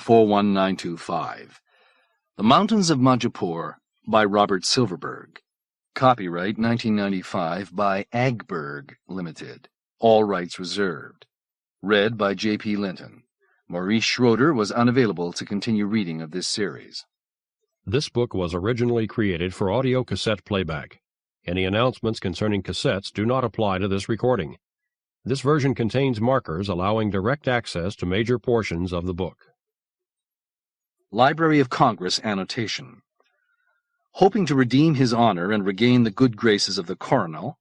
41925. The Mountains of Majipoor by Robert Silverberg. Copyright 1995 by Agberg Limited. All rights reserved. Read by J.P. Linton. Maurice Schroeder was unavailable to continue reading of this series. This book was originally created for audio cassette playback. Any announcements concerning cassettes do not apply to this recording. This version contains markers allowing direct access to major portions of the book. Library of Congress annotation. Hoping to redeem his honor and regain the good graces of the Coronal,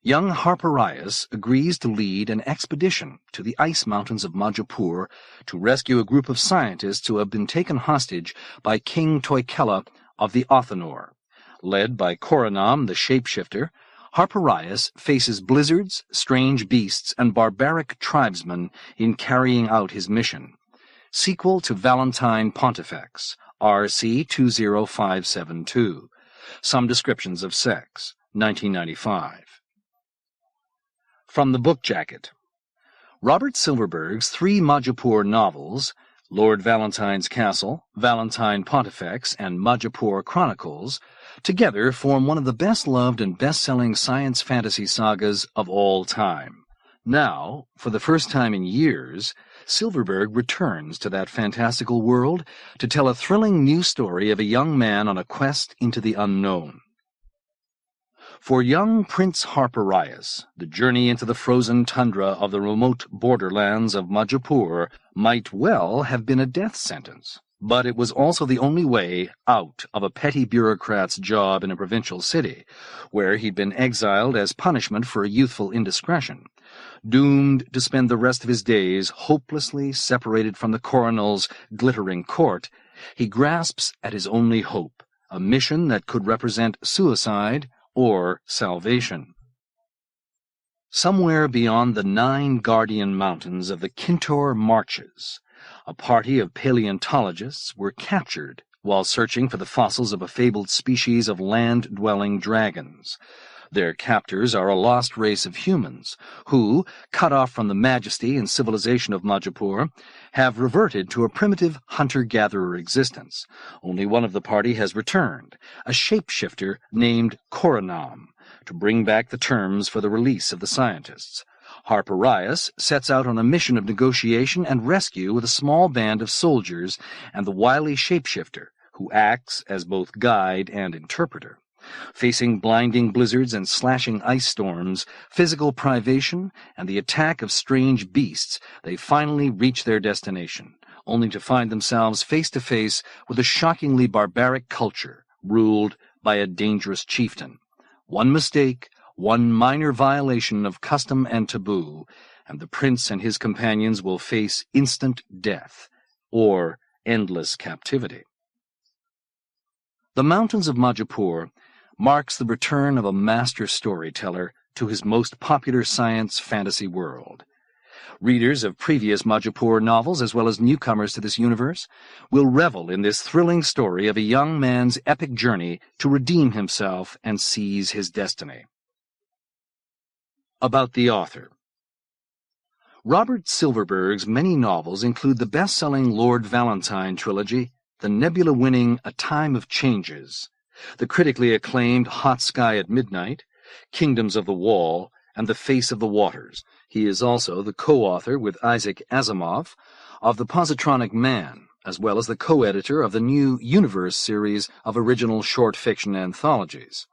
young Harpirias agrees to lead an expedition to the ice mountains of Majipoor to rescue a group of scientists who have been taken hostage by King Toikella of the Othinor. Led by Korinaam the Shapeshifter, Harpirias faces blizzards, strange beasts, and barbaric tribesmen in carrying out his mission. Sequel to Valentine Pontifex, RC 20572. Some descriptions of sex, 1995. From the book jacket. Robert Silverberg's 3 Majipoor novels, Lord Valentine's Castle, Valentine Pontifex, and Majipoor Chronicles, together form one of the best-loved and best-selling science fantasy sagas of all time. Now, for the first time in years, Silverberg returns to that fantastical world to tell a thrilling new story of a young man on a quest into the unknown. For young Prince Harpirias, the journey into the frozen tundra of the remote borderlands of Majipoor might well have been a death sentence, but it was also the only way out of a petty bureaucrat's job in a provincial city, where he'd been exiled as punishment for a youthful indiscretion. Doomed to spend the rest of his days hopelessly separated from the Coronal's glittering court, he grasps at his only hope, a mission that could represent suicide or salvation. Somewhere beyond the 9 guardian mountains of the Kintor Marches, a party of paleontologists were captured while searching for the fossils of a fabled species of land-dwelling dragons. Their captors are a lost race of humans who, cut off from the majesty and civilization of Majipoor, have reverted to a primitive hunter-gatherer existence. Only one of the party has returned, a shapeshifter named Korinaam, to bring back the terms for the release of the scientists. Harpirias sets out on a mission of negotiation and rescue with a small band of soldiers and the wily shapeshifter, who acts as both guide and interpreter. Facing blinding blizzards and slashing ice storms, physical privation, and the attack of strange beasts, they finally reach their destination, only to find themselves face to face with a shockingly barbaric culture ruled by a dangerous chieftain. One mistake, one minor violation of custom and taboo, and the prince and his companions will face instant death, or endless captivity. The Mountains of Majipoor marks the return of a master storyteller to his most popular science fantasy world. Readers of previous Majipoor novels, as well as newcomers to this universe, will revel in this thrilling story of a young man's epic journey to redeem himself and seize his destiny. About the author. Robert Silverberg's many novels include the best-selling Lord Valentine trilogy, the nebula-winning A Time of Changes, the critically acclaimed Hot Sky at Midnight, Kingdoms of the Wall, and The Face of the Waters. He is also the co-author with Isaac Asimov of The Positronic Man, as well as the co-editor of the new Universe series of original short fiction anthologies.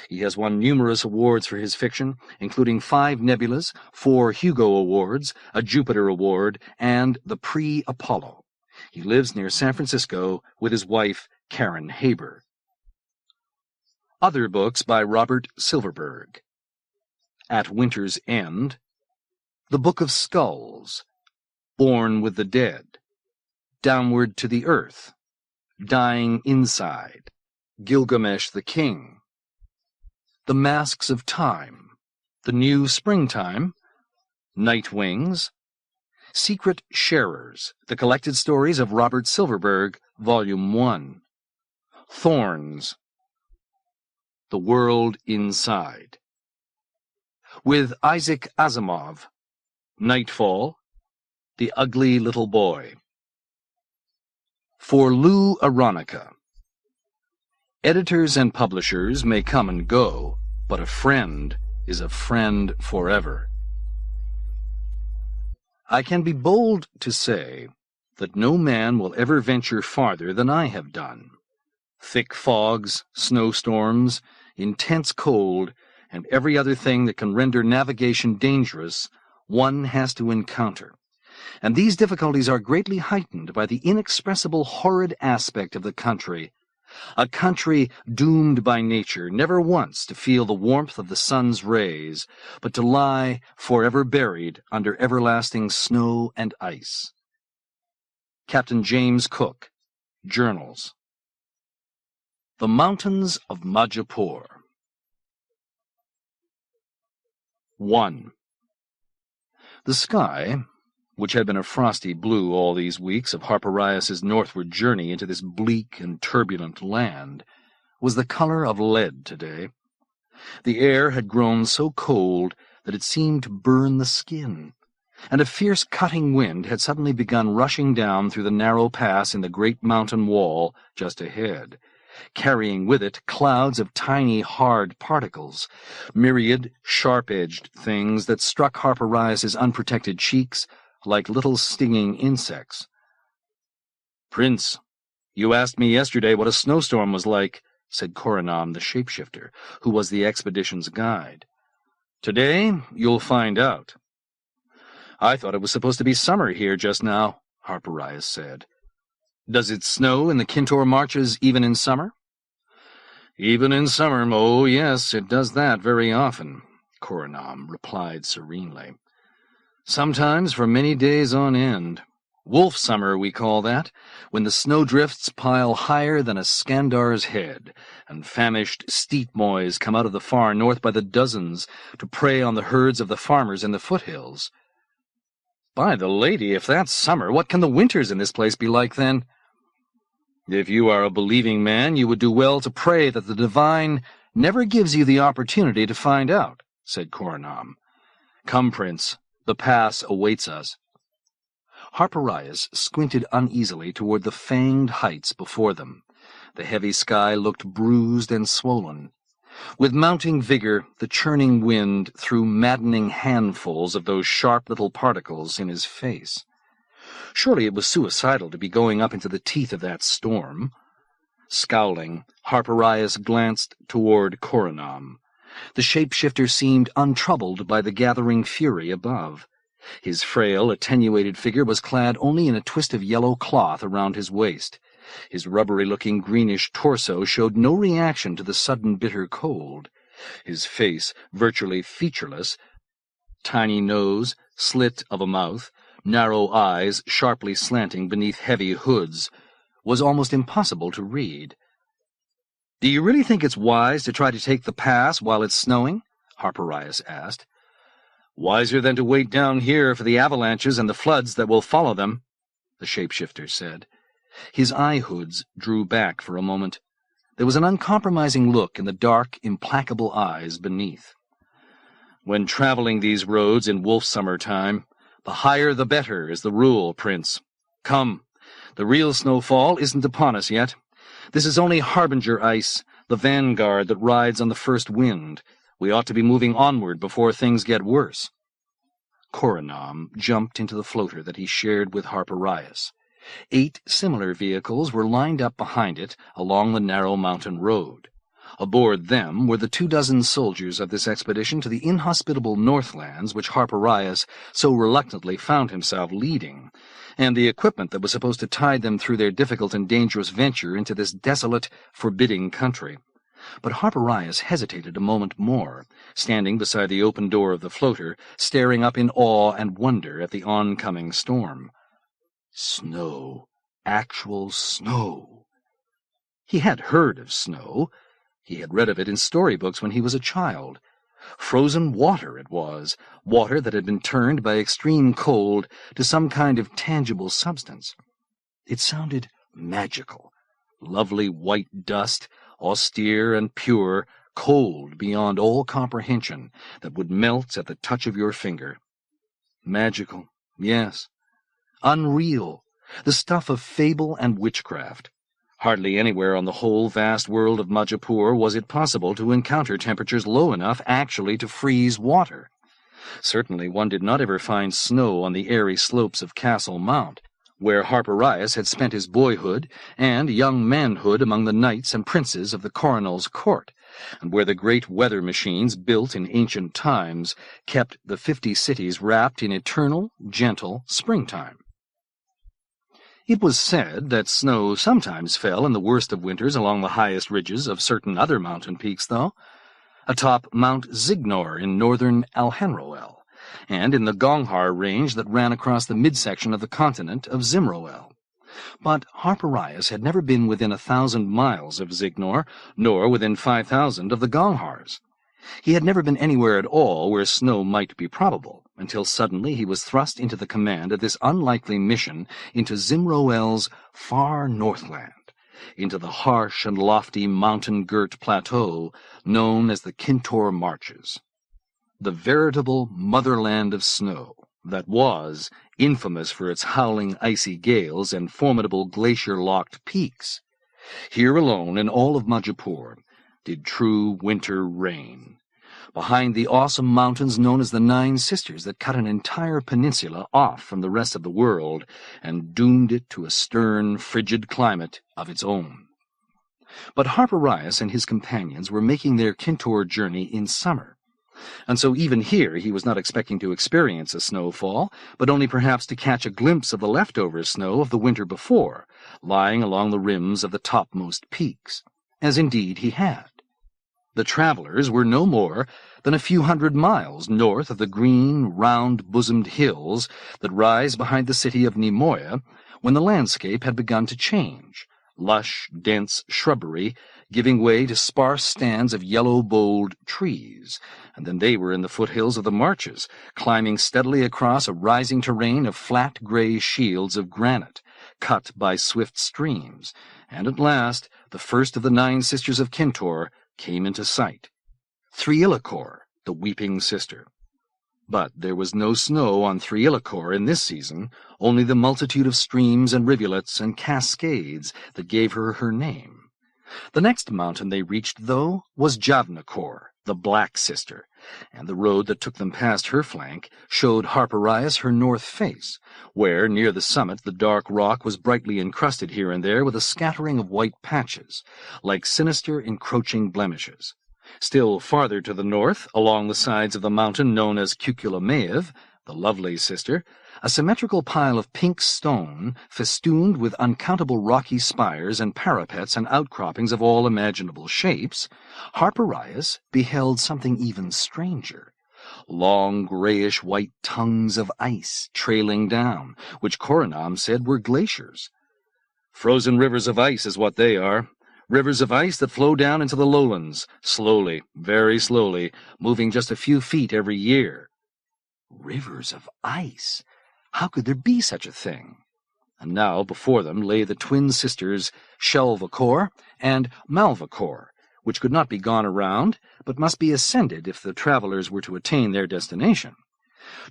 He has won numerous awards for his fiction, including 5 Nebulas, 4 Hugo Awards, a Jupiter Award, and the Prix Apollo. He lives near San Francisco with his wife, Karen Haber. Other books by Robert Silverberg. At Winter's End, The Book of Skulls, Born with the Dead, Downward to the Earth, Dying Inside, Gilgamesh the King, The Masks of Time, The New Springtime, Night Wings, Secret Sharers, The Collected Stories of Robert Silverberg, Volume 1, Thorns, The World Inside. With Isaac Asimov, Nightfall, The Ugly Little Boy. For Lou Aronica. Editors and publishers may come and go, but a friend is a friend forever. I can be bold to say that no man will ever venture farther than I have done. Thick fogs, snowstorms, intense cold, and every other thing that can render navigation dangerous, one has to encounter. And these difficulties are greatly heightened by the inexpressible horrid aspect of the country, a country doomed by nature never once to feel the warmth of the sun's rays, but to lie forever buried under everlasting snow and ice. Captain James Cook, Journals. The Mountains of Majipoor. 1. The sky, which had been a frosty blue all these weeks of Harpirias' northward journey into this bleak and turbulent land, was the color of lead today. The air had grown so cold that it seemed to burn the skin, and a fierce cutting wind had suddenly begun rushing down through the narrow pass in the great mountain wall just ahead, carrying with it clouds of tiny, hard particles, myriad, sharp-edged things that struck Harpirias' unprotected cheeks like little stinging insects. "Prince, you asked me yesterday what a snowstorm was like," said Korinaam the Shapeshifter, who was the expedition's guide. "Today you'll find out." "I thought it was supposed to be summer here just now," Harpirias said. "Does it snow in the Kintor marches even in summer?" "Even in summer, oh yes, it does that very often," Korinaam replied serenely. "Sometimes for many days on end. Wolf summer, we call that, when the snowdrifts pile higher than a Skandar's head, and famished steepmoys come out of the far north by the dozens to prey on the herds of the farmers in the foothills." "By the lady, if that's summer, what can the winters in this place be like then?" "If you are a believing man, you would do well to pray that the divine never gives you the opportunity to find out," said Korinaam. "Come, Prince, the pass awaits us." Harpirias squinted uneasily toward the fanged heights before them. The heavy sky looked bruised and swollen. With mounting vigor, the churning wind threw maddening handfuls of those sharp little particles in his face. Surely it was suicidal to be going up into the teeth of that storm. Scowling, Harpirias glanced toward Korinaam. The shapeshifter seemed untroubled by the gathering fury above. His frail, attenuated figure was clad only in a twist of yellow cloth around his waist. His rubbery-looking greenish torso showed no reaction to the sudden bitter cold. His face, virtually featureless, tiny nose, slit of a mouth, narrow eyes sharply slanting beneath heavy hoods, was almost impossible to read. "Do you really think it's wise to try to take the pass while it's snowing?" Harpirias asked. "Wiser than to wait down here for the avalanches and the floods that will follow them," the shapeshifter said. His eye hoods drew back for a moment. There was an uncompromising look in the dark, implacable eyes beneath. "When traveling these roads in wolf summer time, the higher the better is the rule, Prince. Come, the real snowfall isn't upon us yet. This is only harbinger ice, the vanguard that rides on the first wind. We ought to be moving onward before things get worse." Korinaam jumped into the floater that he shared with Harpirias. 8 similar vehicles were lined up behind it along the narrow mountain road. Aboard them were the 24 soldiers of this expedition to the inhospitable Northlands which Harpirias so reluctantly found himself leading, and the equipment that was supposed to tide them through their difficult and dangerous venture into this desolate, forbidding country. But Harpirias hesitated a moment more, standing beside the open door of the floater, staring up in awe and wonder at the oncoming storm. Snow. Actual snow. He had heard of snow. He had read of it in storybooks when he was a child. Frozen water it was, water that had been turned by extreme cold to some kind of tangible substance. It sounded magical. Lovely white dust, austere and pure, cold beyond all comprehension, that would melt at the touch of your finger. Magical, yes. Unreal, the stuff of fable and witchcraft. Hardly anywhere on the whole vast world of Majipoor was it possible to encounter temperatures low enough actually to freeze water. Certainly one did not ever find snow on the airy slopes of Castle Mount, where Harpirias had spent his boyhood and young manhood among the knights and princes of the Coronal's court, and where the great weather machines built in ancient times kept the 50 cities wrapped in eternal, gentle springtime. It was said that snow sometimes fell in the worst of winters along the highest ridges of certain other mountain peaks, though, atop Mount Zignor in northern Alhanroel, and in the Gonghar range that ran across the midsection of the continent of Zimroel. But Harpirias had never been within 1,000 miles of Zignor, nor within 5,000 of the Gonghars. He had never been anywhere at all where snow might be probable, until suddenly he was thrust into the command of this unlikely mission into Zimroel's far northland, into the harsh and lofty mountain-girt plateau known as the Kintor Marches, the veritable motherland of snow that was infamous for its howling icy gales and formidable glacier-locked peaks. Here alone in all of Majipoor did true winter reign, behind the awesome mountains known as the 9 Sisters that cut an entire peninsula off from the rest of the world and doomed it to a stern, frigid climate of its own. But Harpirias and his companions were making their Kintor journey in summer, and so even here he was not expecting to experience a snowfall, but only perhaps to catch a glimpse of the leftover snow of the winter before, lying along the rims of the topmost peaks, as indeed he had. The travelers were no more than a few hundred miles north of the green, round-bosomed hills that rise behind the city of Nimoya when the landscape had begun to change, lush, dense shrubbery giving way to sparse stands of yellow-boled trees, and then they were in the foothills of the marches, climbing steadily across a rising terrain of flat gray shields of granite, cut by swift streams, and at last the first of the 9 Sisters of Kintor came into sight, Thriilakor, the weeping sister. But there was no snow on Thriilakor in this season, only the multitude of streams and rivulets and cascades that gave her her name. The next mountain they reached, though, was Javnakor, the Black Sister, and the road that took them past her flank showed Harpirias her north face, where, near the summit, the dark rock was brightly encrusted here and there with a scattering of white patches, like sinister encroaching blemishes. Still farther to the north, along the sides of the mountain known as Cuculameev, the Lovely Sister, a symmetrical pile of pink stone, festooned with uncountable rocky spires and parapets and outcroppings of all imaginable shapes, Harpirias beheld something even stranger. Long grayish-white tongues of ice trailing down, which Korinaam said were glaciers. Frozen rivers of ice is what they are. Rivers of ice that flow down into the lowlands, slowly, very slowly, moving just a few feet every year. Rivers of ice! How could there be such a thing? And now before them lay the twin sisters Shelvakor and Malvakor, which could not be gone around, but must be ascended if the travelers were to attain their destination.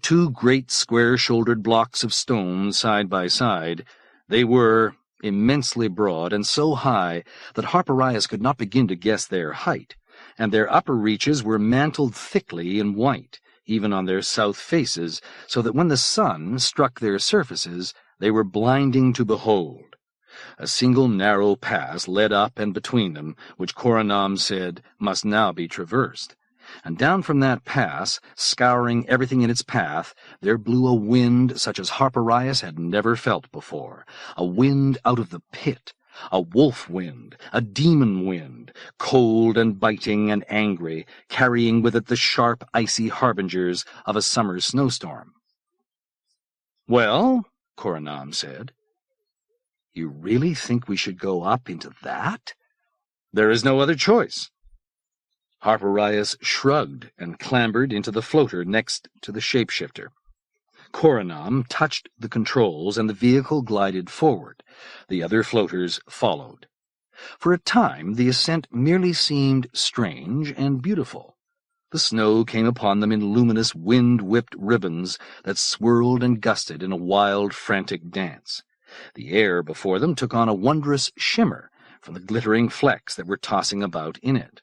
2 great square-shouldered blocks of stone side by side, they were immensely broad and so high that Harpirias could not begin to guess their height, and their upper reaches were mantled thickly in white, even on their south faces, so that when the sun struck their surfaces, they were blinding to behold. A single narrow pass led up and between them, which Korinaam said must now be traversed. And down from that pass, scouring everything in its path, there blew a wind such as Harpirias had never felt before, a wind out of the pit, a wolf wind, a demon wind, cold and biting and angry, carrying with it the sharp, icy harbingers of a summer snowstorm. "Well," Korinaam said, "you really think we should go up into that?" "There is no other choice." Harpirias shrugged and clambered into the floater next to the shapeshifter. Korinaam touched the controls, and the vehicle glided forward. The other floaters followed. For a time the ascent merely seemed strange and beautiful. The snow came upon them in luminous wind-whipped ribbons that swirled and gusted in a wild, frantic dance. The air before them took on a wondrous shimmer from the glittering flecks that were tossing about in it.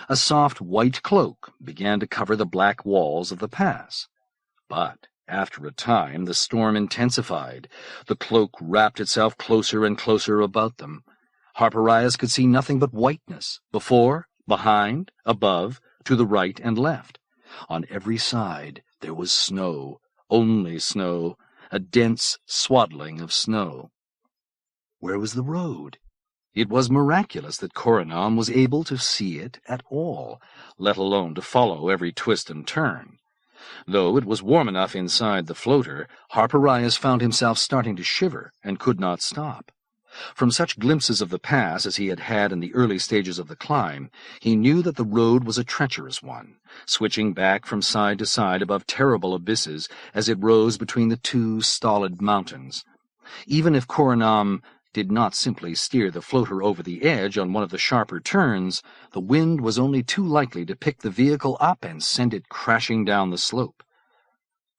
A soft white cloak began to cover the black walls of the pass. But after a time the storm intensified. The cloak wrapped itself closer and closer about them. Harpirias could see nothing but whiteness, before, behind, above, to the right and left. On every side there was snow, only snow, a dense swaddling of snow. Where was the road? It was miraculous that Coronal was able to see it at all, let alone to follow every twist and turn. Though it was warm enough inside the floater, Harpirias found himself starting to shiver and could not stop. From such glimpses of the pass as he had had in the early stages of the climb, he knew that the road was a treacherous one, switching back from side to side above terrible abysses as it rose between the two stolid mountains. Even if Korinaam did not simply steer the floater over the edge on one of the sharper turns, the wind was only too likely to pick the vehicle up and send it crashing down the slope.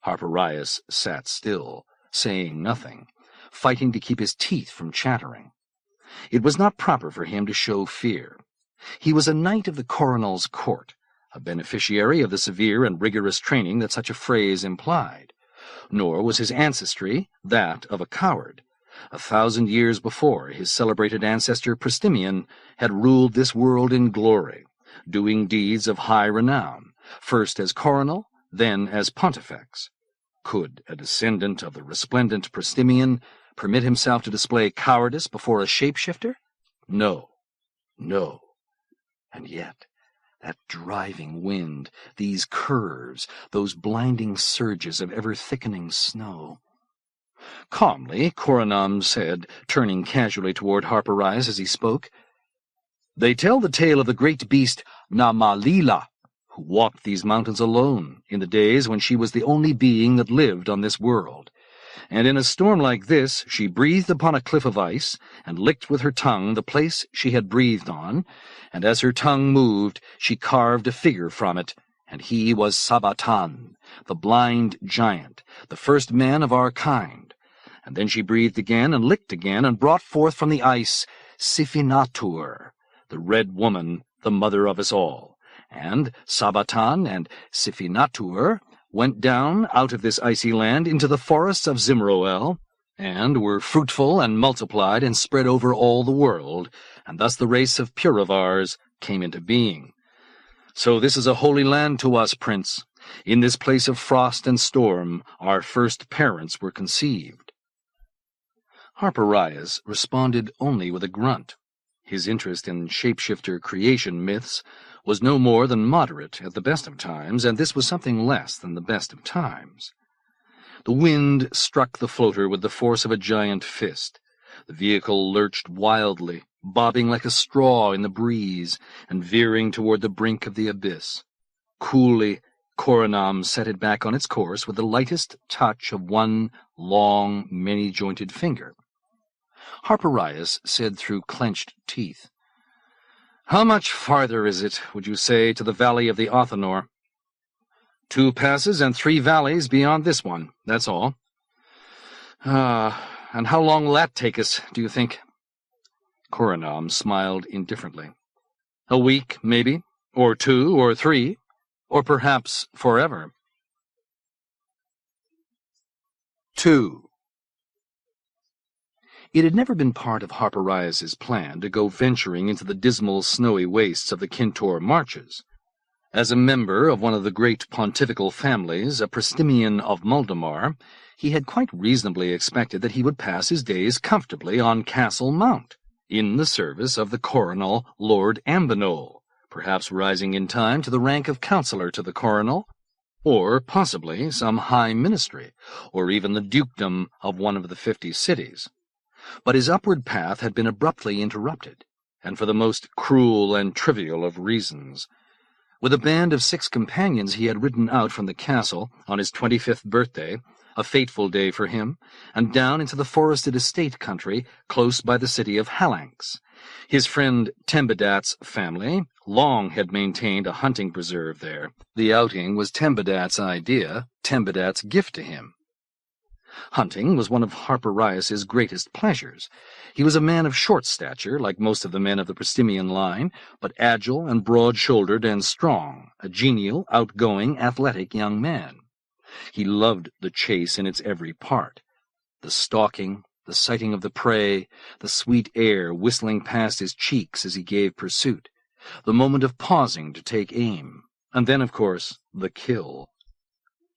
Harpirias sat still, saying nothing, fighting to keep his teeth from chattering. It was not proper for him to show fear. He was a knight of the Coronal's court, a beneficiary of the severe and rigorous training that such a phrase implied. Nor was his ancestry that of a coward. 1,000 years before, his celebrated ancestor Pristimian had ruled this world in glory, doing deeds of high renown, first as Coronal, then as Pontifex. Could a descendant of the resplendent Pristimian permit himself to display cowardice before a shapeshifter? No, no. And yet, that driving wind, these curves, those blinding surges of ever-thickening snow. Calmly, Korinaam said, turning casually toward Harpirias as he spoke, "They tell the tale of the great beast Namalila, who walked these mountains alone in the days when she was the only being that lived on this world. And in a storm like this she breathed upon a cliff of ice, and licked with her tongue the place she had breathed on, and as her tongue moved she carved a figure from it, and he was Sabatan, the blind giant, the first man of our kind. And then she breathed again and licked again, and brought forth from the ice Sifinatur, the red woman, the mother of us all. And Sabatan and Sifinatur went down out of this icy land into the forests of Zimroel, and were fruitful and multiplied and spread over all the world, and thus the race of Puravars came into being. So this is a holy land to us, Prince. In this place of frost and storm our first parents were conceived." Harpirias responded only with a grunt. His interest in shapeshifter creation myths was no more than moderate at the best of times, and this was something less than the best of times. The wind struck the floater with the force of a giant fist. The vehicle lurched wildly, bobbing like a straw in the breeze, and veering toward the brink of the abyss. Coolly, Korinaam set it back on its course with the lightest touch of one long, many-jointed finger. Harpirias said through clenched teeth, "How much farther is it, would you say, to the valley of the Othinor?" "2 passes and 3 valleys beyond this one, that's all." And how long will that take us, do you think?" Korinaam smiled indifferently. "A week, maybe, or 2 or 3, or perhaps forever." 2. It had never been part of Harpirias's plan to go venturing into the dismal snowy wastes of the Kintor marches. As a member of one of the great pontifical families, a Pristimian of Muldamar, he had quite reasonably expected that he would pass his days comfortably on Castle Mount, in the service of the Coronal Lord Ambinol, perhaps rising in time to the rank of counselor to the Coronal, or possibly some high ministry, or even the dukedom of one of the 50 cities. But his upward path had been abruptly interrupted, and for the most cruel and trivial of reasons. With a band of 6 companions he had ridden out from the castle on his 25th birthday, a fateful day for him, and down into the forested estate country close by the city of Halanx. His friend Tembedat's family long had maintained a hunting preserve there. The outing was Tembedat's idea, Tembedat's gift to him. Hunting was one of Harpirias's greatest pleasures. He was a man of short stature, like most of the men of the Pristimian line, but agile and broad-shouldered and strong, a genial, outgoing, athletic young man. He loved the chase in its every part. The stalking, the sighting of the prey, the sweet air whistling past his cheeks as he gave pursuit, the moment of pausing to take aim, and then, of course, the kill.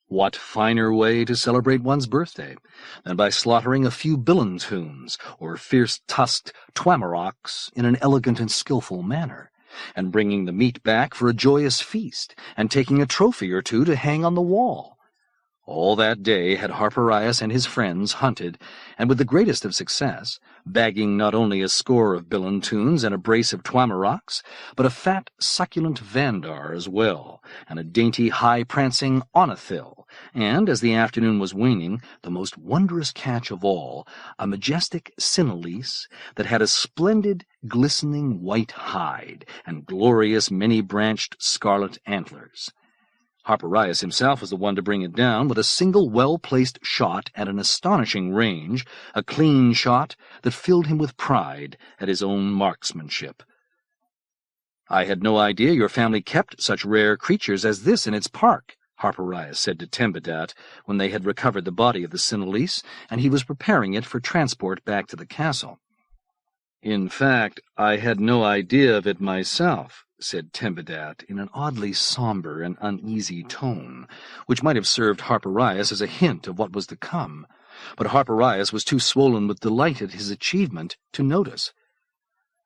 What finer way to celebrate one's birthday than by slaughtering a few bilantoons or fierce-tusked twamarocks in an elegant and skilful manner, and bringing the meat back for a joyous feast, and taking a trophy or two to hang on the wall? All that day had Harpirias and his friends hunted, and with the greatest of success, bagging not only a score of bilantoons and a brace of twamarocks, but a fat, succulent vandar as well, and a dainty, high-prancing Othinor, and, as the afternoon was waning, the most wondrous catch of all, a majestic Sinalise that had a splendid, glistening white hide and glorious many-branched scarlet antlers. Harpirias himself was the one to bring it down with a single well-placed shot at an astonishing range, a clean shot that filled him with pride at his own marksmanship. "I had no idea your family kept such rare creatures as this in its park," Harpirias said to Tempedat when they had recovered the body of the Sinalise, and he was preparing it for transport back to the castle. "In fact, I had no idea of it myself," said Tempedat in an oddly sombre and uneasy tone, which might have served Harpirias as a hint of what was to come, but Harpirias was too swollen with delight at his achievement to notice.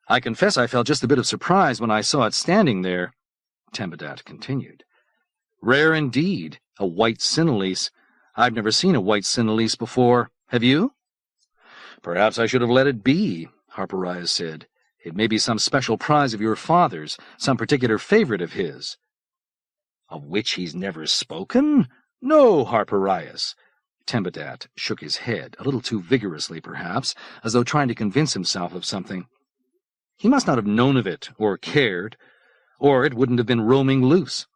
"I confess I felt just a bit of surprise when I saw it standing there," Tempedat continued. "Rare indeed, a white Sinalise. I've never seen a white Sinalise before. Have you?" "Perhaps I should have let it be," Harpirias said. "It may be some special prize of your father's, some particular favorite of his." "Of which he's never spoken? No, Harpirias." Tempedat shook his head, a little too vigorously, perhaps, as though trying to convince himself of something. "He must not have known of it, or cared, or it wouldn't have been roaming loose.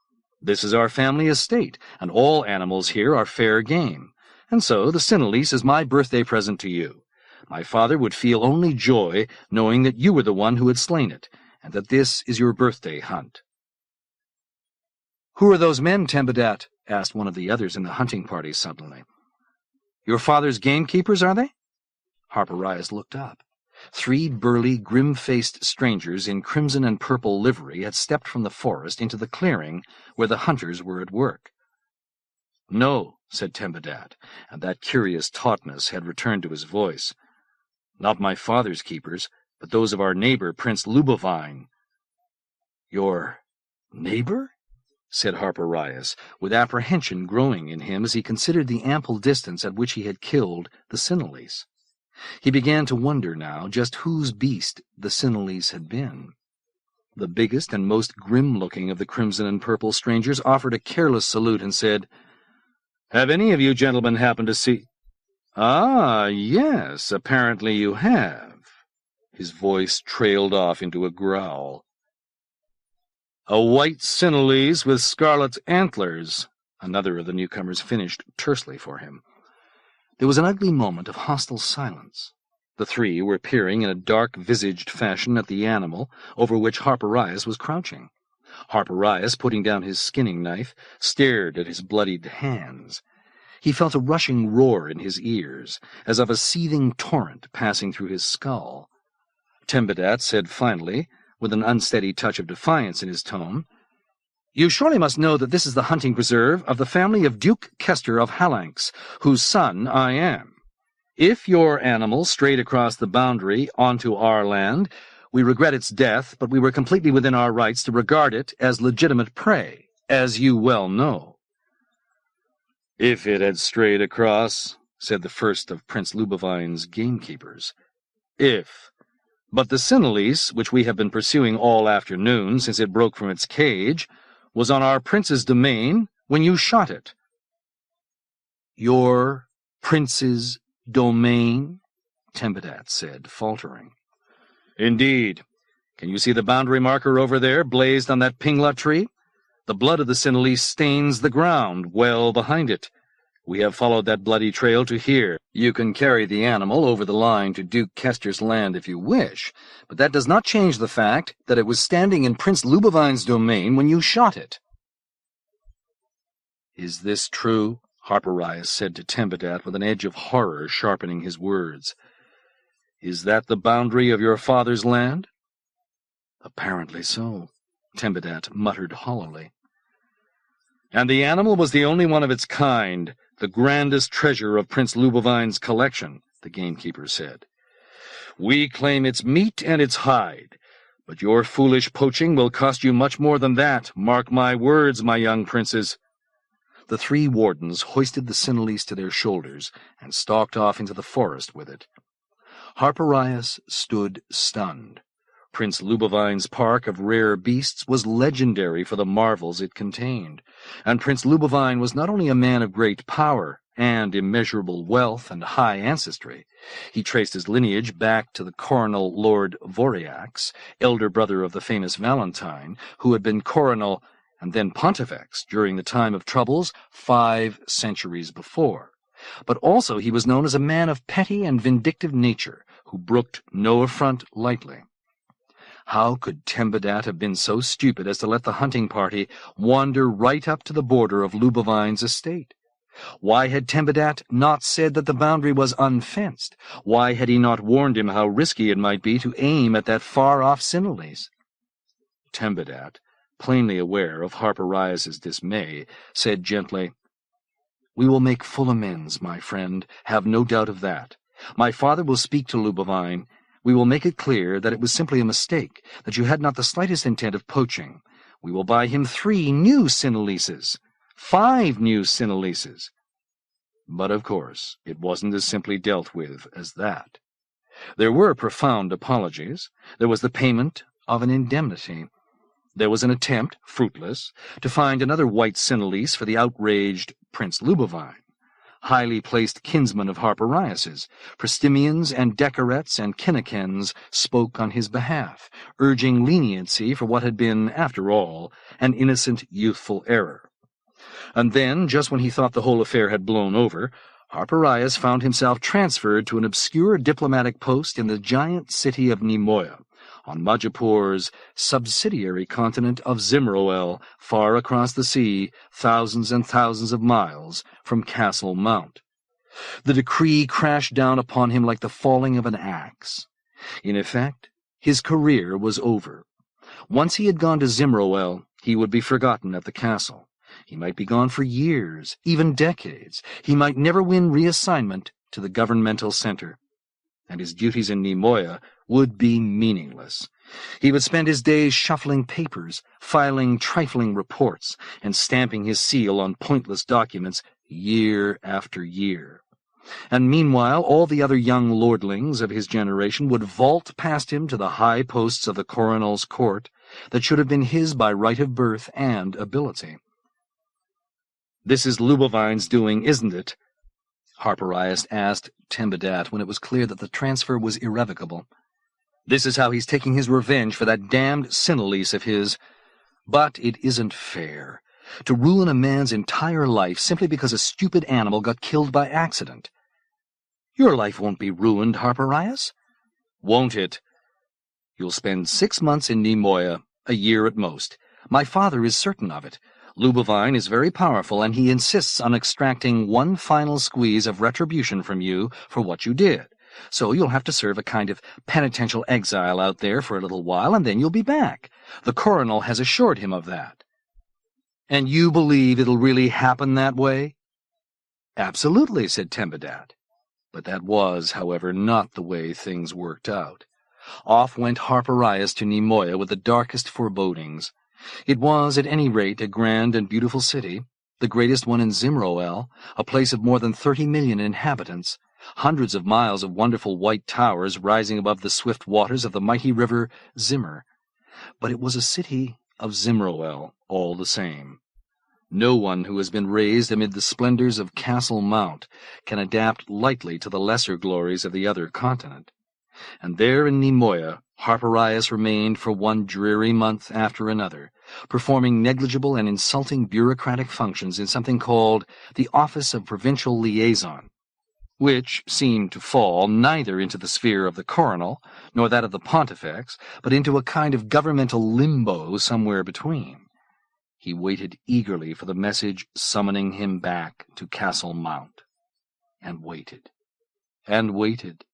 This is our family estate, and all animals here are fair game, and so the Sinalise is my birthday present to you. My father would feel only joy knowing that you were the one who had slain it, and that this is your birthday hunt." "Who are those men, Tempedat?" asked one of the others in the hunting party suddenly. "Your father's gamekeepers, are they?" Harpirias looked up. 3 burly, grim-faced strangers in crimson and purple livery had stepped from the forest into the clearing where the hunters were at work. "No," said Tempedat, and that curious tautness had returned to his voice. "Not my father's keepers, but those of our neighbor, Prince Lubovine." "Your neighbor?" said Harpirias, with apprehension growing in him as he considered the ample distance at which he had killed the Sinalise. He began to wonder now just whose beast the Sinalise had been. The biggest and most grim-looking of the crimson and purple strangers offered a careless salute and said, "Have any of you gentlemen happened to see—" "Ah, yes, apparently you have." His voice trailed off into a growl. "A white Sinalise with scarlet antlers," another of the newcomers finished tersely for him. There was an ugly moment of hostile silence. The 3 were peering in a dark-visaged fashion at the animal over which Harpirias was crouching. Harpirias, putting down his skinning knife, stared at his bloodied hands. He felt a rushing roar in his ears, as of a seething torrent passing through his skull. Tempedat said finally, with an unsteady touch of defiance in his tone, "You surely must know that this is the hunting preserve of the family of Duke Kester of Halanx, whose son I am. If your animal strayed across the boundary onto our land, we regret its death, but we were completely within our rights to regard it as legitimate prey, as you well know." "If it had strayed across," said the first of Prince Lubovine's gamekeepers. "If. But the Sinalise, which we have been pursuing all afternoon since it broke from its cage, was on our prince's domain when you shot it." "Your prince's domain?" Tempedat said, faltering. "Indeed. Can you see the boundary marker over there, blazed on that pingla tree? The blood of the Sinalise stains the ground well behind it. We have followed that bloody trail to here. You can carry the animal over the line to Duke Kester's land if you wish, but that does not change the fact that it was standing in Prince Lubovine's domain when you shot it." "Is this true?" Harpirias said to Tempedat with an edge of horror sharpening his words. "Is that the boundary of your father's land?" "Apparently so," Tempedat muttered hollowly. "And the animal was the only one of its kind, the grandest treasure of Prince Lubovine's collection," the gamekeeper said. "We claim its meat and its hide, but your foolish poaching will cost you much more than that, mark my words, my young princes." The three wardens hoisted the Sinalise to their shoulders and stalked off into the forest with it. Harpirias stood stunned. Prince Lubovine's park of rare beasts was legendary for the marvels it contained, and Prince Lubovine was not only a man of great power and immeasurable wealth and high ancestry. He traced his lineage back to the Coronal Lord Voriax, elder brother of the famous Valentine, who had been Coronal and then Pontifex during the time of troubles 5 centuries before. But also he was known as a man of petty and vindictive nature, who brooked no affront lightly. How could Tempedat have been so stupid as to let the hunting party wander right up to the border of Lubovine's estate? Why had Tempedat not said that the boundary was unfenced? Why had he not warned him how risky it might be to aim at that far-off Sinalise? Tempedat, plainly aware of Harpirias's dismay, said gently, "We will make full amends, my friend, have no doubt of that. My father will speak to Lubovine. We will make it clear that it was simply a mistake, that you had not the slightest intent of poaching. We will buy him 3 new Sinalises, 5 new Sinalises." But, of course, it wasn't as simply dealt with as that. There were profound apologies. There was the payment of an indemnity. There was an attempt, fruitless, to find another white Sinalise for the outraged Prince Lubovine. Highly placed kinsmen of Harpirias's, Pristimians and Decorets and Kinnekens spoke on his behalf, urging leniency for what had been, after all, an innocent youthful error. And then, just when he thought the whole affair had blown over, Harpirias found himself transferred to an obscure diplomatic post in the giant city of Nimoya, on Majipoor's subsidiary continent of Zimroel, far across the sea, thousands and thousands of miles from Castle Mount. The decree crashed down upon him like the falling of an axe. In effect, his career was over. Once he had gone to Zimroel, he would be forgotten at the castle. He might be gone for years, even decades. He might never win reassignment to the governmental center. And his duties in Nimoya would be meaningless. He would spend his days shuffling papers, filing trifling reports, and stamping his seal on pointless documents year after year. And meanwhile, all the other young lordlings of his generation would vault past him to the high posts of the Coronal's court that should have been his by right of birth and ability. "This is Lubovine's doing, isn't it?" Harpirias asked Tempedat when it was clear that the transfer was irrevocable. "This is how he's taking his revenge for that damned Sinalise of his. But it isn't fair. To ruin a man's entire life simply because a stupid animal got killed by accident. Your life won't be ruined, Harpirias." "Won't it?" "You'll spend 6 months in Nimoya, a year at most. My father is certain of it. Lubovine is very powerful, and he insists on extracting one final squeeze of retribution from you for what you did. So you'll have to serve a kind of penitential exile out there for a little while, and then you'll be back. The Coronal has assured him of that." "And you believe it'll really happen that way?" "Absolutely," said Tempedat. But that was, however, not the way things worked out. Off went Harpirias to Nimoya with the darkest forebodings. It was, at any rate, a grand and beautiful city, the greatest one in Zimroel, a place of more than 30 million inhabitants, hundreds of miles of wonderful white towers rising above the swift waters of the mighty river Zimmer. But it was a city of Zimroel, all the same. No one who has been raised amid the splendors of Castle Mount can adapt lightly to the lesser glories of the other continent. And there in Nimoya, Harpirias remained for one dreary month after another, performing negligible and insulting bureaucratic functions in something called the Office of Provincial Liaison, which seemed to fall neither into the sphere of the Coronal nor that of the Pontifex, but into a kind of governmental limbo somewhere between. He waited eagerly for the message summoning him back to Castle Mount, and waited, and waited.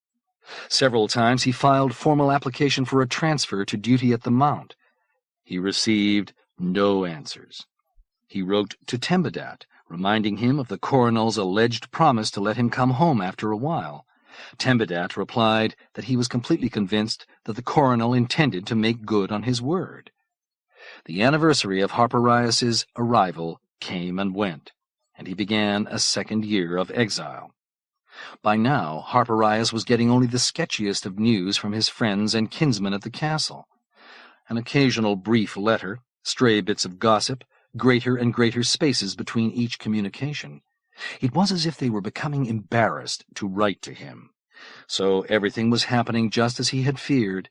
Several times he filed formal application for a transfer to duty at the Mount. He received no answers. He wrote to Tembedat, reminding him of the Coronal's alleged promise to let him come home after a while. Tembedat replied that he was completely convinced that the Coronal intended to make good on his word. The anniversary of Harpirias's arrival came and went, and he began a second year of exile. By now, Harpirias was getting only the sketchiest of news from his friends and kinsmen at the castle. An occasional brief letter, stray bits of gossip, greater and greater spaces between each communication. It was as if they were becoming embarrassed to write to him. So everything was happening just as he had feared.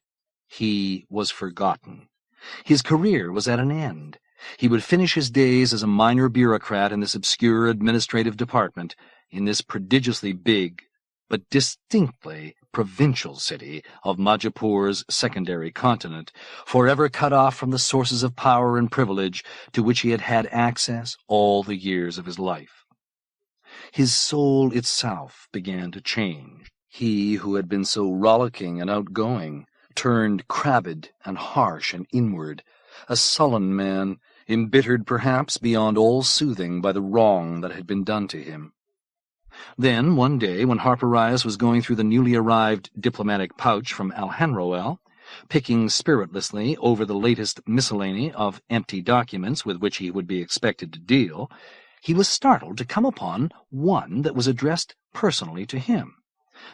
He was forgotten. His career was at an end. He would finish his days as a minor bureaucrat in this obscure administrative department, in this prodigiously big, but distinctly provincial city of Majipoor's secondary continent, forever cut off from the sources of power and privilege to which he had had access all the years of his life. His soul itself began to change. He who had been so rollicking and outgoing turned crabbed and harsh and inward, a sullen man, embittered perhaps beyond all soothing by the wrong that had been done to him. Then, one day, when Harpirias was going through the newly arrived diplomatic pouch from Alhanroel, picking spiritlessly over the latest miscellany of empty documents with which he would be expected to deal, he was startled to come upon one that was addressed personally to him,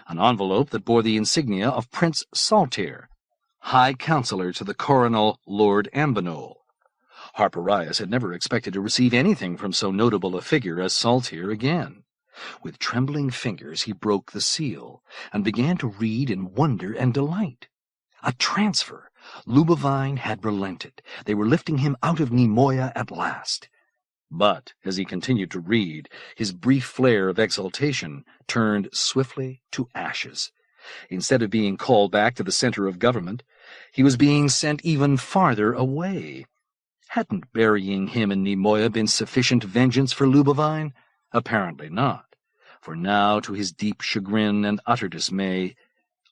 an envelope that bore the insignia of Prince Saltire, High Counselor to the Coronal Lord Ambinol. Harpirias had never expected to receive anything from so notable a figure as Saltire again. With trembling fingers he broke the seal, and began to read in wonder and delight. A transfer! Lubovine had relented. They were lifting him out of Nemoya at last. But, as he continued to read, his brief flare of exultation turned swiftly to ashes. Instead of being called back to the center of government, he was being sent even farther away. Hadn't burying him in Nemoya been sufficient vengeance for Lubovine? Apparently not, for now, to his deep chagrin and utter dismay,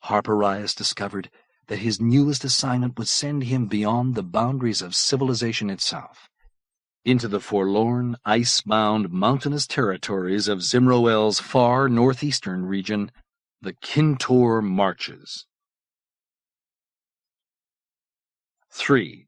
Harpirias discovered that his newest assignment would send him beyond the boundaries of civilization itself, into the forlorn, ice-bound, mountainous territories of Zimroel's far northeastern region, the Kintor Marches. 3.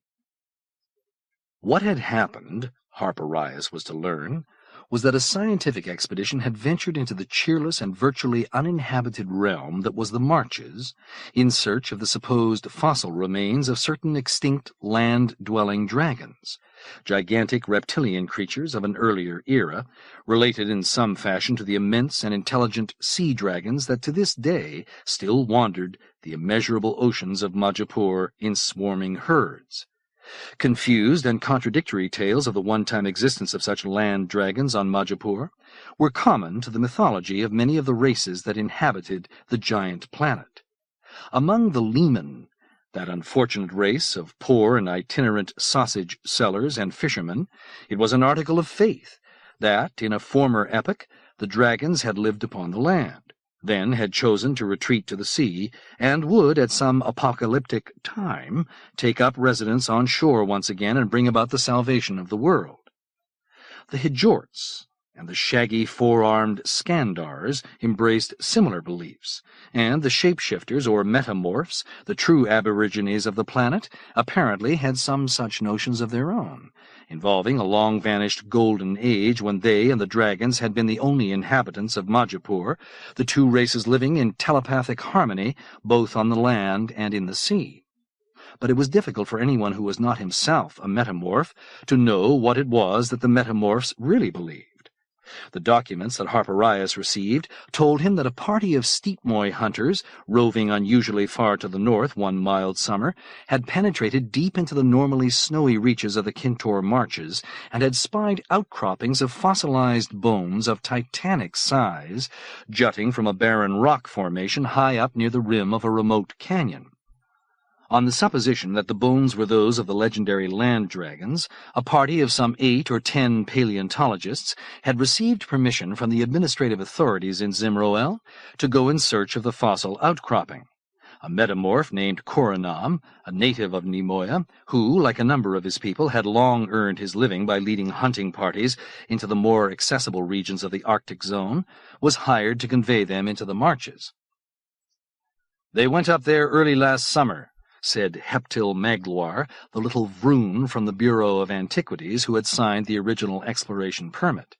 What had happened, Harpirias was to learn, was that a scientific expedition had ventured into the cheerless and virtually uninhabited realm that was the Marches, in search of the supposed fossil remains of certain extinct land-dwelling dragons, gigantic reptilian creatures of an earlier era, related in some fashion to the immense and intelligent sea dragons that to this day still wandered the immeasurable oceans of Majipoor in swarming herds. Confused and contradictory tales of the one-time existence of such land dragons on Majipoor were common to the mythology of many of the races that inhabited the giant planet. Among the Leman, that unfortunate race of poor and itinerant sausage sellers and fishermen, it was an article of faith that, in a former epoch, the dragons had lived upon the land, then had chosen to retreat to the sea, and would, at some apocalyptic time, take up residence on shore once again and bring about the salvation of the world. The Hjorts and the shaggy four-armed Skandars embraced similar beliefs, and the shapeshifters or metamorphs, the true aborigines of the planet, apparently had some such notions of their own, involving a long-vanished golden age when they and the dragons had been the only inhabitants of Majipoor, the two races living in telepathic harmony both on the land and in the sea. But it was difficult for anyone who was not himself a metamorph to know what it was that the metamorphs really believed. The documents that Harpirias received told him that a party of steepmoy hunters, roving unusually far to the north one mild summer, had penetrated deep into the normally snowy reaches of the Kintore Marches and had spied outcroppings of fossilized bones of titanic size, jutting from a barren rock formation high up near the rim of a remote canyon. On the supposition that the bones were those of the legendary land dragons, a party of some 8 or 10 paleontologists had received permission from the administrative authorities in Zimroel to go in search of the fossil outcropping. A metamorph named Korinaam, a native of Nimoya, who, like a number of his people, had long earned his living by leading hunting parties into the more accessible regions of the Arctic zone, was hired to convey them into the marches. "They went up there early last summer," said Heptil Magloire, the little vroon from the Bureau of Antiquities who had signed the original exploration permit.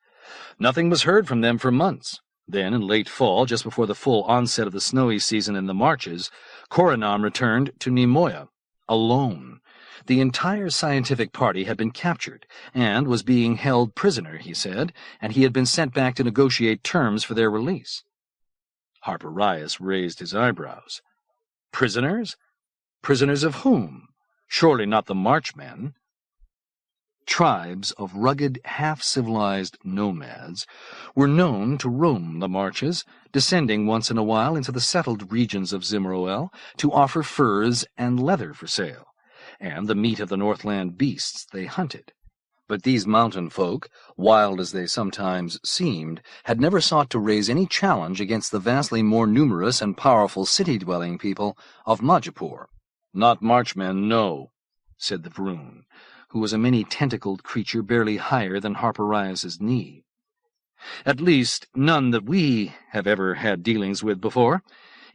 "Nothing was heard from them for months. Then, in late fall, just before the full onset of the snowy season in the Marches, Korinaam returned to Nimoya, alone. The entire scientific party had been captured, and was being held prisoner, he said, and he had been sent back to negotiate terms for their release." Harpirias raised his eyebrows. "Prisoners? Prisoners of whom? Surely not the Marchmen." Tribes of rugged, half-civilized nomads were known to roam the marches, descending once in a while into the settled regions of Zimroel to offer furs and leather for sale, and the meat of the Northland beasts they hunted. But these mountain folk, wild as they sometimes seemed, had never sought to raise any challenge against the vastly more numerous and powerful city-dwelling people of Majipoor. "Not Marchmen, no," said the Vroon, who was a many-tentacled creature barely higher than Harpirias's knee. "At least, none that we have ever had dealings with before.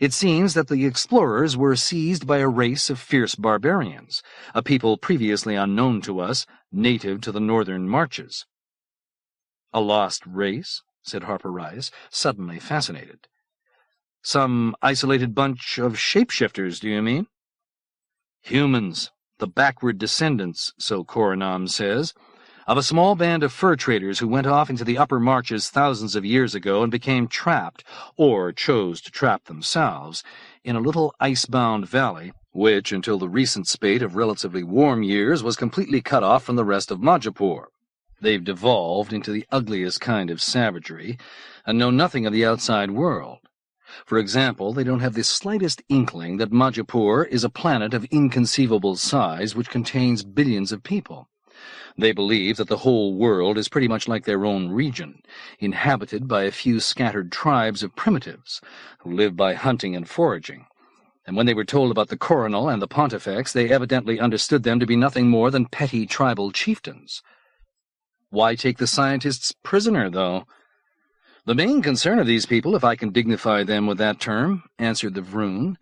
It seems that the explorers were seized by a race of fierce barbarians, a people previously unknown to us, native to the northern marches." "A lost race?" said Harpirias, suddenly fascinated. "Some isolated bunch of shapeshifters, do you mean?" "Humans, the backward descendants, so Korinaam says, of a small band of fur traders who went off into the upper marches thousands of years ago and became trapped, or chose to trap themselves, in a little ice-bound valley, which, until the recent spate of relatively warm years, was completely cut off from the rest of Majipoor. They've devolved into the ugliest kind of savagery, and know nothing of the outside world. For example, they don't have the slightest inkling that Majipoor is a planet of inconceivable size which contains billions of people. They believe that the whole world is pretty much like their own region, inhabited by a few scattered tribes of primitives who live by hunting and foraging. And when they were told about the Coronal and the Pontifex, they evidently understood them to be nothing more than petty tribal chieftains. Why take the scientists prisoner, though? The main concern of these people, if I can dignify them with that term, answered the Vroon,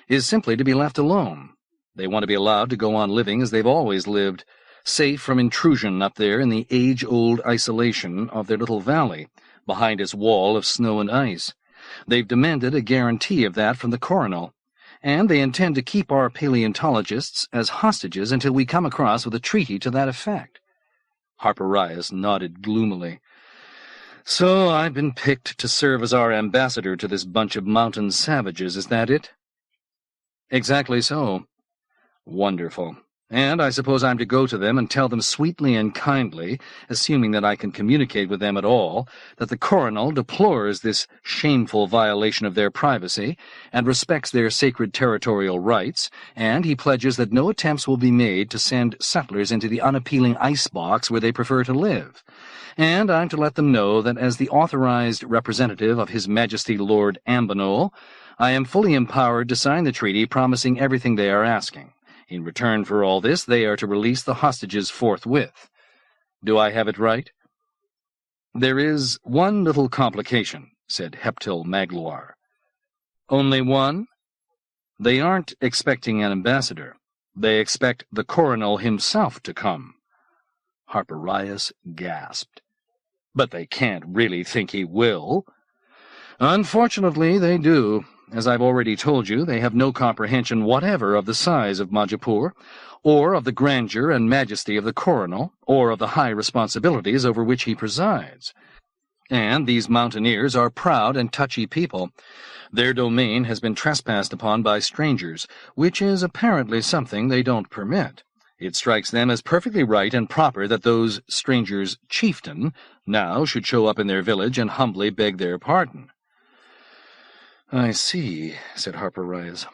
is simply to be left alone. They want to be allowed to go on living as they've always lived, safe from intrusion up there in the age-old isolation of their little valley, behind its wall of snow and ice. They've demanded a guarantee of that from the Coronal, and they intend to keep our paleontologists as hostages until we come across with a treaty to that effect." Harpirias nodded gloomily. "So I've been picked to serve as our ambassador to this bunch of mountain savages, is that it?" "Exactly so." "Wonderful. And I suppose I'm to go to them and tell them sweetly and kindly, assuming that I can communicate with them at all, that the Coronal deplores this shameful violation of their privacy and respects their sacred territorial rights, and he pledges that no attempts will be made to send settlers into the unappealing icebox where they prefer to live. And I'm to let them know that as the authorized representative of His Majesty Lord Ambanol, I am fully empowered to sign the treaty promising everything they are asking. In return for all this, they are to release the hostages forthwith. Do I have it right?" "There is one little complication," said Heptil Magloire. "Only one?" "They aren't expecting an ambassador. They expect the Coronal himself to come." Harpirias gasped. "But they can't really think he will." "Unfortunately, they do. As I've already told you, they have no comprehension whatever of the size of Majipoor, or of the grandeur and majesty of the Coronal, or of the high responsibilities over which he presides. And these mountaineers are proud and touchy people. Their domain has been trespassed upon by strangers, which is apparently something they don't permit. It strikes them as perfectly right and proper that those strangers' chieftain now should show up in their village and humbly beg their pardon. "I see," said Harpirias.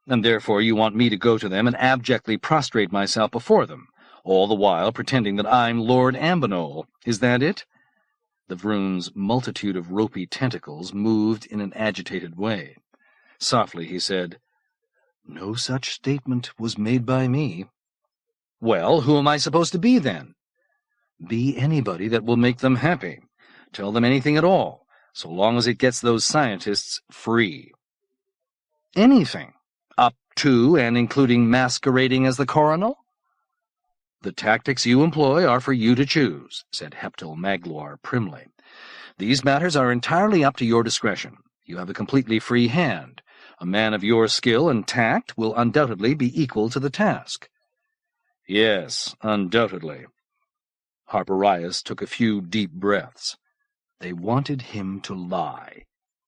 "And therefore you want me to go to them and abjectly prostrate myself before them, all the while pretending that I'm Lord Ambanol. Is that it?" The Vroon's multitude of ropey tentacles moved in an agitated way. Softly he said, "No such statement was made by me." "Well, who am I supposed to be, then?" "Be anybody that will make them happy. Tell them anything at all, so long as it gets those scientists free." "Anything? Up to and including masquerading as the Coronal?" "The tactics you employ are for you to choose," said Heptil Magloire primly. "These matters are entirely up to your discretion. You have a completely free hand. A man of your skill and tact will undoubtedly be equal to the task." "Yes, undoubtedly." Harpirias took a few deep breaths. They wanted him to lie.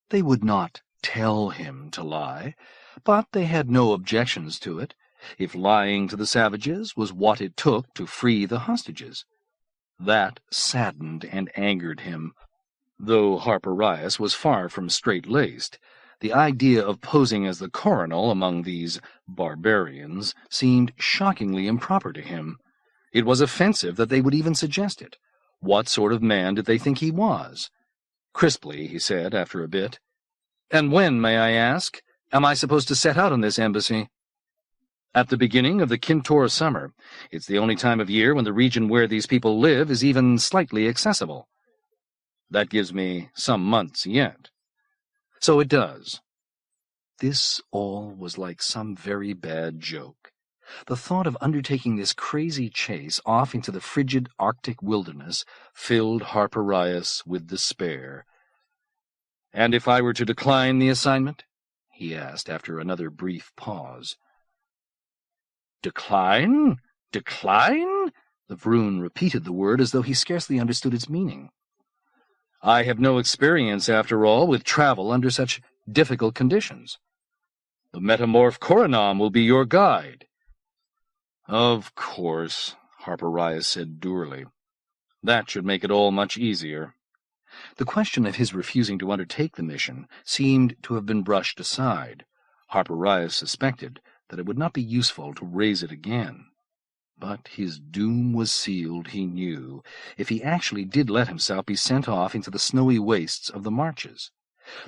They would not tell him to lie, but they had no objections to it, if lying to the savages was what it took to free the hostages. That saddened and angered him. Though Harpirias was far from straight-laced, the idea of posing as the Coronal among these barbarians seemed shockingly improper to him. It was offensive that they would even suggest it. What sort of man did they think he was? Crisply, he said, after a bit, "And when, may I ask, am I supposed to set out on this embassy?" "At the beginning of the Kintor summer. It's the only time of year when the region where these people live is even slightly accessible." "That gives me some months yet." "So it does." This all was like some very bad joke. The thought of undertaking this crazy chase off into the frigid Arctic wilderness filled Harpirias with despair. "And if I were to decline the assignment?" he asked after another brief pause. "Decline? Decline?" The Vroon repeated the word as though he scarcely understood its meaning. "I have no experience, after all, with travel under such difficult conditions. The metamorph Korinaam will be your guide." "Of course," Harpirias said dourly. "That should make it all much easier." The question of his refusing to undertake the mission seemed to have been brushed aside. Harpirias suspected that it would not be useful to raise it again. But his doom was sealed, he knew, if he actually did let himself be sent off into the snowy wastes of the marches.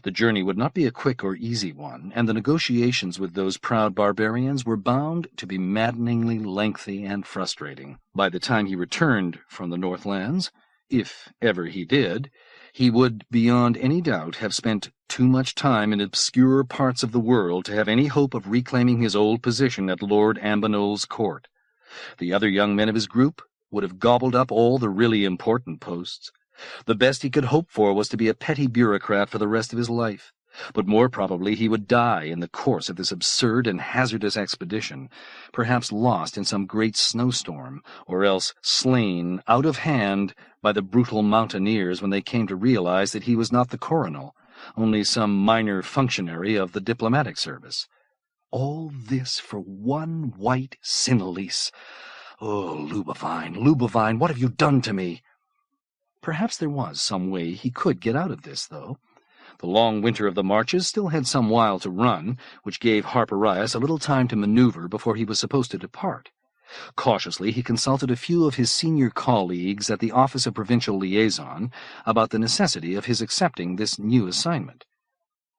The journey would not be a quick or easy one, and the negotiations with those proud barbarians were bound to be maddeningly lengthy and frustrating. By the time he returned from the Northlands, if ever he did, he would, beyond any doubt, have spent too much time in obscure parts of the world to have any hope of reclaiming his old position at Lord Ambanol's court. The other young men of his group would have gobbled up all the really important posts. The best he could hope for was to be a petty bureaucrat for the rest of his life, but more probably he would die in the course of this absurd and hazardous expedition, perhaps lost in some great snowstorm, or else slain out of hand by the brutal mountaineers when they came to realize that he was not the Coronal, only some minor functionary of the diplomatic service. All this for one white Sinalise. Oh, Lubovine, what have you done to me? Perhaps there was some way he could get out of this, though. The long winter of the marches still had some while to run, which gave Harpirias a little time to maneuver before he was supposed to depart. Cautiously he consulted a few of his senior colleagues at the Office of Provincial Liaison about the necessity of his accepting this new assignment.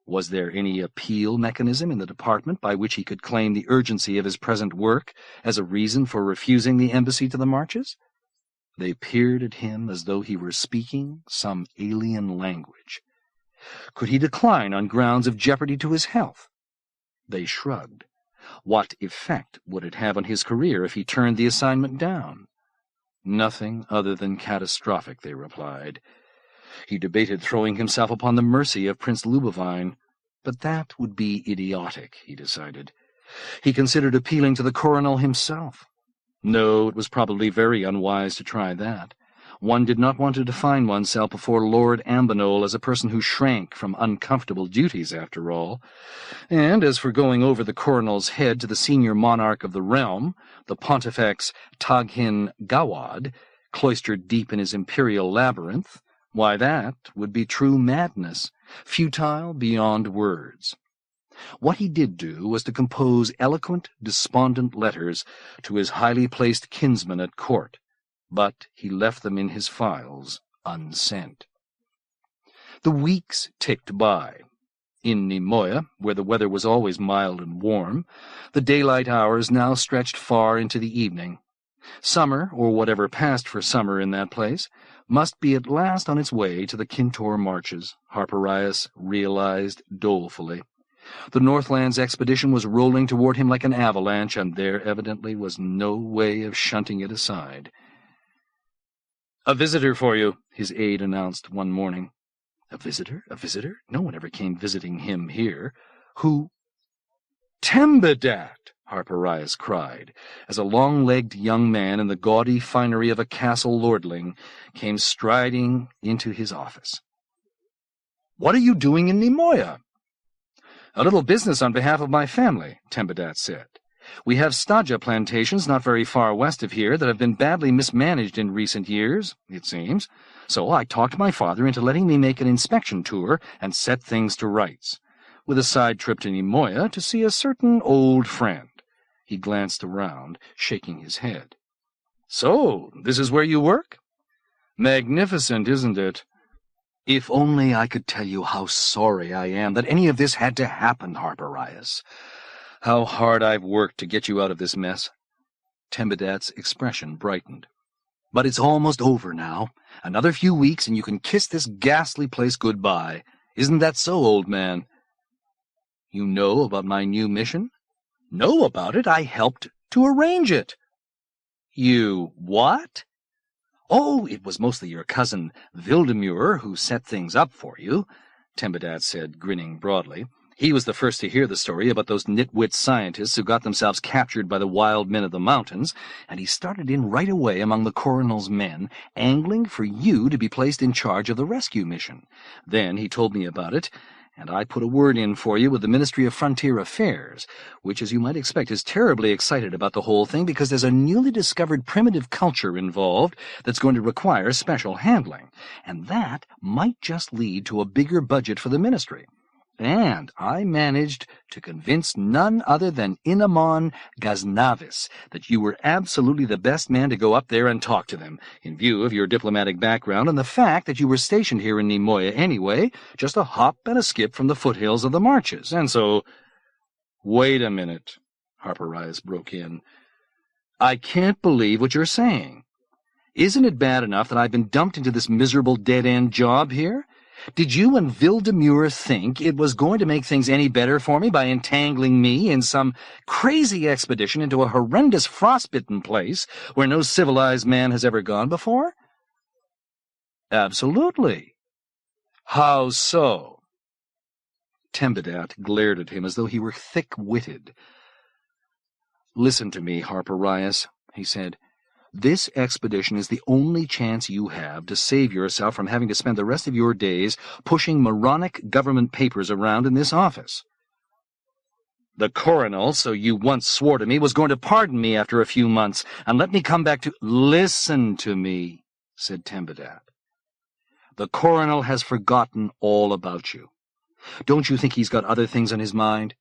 Was there any appeal mechanism in the department by which he could claim the urgency of his present work as a reason for refusing the embassy to the marches? They peered at him as though he were speaking some alien language. Could he decline on grounds of jeopardy to his health? They shrugged. What effect would it have on his career if he turned the assignment down? Nothing other than catastrophic, they replied. He debated throwing himself upon the mercy of Prince Lubovine, but that would be idiotic, he decided. He considered appealing to the Coronal himself. No, it was probably very unwise to try that. One did not want to define oneself before Lord Ambonol as a person who shrank from uncomfortable duties, after all. And as for going over the Coronal's head to the senior monarch of the realm, the Pontifex Taghin Gawad, cloistered deep in his imperial labyrinth, why, that would be true madness, futile beyond words. What he did do was to compose eloquent, despondent letters to his highly placed kinsmen at court, but he left them in his files unsent. The weeks ticked by. In Nimoya, where the weather was always mild and warm, the daylight hours now stretched far into the evening. Summer, or whatever passed for summer in that place, must be at last on its way to the Kintor marches, Harpirias realized dolefully. The Northlands expedition was rolling toward him like an avalanche, and there evidently was no way of shunting it aside. "A visitor for you," his aide announced one morning. A visitor? A visitor? No one ever came visiting him here. Who? "Tembedat!" Harpirias cried, as a long-legged young man in the gaudy finery of a castle lordling came striding into his office. "What are you doing in Nimoya?" "A little business on behalf of my family," Tembedat said. "We have staja plantations not very far west of here that have been badly mismanaged in recent years, it seems. So I talked my father into letting me make an inspection tour and set things to rights, with a side trip to Nimoya to see a certain old friend." He glanced around, shaking his head. "So, this is where you work? Magnificent, isn't it? If only I could tell you how sorry I am that any of this had to happen, Harpirias. How hard I've worked to get you out of this mess." Tembedat's expression brightened. "But it's almost over now. Another few weeks and you can kiss this ghastly place goodbye. Isn't that so, old man?" "You know about my new mission?" "Know about it? I helped to arrange it." "You what?" "Oh, it was mostly your cousin Wildemure who set things up for you," Tembedat said, grinning broadly. "He was the first to hear the story about those nitwit scientists who got themselves captured by the wild men of the mountains, and he started in right away among the Coronal's men, angling for you to be placed in charge of the rescue mission. Then he told me about it, and I put a word in for you with the Ministry of Frontier Affairs, which, as you might expect, is terribly excited about the whole thing because there's a newly discovered primitive culture involved that's going to require special handling, and that might just lead to a bigger budget for the ministry. And I managed to convince none other than Inamon Ghaznavis that you were absolutely the best man to go up there and talk to them, in view of your diplomatic background and the fact that you were stationed here in Nimoya anyway, just a hop and a skip from the foothills of the marches, and so—" "Wait a minute," Harpirias broke in. "I can't believe what you're saying. Isn't it bad enough that I've been dumped into this miserable dead-end job here? Did you and Wildemure think it was going to make things any better for me by entangling me in some crazy expedition into a horrendous frostbitten place where no civilized man has ever gone before?" "Absolutely." "How so?" Tembedat glared at him as though he were thick-witted. "Listen to me, Harpirias," he said. "This expedition is the only chance you have to save yourself from having to spend the rest of your days pushing moronic government papers around in this office. The Coronal, so you once swore to me, was going to pardon me after a few months and let me come back to—" "Listen to me," said Tembedat. "The Coronal has forgotten all about you. Don't you think he's got other things on his mind?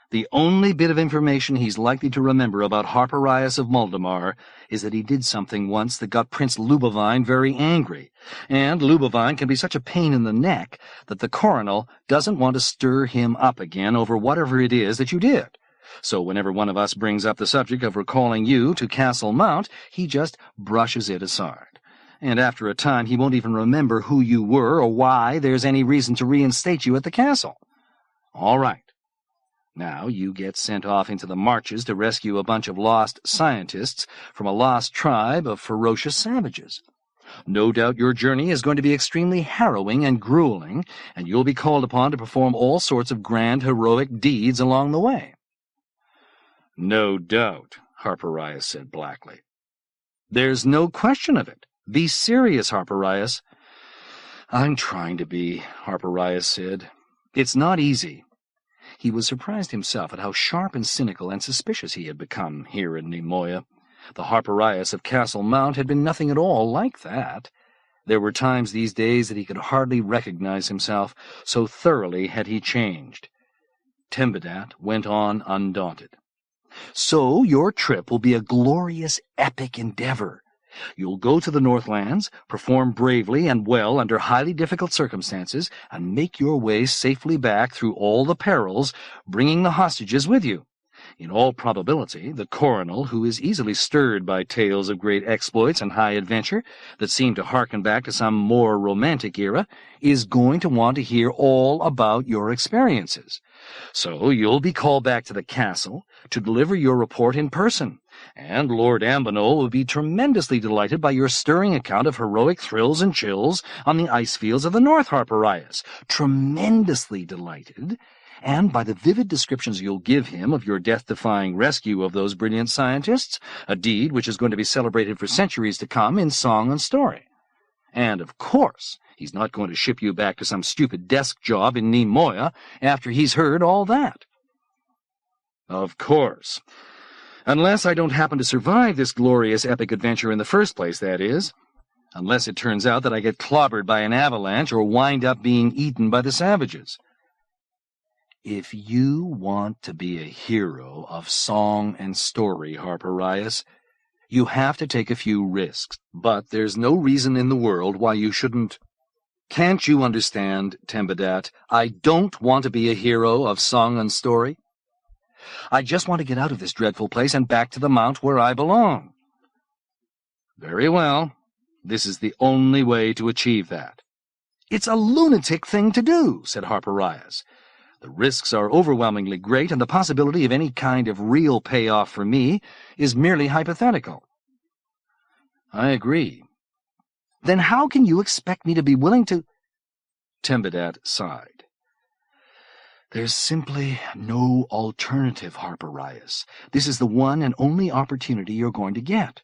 The only bit of information he's likely to remember about Harpirias of Muldamar is that he did something once that got Prince Lubovine very angry, and Lubovine can be such a pain in the neck that the Coronal doesn't want to stir him up again over whatever it is that you did. So whenever one of us brings up the subject of recalling you to Castle Mount, he just brushes it aside. And after a time he won't even remember who you were or why there's any reason to reinstate you at the castle. All right. Now you get sent off into the marches to rescue a bunch of lost scientists from a lost tribe of ferocious savages. No doubt your journey is going to be extremely harrowing and grueling, and you'll be called upon to perform all sorts of grand heroic deeds along the way." "No doubt," Harpirias said blackly. "There's no question of it. Be serious, Harpirias. I'm trying to be, Harpirias said. It's not easy. He was surprised himself at how sharp and cynical and suspicious he had become here in Nemoya. The Harpirias of Castle Mount had been nothing at all like that. There were times these days that he could hardly recognize himself, so thoroughly had he changed. Tembedat went on undaunted. So your trip will be a glorious, epic endeavor. You'll go to the Northlands, perform bravely and well under highly difficult circumstances, and make your way safely back through all the perils, bringing the hostages with you. In all probability, the Coronal, who is easily stirred by tales of great exploits and high adventure that seem to hearken back to some more romantic era, is going to want to hear all about your experiences. So you'll be called back to the castle to deliver your report in person, and Lord Ambonol will be tremendously delighted by your stirring account of heroic thrills and chills on the ice fields of the North Harpirias. Tremendously delighted, and by the vivid descriptions you'll give him of your death-defying rescue of those brilliant scientists, a deed which is going to be celebrated for centuries to come in song and story. And, of course, he's not going to ship you back to some stupid desk job in Nemoya after he's heard all that. Of course. Unless I don't happen to survive this glorious epic adventure in the first place, that is. Unless it turns out that I get clobbered by an avalanche or wind up being eaten by the savages. If you want to be a hero of song and story, Harpirias, you have to take a few risks, but there's no reason in the world why you shouldn't. Can't you understand, Tembedat? I don't want to be a hero of song and story. I just want to get out of this dreadful place and back to the mount where I belong. Very well. This is the only way to achieve that. It's a lunatic thing to do, said Harpirias. The risks are overwhelmingly great, and the possibility of any kind of real payoff for me is merely hypothetical. I agree. Then how can you expect me to be willing to— Tembedat sighed. There's simply no alternative, Harpirias. This is the one and only opportunity you're going to get.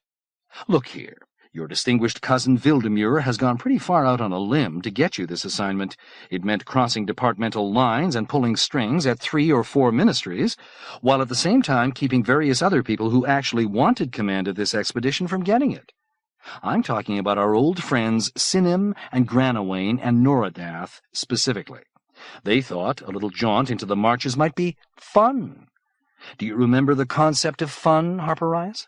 Look here. Your distinguished cousin Wildemure has gone pretty far out on a limb to get you this assignment. It meant crossing departmental lines and pulling strings at 3 or 4 ministries, while at the same time keeping various other people who actually wanted command of this expedition from getting it. I'm talking about our old friends Sinim and Granawane and Noradath specifically. They thought a little jaunt into the marches might be fun. Do you remember the concept of fun, Harpirias?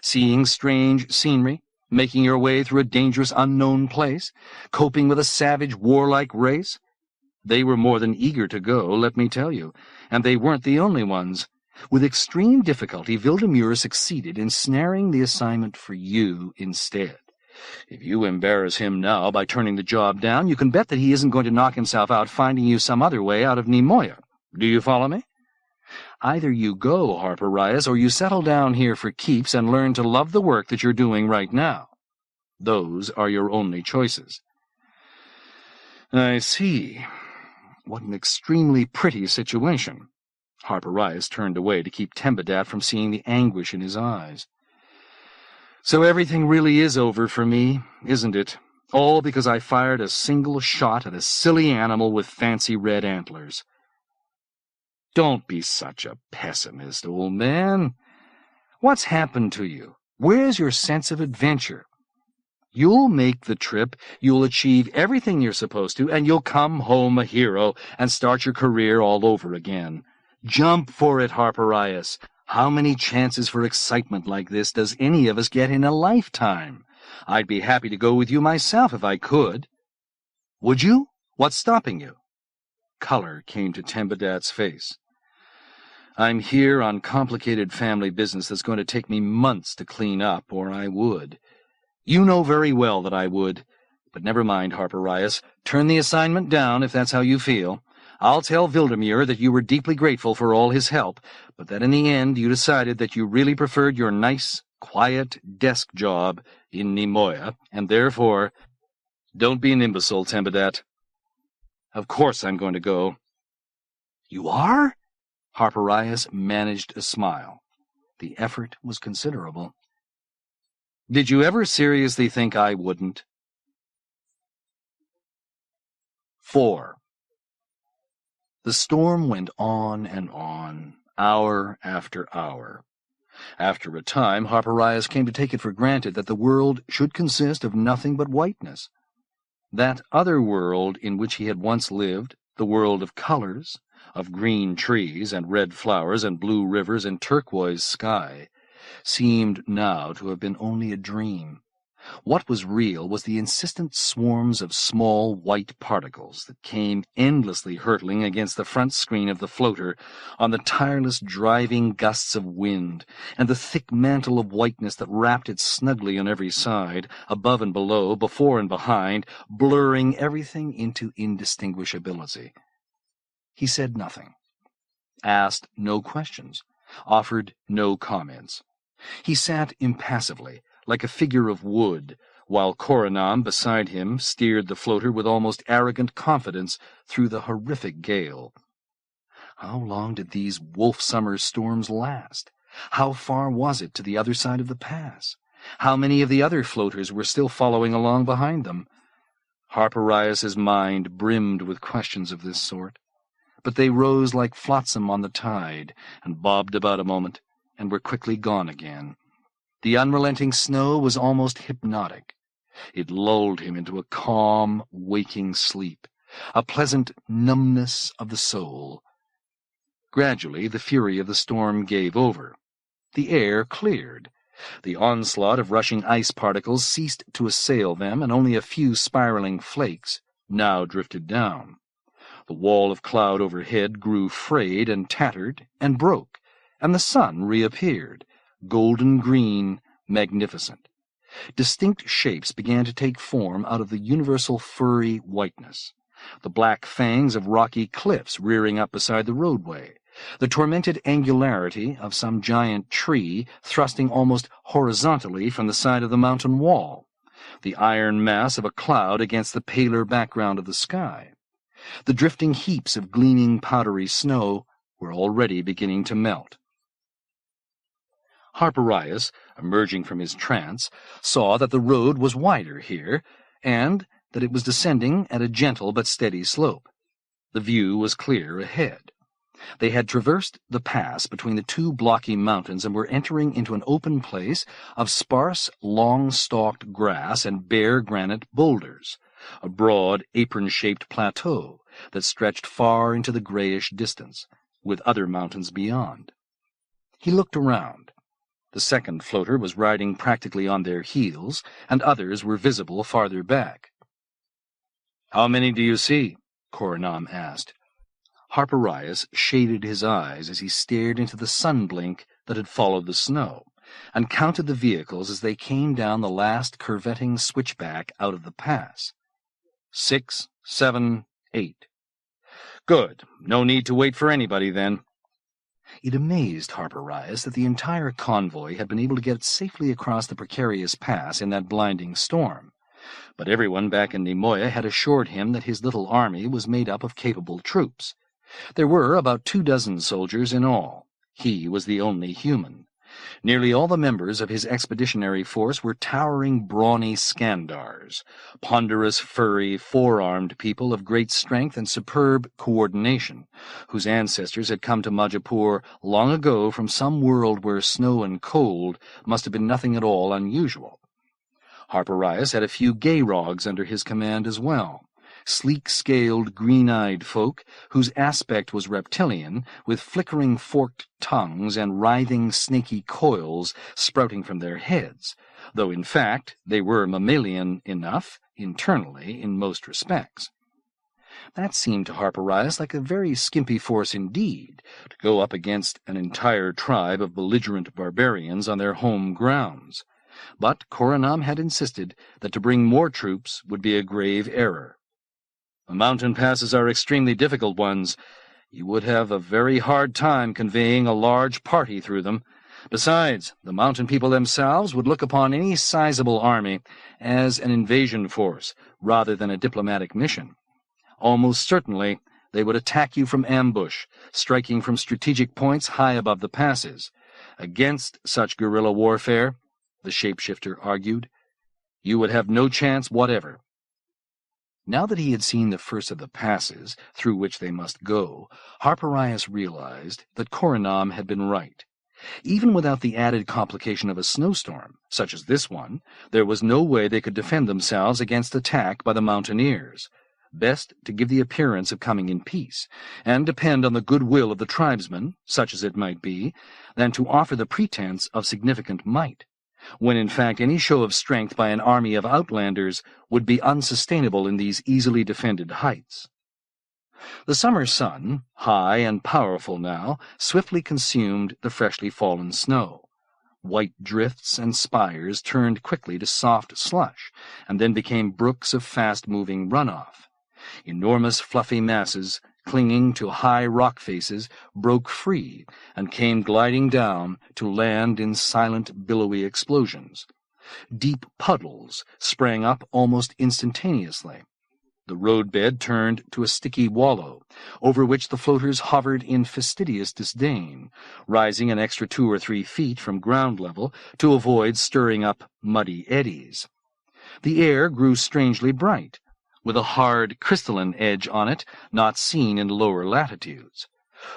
Seeing strange scenery, making your way through a dangerous unknown place, coping with a savage warlike race? They were more than eager to go, let me tell you, and they weren't the only ones. With extreme difficulty, Wildemure succeeded in snaring the assignment for you instead. If you embarrass him now by turning the job down, you can bet that he isn't going to knock himself out finding you some other way out of Nemoya. Do you follow me? Either you go, Harpirias, or you settle down here for keeps and learn to love the work that you're doing right now. Those are your only choices. I see. What an extremely pretty situation. Harpirias turned away to keep Tembedat from seeing the anguish in his eyes. So everything really is over for me, isn't it? All because I fired a single shot at a silly animal with fancy red antlers. Don't be such a pessimist, old man. What's happened to you? Where's your sense of adventure? You'll make the trip, you'll achieve everything you're supposed to, and you'll come home a hero and start your career all over again. Jump for it, Harpirias. How many chances for excitement like this does any of us get in a lifetime? I'd be happy to go with you myself if I could. Would you? What's stopping you? Color came to Tembedat's face. I'm here on complicated family business that's going to take me months to clean up, or I would. You know very well that I would. But never mind, Harpirias. Turn the assignment down if that's how you feel. I'll tell Wildemure that you were deeply grateful for all his help, but that in the end you decided that you really preferred your nice, quiet desk job in Nemoya, and therefore— Don't be an imbecile, Tembedat. Of course I'm going to go. You are? Harpirias managed a smile. The effort was considerable. Did you ever seriously think I wouldn't? 4. The storm went on, hour after hour. After a time, Harpirias came to take it for granted that the world should consist of nothing but whiteness. That other world in which he had once lived, the world of colors, of green trees and red flowers and blue rivers and turquoise sky, seemed now to have been only a dream. What was real was the insistent swarms of small white particles that came endlessly hurtling against the front screen of the floater on the tireless driving gusts of wind, and the thick mantle of whiteness that wrapped it snugly on every side, above and below, before and behind, blurring everything into indistinguishability. He said nothing, asked no questions, offered no comments. He sat impassively, like a figure of wood, while Coronal beside him steered the floater with almost arrogant confidence through the horrific gale. How long did these wolf-summer storms last? How far was it to the other side of the pass? How many of the other floaters were still following along behind them? Harpirias's mind brimmed with questions of this sort, but they rose like flotsam on the tide, and bobbed about a moment, and were quickly gone again. The unrelenting snow was almost hypnotic. It lulled him into a calm, waking sleep, a pleasant numbness of the soul. Gradually the fury of the storm gave over. The air cleared. The onslaught of rushing ice particles ceased to assail them, and only a few spiraling flakes now drifted down. The wall of cloud overhead grew frayed and tattered and broke, and the sun reappeared, golden-green, magnificent. Distinct shapes began to take form out of the universal furry whiteness. The black fangs of rocky cliffs rearing up beside the roadway, the tormented angularity of some giant tree thrusting almost horizontally from the side of the mountain wall, the iron mass of a cloud against the paler background of the sky. The drifting heaps of gleaming powdery snow were already beginning to melt. Harpirias, emerging from his trance, saw that the road was wider here, and that it was descending at a gentle but steady slope. The view was clear ahead. They had traversed the pass between the two blocky mountains and were entering into an open place of sparse, long-stalked grass and bare granite boulders, a broad, apron-shaped plateau that stretched far into the grayish distance, with other mountains beyond. He looked around. The second floater was riding practically on their heels, and others were visible farther back. "How many do you see?" Korinaam asked. Harpirias shaded his eyes as he stared into the sun-blink that had followed the snow, and counted the vehicles as they came down the last curvetting switchback out of the pass. 6, 7, 8. Good. No need to wait for anybody, then. It amazed Harpirias that the entire convoy had been able to get safely across the precarious pass in that blinding storm, but everyone back in Nimoya had assured him that his little army was made up of capable troops. There were about 24 soldiers in all. He was the only human. Nearly all the members of his expeditionary force were towering, brawny Skandars, ponderous, furry, four-armed people of great strength and superb coordination, whose ancestors had come to Majipoor long ago from some world where snow and cold must have been nothing at all unusual. Harpirias had a few Gayrogs under his command as well, sleek-scaled, green-eyed folk whose aspect was reptilian, with flickering forked tongues and writhing snaky coils sprouting from their heads, though in fact they were mammalian enough internally in most respects. That seemed to Harpirias like a very skimpy force indeed, to go up against an entire tribe of belligerent barbarians on their home grounds. But Korinaam had insisted that to bring more troops would be a grave error. The mountain passes are extremely difficult ones. You would have a very hard time conveying a large party through them. Besides, the mountain people themselves would look upon any sizable army as an invasion force rather than a diplomatic mission. Almost certainly they would attack you from ambush, striking from strategic points high above the passes. Against such guerrilla warfare, the shapeshifter argued. "You would have no chance whatever." Now that he had seen the first of the passes through which they must go, Harpirias realized that Korinaam had been right. Even without the added complication of a snowstorm, such as this one, there was no way they could defend themselves against attack by the mountaineers. Best to give the appearance of coming in peace, and depend on the goodwill of the tribesmen, such as it might be, than to offer the pretense of significant might, when in fact any show of strength by an army of outlanders would be unsustainable in these easily defended heights. The summer sun, high and powerful now, swiftly consumed the freshly fallen snow. White drifts and spires turned quickly to soft slush, and then became brooks of fast-moving runoff. Enormous fluffy masses, clinging to high rock faces, broke free and came gliding down to land in silent, billowy explosions. Deep puddles sprang up almost instantaneously. The roadbed turned to a sticky wallow, over which the floaters hovered in fastidious disdain, rising an extra 2 or 3 feet from ground level to avoid stirring up muddy eddies. The air grew strangely bright, with a hard crystalline edge on it not seen in lower latitudes.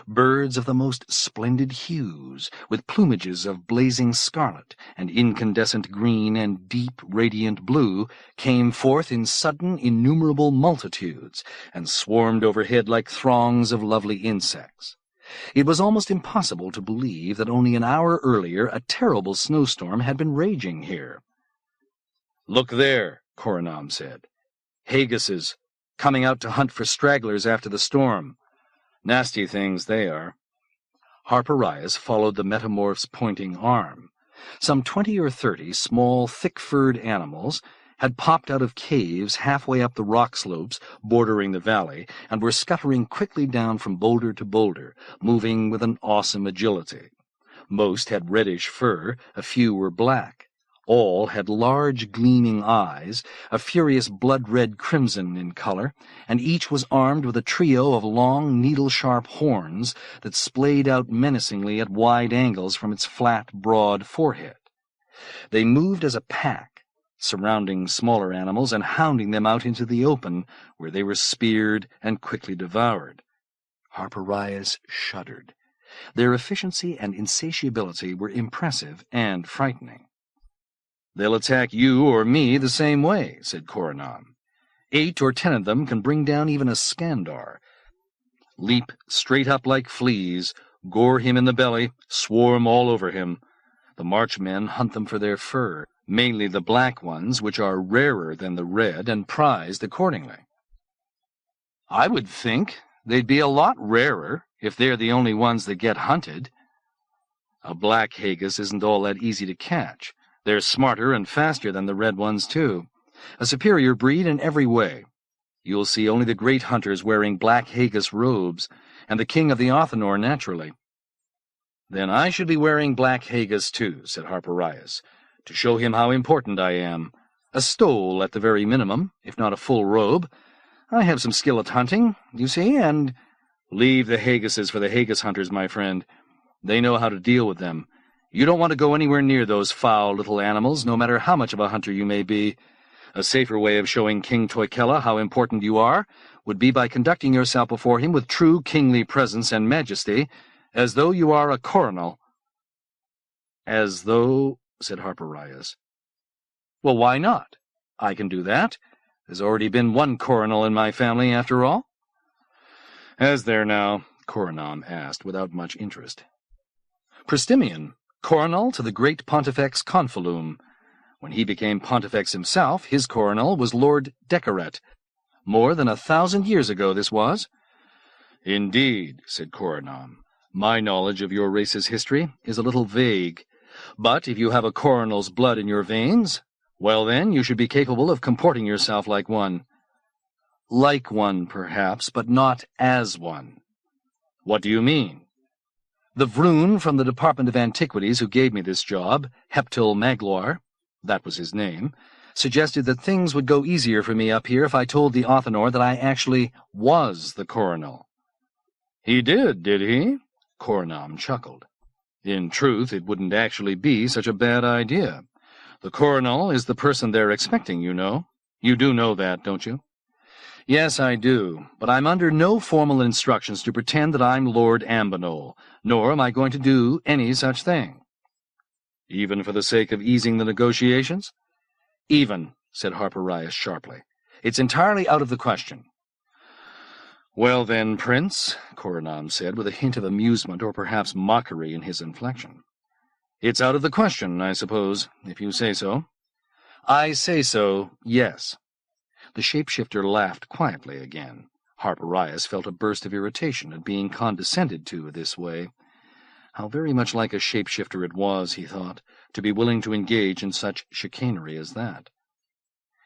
Birds of the most splendid hues, with plumages of blazing scarlet and incandescent green and deep radiant blue, came forth in sudden innumerable multitudes, and swarmed overhead like throngs of lovely insects. It was almost impossible to believe that only an hour earlier a terrible snowstorm had been raging here. "Look there," Korinaam said. "Hagises, coming out to hunt for stragglers after the storm. Nasty things they are." Harpirias followed the metamorph's pointing arm. Some 20 or 30 small, thick-furred animals had popped out of caves halfway up the rock slopes bordering the valley, and were scuttering quickly down from boulder to boulder, moving with an awesome agility. Most had reddish fur, a few were black. All had large, gleaming eyes, a furious blood-red crimson in color, and each was armed with a trio of long, needle-sharp horns that splayed out menacingly at wide angles from its flat, broad forehead. They moved as a pack, surrounding smaller animals and hounding them out into the open, where they were speared and quickly devoured. Harpirias shuddered. Their efficiency and insatiability were impressive and frightening. "They'll attack you or me the same way," said Coronal. 8 or 10 of them can bring down even a Skandar. Leap straight up like fleas, gore him in the belly, swarm all over him. The marchmen hunt them for their fur, mainly the black ones, which are rarer than the red and prized accordingly. "I would think they'd be a lot rarer if they're the only ones that get hunted. A black haggis isn't all that easy to catch. They're smarter and faster than the red ones, too. A superior breed in every way. You'll see only the great hunters wearing black haggis robes, and the king of the Othinor, naturally." "Then I should be wearing black haggis, too," said Harpirias, "to show him how important I am. A stole, at the very minimum, if not a full robe. I have some skill at hunting, you see, and—" "Leave the haggises for the haggis hunters, my friend. They know how to deal with them. You don't want to go anywhere near those foul little animals, no matter how much of a hunter you may be. A safer way of showing King Toikella how important you are would be by conducting yourself before him with true kingly presence and majesty, as though you are a coronal." "As though—" said Harpirias. "Well, why not? I can do that. There's already been one coronal in my family, after all." "Has there now?" Korinaam asked, without much interest. "Pristimian, coronal to the great Pontifex Confalum. When he became Pontifex himself, his coronal was Lord Decoret. More than 1,000 years ago this was." "Indeed," said Korinaam. "My knowledge of your race's history is a little vague. But if you have a coronal's blood in your veins, well then, you should be capable of comporting yourself like one." "Like one, perhaps, but not as one." "What do you mean?" "The Vroon from the Department of Antiquities who gave me this job, Heptil Magloire, that was his name, suggested that things would go easier for me up here if I told the Othinor that I actually was the coronal." "He did he?" Korinaam chuckled. "In truth, it wouldn't actually be such a bad idea. The Coronal is the person they're expecting, you know. You do know that, don't you? Yes, I do, but I'm under no formal instructions to pretend that I'm Lord Ambanol, nor am I going to do any such thing. Even for the sake of easing the negotiations? Even, said Harpirias sharply. It's entirely out of the question. Well then, Prince, Korinaam said, with a hint of amusement or perhaps mockery in his inflection. It's out of the question, I suppose, if you say so. I say so, yes. The shapeshifter laughed quietly again. Harpirias felt a burst of irritation at being condescended to this way. How very much like a shapeshifter it was, he thought, to be willing to engage in such chicanery as that.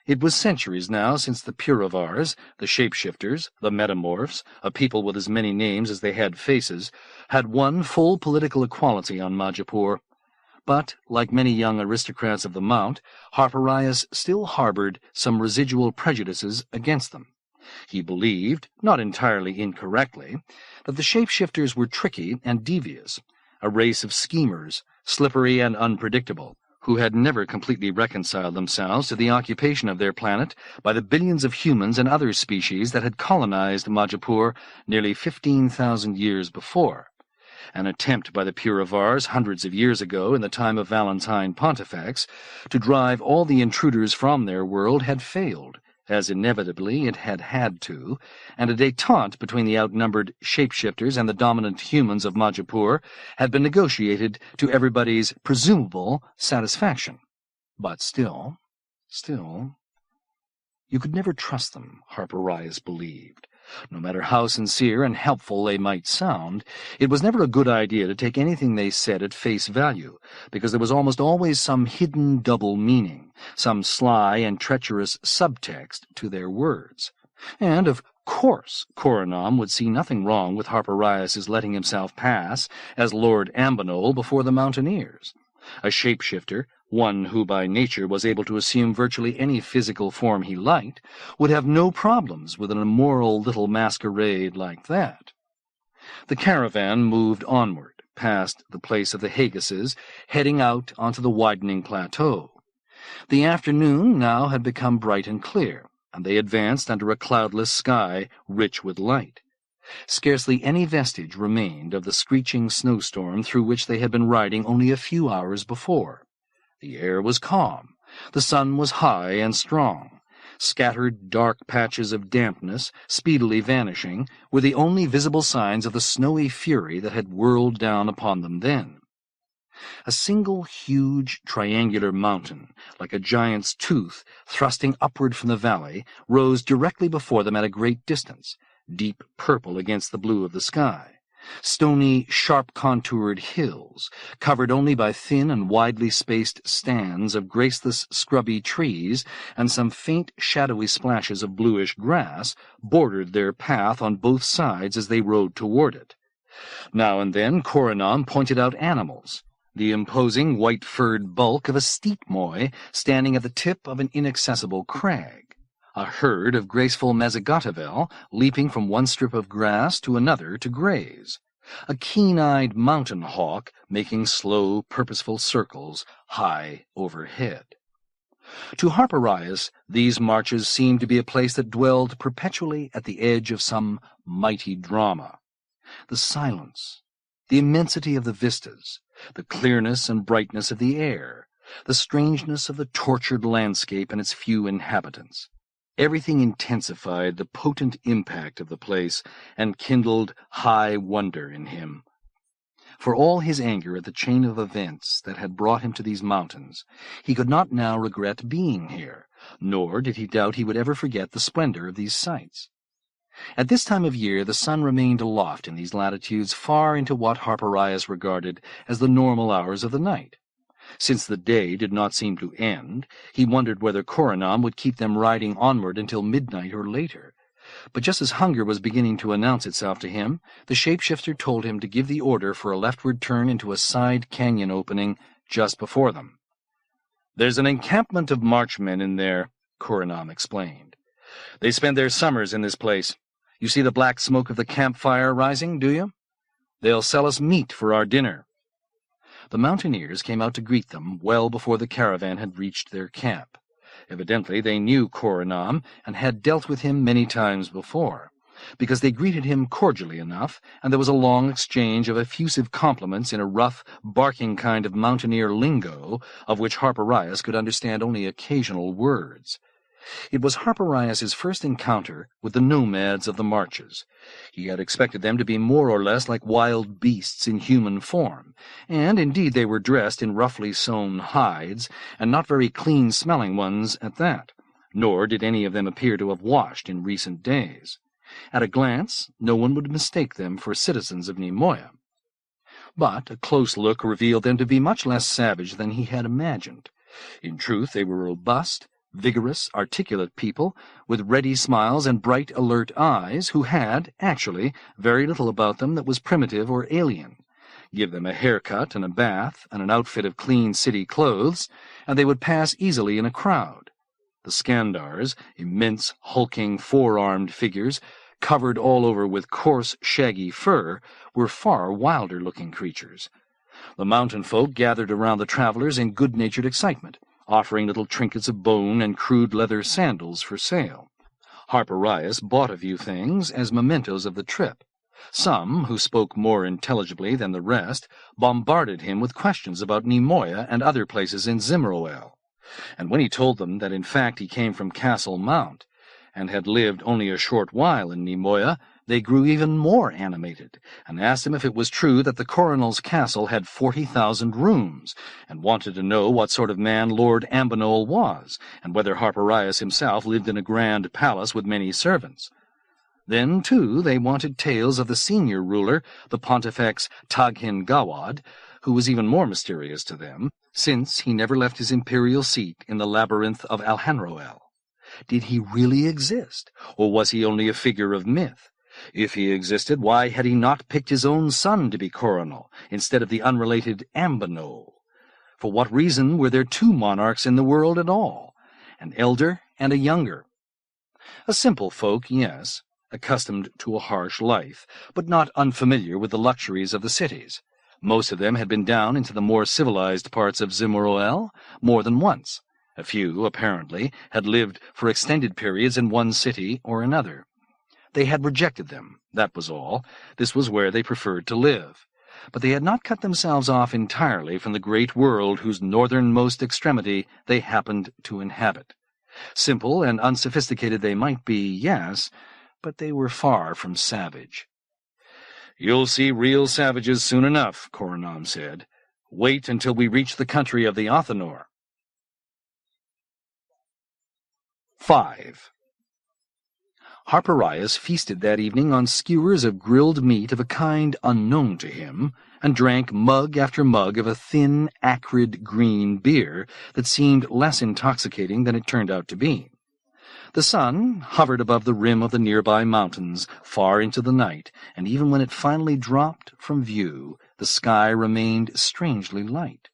It was centuries now since the Puravars, the shapeshifters, the metamorphs, a people with as many names as they had faces, had won full political equality on Majipur. But, like many young aristocrats of the Mount, Harpirias still harbored some residual prejudices against them. He believed, not entirely incorrectly, that the shapeshifters were tricky and devious, a race of schemers, slippery and unpredictable, who had never completely reconciled themselves to the occupation of their planet by the billions of humans and other species that had colonized Majipur nearly 15,000 years before. An attempt by the Puravars hundreds of years ago, in the time of Valentine Pontifex, to drive all the intruders from their world had failed, as inevitably it had to, and a détente between the outnumbered shapeshifters and the dominant humans of Majipur had been negotiated to everybody's presumable satisfaction. But still, you could never trust them, Harpirias believed. No matter how sincere and helpful they might sound, it was never a good idea to take anything they said at face value, because there was almost always some hidden double meaning, some sly and treacherous subtext to their words. And, of course, Korinaam would see nothing wrong with Harpirias's letting himself pass as Lord Ambanol before the mountaineers. A shapeshifter, one who by nature was able to assume virtually any physical form he liked, would have no problems with an immoral little masquerade like that. The caravan moved onward, past the place of the Hagises, heading out onto the widening plateau. The afternoon now had become bright and clear, and they advanced under a cloudless sky rich with light. Scarcely any vestige remained of the screeching snowstorm through which they had been riding only a few hours before. The air was calm, the sun was high and strong. Scattered dark patches of dampness, speedily vanishing, were the only visible signs of the snowy fury that had whirled down upon them then. A single huge triangular mountain, like a giant's tooth thrusting upward from the valley, rose directly before them at a great distance, deep purple against the blue of the sky. Stony, sharp-contoured hills, covered only by thin and widely spaced stands of graceless, scrubby trees, and some faint, shadowy splashes of bluish grass, bordered their path on both sides as they rode toward it. Now and then Korinaam pointed out animals, the imposing white-furred bulk of a steepmoy standing at the tip of an inaccessible crag, a herd of graceful Mesogotavel leaping from one strip of grass to another to graze, a keen-eyed mountain hawk making slow, purposeful circles high overhead. To Harpirias, these marches seemed to be a place that dwelled perpetually at the edge of some mighty drama. The silence, the immensity of the vistas, the clearness and brightness of the air, the strangeness of the tortured landscape and its few inhabitants. Everything intensified the potent impact of the place and kindled high wonder in him. For all his anger at the chain of events that had brought him to these mountains, he could not now regret being here, nor did he doubt he would ever forget the splendor of these sights. At this time of year the sun remained aloft in these latitudes far into what Harpirias regarded as the normal hours of the night. Since the day did not seem to end, he wondered whether Korinaam would keep them riding onward until midnight or later. But just as hunger was beginning to announce itself to him, the shapeshifter told him to give the order for a leftward turn into a side canyon opening just before them. "There's an encampment of marchmen in there," Korinaam explained. "They spend their summers in this place. You see the black smoke of the campfire rising, do you? They'll sell us meat for our dinner." The mountaineers came out to greet them well before the caravan had reached their camp. Evidently they knew Korinaam and had dealt with him many times before, because they greeted him cordially enough, and there was a long exchange of effusive compliments in a rough, barking kind of mountaineer lingo, of which Harpirias could understand only occasional words. It was Harpirias's first encounter with the nomads of the marches. He had expected them to be more or less like wild beasts in human form, and indeed they were dressed in roughly sewn hides, and not very clean-smelling ones at that, nor did any of them appear to have washed in recent days. At a glance, no one would mistake them for citizens of Nimoya. But a close look revealed them to be much less savage than he had imagined. In truth, they were robust, vigorous, articulate people, with ready smiles and bright, alert eyes, who had, actually, very little about them that was primitive or alien. Give them a haircut and a bath and an outfit of clean city clothes, and they would pass easily in a crowd. The Skandars, immense, hulking, four-armed figures, covered all over with coarse, shaggy fur, were far wilder-looking creatures. The mountain folk gathered around the travelers in good-natured excitement, offering little trinkets of bone and crude leather sandals for sale. Harpirias bought a few things as mementos of the trip. Some, who spoke more intelligibly than the rest, bombarded him with questions about Nimoya and other places in Zimroel. And when he told them that in fact he came from Castle Mount, and had lived only a short while in Nimoya, they grew even more animated, and asked him if it was true that the Coronal's castle had 40,000 rooms, and wanted to know what sort of man Lord Ambonol was, and whether Harpirias himself lived in a grand palace with many servants. Then, too, they wanted tales of the senior ruler, the Pontifex Taghin Gawad, who was even more mysterious to them, since he never left his imperial seat in the labyrinth of Alhanroel. Did he really exist, or was he only a figure of myth? If he existed, why had he not picked his own son to be Coronal, instead of the unrelated Ambonol? For what reason were there two monarchs in the world at all, an elder and a younger? A simple folk, yes, accustomed to a harsh life, but not unfamiliar with the luxuries of the cities. Most of them had been down into the more civilized parts of Zimroel more than once. A few, apparently, had lived for extended periods in one city or another. They had rejected them, that was all. This was where they preferred to live. But they had not cut themselves off entirely from the great world whose northernmost extremity they happened to inhabit. Simple and unsophisticated they might be, yes, but they were far from savage. "You'll see real savages soon enough," Korinaam said. "Wait until we reach the country of the Othinor." 5. Harpirias feasted that evening on skewers of grilled meat of a kind unknown to him, and drank mug after mug of a thin, acrid green beer that seemed less intoxicating than it turned out to be. The sun hovered above the rim of the nearby mountains far into the night, and even when it finally dropped from view, the sky remained strangely light.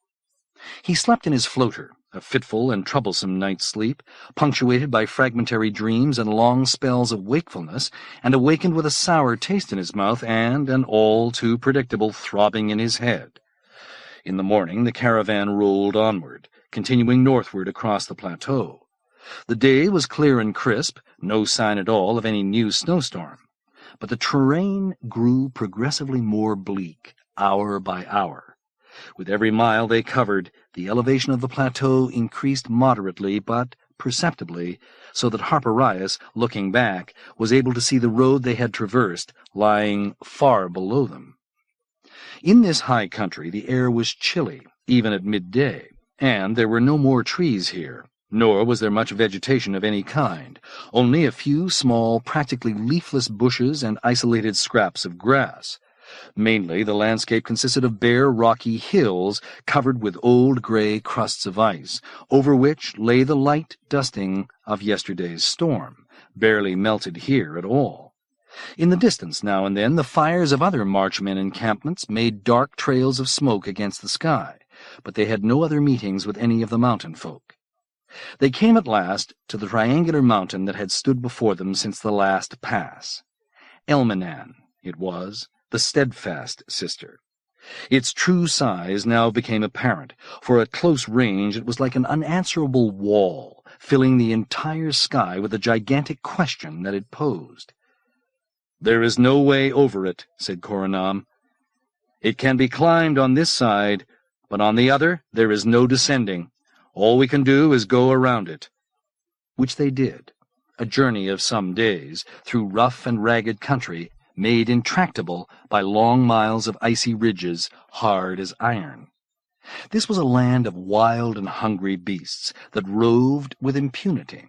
He slept in his floater, a fitful and troublesome night's sleep, punctuated by fragmentary dreams and long spells of wakefulness, and awakened with a sour taste in his mouth and an all-too-predictable throbbing in his head. In the morning the caravan rolled onward, continuing northward across the plateau. The day was clear and crisp, no sign at all of any new snowstorm. But the terrain grew progressively more bleak, hour by hour. With every mile they covered, the elevation of the plateau increased moderately but perceptibly, so that Harpirias, looking back, was able to see the road they had traversed lying far below them. In this high country the air was chilly, even at midday, and there were no more trees here, nor was there much vegetation of any kind, only a few small, practically leafless bushes and isolated scraps of grass. Mainly the landscape consisted of bare rocky hills covered with old gray crusts of ice, over which lay the light dusting of yesterday's storm, barely melted here at all. In the distance, now and then, the fires of other marchmen encampments made dark trails of smoke against the sky, but they had no other meetings with any of the mountain folk. They came at last to the triangular mountain that had stood before them since the last pass. Elminan, it was, the steadfast sister. Its true size now became apparent, for at close range it was like an unanswerable wall, filling the entire sky with the gigantic question that it posed. "There is no way over it," said Korinaam. "It can be climbed on this side, but on the other there is no descending. All we can do is go around it." Which they did, a journey of some days, through rough and ragged country, made intractable by long miles of icy ridges, hard as iron. This was a land of wild and hungry beasts that roved with impunity.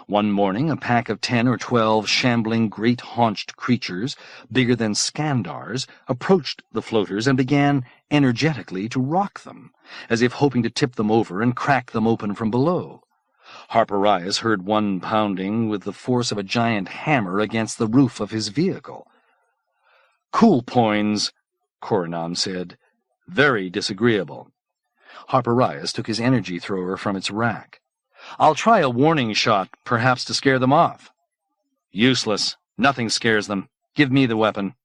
One morning a pack of 10 or 12 shambling, great-haunched creatures, bigger than Skandars, approached the floaters and began energetically to rock them, as if hoping to tip them over and crack them open from below. Harpirias heard one pounding with the force of a giant hammer against the roof of his vehicle. "Cool points," Korinaam said. "Very disagreeable." Harpirias took his energy thrower from its rack. "I'll try a warning shot, perhaps to scare them off." "Useless. Nothing scares them. Give me the weapon."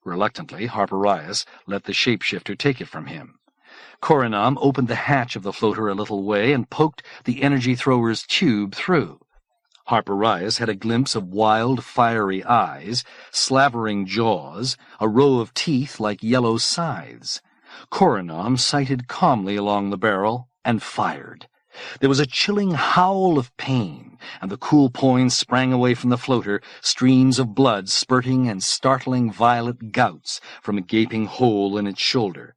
Reluctantly, Harpirias let the shapeshifter take it from him. Korinaam opened the hatch of the floater a little way and poked the energy thrower's tube through. Harpirias had a glimpse of wild, fiery eyes, slavering jaws, a row of teeth like yellow scythes. Korinaam sighted calmly along the barrel and fired. There was a chilling howl of pain, and the cool poins sprang away from the floater, streams of blood spurting and startling violet gouts from a gaping hole in its shoulder.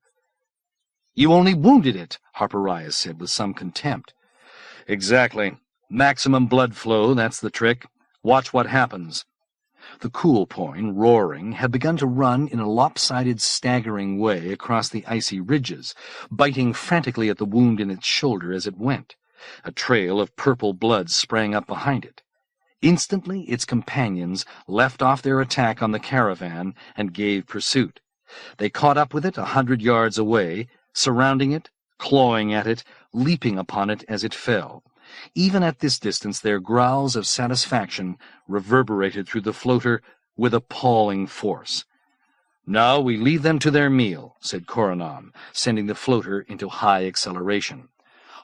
"You only wounded it," Harpirias said with some contempt. "Exactly. Maximum blood flow, that's the trick. Watch what happens." The cool point, roaring, had begun to run in a lopsided, staggering way across the icy ridges, biting frantically at the wound in its shoulder as it went. A trail of purple blood sprang up behind it. Instantly its companions left off their attack on the caravan and gave pursuit. They caught up with it 100 yards away, surrounding it, clawing at it, leaping upon it as it fell. Even at this distance their growls of satisfaction reverberated through the floater with appalling force. "Now we leave them to their meal," said Coronal, sending the floater into high acceleration.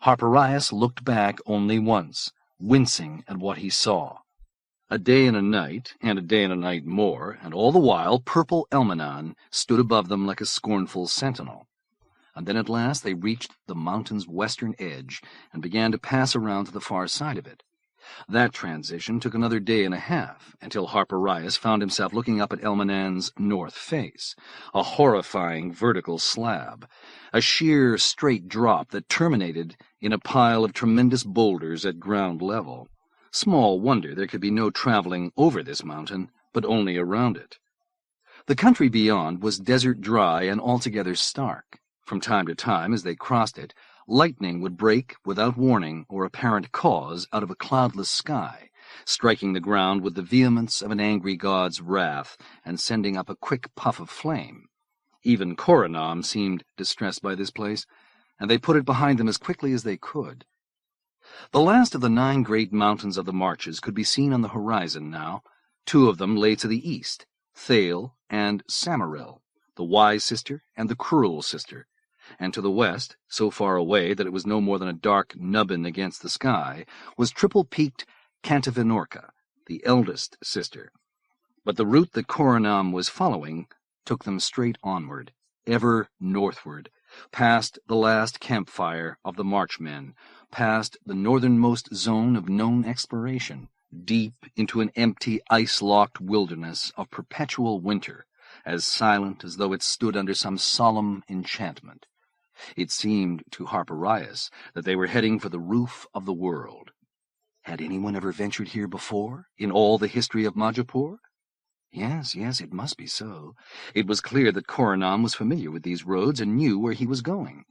Harpirias looked back only once, wincing at what he saw. A day and a night, and a day and a night more, and all the while purple Elmenan stood above them like a scornful sentinel. And then at last they reached the mountain's western edge and began to pass around to the far side of it. That transition took another day and a half, until Harpirias found himself looking up at Elmenan's north face, a horrifying vertical slab, a sheer, straight drop that terminated in a pile of tremendous boulders at ground level. Small wonder there could be no traveling over this mountain, but only around it. The country beyond was desert dry and altogether stark. From time to time, as they crossed it, lightning would break without warning or apparent cause out of a cloudless sky, striking the ground with the vehemence of an angry god's wrath and sending up a quick puff of flame. Even Korinaam seemed distressed by this place, and they put it behind them as quickly as they could. The last of the 9 great mountains of the Marches could be seen on the horizon now. 2 of them lay to the east, Thale and Samaril, the wise sister and the cruel sister, and to the west, so far away that it was no more than a dark nubbin against the sky, was triple-peaked Cantavinorca, the eldest sister. But the route that Korinaam was following took them straight onward, ever northward, past the last campfire of the Marchmen, past the northernmost zone of known exploration, deep into an empty, ice-locked wilderness of perpetual winter, as silent as though it stood under some solemn enchantment. It seemed to Harpirias that they were heading for the roof of the world. Had anyone ever ventured here before, in all the history of Majipur? Yes, it must be so. It was clear that Korinaam was familiar with these roads and knew where he was going.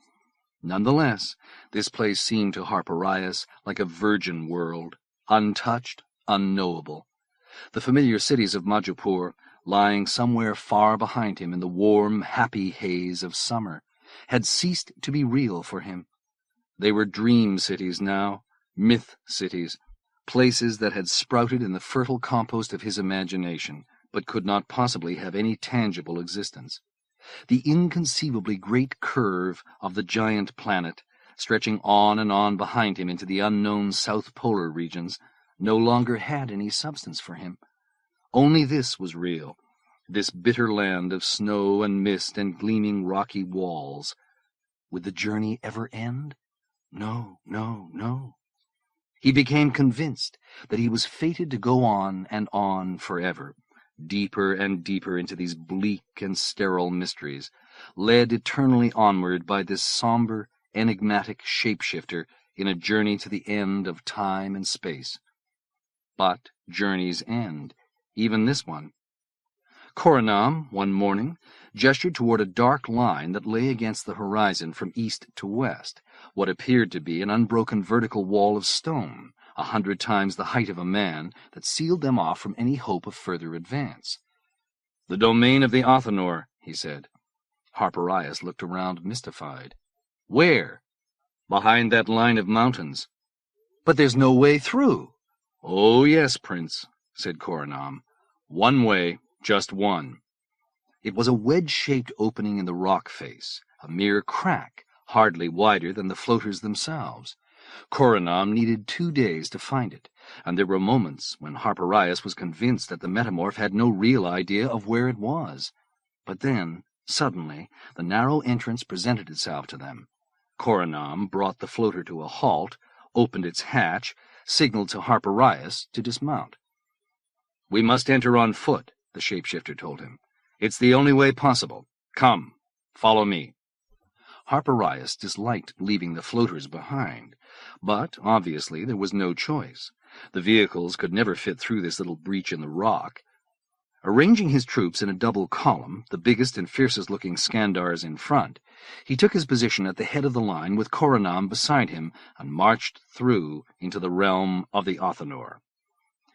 Nonetheless, this place seemed to Harpirias like a virgin world, untouched, unknowable. The familiar cities of Majipur, lying somewhere far behind him in the warm, happy haze of summer, had ceased to be real for him. They were dream cities now, myth cities, places that had sprouted in the fertile compost of his imagination, but could not possibly have any tangible existence. the inconceivably great curve of the giant planet, stretching on and on behind him into the unknown South Polar regions, no longer had any substance for him. Only this was real, this bitter land of snow and mist and gleaming rocky walls. Would the journey ever end? No, no, no. He became convinced that he was fated to go on and on forever, deeper and deeper into these bleak and sterile mysteries, led eternally onward by this somber, enigmatic shapeshifter in a journey to the end of time and space. But journeys end, even this one. Korinaam, one morning, gestured toward a dark line that lay against the horizon from east to west, what appeared to be an unbroken vertical wall of stone, 100 times the height of a man, that sealed them off from any hope of further advance. "The domain of the Othinor," he said. Harpirias looked around mystified. "Where?" "Behind that line of mountains." "But there's no way through." "Oh, yes, Prince," said Korinaam. "One way, just one." It was a wedge-shaped opening in the rock face, a mere crack, hardly wider than the floaters themselves. Korinaam needed 2 days to find it, and there were moments when Harpirias was convinced that the metamorph had no real idea of where it was. But then, suddenly, the narrow entrance presented itself to them. Korinaam brought the floater to a halt, opened its hatch, signaled to Harpirias to dismount. "We must enter on foot," the shapeshifter told him. "It's the only way possible. Come, follow me." Harpirias disliked leaving the floaters behind, but obviously there was no choice. The vehicles could never fit through this little breach in the rock. Arranging his troops in a double column, the biggest and fiercest-looking Skandars in front, he took his position at the head of the line with Korinaam beside him and marched through into the realm of the Othinor.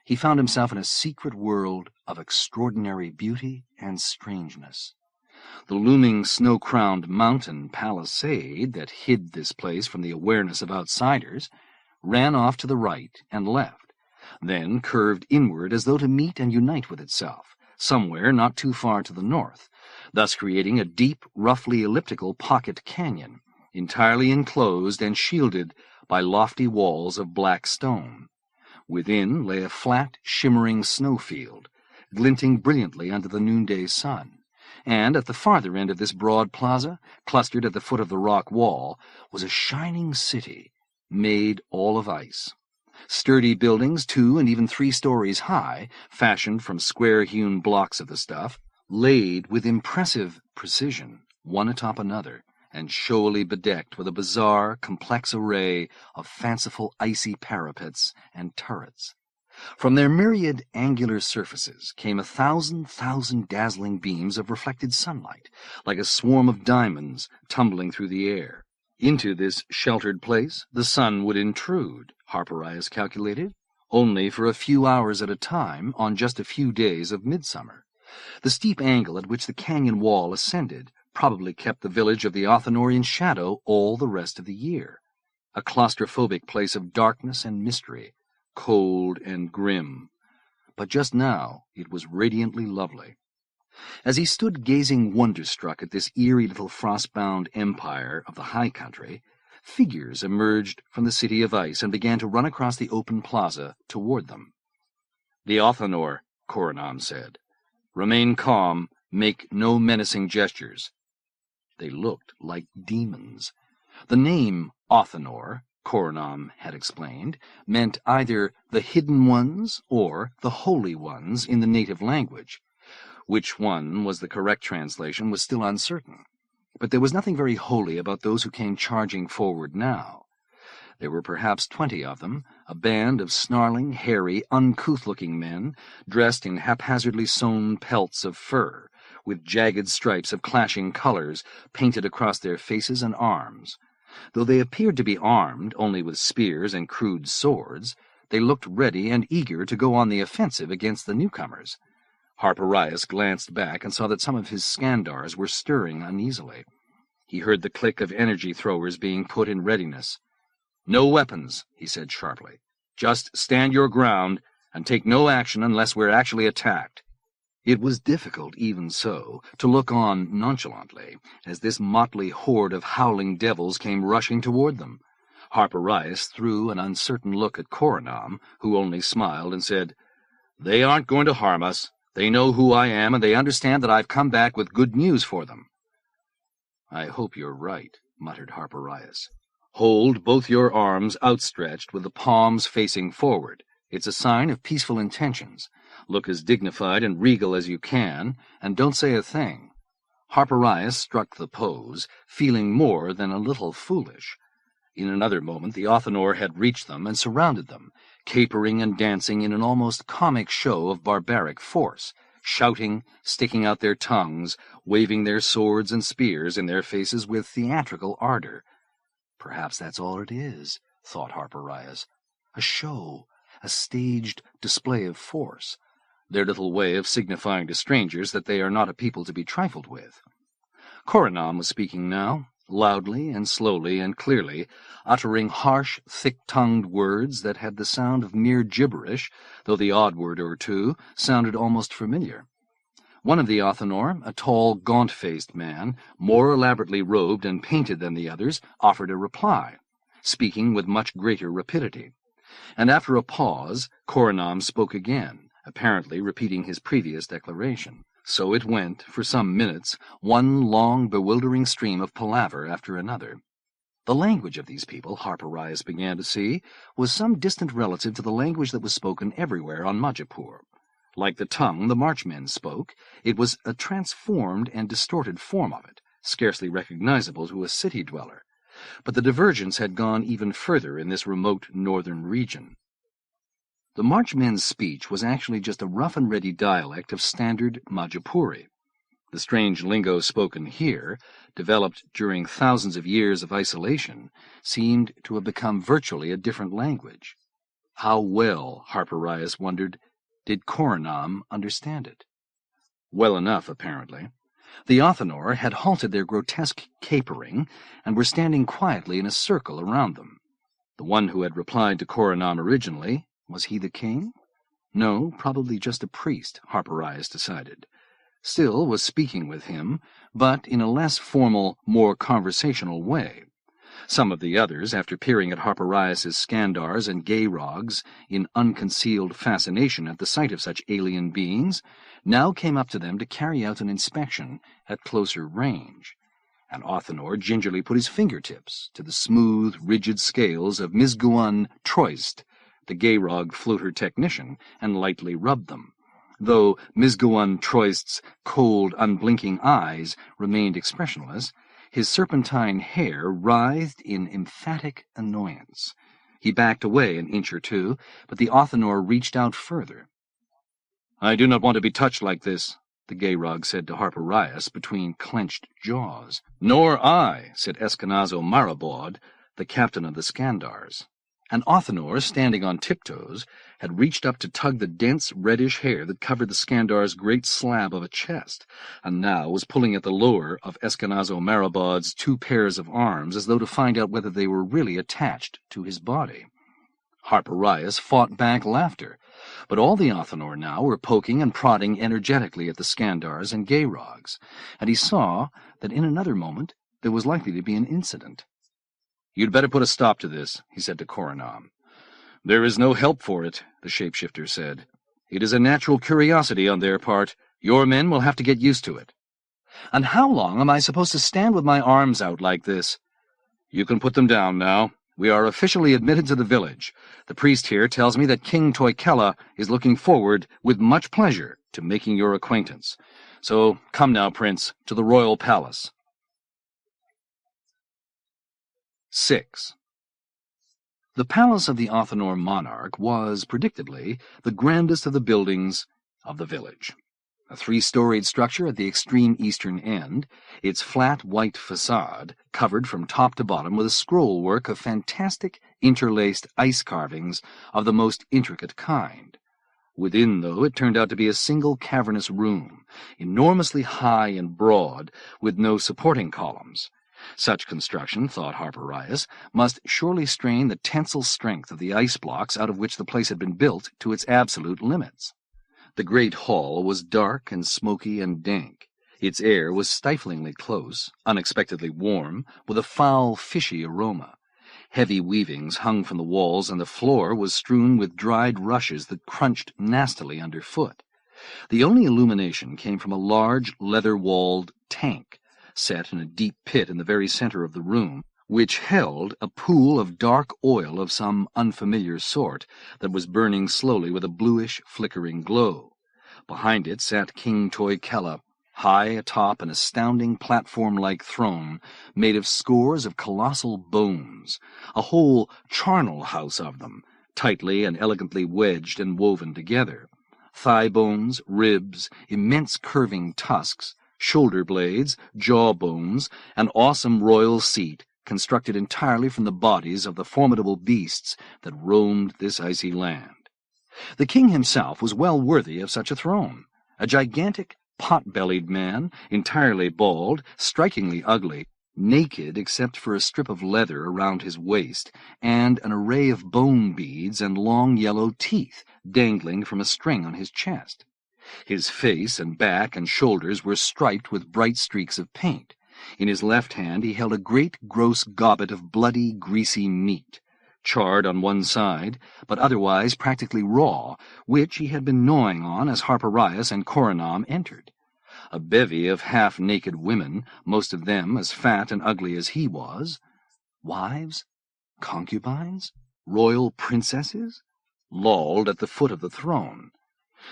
He found himself in a secret world of extraordinary beauty and strangeness. The looming snow-crowned mountain palisade that hid this place from the awareness of outsiders ran off to the right and left, then curved inward as though to meet and unite with itself, somewhere not too far to the north, thus creating a deep, roughly elliptical pocket canyon, entirely enclosed and shielded by lofty walls of black stone. Within lay a flat, shimmering snowfield, glinting brilliantly under the noonday sun, and at the farther end of this broad plaza, clustered at the foot of the rock wall, was a shining city, made all of ice. Sturdy buildings, 2 and even 3 stories high, fashioned from square-hewn blocks of the stuff, laid with impressive precision, one atop another, and showily bedecked with a bizarre, complex array of fanciful icy parapets and turrets. From their myriad angular surfaces came 1,000 dazzling beams of reflected sunlight, like a swarm of diamonds tumbling through the air. Into this sheltered place the sun would intrude, Harpirias calculated, only for a few hours at a time on just a few days of midsummer. The steep angle at which the canyon wall ascended probably kept the village of the Othinor in shadow all the rest of the year, a claustrophobic place of darkness and mystery, cold and grim. But just now it was radiantly lovely. As he stood gazing wonderstruck at this eerie little frost-bound empire of the high country, figures emerged from the city of ice and began to run across the open plaza toward them. "The Othinor," Korinaam said. "Remain calm, make no menacing gestures." They looked like demons. The name Othinor, Korinaam had explained, meant either the hidden ones or the holy ones in the native language. Which one was the correct translation was still uncertain, but there was nothing very holy about those who came charging forward now. There were perhaps 20 of them, a band of snarling, hairy, uncouth-looking men, dressed in haphazardly sewn pelts of fur, with jagged stripes of clashing colors painted across their faces and arms. Though they appeared to be armed only with spears and crude swords, they looked ready and eager to go on the offensive against the newcomers. Harpirias glanced back and saw that some of his Skandars were stirring uneasily. He heard the click of energy throwers being put in readiness. "No weapons," he said sharply. "Just stand your ground and take no action unless we're actually attacked." It was difficult, even so, to look on nonchalantly as this motley horde of howling devils came rushing toward them. Harpirias threw an uncertain look at Korinaam, who only smiled and said, "They aren't going to harm us. They know who I am, and they understand that I've come back with good news for them." "I hope you're right," muttered Harpirias. "Hold both your arms outstretched with the palms facing forward. It's a sign of peaceful intentions. Look as dignified and regal as you can, and don't say a thing." Harpirias struck the pose, feeling more than a little foolish. In another moment the Othinor had reached them and surrounded them, capering and dancing in an almost comic show of barbaric force, shouting, sticking out their tongues, waving their swords and spears in their faces with theatrical ardor. "Perhaps that's all it is," thought Harpirias. "A show, a staged display of force, their little way of signifying to strangers that they are not a people to be trifled with." Coronal was speaking now, loudly and slowly and clearly, uttering harsh, thick-tongued words that had the sound of mere gibberish, though the odd word or two sounded almost familiar. One of the Othinor, a tall, gaunt-faced man, more elaborately robed and painted than the others, offered a reply, speaking with much greater rapidity. And after a pause, Korinaam spoke again, apparently repeating his previous declaration. So it went, for some minutes, one long, bewildering stream of palaver after another. The language of these people, Harpirias began to see, was some distant relative to the language that was spoken everywhere on Majipoor. Like the tongue the Marchmen spoke, it was a transformed and distorted form of it, scarcely recognizable to a city dweller. But the divergence had gone even further in this remote northern region. The Marchmen's speech was actually just a rough-and-ready dialect of standard Majipuri. The strange lingo spoken here, developed during thousands of years of isolation, seemed to have become virtually a different language. How well, Harpirias wondered, did Korinaam understand it? Well enough, apparently. The Othinor had halted their grotesque capering and were standing quietly in a circle around them. The one who had replied to Korinaam originally, was he the king? No, probably just a priest, Harpirias decided. Still was speaking with him, but in a less formal, more conversational way. Some of the others, after peering at Harpirias's scandars and gayrogs in unconcealed fascination at the sight of such alien beings, now came up to them to carry out an inspection at closer range. And Othinor gingerly put his fingertips to the smooth, rigid scales of Misguan Troist, the gayrog floater technician, and lightly rubbed them, though Misguan Troist's cold, unblinking eyes remained expressionless. His serpentine hair writhed in emphatic annoyance. He backed away an inch or two, but the Othinor reached out further. "I do not want to be touched like this," the gayrog said to Harpirias between clenched jaws. "Nor I," said Eskenazo Marabod, the captain of the Scandars. And Othinor, standing on tiptoes, had reached up to tug the dense, reddish hair that covered the Scandar's great slab of a chest, and now was pulling at the lower of Eskenazo Marabod's 2 pairs of arms as though to find out whether they were really attached to his body. Harpirias fought back laughter, but all the Othinor now were poking and prodding energetically at the Scandars and gayrogs, and he saw that in another moment there was likely to be an incident. "You'd better put a stop to this," he said to Korinaam. "There is no help for it," the shapeshifter said. "It is a natural curiosity on their part. Your men will have to get used to it." "And how long am I supposed to stand with my arms out like this?" "You can put them down now. We are officially admitted to the village. The priest here tells me that King Toikella is looking forward with much pleasure to making your acquaintance. So come now, Prince, to the royal palace." 6. The palace of the Othinor monarch was, predictably, the grandest of the buildings of the village. A 3-storied structure at the extreme eastern end, its flat white facade covered from top to bottom with a scrollwork of fantastic interlaced ice carvings of the most intricate kind. Within, though, it turned out to be a single cavernous room, enormously high and broad, with no supporting columns. Such construction, thought Harpirias, must surely strain the tensile strength of the ice blocks out of which the place had been built to its absolute limits. The great hall was dark and smoky and dank. Its air was stiflingly close, unexpectedly warm, with a foul, fishy aroma. Heavy weavings hung from the walls, and the floor was strewn with dried rushes that crunched nastily underfoot. The only illumination came from a large, leather-walled tank, set in a deep pit in the very center of the room, which held a pool of dark oil of some unfamiliar sort that was burning slowly with a bluish, flickering glow. Behind it sat King Toikella, high atop an astounding platform-like throne made of scores of colossal bones, a whole charnel house of them, tightly and elegantly wedged and woven together. Thigh bones, ribs, immense curving tusks, shoulder blades, jaw bones, an awesome royal seat constructed entirely from the bodies of the formidable beasts that roamed this icy land. The king himself was well worthy of such a throne, a gigantic, pot-bellied man, entirely bald, strikingly ugly, naked except for a strip of leather around his waist, and an array of bone beads and long yellow teeth dangling from a string on his chest. His face and back and shoulders were striped with bright streaks of paint. In his left hand he held a great gross gobbet of bloody, greasy meat, charred on one side, but otherwise practically raw, which he had been gnawing on as Harpirias and Coronal entered. A bevy of half-naked women, most of them as fat and ugly as he was, wives, concubines, royal princesses, lolled at the foot of the throne.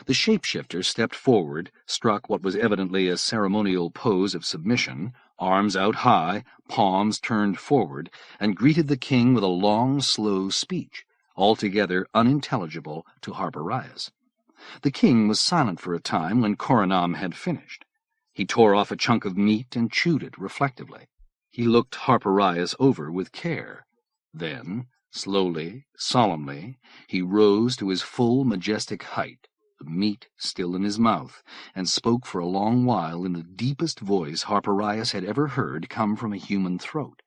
The shapeshifter stepped forward, struck what was evidently a ceremonial pose of submission, arms out high, palms turned forward, and greeted the king with a long, slow speech, altogether unintelligible to Harpirias. The king was silent for a time when Korinaam had finished. He tore off a chunk of meat and chewed it reflectively. He looked Harpirias over with care. Then, slowly, solemnly, he rose to his full, majestic height, the meat still in his mouth, and spoke for a long while in the deepest voice Harpirias had ever heard come from a human throat.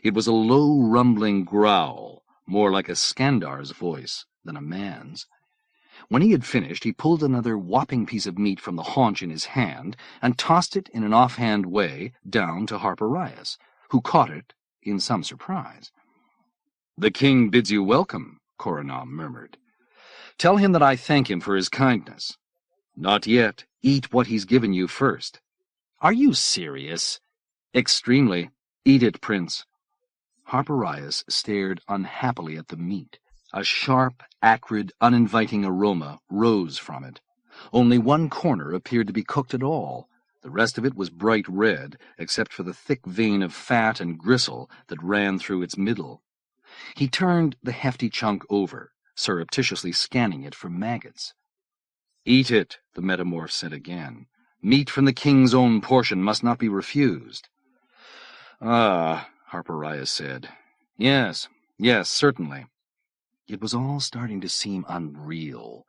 It was a low, rumbling growl, more like a Skandar's voice than a man's. When he had finished, he pulled another whopping piece of meat from the haunch in his hand and tossed it in an offhand way down to Harpirias, who caught it in some surprise. "The king bids you welcome," Coronal murmured. "Tell him that I thank him for his kindness." "Not yet. Eat what he's given you first." "Are you serious?" "Extremely. Eat it, Prince." Harpirias stared unhappily at the meat. A sharp, acrid, uninviting aroma rose from it. Only one corner appeared to be cooked at all. The rest of it was bright red, except for the thick vein of fat and gristle that ran through its middle. He turned the hefty chunk over, surreptitiously scanning it for maggots. "Eat it," the metamorph said again. "Meat from the king's own portion must not be refused." "Ah," Harpirias said. Yes, certainly." It was all starting to seem unreal.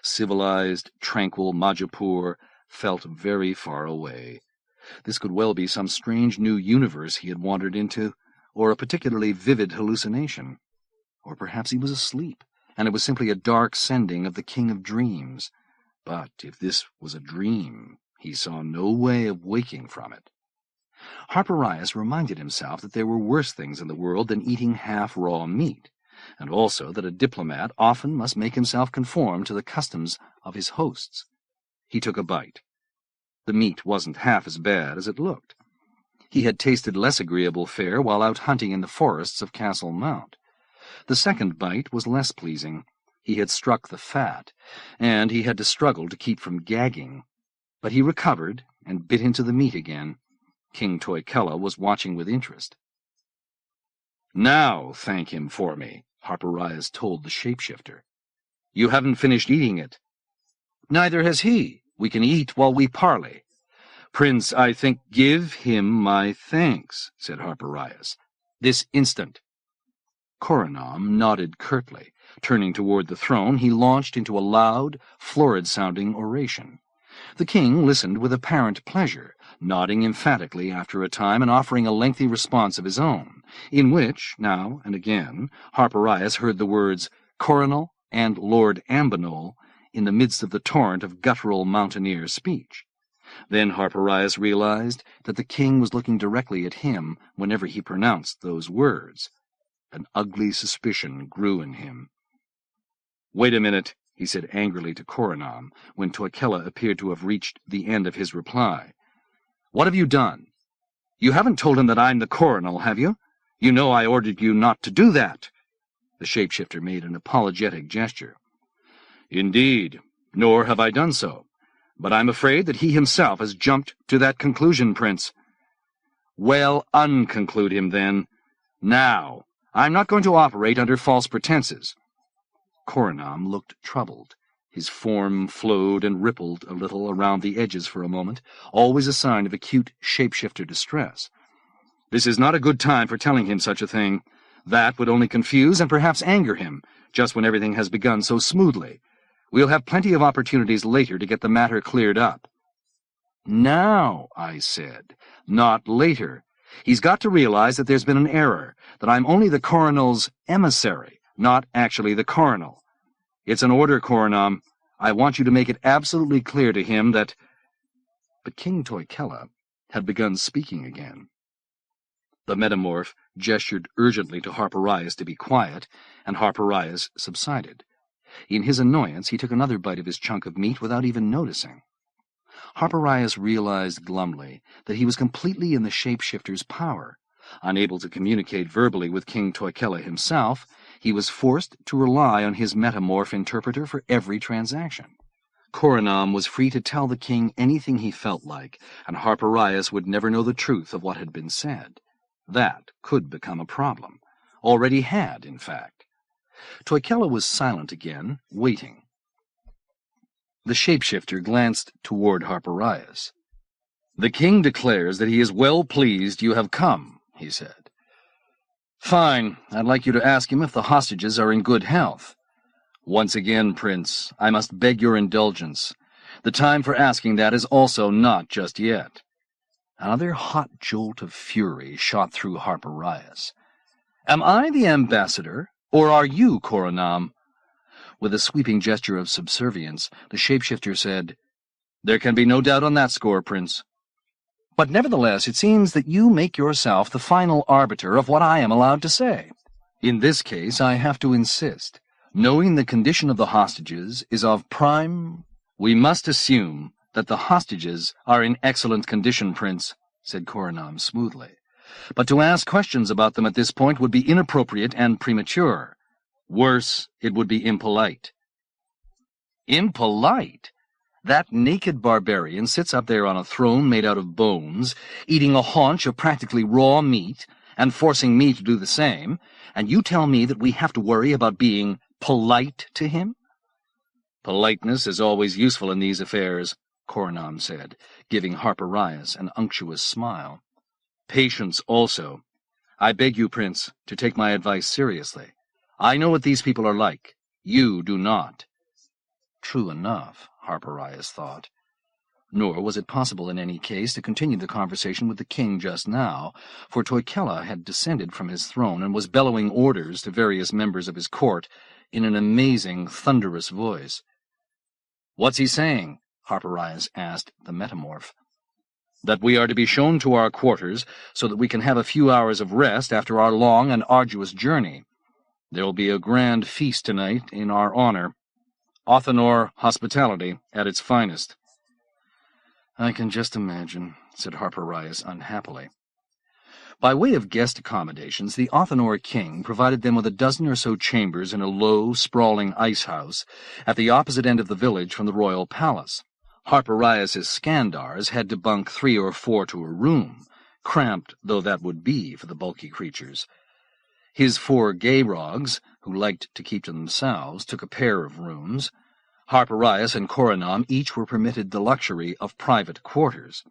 Civilized, tranquil Majipoor felt very far away. This could well be some strange new universe he had wandered into, or a particularly vivid hallucination. Or perhaps he was asleep, and it was simply a dark sending of the King of Dreams. But if this was a dream, he saw no way of waking from it. Harpirias reminded himself that there were worse things in the world than eating half-raw meat, and also that a diplomat often must make himself conform to the customs of his hosts. He took a bite. The meat wasn't half as bad as it looked. He had tasted less agreeable fare while out hunting in the forests of Castle Mount. The second bite was less pleasing. He had struck the fat, and he had to struggle to keep from gagging. But he recovered and bit into the meat again. King Toikella was watching with interest. "Now thank him for me," Harpirias told the shapeshifter. "You haven't finished eating it." "Neither has he. We can eat while we parley." "Prince, I think—" "Give him my thanks," said Harpirias. "This instant." Coronal nodded curtly. Turning toward the throne, he launched into a loud, florid-sounding oration. The king listened with apparent pleasure, nodding emphatically after a time and offering a lengthy response of his own, in which, now and again, Harpirias heard the words Coronal and Lord Ambinol in the midst of the torrent of guttural mountaineer speech. Then Harpirias realized that the king was looking directly at him whenever he pronounced those words. An ugly suspicion grew in him. "Wait a minute," he said angrily to Korinaam, when Toikella appeared to have reached the end of his reply. "What have you done? You haven't told him that I'm the Coronal, have you? You know I ordered you not to do that." The shapeshifter made an apologetic gesture. "Indeed, nor have I done so. But I'm afraid that he himself has jumped to that conclusion, Prince." "Well, unconclude him, then. Now, I'm not going to operate under false pretenses." Korinaam looked troubled. His form flowed and rippled a little around the edges for a moment, always a sign of acute shapeshifter distress. "This is not a good time for telling him such a thing. That would only confuse and perhaps anger him, just when everything has begun so smoothly. We'll have plenty of opportunities later to get the matter cleared up." "Now," I said, "not later. He's got to realize that there's been an error, that I'm only the Coronal's emissary, not actually the Coronal. It's an order, Korinaam. I want you to make it absolutely clear to him that—" But King Toikella had begun speaking again. The metamorph gestured urgently to Harpirias to be quiet, and Harpirias subsided. In his annoyance, he took another bite of his chunk of meat without even noticing. Harpirias realized glumly that he was completely in the shapeshifter's power. Unable to communicate verbally with King Toikella himself, he was forced to rely on his metamorph interpreter for every transaction. Korinaam was free to tell the king anything he felt like, and Harpirias would never know the truth of what had been said. That could become a problem. Already had, in fact. Toikella was silent again, waiting. The shapeshifter glanced toward Harpirias. "The king declares that he is well pleased you have come," he said. "Fine. I'd like you to ask him if the hostages are in good health." "Once again, Prince, I must beg your indulgence. The time for asking that is also not just yet." Another hot jolt of fury shot through Harpirias. "Am I the ambassador, or are you, Korinaam?" With a sweeping gesture of subservience, the shapeshifter said, "There can be no doubt on that score, Prince. But nevertheless, it seems that you make yourself the final arbiter of what I am allowed to say. In this case, I have to insist. Knowing the condition of the hostages is of prime—" "We must assume that the hostages are in excellent condition, Prince," said Korinaam smoothly. "But to ask questions about them at this point would be inappropriate and premature. Worse, it would be impolite." "Impolite? That naked barbarian sits up there on a throne made out of bones, eating a haunch of practically raw meat, and forcing me to do the same, and you tell me that we have to worry about being polite to him?" "Politeness is always useful in these affairs," Korinaam said, giving Harpirias an unctuous smile. "Patience also. I beg you, Prince, to take my advice seriously. I know what these people are like. You do not." True enough, Harpirias thought. Nor was it possible in any case to continue the conversation with the king just now, for Toikella had descended from his throne and was bellowing orders to various members of his court in an amazing, thunderous voice. "What's he saying?" Harpirias asked the metamorph. "That we are to be shown to our quarters so that we can have a few hours of rest after our long and arduous journey. There will be a grand feast tonight in our honor. Othinor hospitality at its finest." "I can just imagine," said Harpirias unhappily. By way of guest accommodations, the Othinor king provided them with a dozen or so chambers in a low, sprawling ice house at the opposite end of the village from the royal palace. Harpirias's Skandars had to bunk 3 or 4 to a room, cramped though that would be for the bulky creatures. His 4 Gayrogs, who liked to keep to themselves, took a pair of rooms. Harpirias and Korinaam each were permitted the luxury of private quarters.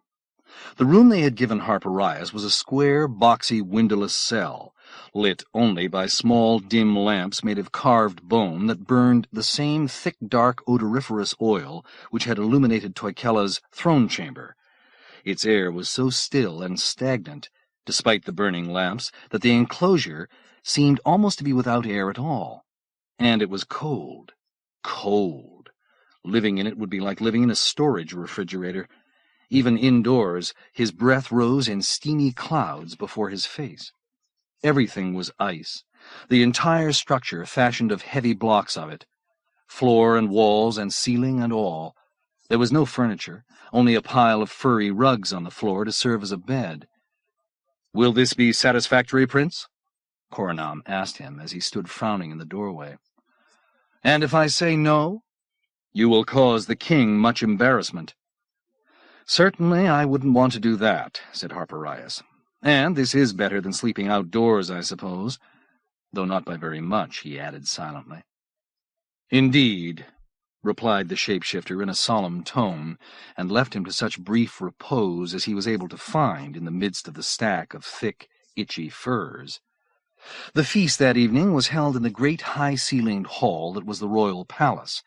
The room they had given Harpirias was a square, boxy, windowless cell, lit only by small, dim lamps made of carved bone that burned the same thick, dark, odoriferous oil which had illuminated Toikella's throne chamber. Its air was so still and stagnant, despite the burning lamps, that the enclosure seemed almost to be without air at all. And it was cold, cold, Living in it would be like living in a storage refrigerator. Even indoors, his breath rose in steamy clouds before his face. Everything was ice, the entire structure fashioned of heavy blocks of it, floor and walls and ceiling and all. There was no furniture, only a pile of furry rugs on the floor to serve as a bed. "Will this be satisfactory, Prince?" Korinaam asked him as he stood frowning in the doorway. "And if I say no?" "You will cause the king much embarrassment." "Certainly I wouldn't want to do that," said Harpirias. "And this is better than sleeping outdoors, I suppose. Though not by very much," he added silently. "Indeed," replied the shapeshifter in a solemn tone, and left him to such brief repose as he was able to find in the midst of the stack of thick, itchy furs. The feast that evening was held in the great high-ceilinged hall that was the royal palace.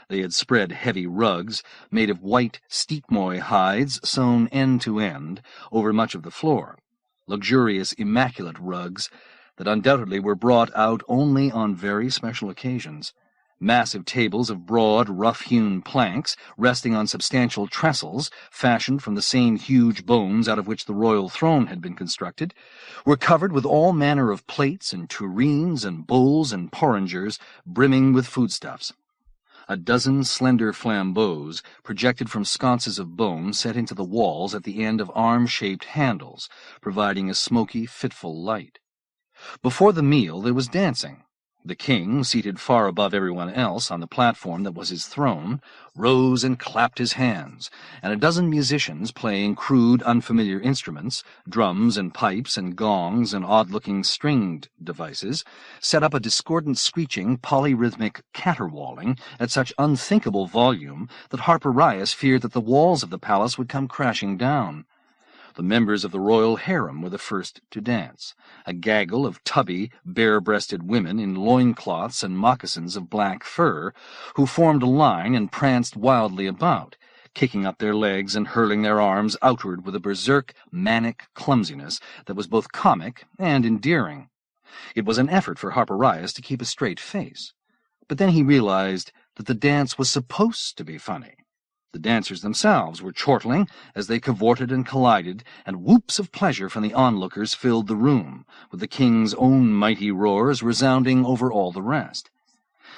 They had spread heavy rugs, made of white steepmoy hides sewn end to end, over much of the floor, luxurious, immaculate rugs that undoubtedly were brought out only on very special occasions. Massive tables of broad, rough-hewn planks, resting on substantial trestles, fashioned from the same huge bones out of which the royal throne had been constructed, were covered with all manner of plates and tureens and bowls and porringers, brimming with foodstuffs. A dozen slender flambeaux projected from sconces of bone set into the walls at the end of arm-shaped handles, providing a smoky, fitful light. Before the meal there was dancing. The king, seated far above everyone else on the platform that was his throne, rose and clapped his hands, and a dozen musicians playing crude, unfamiliar instruments, drums and pipes and gongs and odd-looking stringed devices, set up a discordant screeching, polyrhythmic caterwauling at such unthinkable volume that Harpirias feared that the walls of the palace would come crashing down. The members of the royal harem were the first to dance, a gaggle of tubby, bare-breasted women in loincloths and moccasins of black fur, who formed a line and pranced wildly about, kicking up their legs and hurling their arms outward with a berserk, manic clumsiness that was both comic and endearing. It was an effort for Harpirias to keep a straight face, but then he realized that the dance was supposed to be funny. The dancers themselves were chortling as they cavorted and collided, and whoops of pleasure from the onlookers filled the room, with the king's own mighty roars resounding over all the rest.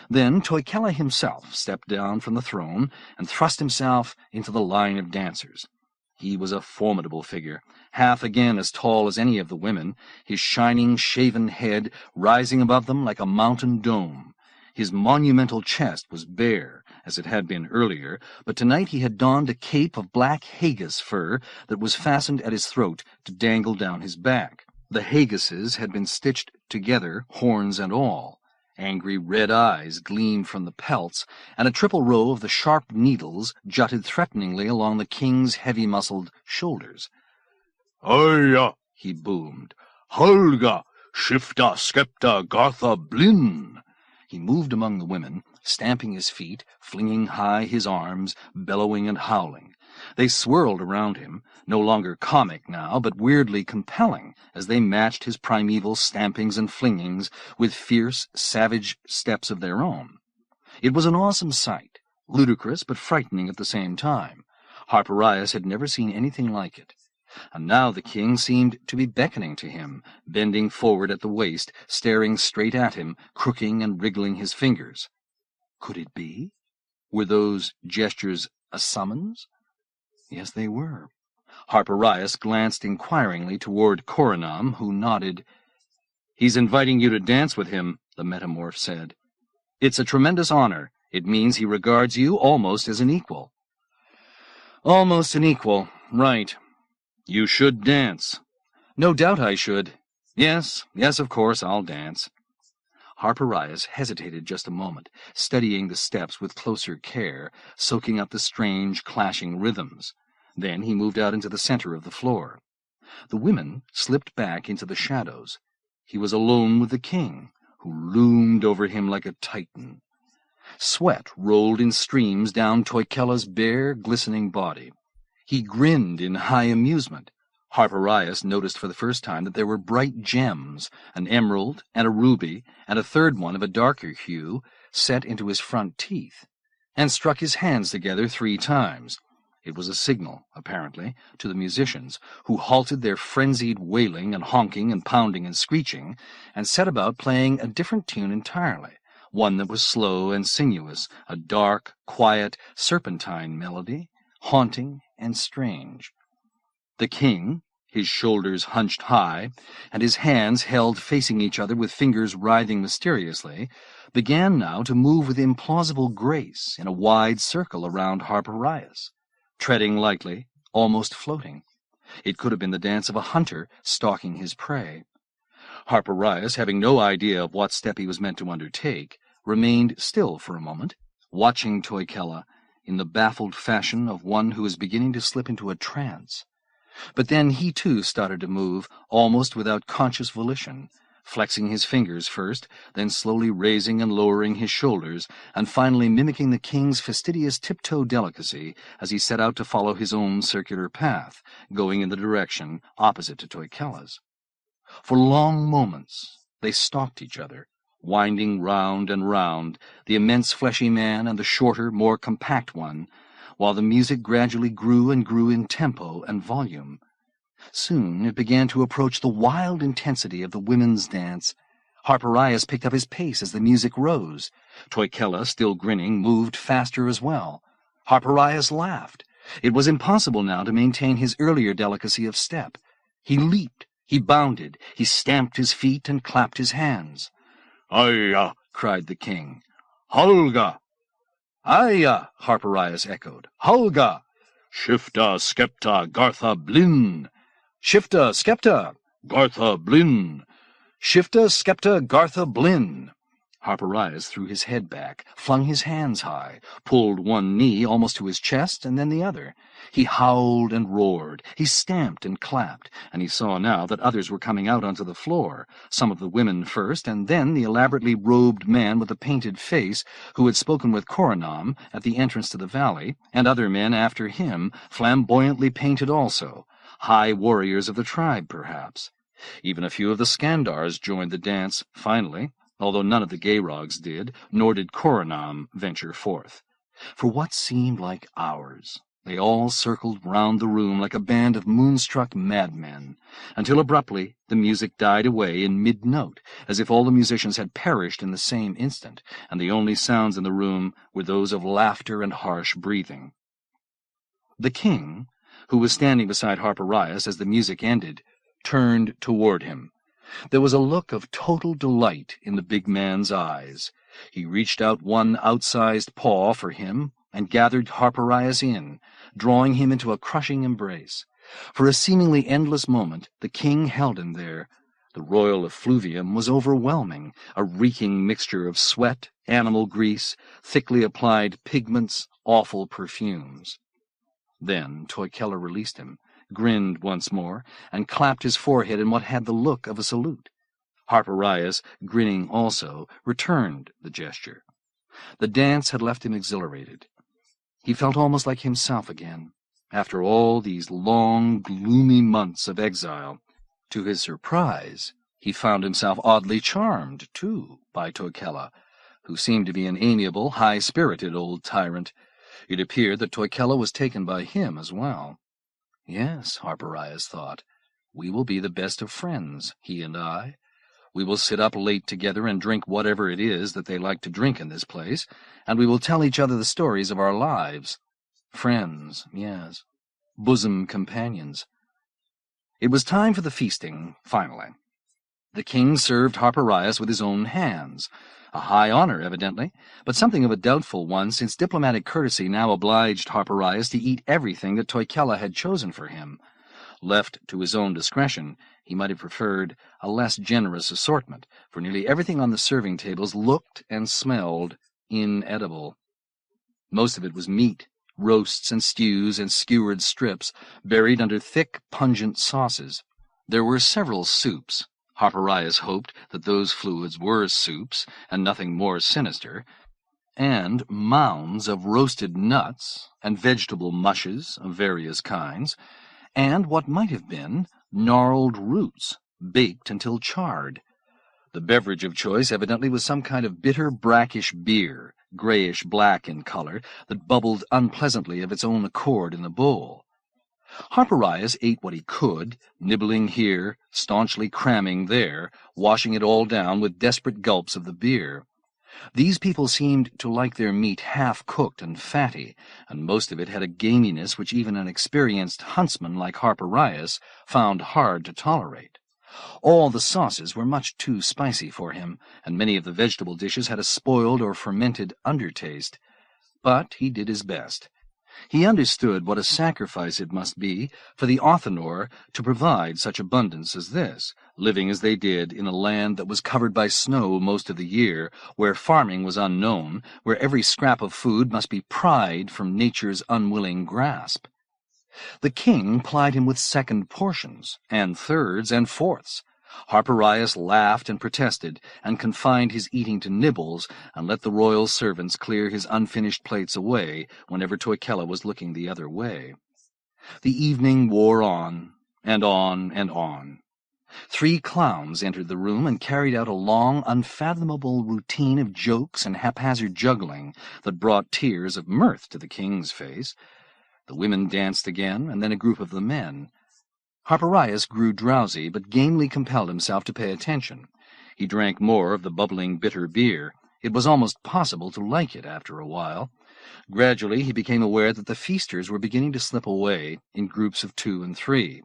Then Toikella himself stepped down from the throne and thrust himself into the line of dancers. He was a formidable figure, half again as tall as any of the women, his shining, shaven head rising above them like a mountain dome. His monumental chest was bare, as it had been earlier, but tonight he had donned a cape of black haggis fur that was fastened at his throat to dangle down his back. The haggises had been stitched together, horns and all. Angry red eyes gleamed from the pelts, and a triple row of the sharp needles jutted threateningly along the king's heavy-muscled shoulders. "Hiya!" he boomed. "Hulga! Shifta, Skepta, Gartha, Blin!" He moved among the women, stamping his feet, flinging high his arms, bellowing and howling. They swirled around him, no longer comic now, but weirdly compelling, as they matched his primeval stampings and flingings with fierce, savage steps of their own. It was an awesome sight, ludicrous but frightening at the same time. Harpirias had never seen anything like it. And now the king seemed to be beckoning to him, bending forward at the waist, staring straight at him, crooking and wriggling his fingers. Could it be? Were those gestures a summons? Yes, they were. Harpirias glanced inquiringly toward Korinaam, who nodded. "He's inviting you to dance with him," the metamorph said. "It's a tremendous honor. It means he regards you almost as an equal." "Almost an equal, right. You should dance." "No doubt I should. Yes, of course, I'll dance." Harpirias hesitated just a moment, studying the steps with closer care, soaking up the strange, clashing rhythms. Then he moved out into the center of the floor. The women slipped back into the shadows. He was alone with the king, who loomed over him like a titan. Sweat rolled in streams down Toikella's bare, glistening body. He grinned in high amusement. Harpirias noticed for the first time that there were bright gems, an emerald and a ruby, and a third one of a darker hue, set into his front teeth. and struck his hands together 3 times. It was a signal, apparently, to the musicians, who halted their frenzied wailing and honking and pounding and screeching, and set about playing a different tune entirely, one that was slow and sinuous, a dark, quiet, serpentine melody, haunting and strange. The king, his shoulders hunched high, and his hands held facing each other with fingers writhing mysteriously, began now to move with implausible grace in a wide circle around Harpirias, treading lightly, almost floating. It could have been the dance of a hunter stalking his prey. Harpirias, having no idea of what step he was meant to undertake, remained still for a moment, watching Toikella in the baffled fashion of one who is beginning to slip into a trance. But then he too started to move, almost without conscious volition, flexing his fingers first, then slowly raising and lowering his shoulders, and finally mimicking the king's fastidious tiptoe delicacy as he set out to follow his own circular path, going in the direction opposite to Toikella's. For long moments they stalked each other, winding round and round, the immense fleshy man and the shorter, more compact one, while the music gradually grew and grew in tempo and volume. Soon it began to approach the wild intensity of the women's dance. Harpirias picked up his pace as the music rose. Toikella, still grinning, moved faster as well. Harpirias laughed. It was impossible now to maintain his earlier delicacy of step. He leaped, he bounded, he stamped his feet and clapped his hands. "Ayya!" cried the king. "Holga!" "Ayya!" Harpirias echoed. "Holga!" "Shifta, skepta, gartha, blin!" "Shifta, skepta, gartha, blin!" "Shifta, skepta, gartha, blin!" Harpirias threw his head back, flung his hands high, pulled one knee almost to his chest and then the other. He howled and roared, he stamped and clapped, and he saw now that others were coming out onto the floor, some of the women first, and then the elaborately robed man with the painted face who had spoken with Coronam at the entrance to the valley, and other men after him, flamboyantly painted also, high warriors of the tribe, perhaps. Even a few of the Skandars joined the dance, finally, although none of the Gayrogs did, nor did Korinaam venture forth. For what seemed like hours, they all circled round the room like a band of moonstruck madmen, until abruptly the music died away in mid-note, as if all the musicians had perished in the same instant, and the only sounds in the room were those of laughter and harsh breathing. The king, who was standing beside Harpirias as the music ended, turned toward him. There was a look of total delight in the big man's eyes. He reached out one outsized paw for him and gathered Harpirias in, drawing him into a crushing embrace. For a seemingly endless moment the king held him there. The royal effluvium was overwhelming, a reeking mixture of sweat, animal grease, thickly applied pigments, awful perfumes. Then Toikella released him, grinned once more, and clapped his forehead in what had the look of a salute. Harpirias, grinning also, returned the gesture. The dance had left him exhilarated. He felt almost like himself again, after all these long, gloomy months of exile. To his surprise, he found himself oddly charmed, too, by Toikella, who seemed to be an amiable, high-spirited old tyrant. It appeared that Toikella was taken by him as well. Yes, Harpirias thought, we will be the best of friends, he and I. We will sit up late together and drink whatever it is that they like to drink in this place, and we will tell each other the stories of our lives. Friends, yes. Bosom companions. It was time for the feasting, finally. The king served Harpirias with his own hands, a high honor, evidently, but something of a doubtful one, since diplomatic courtesy now obliged Harpirias to eat everything that Toikella had chosen for him. Left to his own discretion, he might have preferred a less generous assortment, for nearly everything on the serving tables looked and smelled inedible. Most of it was meat, roasts and stews and skewered strips, buried under thick, pungent sauces. There were several soups. Harpirias hoped that those fluids were soups, and nothing more sinister, and mounds of roasted nuts, and vegetable mushes of various kinds, and what might have been gnarled roots, baked until charred. The beverage of choice evidently was some kind of bitter, brackish beer, grayish-black in color, that bubbled unpleasantly of its own accord in the bowl. Harpirias ate what he could, nibbling here, staunchly cramming there, washing it all down with desperate gulps of the beer. These people seemed to like their meat half-cooked and fatty, and most of it had a gaminess which even an experienced huntsman like Harpirias found hard to tolerate. All the sauces were much too spicy for him, and many of the vegetable dishes had a spoiled or fermented undertaste. But he did his best. He understood what a sacrifice it must be for the Othinor to provide such abundance as this, living as they did in a land that was covered by snow most of the year, where farming was unknown, where every scrap of food must be pried from nature's unwilling grasp. The king plied him with second portions, and thirds and fourths. Harpirias laughed and protested, and confined his eating to nibbles, and let the royal servants clear his unfinished plates away whenever Toikella was looking the other way. The evening wore on, and on, and on. 3 clowns entered the room and carried out a long, unfathomable routine of jokes and haphazard juggling that brought tears of mirth to the king's face. The women danced again, and then a group of the men. Harpirias grew drowsy, but gamely compelled himself to pay attention. He drank more of the bubbling, bitter beer. It was almost possible to like it after a while. Gradually he became aware that the feasters were beginning to slip away in groups of 2 and 3.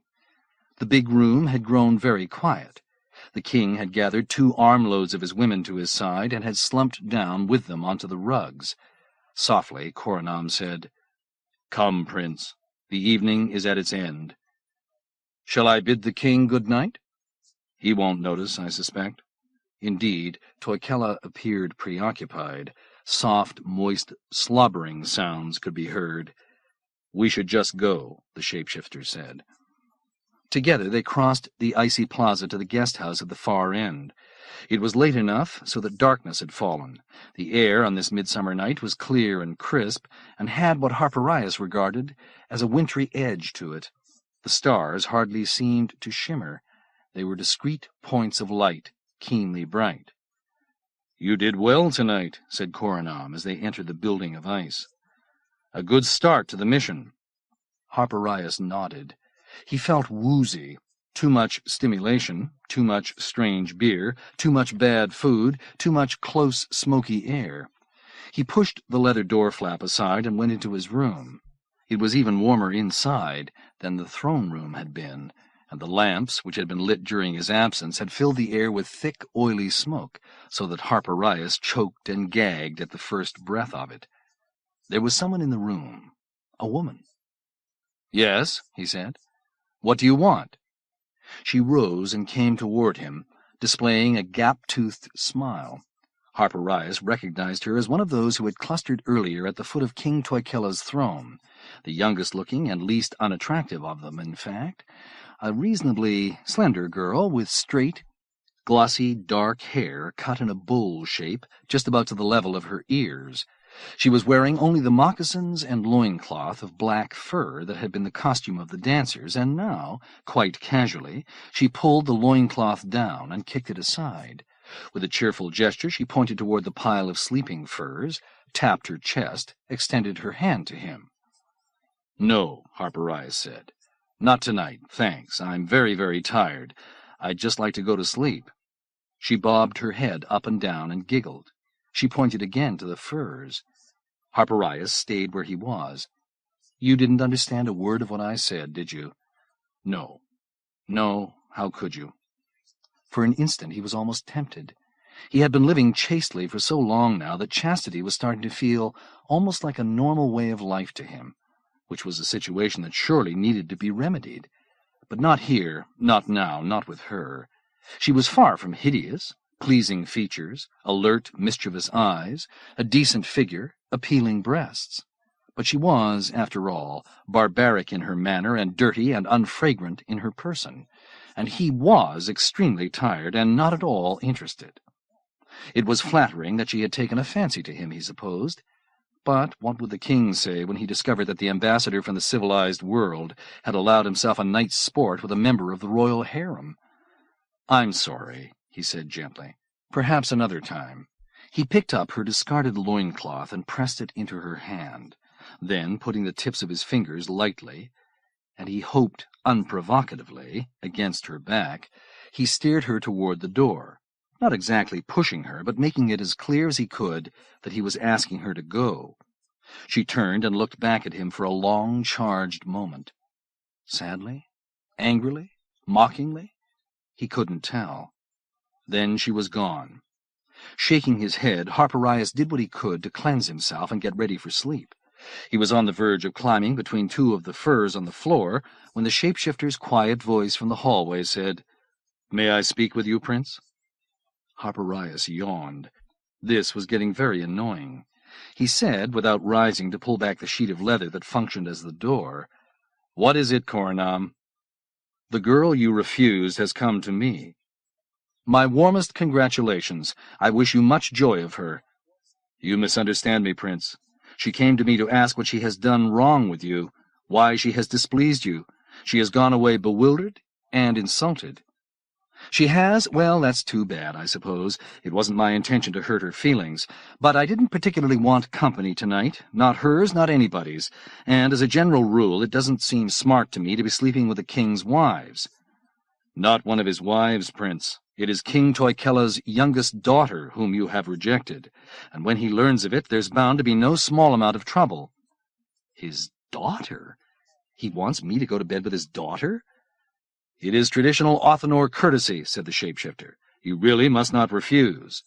The big room had grown very quiet. The king had gathered 2 armloads of his women to his side and had slumped down with them onto the rugs. Softly, Korinaam said, "Come, Prince. The evening is at its end. Shall I bid the king good night? He won't notice, I suspect." Indeed, Toikella appeared preoccupied. Soft, moist, slobbering sounds could be heard. "We should just go," the shapeshifter said. Together they crossed the icy plaza to the guest-house at the far end. It was late enough so that darkness had fallen. The air on this midsummer night was clear and crisp, and had what Harpirias regarded as a wintry edge to it. The stars hardly seemed to shimmer. They were discrete points of light, keenly bright. "You did well tonight," said Coronal as they entered the building of ice. "A good start to the mission." Harpirias nodded. He felt woozy. Too much stimulation, too much strange beer, too much bad food, too much close, smoky air. He pushed the leather door flap aside and went into his room. It was even warmer inside than the throne room had been, and the lamps, which had been lit during his absence, had filled the air with thick, oily smoke, so that Harpirias choked and gagged at the first breath of it. There was someone in the room, a woman. "Yes," he said. "What do you want?" She rose and came toward him, displaying a gap-toothed smile. Harpirias recognized her as one of those who had clustered earlier at the foot of King Toikella's throne, the youngest-looking and least unattractive of them, in fact, a reasonably slender girl with straight, glossy, dark hair cut in a bowl shape just about to the level of her ears. She was wearing only the moccasins and loincloth of black fur that had been the costume of the dancers, and now, quite casually, she pulled the loincloth down and kicked it aside. With a cheerful gesture she pointed toward the pile of sleeping furs, tapped her chest, extended her hand to him. "No," Harpirias said. "Not tonight, thanks. I'm very, very tired. I'd just like to go to sleep." She bobbed her head up and down and giggled. She pointed again to the furs. Harpirias stayed where he was. "You didn't understand a word of what I said, did you?" "No. No, how could you?" For an instant he was almost tempted. He had been living chastely for so long now that chastity was starting to feel almost like a normal way of life to him, which was a situation that surely needed to be remedied. But not here, not now, not with her. She was far from hideous, pleasing features, alert, mischievous eyes, a decent figure, appealing breasts. But she was, after all, barbaric in her manner and dirty and unfragrant in her person, and he was extremely tired and not at all interested. It was flattering that she had taken a fancy to him, he supposed. But what would the king say when he discovered that the ambassador from the civilized world had allowed himself a night's sport with a member of the royal harem? "I'm sorry," he said gently. "Perhaps another time." He picked up her discarded loincloth and pressed it into her hand. Then, putting the tips of his fingers lightly, and he hoped unprovocatively, against her back, he steered her toward the door, not exactly pushing her, but making it as clear as he could that he was asking her to go. She turned and looked back at him for a long, charged moment. Sadly? Angrily? Mockingly? He couldn't tell. Then she was gone. Shaking his head, Harpirias did what he could to cleanse himself and get ready for sleep. He was on the verge of climbing between two of the furs on the floor when the shapeshifter's quiet voice from the hallway said, "May I speak with you, Prince?" Harpirias yawned. This was getting very annoying. He said, without rising to pull back the sheet of leather that functioned as the door, "What is it, Korinaam?" "The girl you refused has come to me." "My warmest congratulations. I wish you much joy of her." "You misunderstand me, Prince. She came to me to ask what she has done wrong with you, why she has displeased you. She has gone away bewildered and insulted." "She has? Well, that's too bad, I suppose. It wasn't my intention to hurt her feelings. But I didn't particularly want company tonight, not hers, not anybody's, and as a general rule it doesn't seem smart to me to be sleeping with the king's wives." "Not one of his wives, Prince. It is King Toikella's youngest daughter whom you have rejected, and when he learns of it, there's bound to be no small amount of trouble." "His daughter? He wants me to go to bed with his daughter?" "It is traditional Othinor courtesy," said the shapeshifter. "You really must not refuse."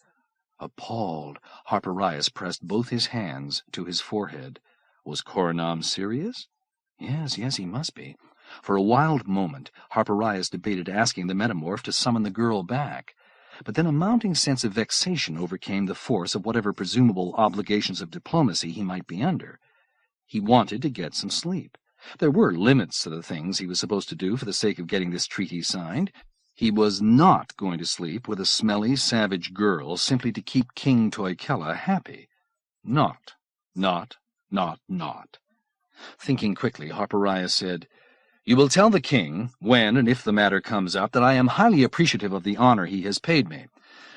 Appalled, Harpirias pressed both his hands to his forehead. Was Korinaam serious? Yes, he must be. For a wild moment, Harpirias debated asking the metamorph to summon the girl back. But then a mounting sense of vexation overcame the force of whatever presumable obligations of diplomacy he might be under. He wanted to get some sleep. There were limits to the things he was supposed to do for the sake of getting this treaty signed. He was not going to sleep with a smelly, savage girl simply to keep King Toikella happy. Not. Thinking quickly, Harpirias said, "You will tell the king, when and if the matter comes up, that I am highly appreciative of the honor he has paid me.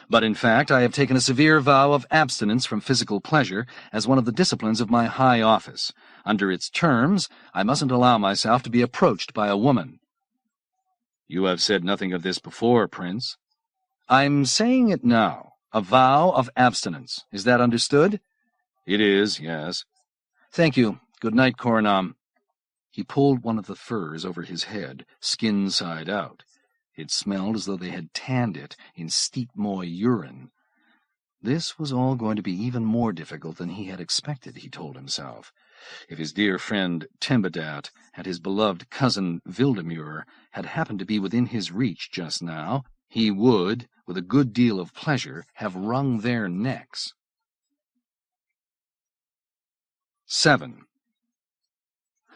But in fact I have taken a severe vow of abstinence from physical pleasure as one of the disciplines of my high office. Under its terms, I mustn't allow myself to be approached by a woman." "You have said nothing of this before, Prince." "I'm saying it now. A vow of abstinence. Is that understood?" "It is, yes." "Thank you. Good night, Korinaam." He pulled one of the furs over his head, skin side out. It smelled as though they had tanned it in steep-moy urine. This was all going to be even more difficult than he had expected, he told himself. If his dear friend Tembadat and his beloved cousin Vildemur had happened to be within his reach just now, he would, with a good deal of pleasure, have wrung their necks. 7.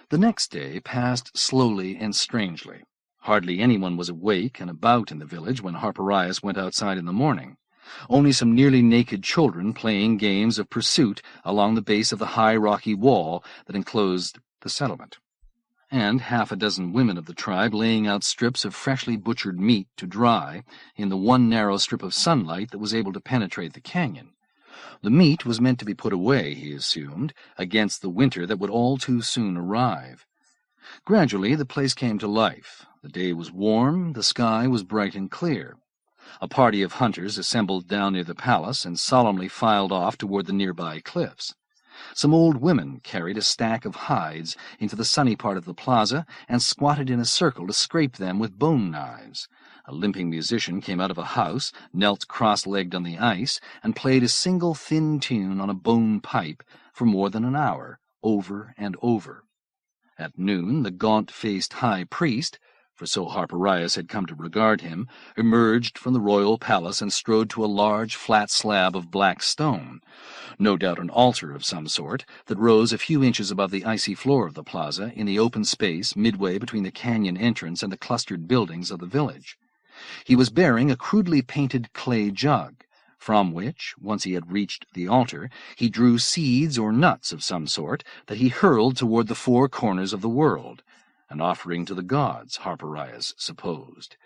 The next day passed slowly and strangely. Hardly anyone was awake and about in the village when Harpirias went outside in the morning. Only some nearly naked children playing games of pursuit along the base of the high rocky wall that enclosed the settlement, and half a dozen women of the tribe laying out strips of freshly butchered meat to dry in the one narrow strip of sunlight that was able to penetrate the canyon. The meat was meant to be put away, he assumed, against the winter that would all too soon arrive. Gradually the place came to life. The day was warm, the sky was bright and clear. A party of hunters assembled down near the palace and solemnly filed off toward the nearby cliffs. Some old women carried a stack of hides into the sunny part of the plaza and squatted in a circle to scrape them with bone knives. A limping musician came out of a house, knelt cross-legged on the ice, and played a single thin tune on a bone pipe for more than an hour, over and over. At noon, the gaunt-faced high priest, for so Harpirias had come to regard him, emerged from the royal palace and strode to a large, flat slab of black stone, no doubt an altar of some sort, that rose a few inches above the icy floor of the plaza in the open space midway between the canyon entrance and the clustered buildings of the village. He was bearing a crudely painted clay jug, from which, once he had reached the altar, he drew seeds or nuts of some sort that he hurled toward the four corners of the world, an offering to the gods, Harpirias supposed.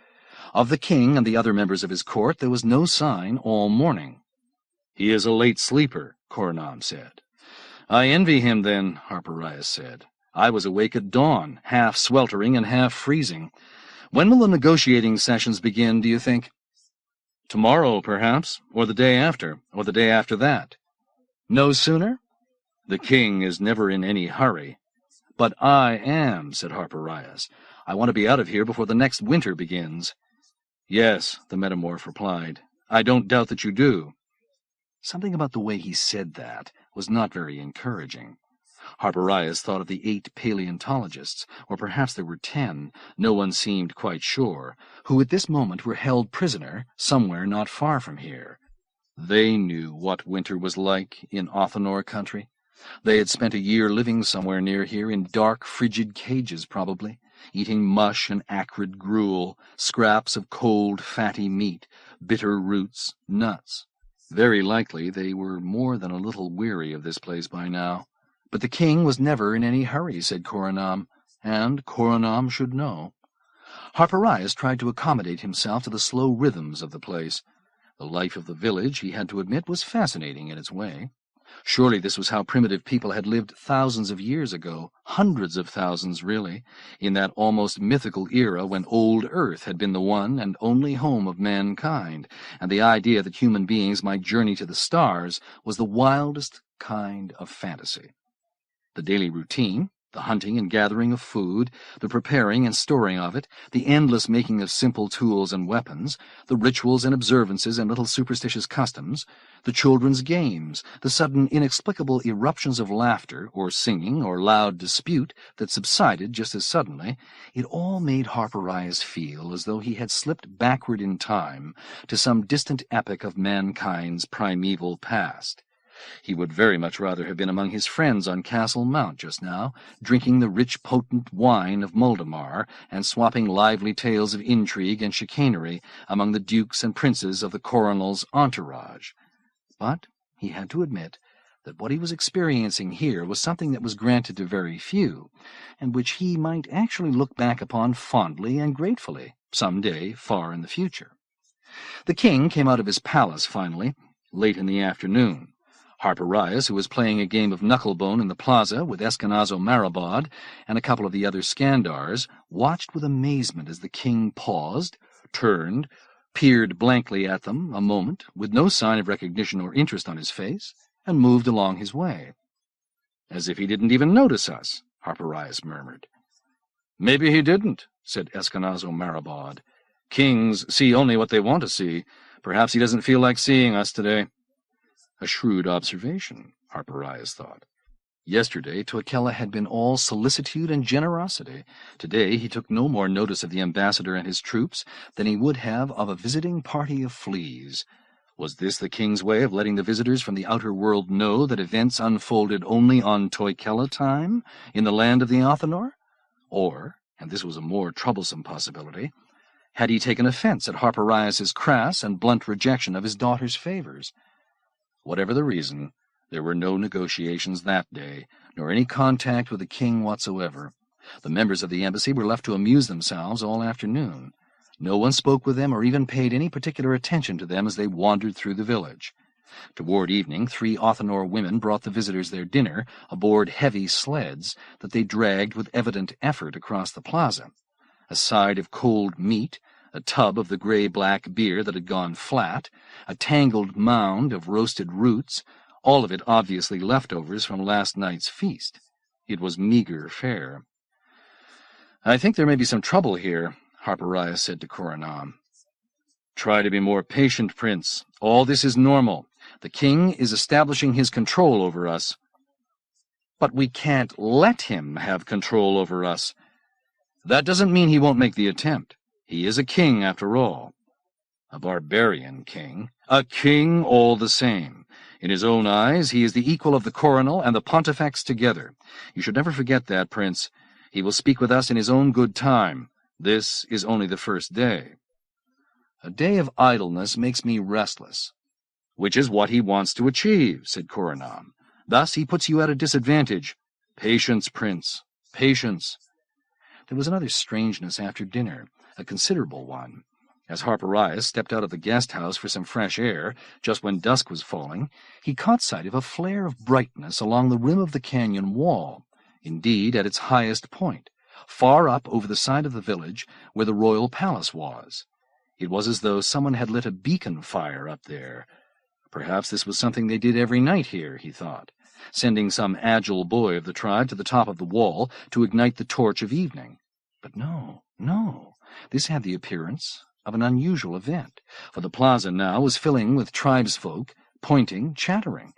Of the king and the other members of his court there was no sign all morning. "He is a late sleeper," Korinaam said. "I envy him, then," Harpirias said. "I was awake at dawn, half sweltering and half freezing. When will the negotiating sessions begin, do you think?" "Tomorrow, perhaps, or the day after, or the day after that." "No sooner?" "The king is never in any hurry." "But I am," said Harpirias. "I want to be out of here before the next winter begins." "Yes," the metamorph replied. "I don't doubt that you do." Something about the way he said that was not very encouraging. Harpirias thought of the 8 paleontologists, or perhaps there were 10, no one seemed quite sure, who at this moment were held prisoner somewhere not far from here. They knew what winter was like in Othinor country. They had spent a year living somewhere near here in dark, frigid cages, probably, eating mush and acrid gruel, scraps of cold, fatty meat, bitter roots, nuts. Very likely they were more than a little weary of this place by now. But the king was never in any hurry, said Korinaam, and Korinaam should know. Harpirias tried to accommodate himself to the slow rhythms of the place. The life of the village, he had to admit, was fascinating in its way. Surely this was how primitive people had lived thousands of years ago, hundreds of thousands, really, in that almost mythical era when old Earth had been the one and only home of mankind, and the idea that human beings might journey to the stars was the wildest kind of fantasy. The daily routine, the hunting and gathering of food, the preparing and storing of it, the endless making of simple tools and weapons, the rituals and observances and little superstitious customs, the children's games, the sudden inexplicable eruptions of laughter or singing or loud dispute that subsided just as suddenly, it all made Harpirias feel as though he had slipped backward in time to some distant epoch of mankind's primeval past. He would very much rather have been among his friends on Castle Mount just now, drinking the rich, potent wine of Muldamar and swapping lively tales of intrigue and chicanery among the dukes and princes of the Coronal's entourage. But he had to admit that what he was experiencing here was something that was granted to very few, and which he might actually look back upon fondly and gratefully some day far in the future. The king came out of his palace finally, late in the afternoon. Harpirias, who was playing a game of knucklebone in the plaza with Eskenazo Marabad and a couple of the other Skandars, watched with amazement as the king paused, turned, peered blankly at them a moment, with no sign of recognition or interest on his face, and moved along his way. "As if he didn't even notice us," Harpirias murmured. "Maybe he didn't," said Eskenazo Marabad. "Kings see only what they want to see. Perhaps he doesn't feel like seeing us today." A shrewd observation, Harpirias thought. Yesterday, Toikella had been all solicitude and generosity. Today he took no more notice of the ambassador and his troops than he would have of a visiting party of fleas. Was this the king's way of letting the visitors from the outer world know that events unfolded only on Toikella time, in the land of the Othinor? Or, and this was a more troublesome possibility, had he taken offense at Harpirias's crass and blunt rejection of his daughter's favors? Whatever the reason, there were no negotiations that day, nor any contact with the king whatsoever. The members of the embassy were left to amuse themselves all afternoon. No one spoke with them or even paid any particular attention to them as they wandered through the village. Toward evening, 3 Othinor women brought the visitors their dinner aboard heavy sleds that they dragged with evident effort across the plaza. A side of cold meat, a tub of the gray-black beer that had gone flat, a tangled mound of roasted roots, all of it obviously leftovers from last night's feast. It was meager fare. "I think there may be some trouble here," Harpirias said to Korinaam. "Try to be more patient, Prince. All this is normal. The king is establishing his control over us." "But we can't let him have control over us." "That doesn't mean he won't make the attempt. He is a king, after all." "A barbarian king." "A king all the same. In his own eyes, he is the equal of the Coronal and the Pontifex together. You should never forget that, Prince. He will speak with us in his own good time. This is only the first day." "A day of idleness makes me restless." "Which is what he wants to achieve," said Korinaam. "Thus he puts you at a disadvantage. Patience, Prince, patience." There was another strangeness after dinner, a considerable one. As Harpirias stepped out of the guest-house for some fresh air, just when dusk was falling, he caught sight of a flare of brightness along the rim of the canyon wall, indeed at its highest point, far up over the side of the village where the royal palace was. It was as though someone had lit a beacon fire up there. Perhaps this was something they did every night here, he thought, sending some agile boy of the tribe to the top of the wall to ignite the torch of evening. But no, this had the appearance of an unusual event, for the plaza now was filling with tribesfolk, pointing, chattering.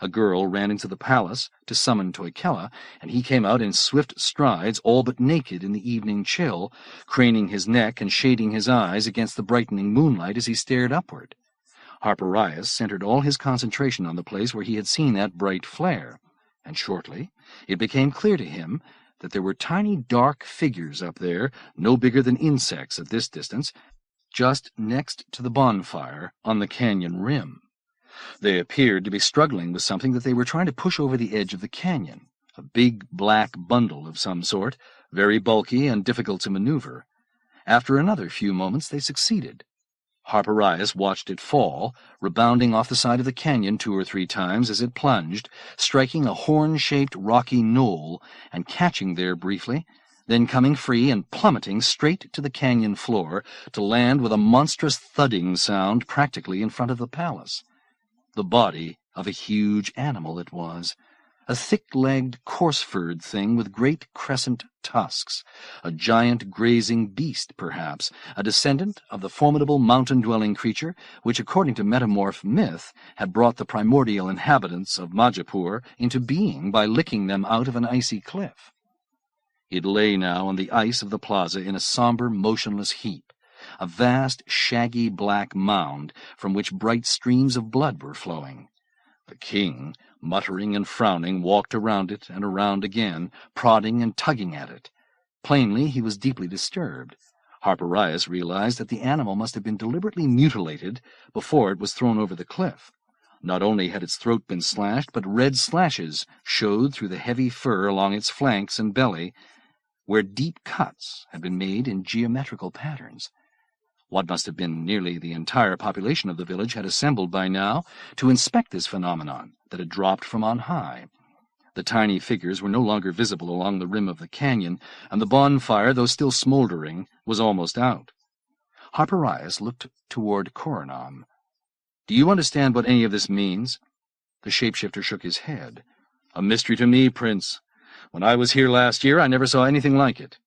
A girl ran into the palace to summon Toikella, and he came out in swift strides, all but naked in the evening chill, craning his neck and shading his eyes against the brightening moonlight as he stared upward. Harpirias centered all his concentration on the place where he had seen that bright flare, and shortly it became clear to him that there were tiny dark figures up there, no bigger than insects at this distance, just next to the bonfire on the canyon rim. They appeared to be struggling with something that they were trying to push over the edge of the canyon, a big black bundle of some sort, very bulky and difficult to maneuver. After another few moments they succeeded. Harpirias watched it fall, rebounding off the side of the canyon 2 or 3 times as it plunged, striking a horn-shaped rocky knoll and catching there briefly, then coming free and plummeting straight to the canyon floor to land with a monstrous thudding sound practically in front of the palace. The body of a huge animal it was, a thick-legged, coarse-furred thing with great crescent tusks, a giant grazing beast, perhaps, a descendant of the formidable mountain-dwelling creature which, according to metamorph myth, had brought the primordial inhabitants of Majipoor into being by licking them out of an icy cliff. It lay now on the ice of the plaza in a somber, motionless heap, a vast, shaggy black mound from which bright streams of blood were flowing. The king, muttering and frowning, walked around it and around again, prodding and tugging at it. Plainly he was deeply disturbed. Harpirias realized that the animal must have been deliberately mutilated before it was thrown over the cliff. Not only had its throat been slashed, but red slashes showed through the heavy fur along its flanks and belly, where deep cuts had been made in geometrical patterns. What must have been nearly the entire population of the village had assembled by now to inspect this phenomenon that had dropped from on high. The tiny figures were no longer visible along the rim of the canyon, and the bonfire, though still smoldering, was almost out. Harpirias looked toward Coronal. "Do you understand what any of this means?" The shapeshifter shook his head. "A mystery to me, Prince. When I was here last year, I never saw anything like it."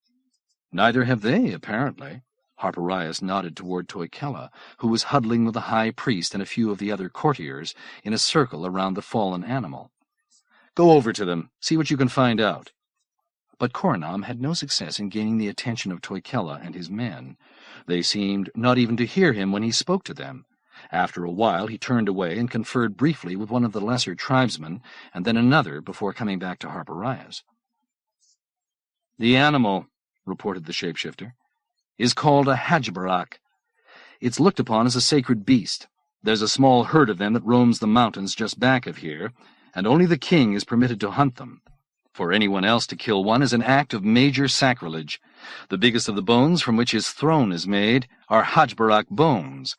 "Neither have they, apparently." Harpirias nodded toward Toikella, who was huddling with the high priest and a few of the other courtiers in a circle around the fallen animal. "Go over to them, see what you can find out." But Korinaam had no success in gaining the attention of Toikella and his men. They seemed not even to hear him when he spoke to them. After a while he turned away and conferred briefly with one of the lesser tribesmen, and then another before coming back to Harpirias. "The animal," reported the shapeshifter, "is called a barbaric. It's looked upon as a sacred beast. There's a small herd of them that roams the mountains just back of here, and only the king is permitted to hunt them. For anyone else to kill one is an act of major sacrilege. The biggest of the bones from which his throne is made are barbaric bones."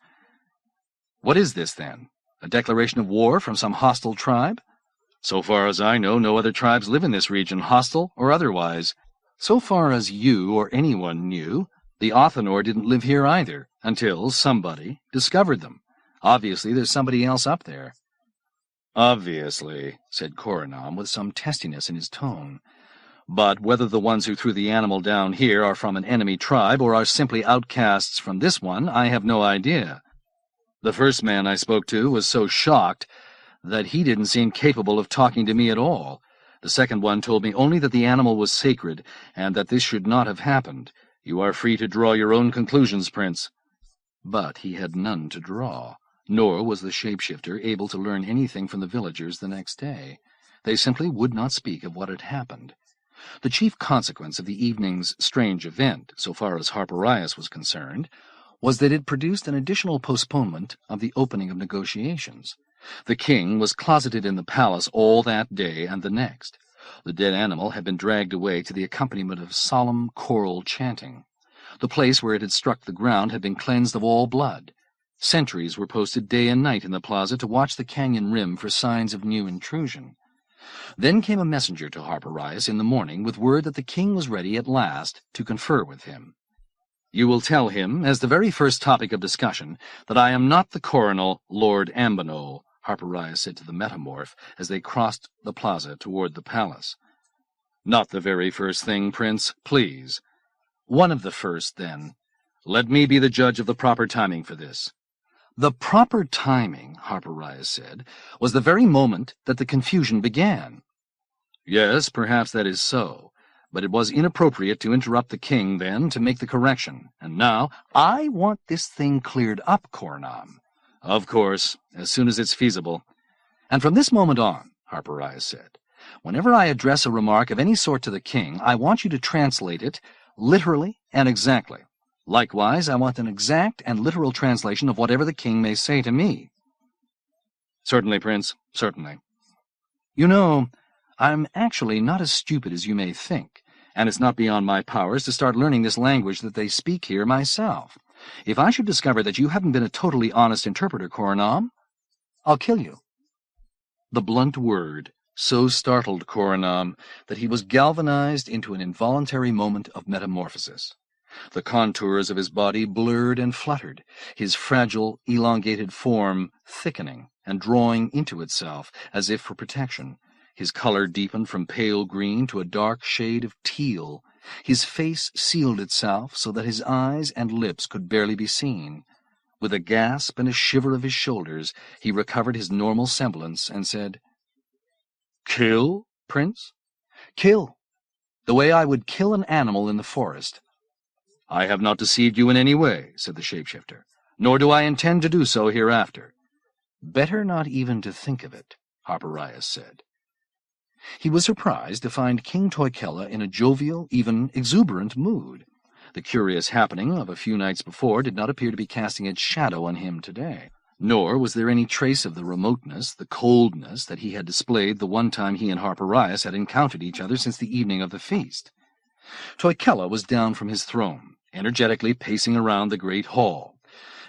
"What is this, then? A declaration of war from some hostile tribe?" "So far as I know, no other tribes live in this region, hostile or otherwise. So far as you or anyone knew, the Othinor didn't live here either, until somebody discovered them. Obviously, there's somebody else up there." "Obviously," said Coronal with some testiness in his tone. "But whether the ones who threw the animal down here are from an enemy tribe or are simply outcasts from this one, I have no idea. The first man I spoke to was so shocked that he didn't seem capable of talking to me at all. The second one told me only that the animal was sacred, and that this should not have happened. You are free to draw your own conclusions, Prince." But he had none to draw, nor was the shapeshifter able to learn anything from the villagers the next day. They simply would not speak of what had happened. The chief consequence of the evening's strange event, so far as Harpirias was concerned, was that it produced an additional postponement of the opening of negotiations. The king was closeted in the palace all that day and the next. The dead animal had been dragged away to the accompaniment of solemn choral chanting. The place where it had struck the ground had been cleansed of all blood. Sentries were posted day and night in the plaza to watch the canyon rim for signs of new intrusion. Then came a messenger to Harpirias in the morning with word that the king was ready at last to confer with him. "You will tell him, as the very first topic of discussion, that I am not the Coronal, Lord Ambonol," Harpirias said to the metamorph as they crossed the plaza toward the palace. "Not the very first thing, Prince, please." "One of the first, then. Let me be the judge of the proper timing for this." "The proper timing," Harpirias said, "was the very moment that the confusion began." "Yes, perhaps that is so. But it was inappropriate to interrupt the king then to make the correction. And now, I want this thing cleared up, Korinaam." "Of course, as soon as it's feasible." "And from this moment on," Harpirias said, "whenever I address a remark of any sort to the king, I want you to translate it literally and exactly. Likewise, I want an exact and literal translation of whatever the king may say to me." "Certainly, Prince, certainly." "You know, I'm actually not as stupid as you may think, and it's not beyond my powers to start learning this language that they speak here myself. If I should discover that you haven't been a totally honest interpreter, Korinaam, I'll kill you." The blunt word so startled Korinaam that he was galvanized into an involuntary moment of metamorphosis. The contours of his body blurred and fluttered, his fragile, elongated form thickening and drawing into itself as if for protection. His color deepened from pale green to a dark shade of teal. His face sealed itself so that his eyes and lips could barely be seen. With a gasp and a shiver of his shoulders, he recovered his normal semblance and said, "Kill, Prince?" "Kill. The way I would kill an animal in the forest." "I have not deceived you in any way," said the shapeshifter, "nor do I intend to do so hereafter." "Better not even to think of it," Harpirias said. He was surprised to find King Toikella in a jovial, even exuberant mood. The curious happening of a few nights before did not appear to be casting its shadow on him today, nor was there any trace of the remoteness, the coldness that he had displayed the one time he and Harpirias had encountered each other since the evening of the feast. Toikella was down from his throne, energetically pacing around the great hall.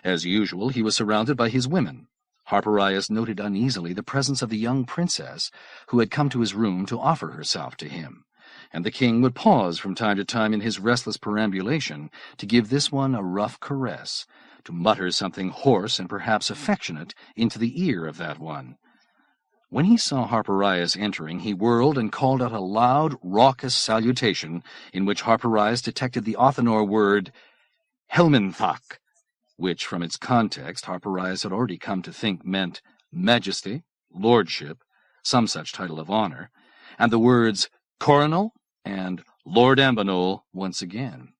As usual, he was surrounded by his women. Harpirias noted uneasily the presence of the young princess who had come to his room to offer herself to him, and the king would pause from time to time in his restless perambulation to give this one a rough caress, to mutter something hoarse and perhaps affectionate into the ear of that one. When he saw Harpirias entering, he whirled and called out a loud, raucous salutation in which Harpirias detected the Othinor word Helminthak, which, from its context, Harpirias had already come to think meant majesty, lordship, some such title of honor, and the words Coronal and Lord Ambonol once again.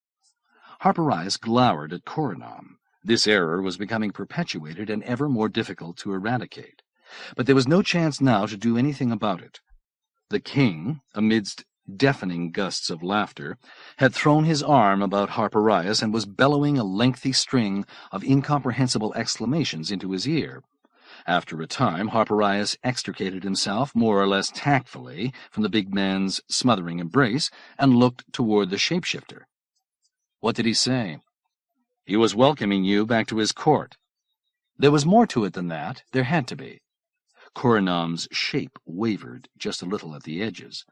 Harpirias glowered at Korinaam. This error was becoming perpetuated and ever more difficult to eradicate. But there was no chance now to do anything about it. The king, amidst deafening gusts of laughter, had thrown his arm about Harpirias and was bellowing a lengthy string of incomprehensible exclamations into his ear. After a time, Harpirias extricated himself more or less tactfully from the big man's smothering embrace and looked toward the shapeshifter. "What did he say?" "He was welcoming you back to his court." "There was more to it than that. There had to be." Korinaam's shape wavered just a little at the edges.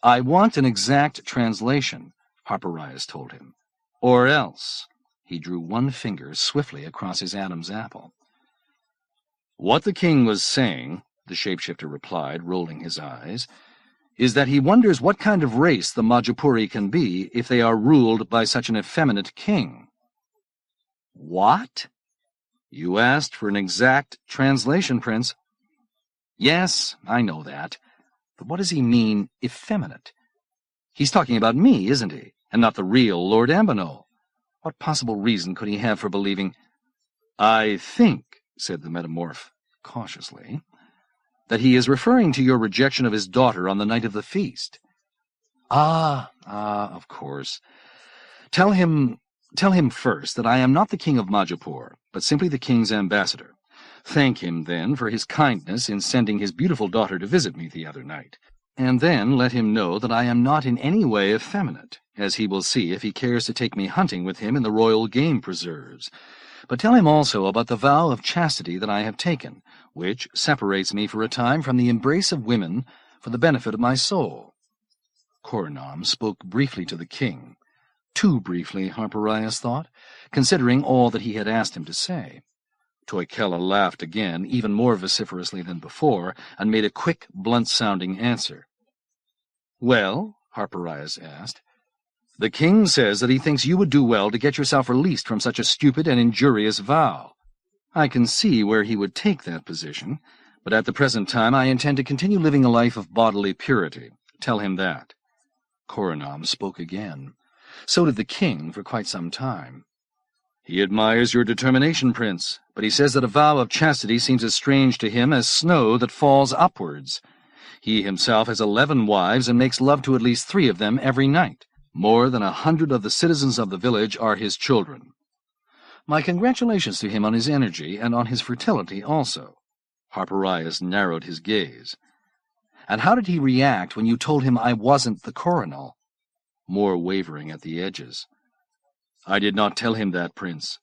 "I want an exact translation," Harpirias told him. "Or else," he drew one finger swiftly across his Adam's apple. "What the king was saying," the shapeshifter replied, rolling his eyes, "is that he wonders what kind of race the Majipuri can be if they are ruled by such an effeminate king." "What?" "You asked for an exact translation, Prince." "Yes, I know that. But what does he mean, effeminate? He's talking about me, isn't he, and not the real Lord Ambonol? What possible reason could he have for believing—" "I think," said the metamorph cautiously, "that he is referring to your rejection of his daughter on the night of the feast." Of course. Tell him first that I am not the king of Majipoor, but simply the king's ambassador. Thank him, then, for his kindness in sending his beautiful daughter to visit me the other night. and then let him know that I am not in any way effeminate, as he will see if he cares to take me hunting with him in the royal game preserves. But tell him also about the vow of chastity that I have taken, which separates me for a time from the embrace of women for the benefit of my soul." Korinaam spoke briefly to the king. Too briefly, Harpirias thought, considering all that he had asked him to say. Toikella laughed again, even more vociferously than before, and made a quick, blunt-sounding answer. "Well?" Harpirias asked. "The king says that he thinks you would do well to get yourself released from such a stupid and injurious vow. I can see where he would take that position, but at the present time I intend to continue living a life of bodily purity. Tell him that." Korinaam spoke again. So did the king for quite some time. "He admires your determination, Prince, but he says that a vow of chastity seems as strange to him as snow that falls upwards. He himself has 11 wives and makes love to at least 3 of them every night. More than 100 of the citizens of the village are his children. My congratulations to him on his energy and on his fertility also." Harpirias narrowed his gaze. "And how did he react when you told him I wasn't the Coronal?" More wavering at the edges. "I did not tell him that, Prince."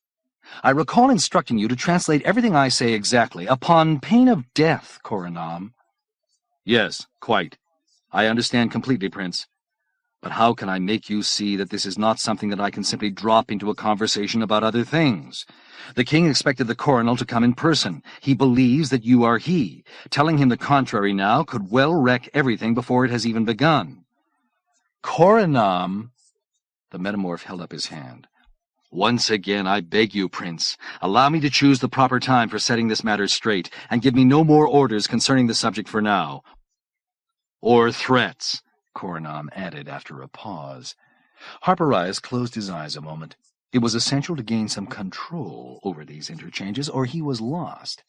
"I recall instructing you to translate everything I say exactly, upon pain of death, Korinaam." "Yes, quite. I understand completely, Prince. But how can I make you see that this is not something that I can simply drop into a conversation about other things? The king expected the Coronal to come in person. He believes that you are he. Telling him the contrary now could well wreck everything before it has even begun." "Korinaam!" The metamorph held up his hand. "Once again, I beg you, Prince, allow me to choose the proper time for setting this matter straight, and give me no more orders concerning the subject for now." "Or threats," Korinaam added after a pause. Harpirias closed his eyes a moment. It was essential to gain some control over these interchanges, or he was lost.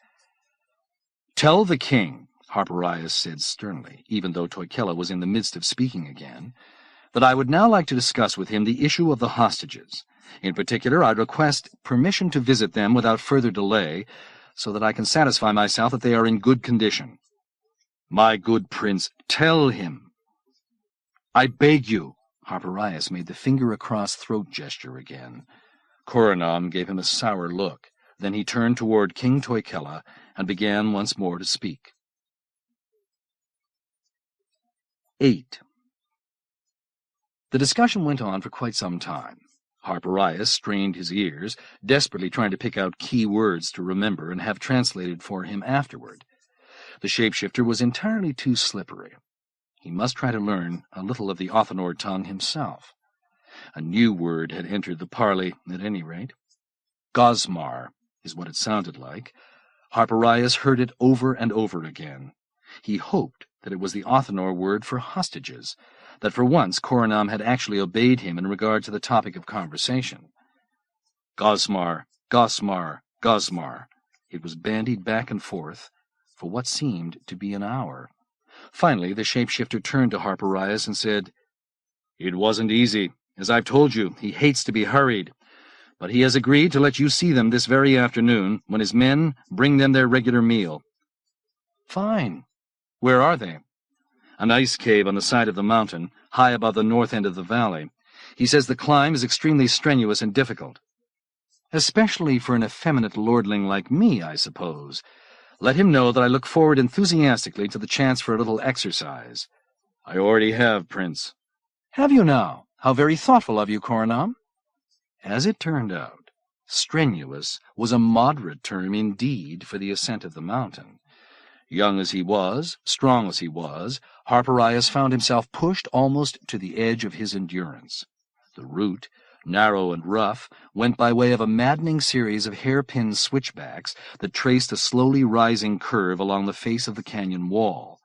"Tell the king," Harpirias said sternly, even though Toikella was in the midst of speaking again, "that I would now like to discuss with him the issue of the hostages. In particular, I request permission to visit them without further delay, so that I can satisfy myself that they are in good condition." "My good prince, tell him." "I beg you." Harpirias made the finger-across throat gesture again. Korinaam gave him a sour look. Then he turned toward King Toikella and began once more to speak. 8. The discussion went on for quite some time. Harpirias strained his ears, desperately trying to pick out key words to remember and have translated for him afterward. The shapeshifter was entirely too slippery. He must try to learn a little of the Othinor tongue himself. A new word had entered the parley, at any rate. Gosmar is what it sounded like. Harpirias heard it over and over again. He hoped that it was the Othinor word for hostages, that for once Korinaam had actually obeyed him in regard to the topic of conversation. Gosmar, Gosmar, Gosmar. It was bandied back and forth for what seemed to be an hour. Finally, the shapeshifter turned to Harpirias and said, "It wasn't easy. As I've told you, he hates to be hurried. But he has agreed to let you see them this very afternoon, when his men bring them their regular meal." "Fine. Where are they?" "An ice cave on the side of the mountain, high above the north end of the valley. He says the climb is extremely strenuous and difficult." "Especially for an effeminate lordling like me, I suppose. Let him know that I look forward enthusiastically to the chance for a little exercise." "I already have, Prince." "Have you now? How very thoughtful of you, Korinaam." As it turned out, strenuous was a moderate term indeed for the ascent of the mountain. Young as he was, strong as he was, Harpirias found himself pushed almost to the edge of his endurance. The route, narrow and rough, went by way of a maddening series of hairpin switchbacks that traced a slowly rising curve along the face of the canyon wall.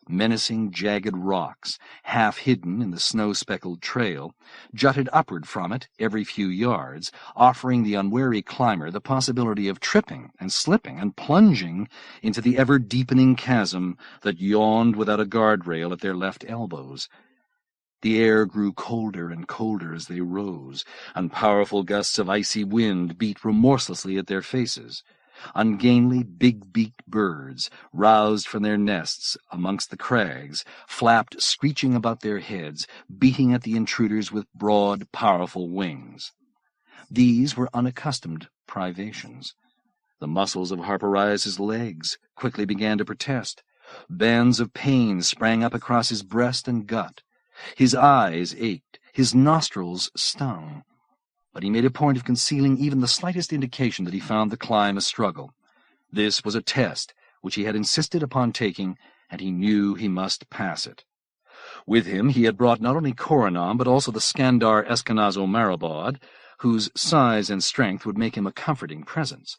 Menacing, jagged rocks, half hidden in the snow-speckled trail, jutted upward from it every few yards, offering the unwary climber the possibility of tripping and slipping and plunging into the ever-deepening chasm that yawned without a guardrail at their left elbows. The air grew colder and colder as they rose, and powerful gusts of icy wind beat remorselessly at their faces. Ungainly, big-beaked birds, roused from their nests amongst the crags, flapped screeching about their heads, beating at the intruders with broad, powerful wings. These were unaccustomed privations. The muscles of Harpirias' legs quickly began to protest. Bands of pain sprang up across his breast and gut. His eyes ached, his nostrils stung. But he made a point of concealing even the slightest indication that he found the climb a struggle. This was a test which he had insisted upon taking, and he knew he must pass it. With him he had brought not only Coronal, but also the Skandar Eskenazo Marabad, whose size and strength would make him a comforting presence.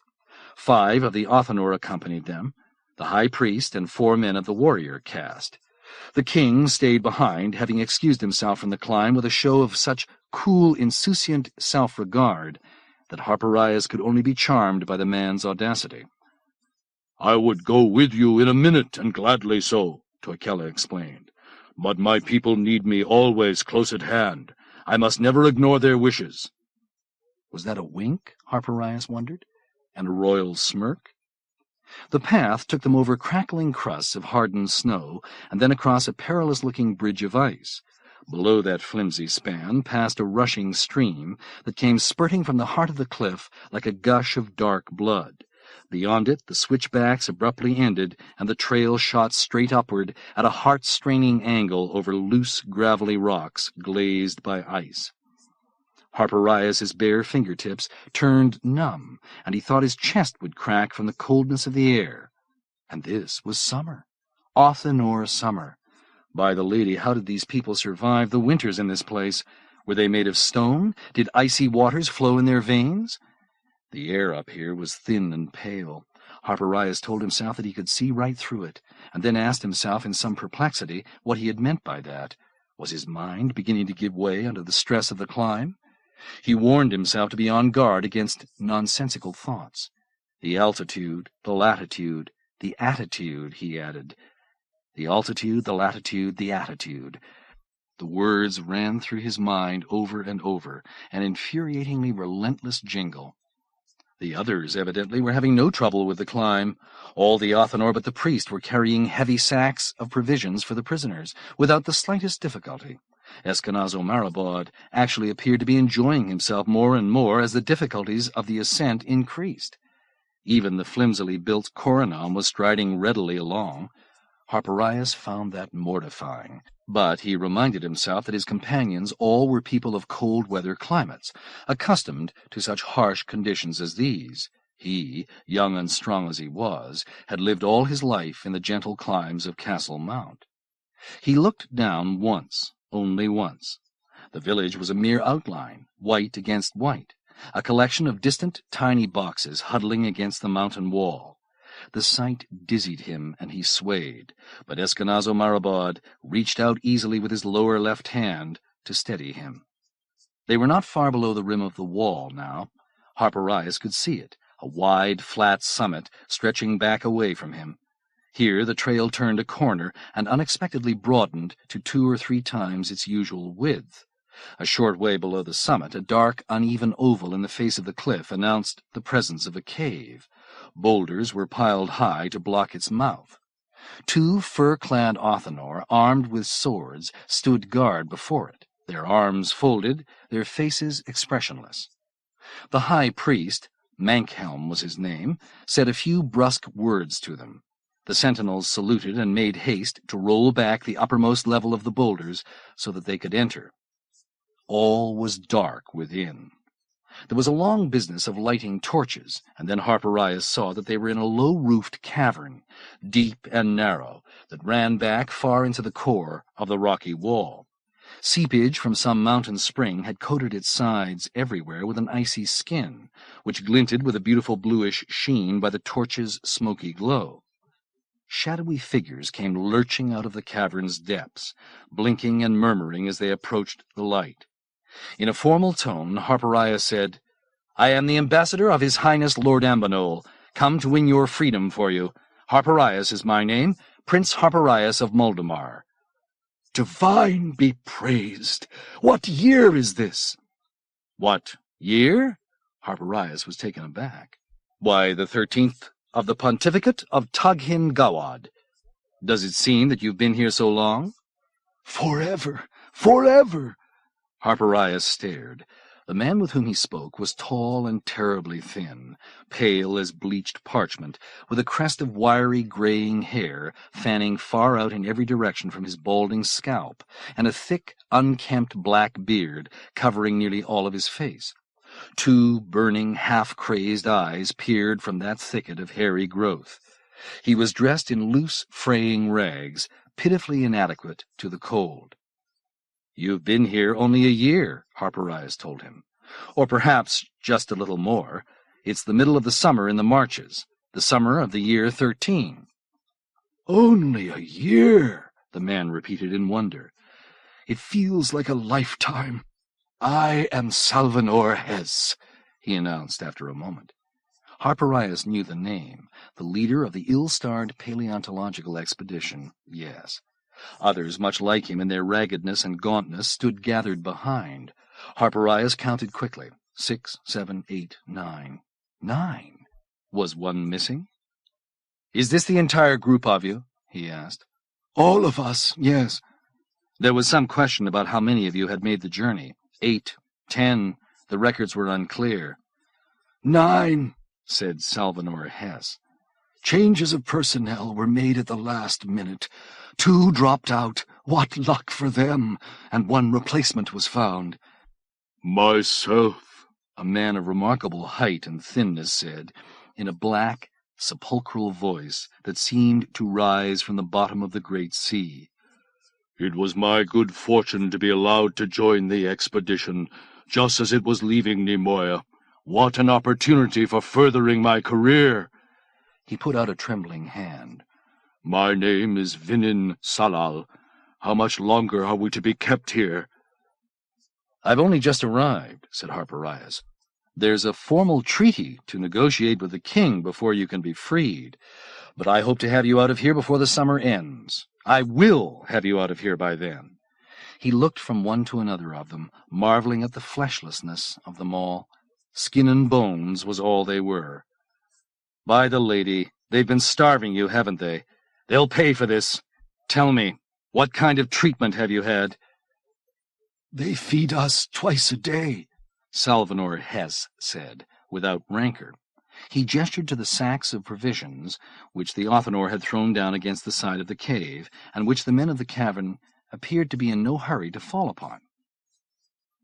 5 of the Othinor accompanied them, the high priest and 4 men of the warrior caste. The king stayed behind, having excused himself from the climb with a show of such cool, insouciant self-regard that Harpirias could only be charmed by the man's audacity. "I would go with you in a minute, and gladly so," Toikella explained. "But my people need me always close at hand. I must never ignore their wishes." Was that a wink, Harpirias wondered, and a royal smirk? The path took them over crackling crusts of hardened snow, and then across a perilous-looking bridge of ice. Below that flimsy span passed a rushing stream that came spurting from the heart of the cliff like a gush of dark blood. Beyond it the switchbacks abruptly ended, and the trail shot straight upward at a heart-straining angle over loose, gravelly rocks glazed by ice. Harpirias' bare fingertips turned numb, and he thought his chest would crack from the coldness of the air. And this was summer. Othinor summer. By the lady, how did these people survive the winters in this place? Were they made of stone? Did icy waters flow in their veins? The air up here was thin and pale. Harpirias told himself that he could see right through it, and then asked himself in some perplexity what he had meant by that. Was his mind beginning to give way under the stress of the climb? He warned himself to be on guard against nonsensical thoughts. The altitude, the latitude, the attitude, he added. The altitude, the latitude, the attitude. The words ran through his mind over and over, an infuriatingly relentless jingle. The others, evidently, were having no trouble with the climb. All the Othinor but the priest were carrying heavy sacks of provisions for the prisoners, without the slightest difficulty. Eskenazo Marabad actually appeared to be enjoying himself more and more as the difficulties of the ascent increased. Even the flimsily built Coronal was striding readily along. Harpirias found that mortifying, but he reminded himself that his companions all were people of cold-weather climates, accustomed to such harsh conditions as these. He, young and strong as he was, had lived all his life in the gentle climbs of Castle Mount. He looked down once, only once. The village was a mere outline, white against white, a collection of distant, tiny boxes huddling against the mountain wall. The sight dizzied him, and he swayed, but Eskenazo Marabad reached out easily with his lower left hand to steady him. They were not far below the rim of the wall now. Harpirias could see it, a wide, flat summit stretching back away from him. Here the trail turned a corner and unexpectedly broadened to 2 or 3 times its usual width. A short way below the summit, a dark, uneven oval in the face of the cliff announced the presence of a cave. Boulders were piled high to block its mouth. 2 fur-clad Othinor, armed with swords, stood guard before it, their arms folded, their faces expressionless. The high priest, Mankhelm was his name, said a few brusque words to them. The sentinels saluted and made haste to roll back the uppermost level of the boulders so that they could enter. All was dark within. There was a long business of lighting torches, and then Harpirias saw that they were in a low-roofed cavern, deep and narrow, that ran back far into the core of the rocky wall. Seepage from some mountain spring had coated its sides everywhere with an icy skin, which glinted with a beautiful bluish sheen by the torch's smoky glow. Shadowy figures came lurching out of the cavern's depths, blinking and murmuring as they approached the light. In a formal tone, Harpirias said, "I am the ambassador of His Highness Lord Ambanol, come to win your freedom for you. Harpirias is my name, Prince Harpirias of Muldamar." "Divine be praised! What year is this?" "What year?" Harpirias was taken aback. Why, the 13th of the pontificate of Taghin Gawad. Does it seem that you've been here so long? Forever, forever. Harpirias stared. The man with whom he spoke was tall and terribly thin, pale as bleached parchment, with a crest of wiry graying hair fanning far out in every direction from his balding scalp, and a thick, unkempt black beard covering nearly all of his face. Two burning, half-crazed eyes peered from that thicket of hairy growth. He was dressed in loose, fraying rags, pitifully inadequate to the cold. "You've been here only a year," Harpirias told him. "Or perhaps just a little more. It's the middle of the summer in the Marches, the summer of the year 13. "Only a year," the man repeated in wonder. "It feels like a lifetime. I am Salvanor Hess," he announced after a moment. Harpirias knew the name, the leader of the ill-starred paleontological expedition, yes. Others, much like him in their raggedness and gauntness, stood gathered behind. Harpirias counted quickly. 6, 7, 8, 9. 9. Was one missing? "Is this the entire group of you?" he asked. "All of us, yes." There was some question about how many of you had made the journey. 8, 10. The records were unclear. 9, said Salvanor Hess. "Changes of personnel were made at the last minute. 2 dropped out. What luck for them! And 1 replacement was found." "Myself," a man of remarkable height and thinness said, in a black, sepulchral voice that seemed to rise from the bottom of the great sea. "It was my good fortune to be allowed to join the expedition, just as it was leaving Nimoya. What an opportunity for furthering my career!" He put out a trembling hand. "My name is Vinin Salal. How much longer are we to be kept here?" "I've only just arrived," said Harpirias. "There's a formal treaty to negotiate with the king before you can be freed, but I hope to have you out of here before the summer ends. I will have you out of here by then." He looked from one to another of them, marveling at the fleshlessness of them all. Skin and bones was all they were. "By the lady, they've been starving you, haven't they? They'll pay for this. Tell me, what kind of treatment have you had?" "They feed us twice a day," Salvanor Hess said, without rancor. He gestured to the sacks of provisions which the Othinor had thrown down against the side of the cave, and which the men of the cavern appeared to be in no hurry to fall upon.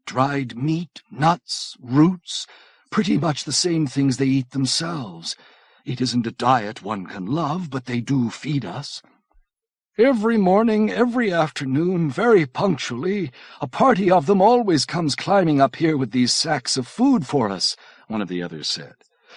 "Dried meat, nuts, roots, pretty much the same things they eat themselves. It isn't a diet one can love, but they do feed us. Every morning, every afternoon, very punctually, a party of them always comes climbing up here with these sacks of food for us," one of the others said.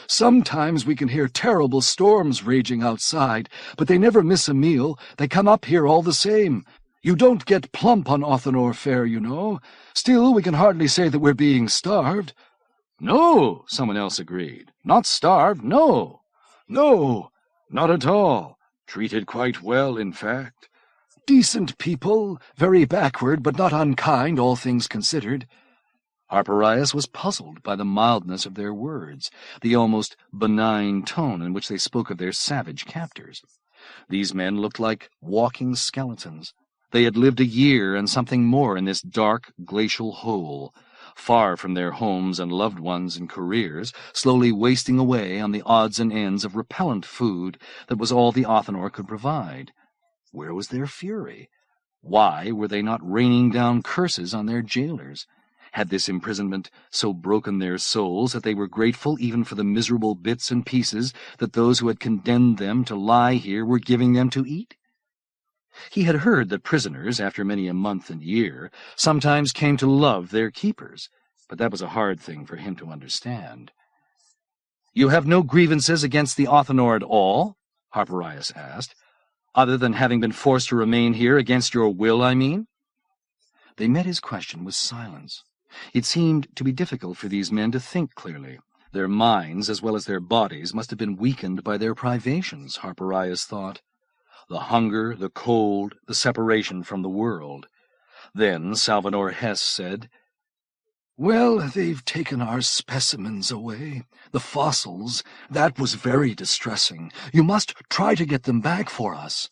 "Sometimes we can hear terrible storms raging outside, but they never miss a meal. They come up here all the same. You don't get plump on Othinor fare, you know. Still, we can hardly say that we're being starved." "No," someone else agreed. "Not starved, no. "No, Not at all. Treated quite well, in fact." decent people, very backward, but not unkind, all things considered." Harpirias was puzzled by the mildness of their words, the almost benign tone in which they spoke of their savage captors. These men looked like walking skeletons. They had lived a year and something more in this dark, glacial hole, far from their homes and loved ones and careers, slowly wasting away on the odds and ends of repellent food that was all the Othinor could provide. Where was their fury? Why were they not raining down curses on their jailers? Had this imprisonment so broken their souls that they were grateful even for the miserable bits and pieces that those who had condemned them to lie here were giving them to eat? He had heard that prisoners, after many a month and year, sometimes came to love their keepers, but that was a hard thing for him to understand. "You have no grievances against the Othinor at all?" Harpirias asked. "Other than having been forced to remain here against your will, I mean?" They met his question with silence. It seemed to be difficult for these men to think clearly. Their minds, as well as their bodies, must have been weakened by their privations, Harpirias thought. The hunger, the cold, the separation from the world. Then Salvanor Hess said, Well, they've taken our specimens away. The fossils. That was very distressing. You must try to get them back for us.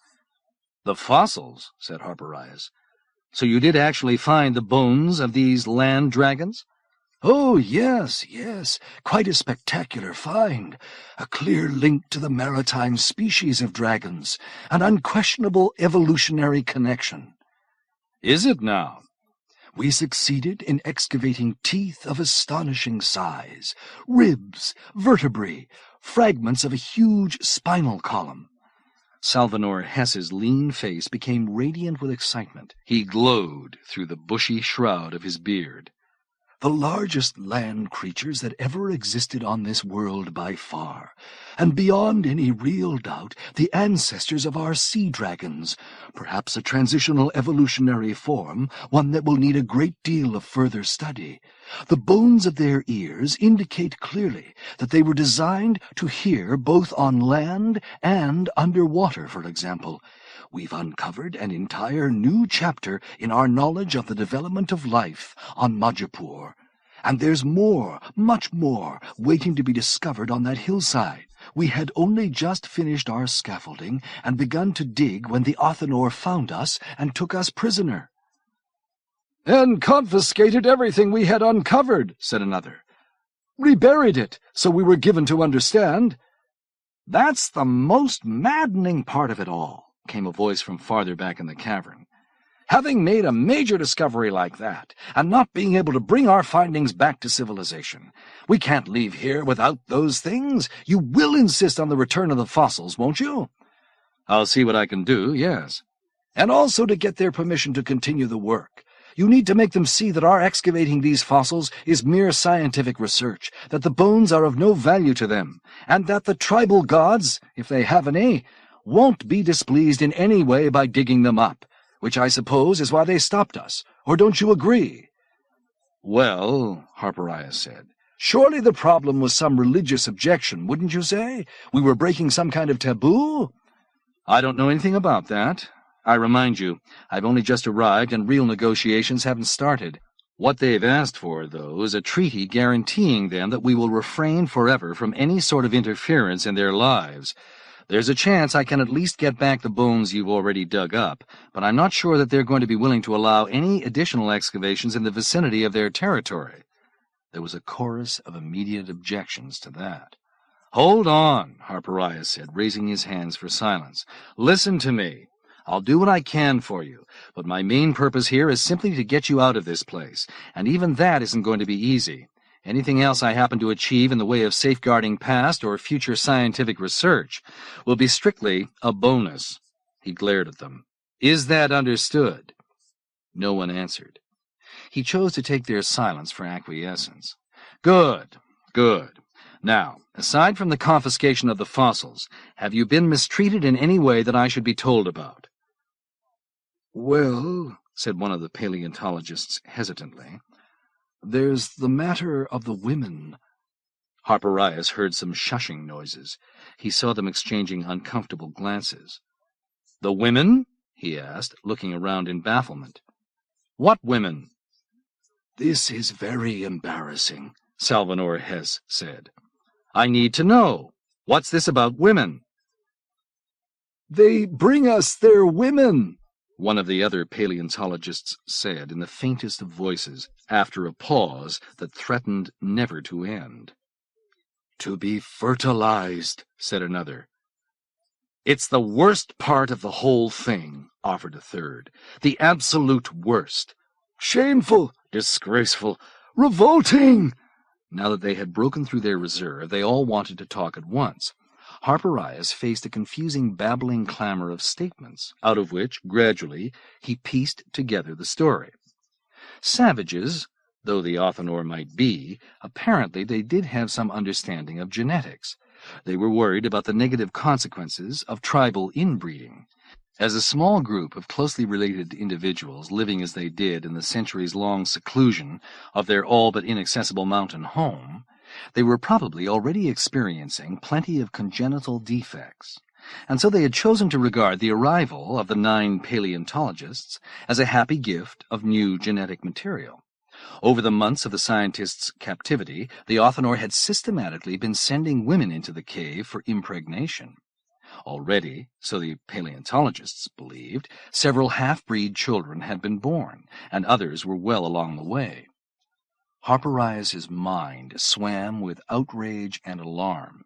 The fossils, said Harpirias. So you did actually find the bones of these land dragons? Oh, yes, yes. Quite a spectacular find. A clear link to the maritime species of dragons. An unquestionable evolutionary connection. Is it now? We succeeded in excavating teeth of astonishing size, ribs, vertebrae, fragments of a huge spinal column. Salvanor Hess's lean face became radiant with excitement. He glowed through the bushy shroud of his beard. The largest land creatures that ever existed on this world by far, and beyond any real doubt, the ancestors of our sea dragons, perhaps a transitional evolutionary form, one that will need a great deal of further study. The bones of their ears indicate clearly that they were designed to hear both on land and underwater, for example. We've uncovered an entire new chapter in our knowledge of the development of life on Majipoor. And there's more, much more, waiting to be discovered on that hillside. We had only just finished our scaffolding and begun to dig when the Othinor found us and took us prisoner. And confiscated everything we had uncovered, said another. Reburied it, so we were given to understand. That's the most maddening part of it all, came a voice from farther back in the cavern. Having made a major discovery like that, and not being able to bring our findings back to civilization, we can't leave here without those things. You will insist on the return of the fossils, won't you? I'll see what I can do, yes. And also to get their permission to continue the work. You need to make them see that our excavating these fossils is mere scientific research, that the bones are of no value to them, and that the tribal gods, if they have any, won't be displeased in any way by digging them up, which I suppose is why they stopped us. Or don't you agree? Well, Harpirias said, surely the problem was some religious objection, wouldn't you say? We were breaking some kind of taboo? I don't know anything about that. I remind you, I've only just arrived and real negotiations haven't started. What they've asked for, though, is a treaty guaranteeing them that we will refrain forever from any sort of interference in their lives. There's a chance I can at least get back the bones you've already dug up, but I'm not sure that they're going to be willing to allow any additional excavations in the vicinity of their territory. There was a chorus of immediate objections to that. Hold on, Harpirias said, raising his hands for silence. Listen to me. I'll do what I can for you, but my main purpose here is simply to get you out of this place, and even that isn't going to be easy. Anything else I happen to achieve in the way of safeguarding past or future scientific research will be strictly a bonus. He glared at them. Is that understood? No one answered. He chose to take their silence for acquiescence. Good, good. Now, aside from the confiscation of the fossils, have you been mistreated in any way that I should be told about? Well, said one of the paleontologists hesitantly, there's the matter of the women. Harpirias heard some shushing noises. He saw them exchanging uncomfortable glances. The women? He asked, looking around in bafflement. What women? This is very embarrassing, Salvanor Hess said. I need to know. What's this about women? They bring us their women, one of the other paleontologists said in the faintest of voices, after a pause that threatened never to end. To be fertilized, said another. It's the worst part of the whole thing, offered a third. The absolute worst. Shameful, disgraceful, revolting. Now that they had broken through their reserve, they all wanted to talk at once. Harpirias faced a confusing, babbling clamor of statements, out of which, gradually, he pieced together the story. Savages, though the Othinor might be, apparently they did have some understanding of genetics. They were worried about the negative consequences of tribal inbreeding. As a small group of closely related individuals living as they did in the centuries-long seclusion of their all but inaccessible mountain home, they were probably already experiencing plenty of congenital defects, and so they had chosen to regard the arrival of the 9 paleontologists as a happy gift of new genetic material. Over the months of the scientist's captivity, the Othinor had systematically been sending women into the cave for impregnation. Already, so the paleontologists believed, several half-breed children had been born, and others were well along the way. Harpirias' mind swam with outrage and alarm.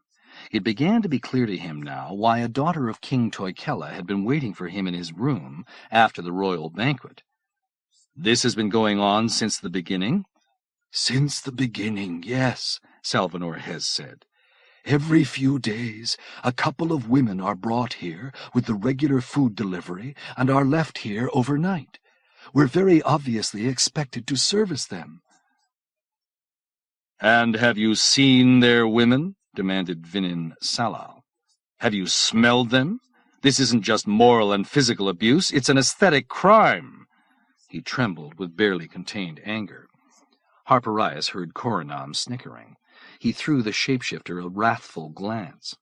It began to be clear to him now why a daughter of King Toikella had been waiting for him in his room after the royal banquet. "This has been going on since the beginning?" "Since the beginning, yes," Salvanor Hes said. "Every few days, a couple of women are brought here with the regular food delivery and are left here overnight. We're very obviously expected to service them." "And have you seen their women?" demanded Vinin Salal. "Have you smelled them? This isn't just moral and physical abuse, it's an aesthetic crime." He trembled with barely contained anger. Harpirias heard Coronam snickering. He threw the shapeshifter a wrathful glance.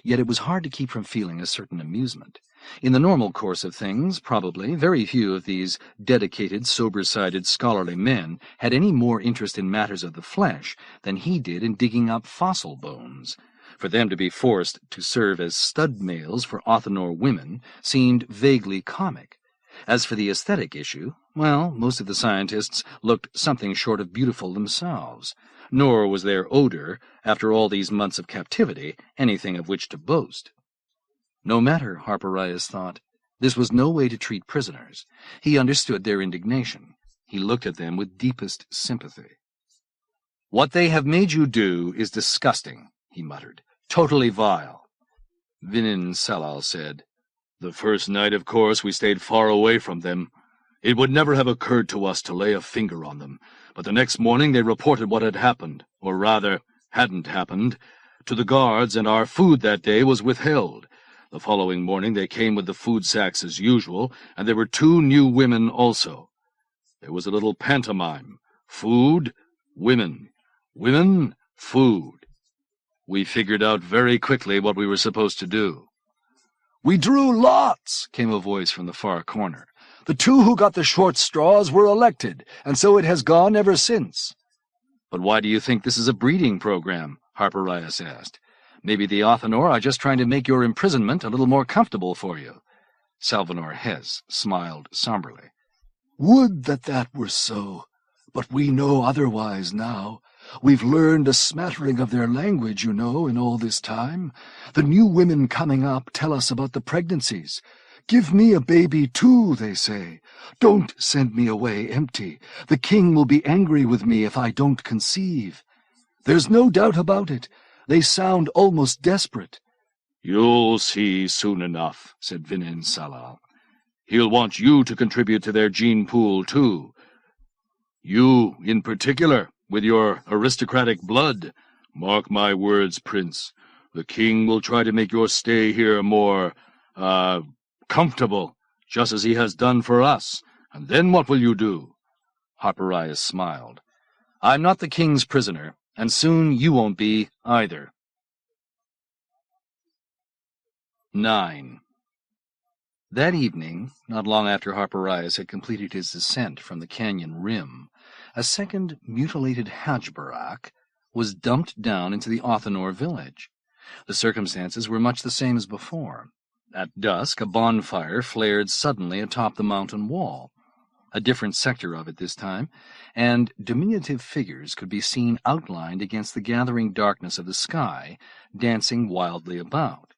Yet it was hard to keep from feeling a certain amusement. In the normal course of things, probably, very few of these dedicated, sober-sided, scholarly men had any more interest in matters of the flesh than he did in digging up fossil bones. For them to be forced to serve as stud males for Othinor women seemed vaguely comic. As for the aesthetic issue, well, most of the scientists looked something short of beautiful themselves, nor was their odor, after all these months of captivity, anything of which to boast. No matter, Harpirias thought. This was no way to treat prisoners. He understood their indignation. He looked at them with deepest sympathy. "What they have made you do is disgusting," he muttered. "Totally vile." Vinin Salal said, "The first night, of course, we stayed far away from them. It would never have occurred to us to lay a finger on them, but the next morning they reported what had happened, or rather, hadn't happened, to the guards, and our food that day was withheld. The following morning they came with the food sacks as usual, and there were 2 new women also. There was a little pantomime. Food, women. Women, food. We figured out very quickly what we were supposed to do." "We drew lots," came a voice from the far corner. "The 2 who got the short straws were elected, and so it has gone ever since." "But why do you think this is a breeding program?" Harpirias asked. "Maybe the Othinor are just trying to make your imprisonment a little more comfortable for you." Salvanor Hes smiled somberly. "Would that that were so, but we know otherwise now. We've learned a smattering of their language, you know, in all this time. The new women coming up tell us about the pregnancies. 'Give me a baby too,' they say. 'Don't send me away empty. The king will be angry with me if I don't conceive.' There's no doubt about it. They sound almost desperate." "You'll see soon enough," said Vinin Salal. "He'll want you to contribute to their gene pool, too. You, in particular, with your aristocratic blood. Mark my words, Prince. The king will try to make your stay here more, comfortable, just as he has done for us. And then what will you do?" Harpirias smiled. "I'm not the king's prisoner, and soon you won't be either." 9. That evening, not long after Harpirias had completed his descent from the canyon rim, a second mutilated Hajbarak was dumped down into the Othinor village. The circumstances were much the same as before. At dusk, a bonfire flared suddenly atop the mountain wall, a different sector of it this time, and diminutive figures could be seen outlined against the gathering darkness of the sky, dancing wildly about.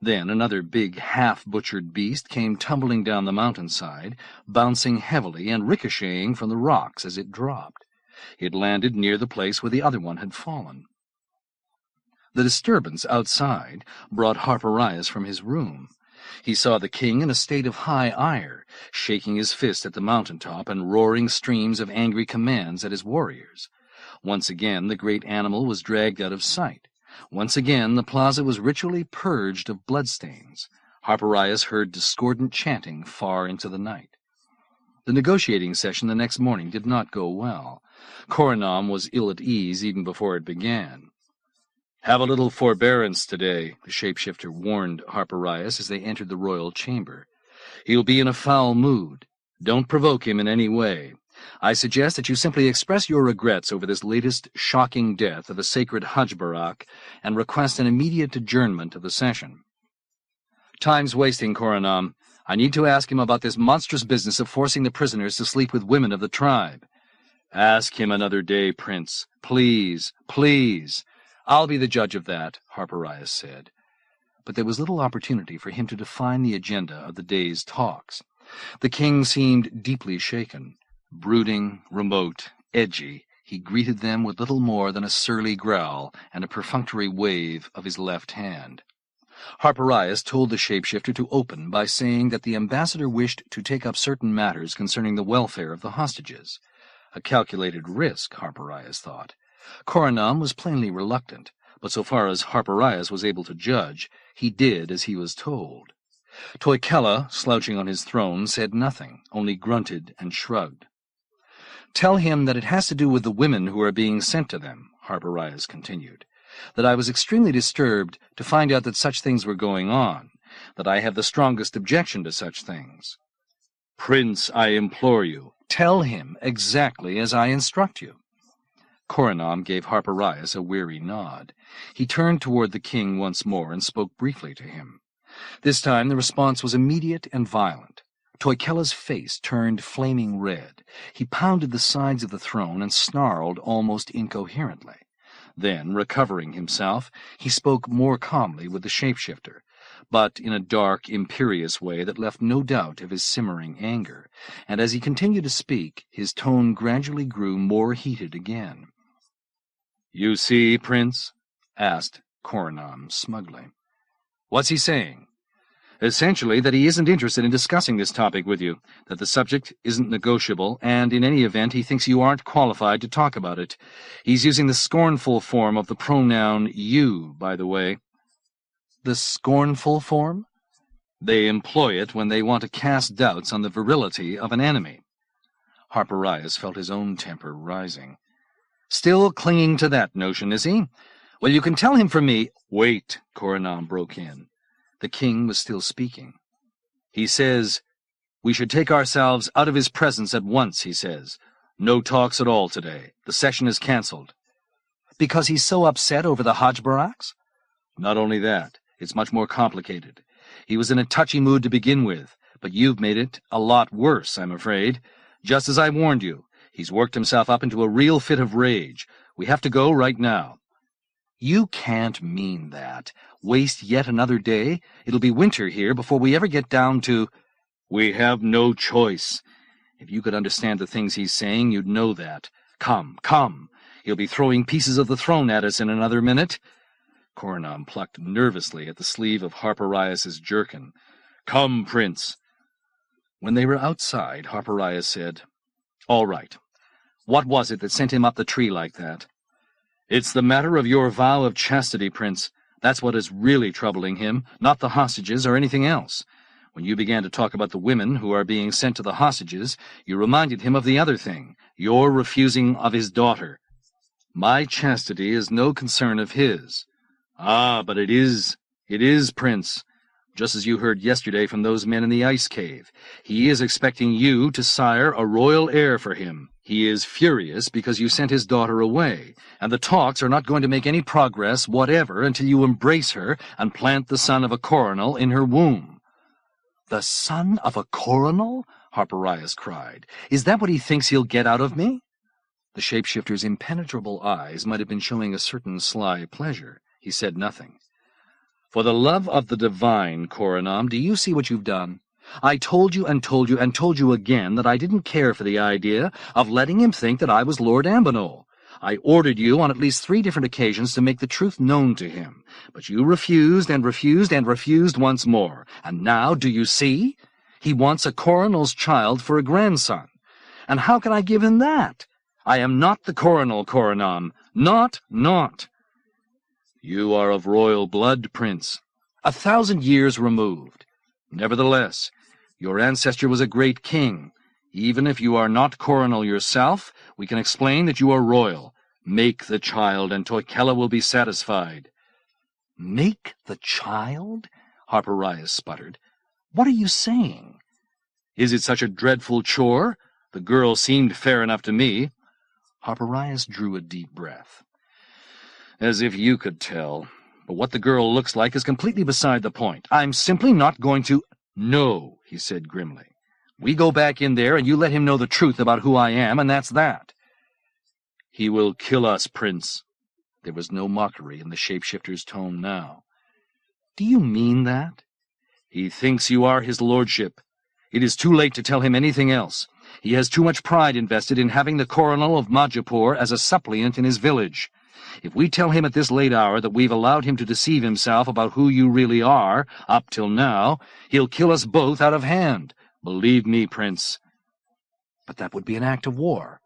Then another big, half-butchered beast came tumbling down the mountainside, bouncing heavily and ricocheting from the rocks as it dropped. It landed near the place where the other one had fallen. The disturbance outside brought Harpirias from his room. He saw the king in a state of high ire, shaking his fist at the mountain-top and roaring streams of angry commands at his warriors. Once again the great animal was dragged out of sight. Once again the plaza was ritually purged of bloodstains. Harpirias heard discordant chanting far into the night. The negotiating session the next morning did not go well. Korinaam was ill at ease even before it began. "Have a little forbearance today," the shapeshifter warned Harpirias as they entered the royal chamber. "He'll be in a foul mood. Don't provoke him in any way. I suggest that you simply express your regrets over this latest shocking death of a sacred Hajbarak and request an immediate adjournment of the session. Time's wasting, Korinaam. I need to ask him about this monstrous business of forcing the prisoners to sleep with women of the tribe. Ask him another day, Prince. Please, please. I'll be the judge of that, Harpirias said. But there was little opportunity for him to define the agenda of the day's talks. The king seemed deeply shaken. Brooding, remote, edgy, he greeted them with little more than a surly growl and a perfunctory wave of his left hand. Harpirias told the shapeshifter to open by saying that the ambassador wished to take up certain matters concerning the welfare of the hostages. A calculated risk, Harpirias thought. Korinaam was plainly reluctant, but so far as Harpirias was able to judge, he did as he was told. Toikella, slouching on his throne, said nothing, only grunted and shrugged. "Tell him that it has to do with the women who are being sent to them," Harpirias continued, "that I was extremely disturbed to find out that such things were going on, that I have the strongest objection to such things." "Prince, I implore you." "Tell him exactly as I instruct you." Korinaam gave Harpirias a weary nod. He turned toward the king once more and spoke briefly to him. This time the response was immediate and violent. Toikella's face turned flaming red. He pounded the sides of the throne and snarled almost incoherently. Then, recovering himself, he spoke more calmly with the shapeshifter, but in a dark, imperious way that left no doubt of his simmering anger, and as he continued to speak, his tone gradually grew more heated again. "You see, Prince?" asked Korinaam smugly. "What's he saying?" "Essentially that he isn't interested in discussing this topic with you, that the subject isn't negotiable, and in any event he thinks you aren't qualified to talk about it. He's using the scornful form of the pronoun you, by the way." "The scornful form?" "They employ it when they want to cast doubts on the virility of an enemy." Harpirias felt his own temper rising. "Still clinging to that notion, is he? Well, you can tell him from me—" "Wait," Korinaam broke in. The king was still speaking. "He says, we should take ourselves out of his presence at once, he says. No talks at all today. The session is cancelled." "Because he's so upset over the Hajbaraks?" "Not only that. It's much more complicated. He was in a touchy mood to begin with, but you've made it a lot worse, I'm afraid. Just as I warned you, he's worked himself up into a real fit of rage. We have to go right now." "You can't mean that. Waste yet another day? It'll be winter here before we ever get down to—" "We have no choice. If you could understand the things he's saying, you'd know that. Come, come. He'll be throwing pieces of the throne at us in another minute." Korinaam plucked nervously at the sleeve of Harpirias's jerkin. "Come, Prince." When they were outside, Harpirias said, "All right. What was it that sent him up the tree like that?" "It's the matter of your vow of chastity, Prince. That's what is really troubling him, not the hostages or anything else. When you began to talk about the women who are being sent to the hostages, you reminded him of the other thing, your refusing of his daughter." "My chastity is no concern of his." "Ah, but it is, Prince. Just as you heard yesterday from those men in the ice cave. He is expecting you to sire a royal heir for him. He is furious because you sent his daughter away, and the talks are not going to make any progress whatever until you embrace her and plant the son of a coronal in her womb." "The son of a coronal?" Harpirias cried. "Is that what he thinks he'll get out of me?" The shapeshifter's impenetrable eyes might have been showing a certain sly pleasure. He said nothing. "For the love of the divine, Korinaam, do you see what you've done? I told you and told you and told you again that I didn't care for the idea of letting him think that I was Lord Ambonol. I ordered you on at least 3 different occasions to make the truth known to him, but you refused and refused and refused once more. And now, do you see? He wants a coronal's child for a grandson. And how can I give him that? I am not the coronal, Korinaam. Not. "You are of royal blood, Prince. 1,000 years removed. Nevertheless, your ancestor was a great king. Even if you are not coronal yourself, we can explain that you are royal. Make the child, and Toikella will be satisfied." "Make the child?" Harpirias sputtered. "What are you saying?" "Is it such a dreadful chore? The girl seemed fair enough to me." Harpirias drew a deep breath. "As if you could tell. But what the girl looks like is completely beside the point. I'm simply not going to—" "No," he said grimly. "We go back in there and you let him know the truth about who I am, and that's that." "He will kill us, Prince." There was no mockery in the shapeshifter's tone now. "Do you mean that?" "He thinks you are his lordship. It is too late to tell him anything else. He has too much pride invested in having the Coronal of Majipoor as a suppliant in his village. If we tell him at this late hour that we've allowed him to deceive himself about who you really are, up till now, he'll kill us both out of hand. Believe me, Prince." "But that would be an act of war.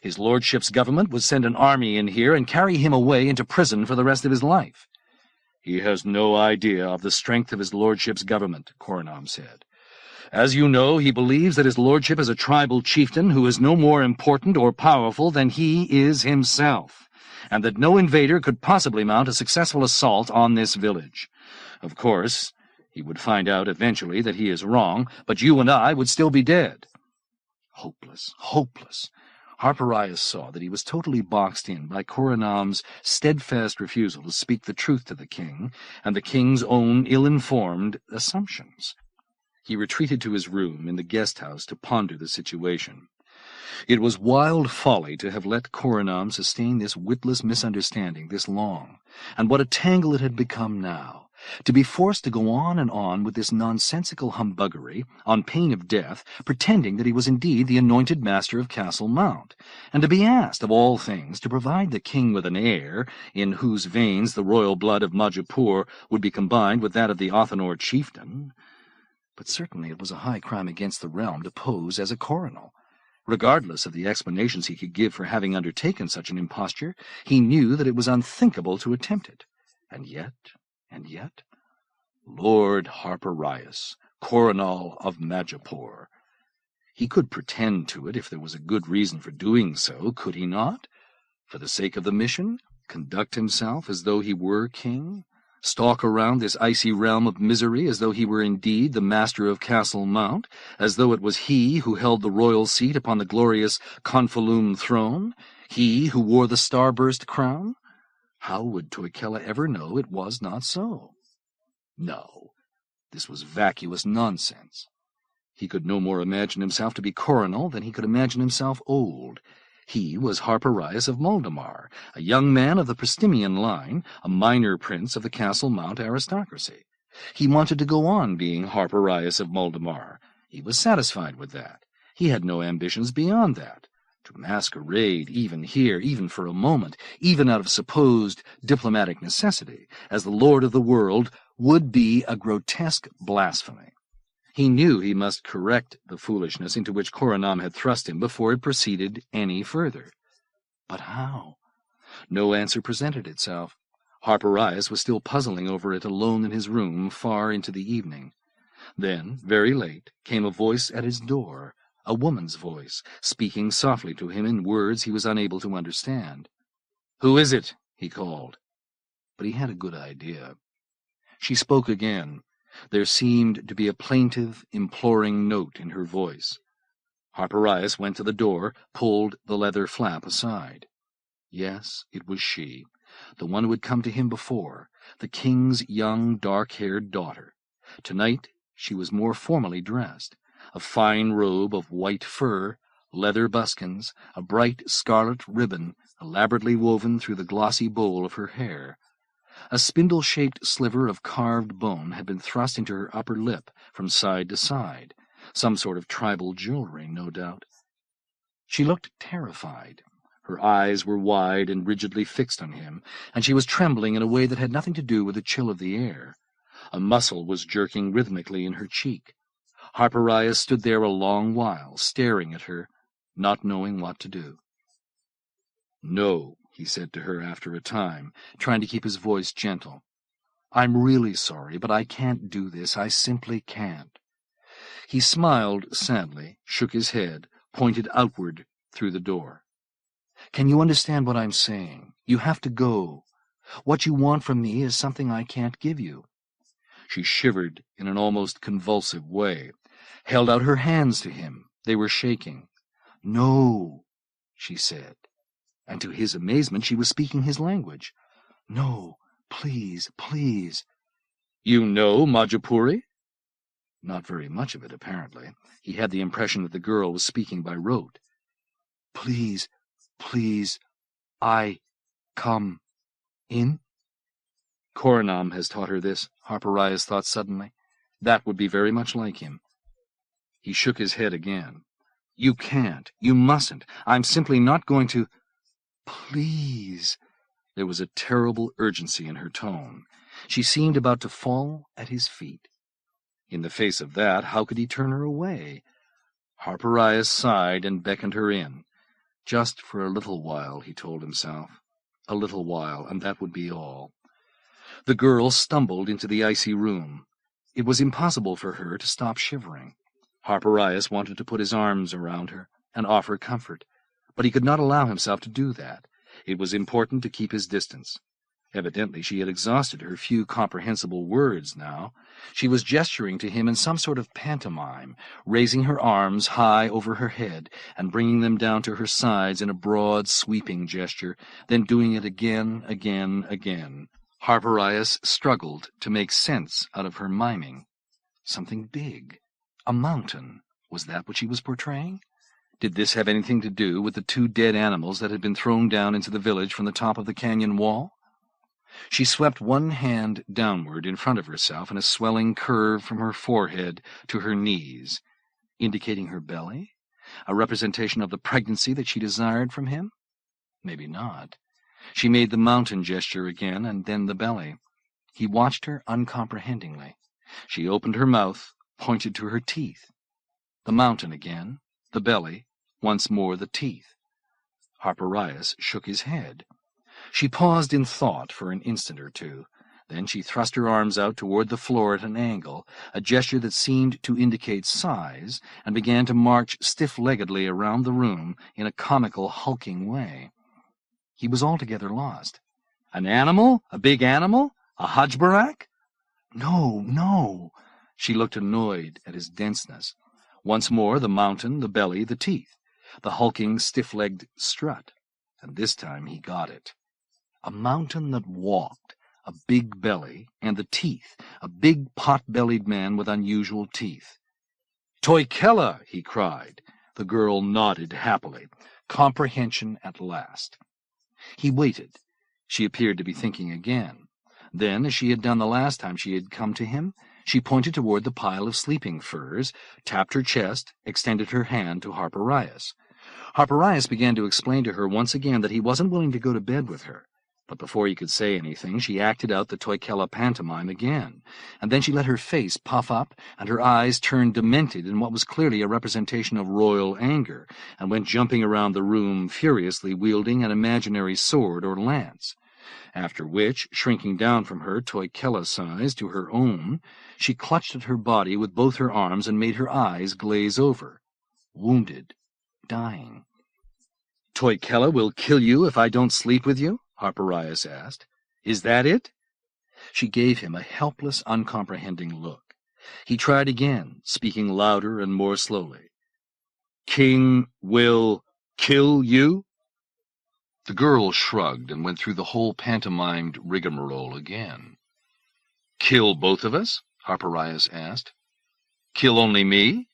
His lordship's government would send an army in here and carry him away into prison for the rest of his life." "He has no idea of the strength of his lordship's government," Korinaam said. "As you know, he believes that his lordship is a tribal chieftain who is no more important or powerful than he is himself, and that no invader could possibly mount a successful assault on this village. Of course, he would find out eventually that he is wrong, but you and I would still be dead." Hopeless, hopeless. Harpirias saw that he was totally boxed in by Korinaam's steadfast refusal to speak the truth to the king, and the king's own ill-informed assumptions. He retreated to his room in the guest-house to ponder the situation. It was wild folly to have let Korinaam sustain this witless misunderstanding this long, and what a tangle it had become now. To be forced to go on and on with this nonsensical humbuggery, on pain of death, pretending that he was indeed the anointed master of Castle Mount, and to be asked, of all things, to provide the king with an heir, in whose veins the royal blood of Majipoor would be combined with that of the Othinor chieftain. But certainly it was a high crime against the realm to pose as a coronal. Regardless of the explanations he could give for having undertaken such an imposture, he knew that it was unthinkable to attempt it. And yet, Lord Harpirias, Coronal of Majipoor. He could pretend to it if there was a good reason for doing so, could he not? For the sake of the mission, conduct himself as though he were king? Stalk around this icy realm of misery as though he were indeed the master of Castle Mount, as though it was he who held the royal seat upon the glorious Confalum throne, he who wore the starburst crown? How would Toikella ever know it was not so? No, this was vacuous nonsense. He could no more imagine himself to be coronal than he could imagine himself old. He was Harpirias of Moldamar, a young man of the Pristimian line, a minor prince of the Castle Mount aristocracy. He wanted to go on being Harpirias of Moldamar. He was satisfied with that. He had no ambitions beyond that. To masquerade, even here, even for a moment, even out of supposed diplomatic necessity, as the lord of the world, would be a grotesque blasphemy. He knew he must correct the foolishness into which Korinaam had thrust him before it proceeded any further. But how? No answer presented itself. Harpirias was still puzzling over it alone in his room far into the evening. Then, very late, came a voice at his door, a woman's voice, speaking softly to him in words he was unable to understand. "Who is it?" he called. But he had a good idea. She spoke again. There seemed to be a plaintive, imploring note in her voice. Harpirias went to the door, pulled the leather flap aside. Yes, it was she, the one who had come to him before, the king's young, dark-haired daughter. Tonight she was more formally dressed, a fine robe of white fur, leather buskins, a bright scarlet ribbon elaborately woven through the glossy bowl of her hair. A spindle-shaped sliver of carved bone had been thrust into her upper lip from side to side, some sort of tribal jewelry, no doubt. She looked terrified. Her eyes were wide and rigidly fixed on him, and she was trembling in a way that had nothing to do with the chill of the air. A muscle was jerking rhythmically in her cheek. Harpirias stood there a long while, staring at her, not knowing what to do. "No," he said to her after a time, trying to keep his voice gentle. "I'm really sorry, but I can't do this. I simply can't." He smiled sadly, shook his head, pointed outward through the door. "Can you understand what I'm saying? You have to go. What you want from me is something I can't give you." She shivered in an almost convulsive way, held out her hands to him. They were shaking. "No," she said, and to his amazement she was speaking his language. "No, please, please." "You know Majipuri?" Not very much of it, apparently. He had the impression that the girl was speaking by rote. "Please, please, I come in?" Korinaam has taught her this, Harpirias thought suddenly. That would be very much like him. He shook his head again. "You can't. You mustn't. I'm simply not going to—" "Please." There was a terrible urgency in her tone. She seemed about to fall at his feet. In the face of that, how could he turn her away? Harpirias sighed and beckoned her in. Just for a little while, he told himself. A little while, and that would be all. The girl stumbled into the icy room. It was impossible for her to stop shivering. Harpirias wanted to put his arms around her and offer comfort, but he could not allow himself to do that. It was important to keep his distance. Evidently she had exhausted her few comprehensible words now. She was gesturing to him in some sort of pantomime, raising her arms high over her head and bringing them down to her sides in a broad, sweeping gesture, then doing it again. Harpirias struggled to make sense out of her miming. Something big. A mountain. Was that what she was portraying? Did this have anything to do with the 2 dead animals that had been thrown down into the village from the top of the canyon wall? She swept one hand downward in front of herself in a swelling curve from her forehead to her knees, indicating her belly, a representation of the pregnancy that she desired from him? Maybe not. She made the mountain gesture again, and then the belly. He watched her uncomprehendingly. She opened her mouth, pointed to her teeth. The mountain again, the belly, once more the teeth. Harpirias shook his head. She paused in thought for an instant or two. Then she thrust her arms out toward the floor at an angle, a gesture that seemed to indicate size, and began to march stiff-leggedly around the room in a comical, hulking way. He was altogether lost. An animal? A big animal? A hajbarak? "No, no." She looked annoyed at his denseness. Once more the mountain, the belly, the teeth, the hulking, stiff-legged strut. And this time he got it. A mountain that walked, a big belly, and the teeth, a big pot-bellied man with unusual teeth. "Toikella!" he cried. The girl nodded happily. Comprehension at last. He waited. She appeared to be thinking again. Then, as she had done the last time she had come to him, she pointed toward the pile of sleeping furs, tapped her chest, extended her hand to Harpirias. Harpirias began to explain to her once again that he wasn't willing to go to bed with her. But before he could say anything, she acted out the Toikella pantomime again, and then she let her face puff up, and her eyes turned demented in what was clearly a representation of royal anger, and went jumping around the room furiously, wielding an imaginary sword or lance. After which, shrinking down from her Toikella size to her own, she clutched at her body with both her arms and made her eyes glaze over. Wounded. Dying. "Toikella will kill you if I don't sleep with you?" Harpirias asked. "Is that it?" She gave him a helpless, uncomprehending look. He tried again, speaking louder and more slowly. "King will kill you?" The girl shrugged and went through the whole pantomimed rigmarole again. "Kill both of us?" Harpirias asked. "Kill only me?"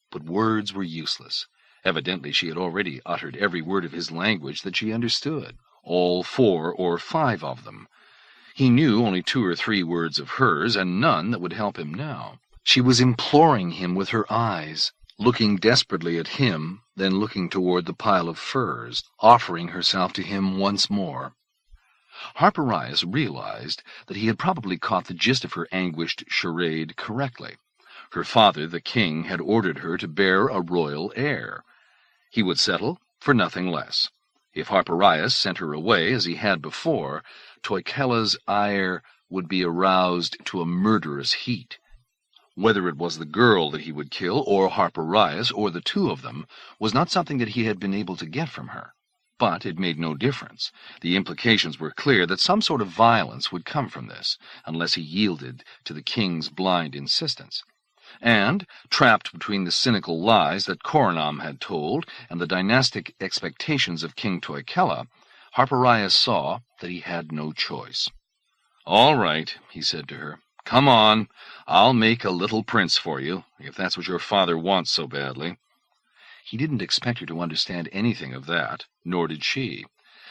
But words were useless. Evidently she had already uttered every word of his language that she understood, all 4 or 5 of them. He knew only 2 or 3 words of hers, and none that would help him now. She was imploring him with her eyes, looking desperately at him, then looking toward the pile of furs, offering herself to him once more. Harpirias realized that he had probably caught the gist of her anguished charade correctly. Her father, the king, had ordered her to bear a royal heir. He would settle for nothing less. If Harpirias sent her away as he had before, Toikella's ire would be aroused to a murderous heat. Whether it was the girl that he would kill, or Harpirias, or the 2 of them, was not something that he had been able to get from her. But it made no difference. The implications were clear that some sort of violence would come from this, unless he yielded to the king's blind insistence. And, trapped between the cynical lies that Coronam had told and the dynastic expectations of King Toikella, Harpirias saw that he had no choice. "All right," he said to her. "Come on. I'll make a little prince for you, if that's what your father wants so badly." He didn't expect her to understand anything of that, nor did she.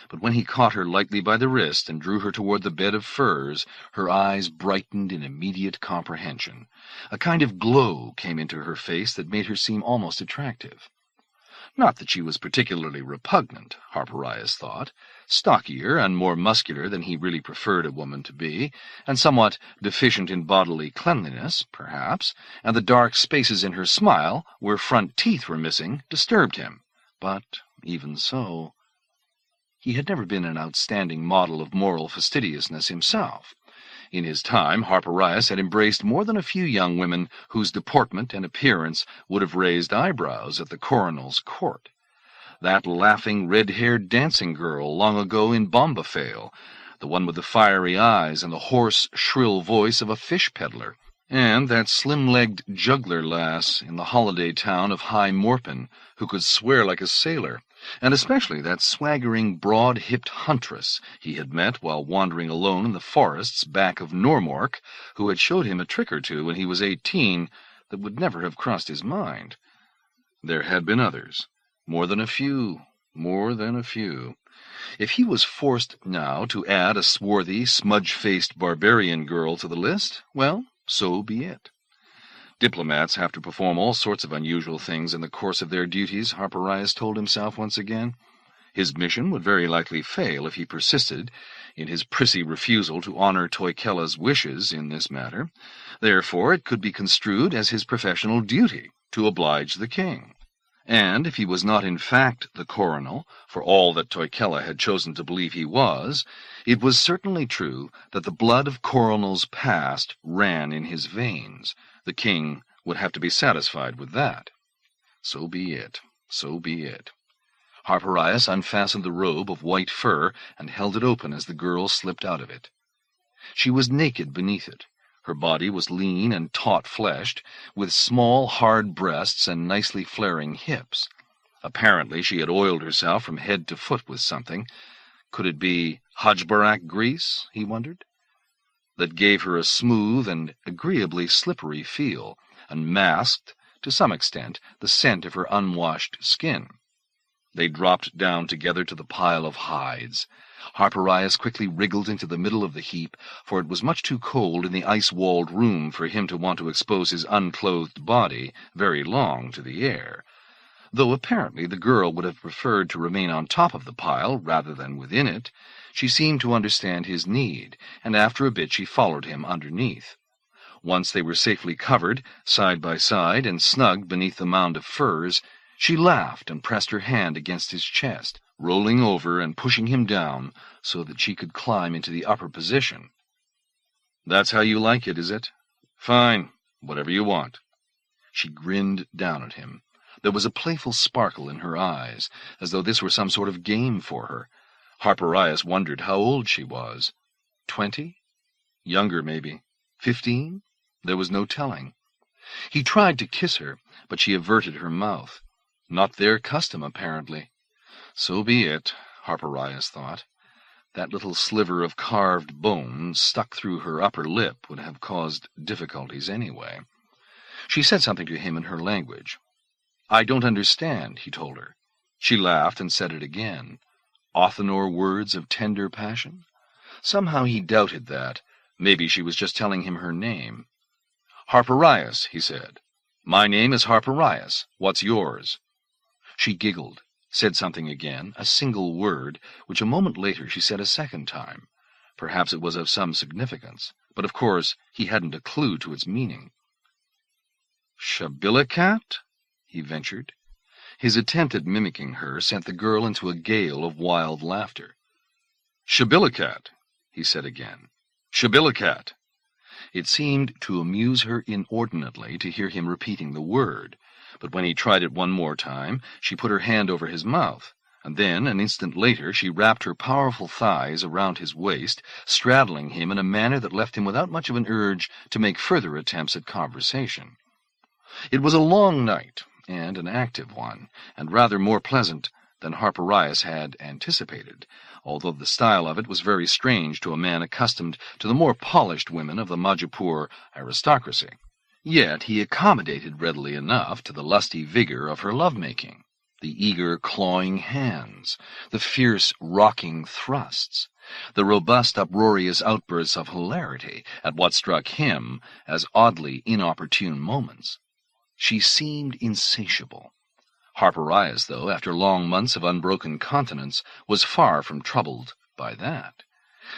But when he caught her lightly by the wrist and drew her toward the bed of furs, her eyes brightened in immediate comprehension. A kind of glow came into her face that made her seem almost attractive. Not that she was particularly repugnant, Harpirias thought, stockier and more muscular than he really preferred a woman to be, and somewhat deficient in bodily cleanliness, perhaps, and the dark spaces in her smile, where front teeth were missing, disturbed him. But, even so, he had never been an outstanding model of moral fastidiousness himself. In his time, Harpirias had embraced more than a few young women whose deportment and appearance would have raised eyebrows at the Coronal's court. That laughing, red-haired dancing girl long ago in Bombafale, the one with the fiery eyes and the hoarse, shrill voice of a fish peddler, and that slim-legged juggler lass in the holiday town of High Morpen, who could swear like a sailor, and especially that swaggering, broad-hipped huntress he had met while wandering alone in the forests back of Normork, who had showed him a trick or two when he was 18 that would never have crossed his mind. There had been others. More than a few. If he was forced now to add a swarthy, smudge-faced barbarian girl to the list, well, so be it. Diplomats have to perform all sorts of unusual things in the course of their duties, Harpirias told himself once again. His mission would very likely fail if he persisted in his prissy refusal to honor Toikella's wishes in this matter. Therefore, it could be construed as his professional duty to oblige the king. And if he was not in fact the Coronal, for all that Toikella had chosen to believe he was, it was certainly true that the blood of Coronal's past ran in his veins. The king would have to be satisfied with that. So be it. Harpirias unfastened the robe of white fur and held it open as the girl slipped out of it. She was naked beneath it. Her body was lean and taut-fleshed, with small, hard breasts and nicely flaring hips. Apparently she had oiled herself from head to foot with something. Could it be Hajbarak grease, he wondered? That gave her a smooth and agreeably slippery feel, and masked, to some extent, the scent of her unwashed skin. They dropped down together to the pile of hides. Harpirias quickly wriggled into the middle of the heap, for it was much too cold in the ice-walled room for him to want to expose his unclothed body very long to the air. Though apparently the girl would have preferred to remain on top of the pile rather than within it, she seemed to understand his need, and after a bit she followed him underneath. Once they were safely covered, side by side, and snug beneath the mound of furs, she laughed and pressed her hand against his chest, rolling over and pushing him down so that she could climb into the upper position. "That's how you like it, is it? Fine, whatever you want." She grinned down at him. There was a playful sparkle in her eyes, as though this were some sort of game for her. Harpirias wondered how old she was. 20? Younger, maybe. 15? There was no telling. He tried to kiss her, but she averted her mouth. Not their custom, apparently. So be it, Harpirias thought. That little sliver of carved bone stuck through her upper lip would have caused difficulties anyway. She said something to him in her language. "I don't understand," he told her. She laughed and said it again. Othinor words of tender passion? Somehow he doubted that. Maybe she was just telling him her name. "Harpirias," he said. "My name is Harpirias. What's yours?" She giggled, said something again, a single word, which a moment later she said a second time. Perhaps it was of some significance, but of course he hadn't a clue to its meaning. "Shabilikat?" he ventured. His attempt at mimicking her sent the girl into a gale of wild laughter. "Shabilikat," he said again. "Shabilikat." It seemed to amuse her inordinately to hear him repeating the word, but when he tried it one more time, she put her hand over his mouth, and then, an instant later, she wrapped her powerful thighs around his waist, straddling him in a manner that left him without much of an urge to make further attempts at conversation. It was a long night, and an active one, and rather more pleasant than Harpirias had anticipated, although the style of it was very strange to a man accustomed to the more polished women of the Majipoor aristocracy. Yet he accommodated readily enough to the lusty vigor of her love-making, the eager clawing hands, the fierce rocking thrusts, the robust uproarious outbursts of hilarity at what struck him as oddly inopportune moments. She seemed insatiable. Harpirias, though, after long months of unbroken continence, was far from troubled by that.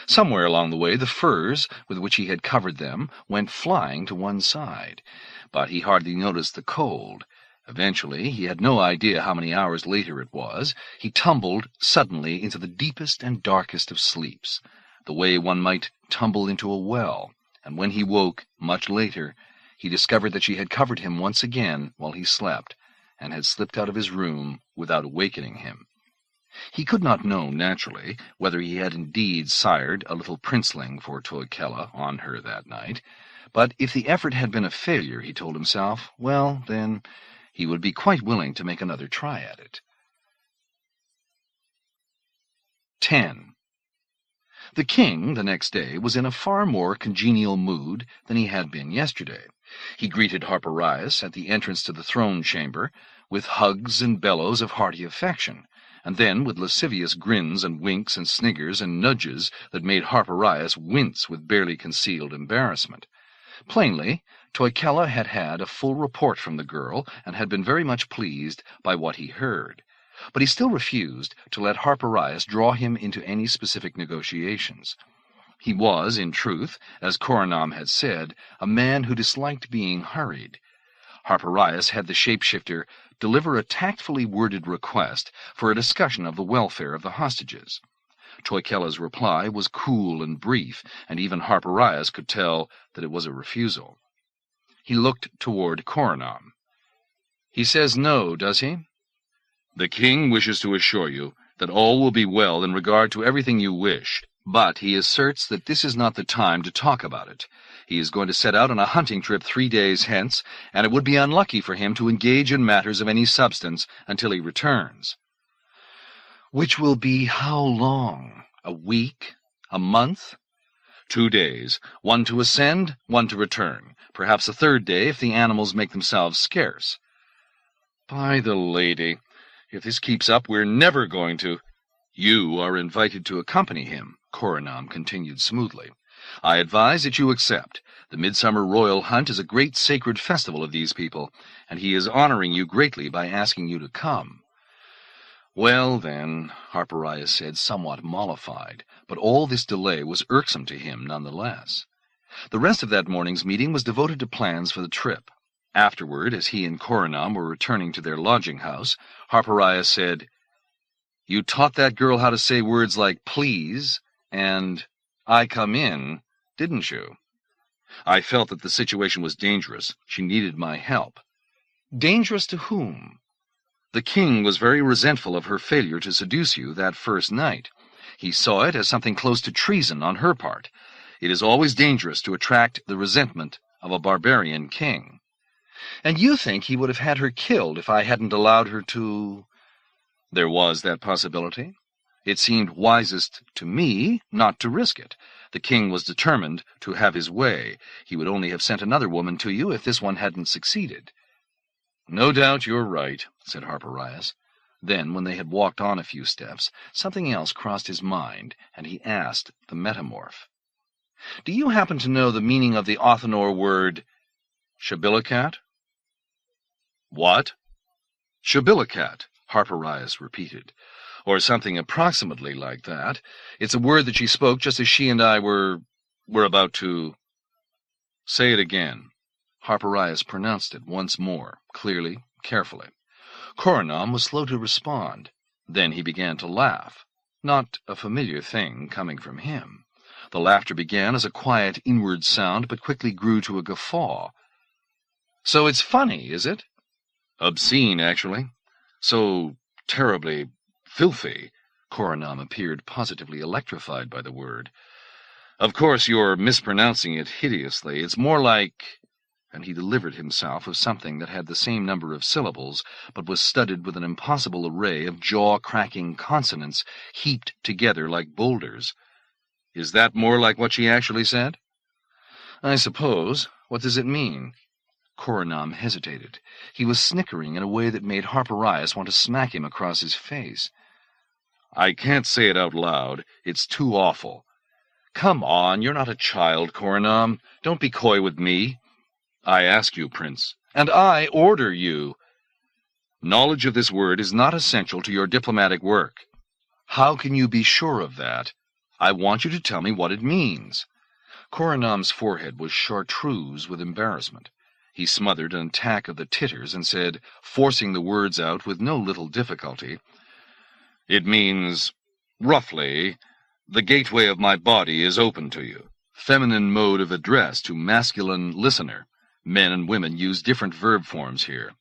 Somewhere along the way the furs with which he had covered them went flying to one side, but he hardly noticed the cold. Eventually, he had no idea how many hours later it was, he tumbled suddenly into the deepest and darkest of sleeps, the way one might tumble into a well, and when he woke, much later, he discovered that she had covered him once again while he slept, and had slipped out of his room without awakening him. He could not know, naturally, whether he had indeed sired a little princeling for Toikella on her that night, but if the effort had been a failure, he told himself, well, then, he would be quite willing to make another try at it. 10. The king, the next day, was in a far more congenial mood than he had been yesterday. He greeted Harpirias at the entrance to the throne-chamber with hugs and bellows of hearty affection, and then with lascivious grins and winks and sniggers and nudges that made Harpirias wince with barely concealed embarrassment. Plainly, Toikella had had a full report from the girl and had been very much pleased by what he heard, but he still refused to let Harpirias draw him into any specific negotiations. He was, in truth, as Coronal had said, a man who disliked being hurried. Harpirias had the shapeshifter deliver a tactfully worded request for a discussion of the welfare of the hostages. Toikella's reply was cool and brief, and even Harpirias could tell that it was a refusal. He looked toward Coronal. "He says no, does he?" "The king wishes to assure you that all will be well in regard to everything you wish, but he asserts that this is not the time to talk about it. He is going to set out on a hunting trip 3 days hence, and it would be unlucky for him to engage in matters of any substance until he returns." "Which will be how long? A week? A month?" 2 days, "One to ascend, one to return. Perhaps a third day if the animals make themselves scarce." "By the lady, if this keeps up, we're never going to—" "You are invited to accompany him," Coronal continued smoothly. "I advise that you accept. The midsummer royal hunt is a great sacred festival of these people, and he is honoring you greatly by asking you to come." "Well, then," Harpirias said, somewhat mollified, but all this delay was irksome to him none the less. The rest of that morning's meeting was devoted to plans for the trip. Afterward, as he and Korinaam were returning to their lodging-house, Harpirias said, "You taught that girl how to say words like 'please' and 'I come in,' didn't you?" "I felt that the situation was dangerous. She needed my help." "Dangerous to whom?" "The king was very resentful of her failure to seduce you that first night. He saw it as something close to treason on her part. It is always dangerous to attract the resentment of a barbarian king." "And you think he would have had her killed if I hadn't allowed her to—" "There was that possibility. It seemed wisest to me not to risk it. The king was determined to have his way. He would only have sent another woman to you if this one hadn't succeeded." "No doubt you're right," said Harpirias. Then, when they had walked on a few steps, something else crossed his mind, and he asked the metamorph, "Do you happen to know the meaning of the Othinor word shabilicat?" "What?" "Shabilicat," Harpirias repeated, "or something approximately like that. It's a word that she spoke just as she and I were about to—" "Say it again." Harpirias pronounced it once more, clearly, carefully. Coronal was slow to respond. Then he began to laugh, not a familiar thing coming from him. The laughter began as a quiet inward sound, but quickly grew to a guffaw. "So it's funny, is it?" "Obscene, actually. So terribly filthy." Coronam appeared positively electrified by the word. "Of course you're mispronouncing it hideously. It's more like—" and he delivered himself of something that had the same number of syllables, but was studded with an impossible array of jaw-cracking consonants heaped together like boulders. "Is that more like what she actually said?" "I suppose. What does it mean?" Korinaam hesitated. He was snickering in a way that made Harpirias want to smack him across his face. "I can't say it out loud. It's too awful." "Come on, you're not a child, Korinaam. Don't be coy with me." "I ask you, Prince." "And I order you." "Knowledge of this word is not essential to your diplomatic work." "How can you be sure of that? I want you to tell me what it means." Korinaam's forehead was chartreuse with embarrassment. He smothered an attack of the titters and said, forcing the words out with no little difficulty, "It means, roughly, the gateway of my body is open to you." Feminine mode of address to masculine listener. Men and women use different verb forms here.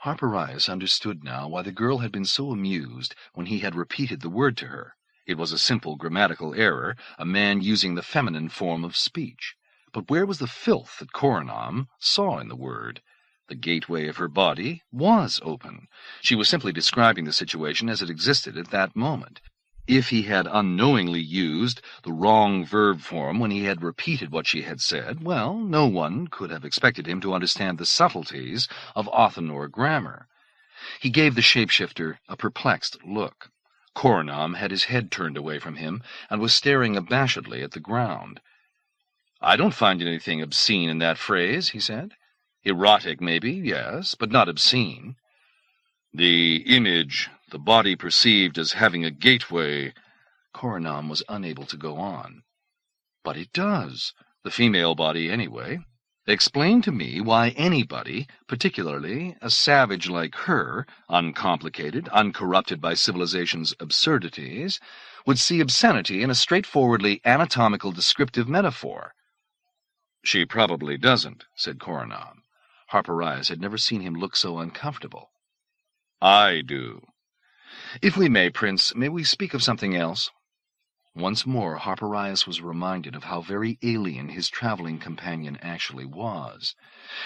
Harpirias understood now why the girl had been so amused when he had repeated the word to her. It was a simple grammatical error, a man using the feminine form of speech. But where was the filth that Korinaam saw in the word? The gateway of her body was open. She was simply describing the situation as it existed at that moment. If he had unknowingly used the wrong verb form when he had repeated what she had said, well, no one could have expected him to understand the subtleties of Othinor grammar. He gave the shapeshifter a perplexed look. Korinaam had his head turned away from him and was staring abashedly at the ground. "I don't find anything obscene in that phrase," he said. "Erotic, maybe, yes, but not obscene." "The image, the body perceived as having a gateway—" Korinaam was unable to go on. "But it does. The female body, anyway. Explain to me why anybody, particularly a savage like her, uncomplicated, uncorrupted by civilization's absurdities, would see obscenity in a straightforwardly anatomical descriptive metaphor." "She probably doesn't," said Korinaam. Harpirias had never seen him look so uncomfortable. "I do." "If we may, Prince, may we speak of something else?" Once more Harpirias was reminded of how very alien his traveling companion actually was.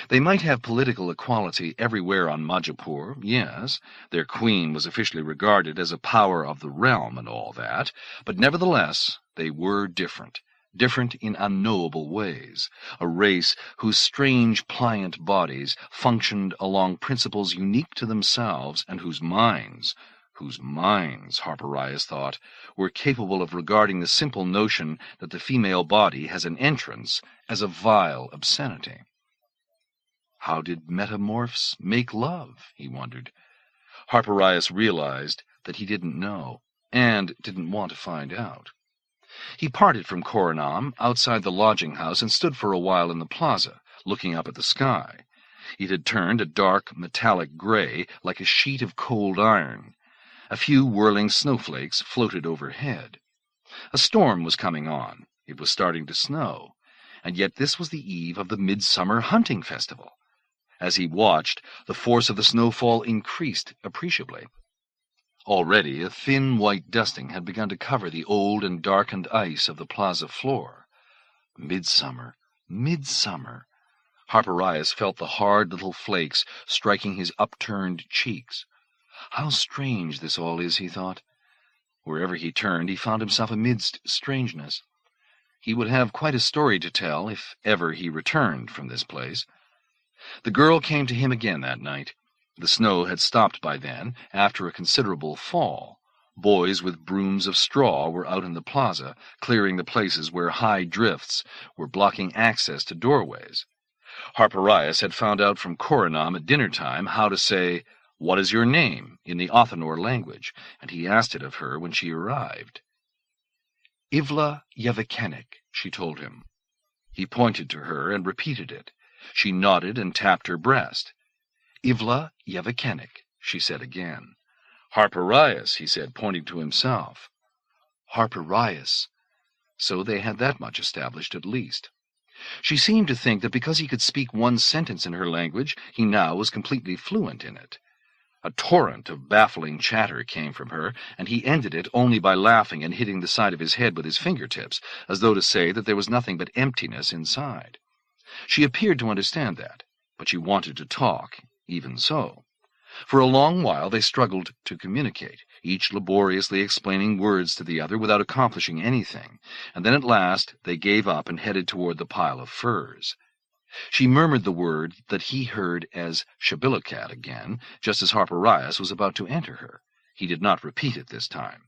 They might have political equality everywhere on Majipoor, yes, their queen was officially regarded as a power of the realm and all that, but nevertheless they were different. Different in unknowable ways, a race whose strange, pliant bodies functioned along principles unique to themselves and whose minds, Harpirias thought, were capable of regarding the simple notion that the female body has an entrance as a vile obscenity. How did metamorphs make love, he wondered. Harpirias realized that he didn't know, and didn't want to find out. He parted from Korinaam outside the lodging-house and stood for a while in the plaza, looking up at the sky. It had turned a dark, metallic gray, like a sheet of cold iron. A few whirling snowflakes floated overhead. A storm was coming on. It was starting to snow. And yet this was the eve of the midsummer hunting festival. As he watched, the force of the snowfall increased appreciably. Already a thin white dusting had begun to cover the old and darkened ice of the plaza floor. Midsummer, midsummer. Harpirias felt the hard little flakes striking his upturned cheeks. How strange this all is, he thought. Wherever he turned, he found himself amidst strangeness. He would have quite a story to tell if ever he returned from this place. The girl came to him again that night. The snow had stopped by then, after a considerable fall. Boys with brooms of straw were out in the plaza, clearing the places where high drifts were blocking access to doorways. Harpirias had found out from Korinaam at dinner-time how to say, "What is your name?" in the Othinor language, and he asked it of her when she arrived. "Ivla Yevikenik," she told him. He pointed to her and repeated it. She nodded and tapped her breast. "Ivla Yevikenik," she said again. "Harpirias," he said, pointing to himself. Harpirias. So they had that much established at least. She seemed to think that because he could speak one sentence in her language, he now was completely fluent in it. A torrent of baffling chatter came from her, and he ended it only by laughing and hitting the side of his head with his fingertips, as though to say that there was nothing but emptiness inside. She appeared to understand that, but she wanted to talk, even so. For a long while they struggled to communicate, each laboriously explaining words to the other without accomplishing anything, and then at last they gave up and headed toward the pile of furs. She murmured the word that he heard as Shabilocat again, just as Harpirias was about to enter her. He did not repeat it this time.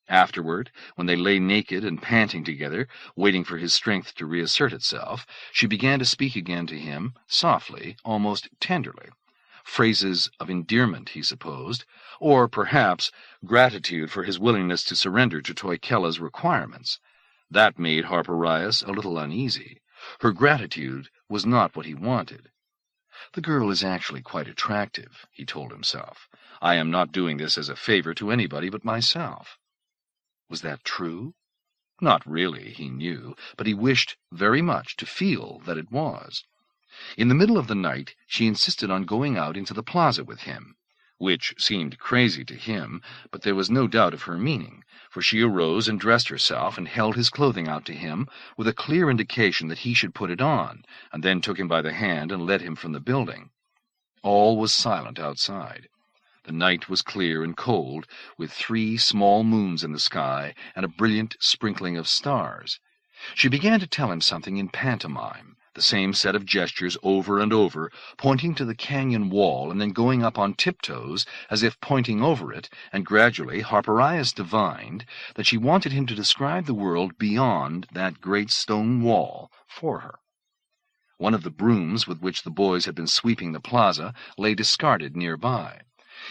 Afterward, when they lay naked and panting together, waiting for his strength to reassert itself, she began to speak again to him, softly, almost tenderly. Phrases of endearment, he supposed, or, perhaps, gratitude for his willingness to surrender to Toikella's requirements. That made Harpirias a little uneasy. Her gratitude was not what he wanted. "The girl is actually quite attractive," he told himself. "I am not doing this as a favor to anybody but myself." Was that true? Not really, he knew, but he wished very much to feel that it was. In the middle of the night, she insisted on going out into the plaza with him, which seemed crazy to him, but there was no doubt of her meaning, for she arose and dressed herself and held his clothing out to him, with a clear indication that he should put it on, and then took him by the hand and led him from the building. All was silent outside. The night was clear and cold, with 3 small moons in the sky and a brilliant sprinkling of stars. She began to tell him something in pantomime, the same set of gestures over and over, pointing to the canyon wall and then going up on tiptoes as if pointing over it, and gradually Harpirias divined that she wanted him to describe the world beyond that great stone wall for her. One of the brooms with which the boys had been sweeping the plaza lay discarded nearby.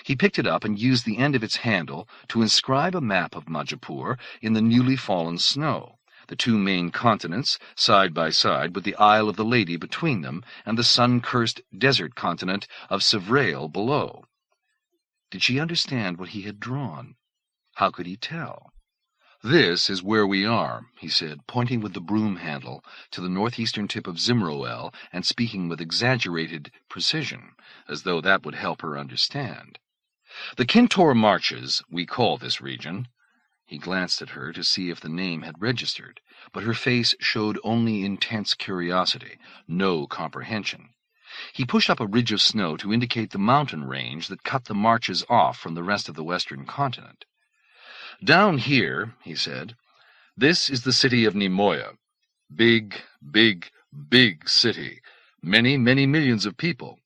He picked it up and used the end of its handle to inscribe a map of Majipur in the newly fallen snow, the 2 main continents side by side with the Isle of the Lady between them and the sun-cursed desert continent of Sivrail below. Did she understand what he had drawn? How could he tell? "This is where we are," he said, pointing with the broom handle to the northeastern tip of Zimroel and speaking with exaggerated precision, as though that would help her understand. "The Kintor Marches, we call this region." He glanced at her to see if the name had registered, but her face showed only intense curiosity, no comprehension. He pushed up a ridge of snow to indicate the mountain range that cut the Marches off from the rest of the western continent. "Down here," he said, "this is the city of Nimoya. Big, big, big city. Many, many millions of people."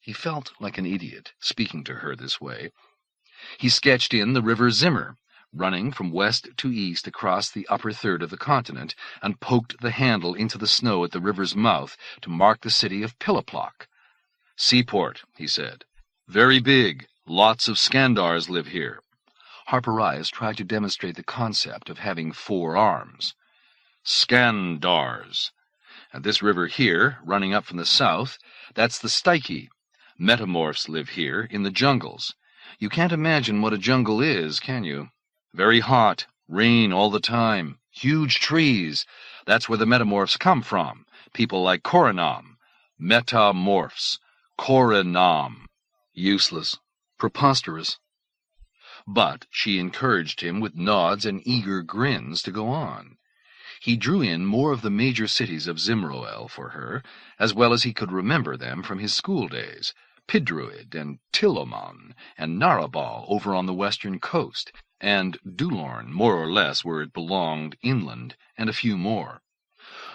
He felt like an idiot, speaking to her this way. He sketched in the river Zimmer, running from west to east across the upper third of the continent, and poked the handle into the snow at the river's mouth to mark the city of Pilaplok. "Seaport," he said. "Very big. Lots of Skandars live here." Harpirias tried to demonstrate the concept of having 4 arms. "Skandars. And this river here, running up from the south, that's the Styki. Metamorphs live here, in the jungles. You can't imagine what a jungle is, can you? Very hot, rain all the time, huge trees. That's where the metamorphs come from. People like Coronam. Metamorphs. Coronam. Useless. Preposterous." But she encouraged him with nods and eager grins to go on. He drew in more of the major cities of Zimroel for her, as well as he could remember them from his school days, Pidruid and Tilomon and Narabal over on the western coast, and Dulorn, more or less where it belonged inland, and a few more.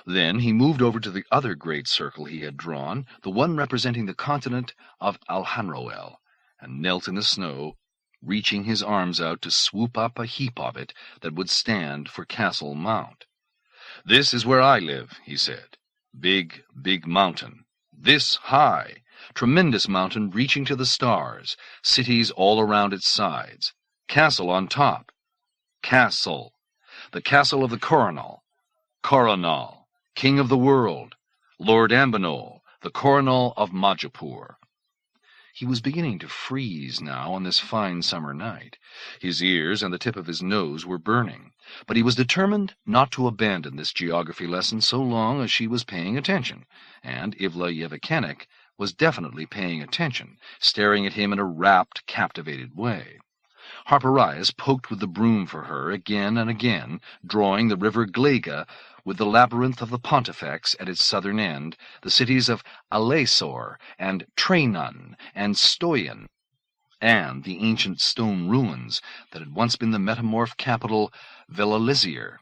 Then he moved over to the other great circle he had drawn, the one representing the continent of Alhanroel, and knelt in the snow, reaching his arms out to swoop up a heap of it that would stand for Castle Mount. "This is where I live," he said. "Big, big mountain. This high. Tremendous mountain reaching to the stars. Cities all around its sides. Castle on top. Castle. The castle of the Coronal. Coronal. King of the world. Lord Ambinol, the Coronal of Majipur." He was beginning to freeze now on this fine summer night. His ears and the tip of his nose were burning, but he was determined not to abandon this geography lesson so long as she was paying attention, and Ivla Yevikenik was definitely paying attention, staring at him in a rapt, captivated way. Harpirias poked with the broom for her again and again, drawing the river Glega with the labyrinth of the Pontifex at its southern end, the cities of Alesor and Trainon and Stoyan, and the ancient stone ruins that had once been the metamorphed capital Velalizir,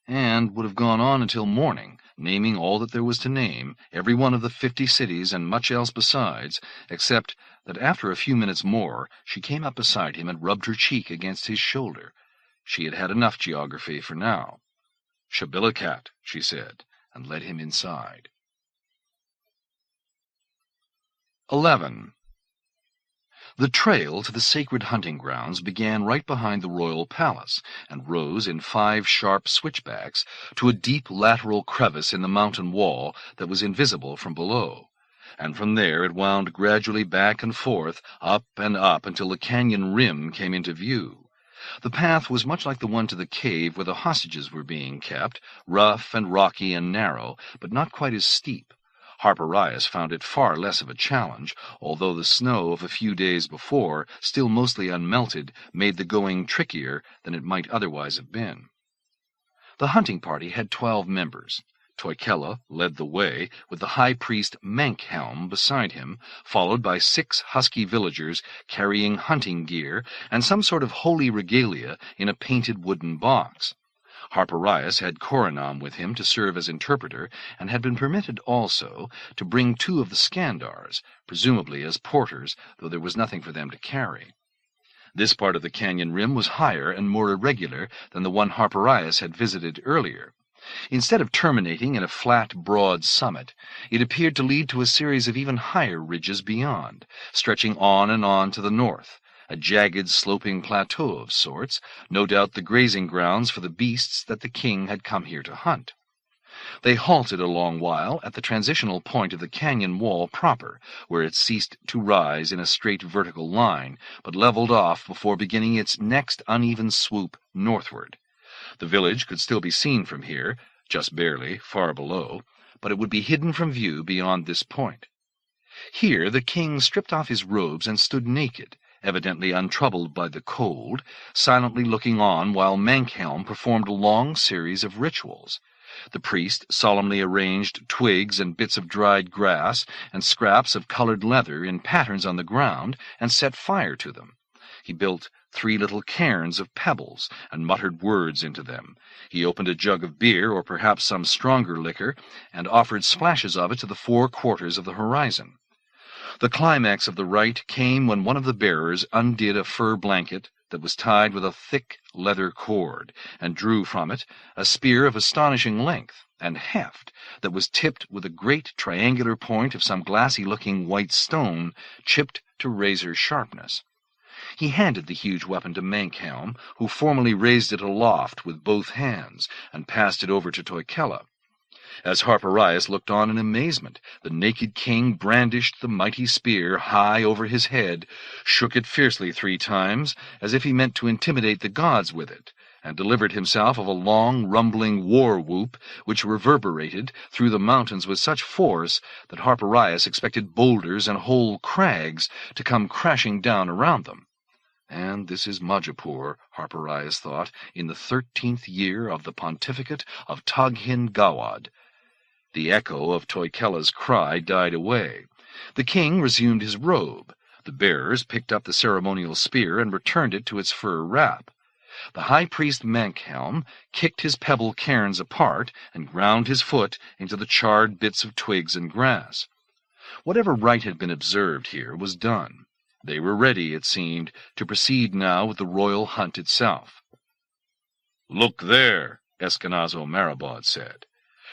and would have gone on until morning, naming all that there was to name, every one of the 50 cities and much else besides, except that after a few minutes more she came up beside him and rubbed her cheek against his shoulder. She had had enough geography for now. "Shabilakat," she said, and led him inside. 11. The trail to the sacred hunting grounds began right behind the royal palace, and rose in 5 sharp switchbacks to a deep lateral crevice in the mountain wall that was invisible from below, and from there it wound gradually back and forth, up and up, until the canyon rim came into view. The path was much like the one to the cave where the hostages were being kept, rough and rocky and narrow, but not quite as steep. Harpirias found it far less of a challenge, although the snow of a few days before, still mostly unmelted, made the going trickier than it might otherwise have been. The hunting party had 12 members. Toikella led the way, with the high priest Mankhelm beside him, followed by 6 husky villagers carrying hunting gear and some sort of holy regalia in a painted wooden box. Harpirias had Korinaam with him to serve as interpreter, and had been permitted also to bring 2 of the Skandars, presumably as porters, though there was nothing for them to carry. This part of the canyon rim was higher and more irregular than the one Harpirias had visited earlier. Instead of terminating in a flat, broad summit, it appeared to lead to a series of even higher ridges beyond, stretching on and on to the north, a jagged, sloping plateau of sorts, no doubt the grazing grounds for the beasts that the king had come here to hunt. They halted a long while at the transitional point of the canyon wall proper, where it ceased to rise in a straight vertical line, but leveled off before beginning its next uneven swoop northward. The village could still be seen from here, just barely, far below, but it would be hidden from view beyond this point. Here the king stripped off his robes and stood naked, evidently untroubled by the cold, silently looking on while Mankhelm performed a long series of rituals. The priest solemnly arranged twigs and bits of dried grass and scraps of colored leather in patterns on the ground and set fire to them. He built 3 little cairns of pebbles and muttered words into them. He opened a jug of beer, or perhaps some stronger liquor, and offered splashes of it to the 4 quarters of the horizon. The climax of the rite came when one of the bearers undid a fur blanket that was tied with a thick leather cord, and drew from it a spear of astonishing length and heft that was tipped with a great triangular point of some glassy-looking white stone, chipped to razor sharpness. He handed the huge weapon to Mankhelm, who formally raised it aloft with both hands, and passed it over to Toikella. As Harpirias looked on in amazement, the naked king brandished the mighty spear high over his head, shook it fiercely 3 times, as if he meant to intimidate the gods with it, and delivered himself of a long, rumbling war-whoop, which reverberated through the mountains with such force that Harpirias expected boulders and whole crags to come crashing down around them. And this is Majipoor, Harpirias thought, in the 13th year of the pontificate of Taghin Gawad. The echo of Toikella's cry died away. The king resumed his robe. The bearers picked up the ceremonial spear and returned it to its fur wrap. The high priest Mankhelm kicked his pebble cairns apart and ground his foot into the charred bits of twigs and grass. Whatever rite had been observed here was done. They were ready, it seemed, to proceed now with the royal hunt itself. "Look there," Eskenazo Marabad said.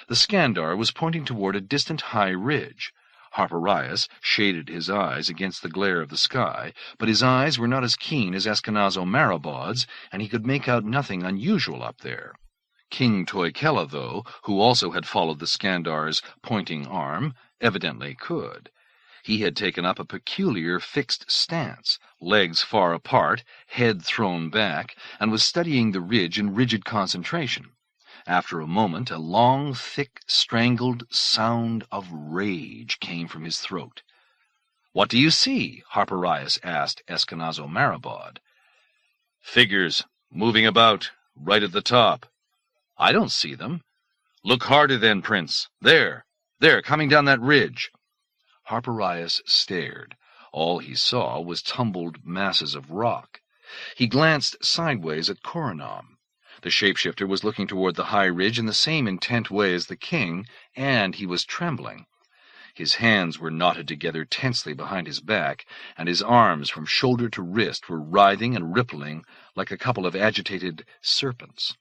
The Skandar was pointing toward a distant high ridge. Harpirias shaded his eyes against the glare of the sky, but his eyes were not as keen as Eskenazo Marabad's, and he could make out nothing unusual up there. King Toikella, though, who also had followed the Skandar's pointing arm, evidently could. He had taken up a peculiar fixed stance, legs far apart, head thrown back, and was studying the ridge in rigid concentration. After a moment, a long, thick, strangled sound of rage came from his throat. "What do you see?" Harpirias asked Eskenazo Marabad. "Figures, moving about, right at the top." "I don't see them." Look harder then, Prince. There, coming down that ridge. Harpirias stared. All he saw was tumbled masses of rock. He glanced sideways at Coronal. The shapeshifter was looking toward the high ridge in the same intent way as the king, and he was trembling. His hands were knotted together tensely behind his back, and his arms from shoulder to wrist were writhing and rippling like a couple of agitated serpents.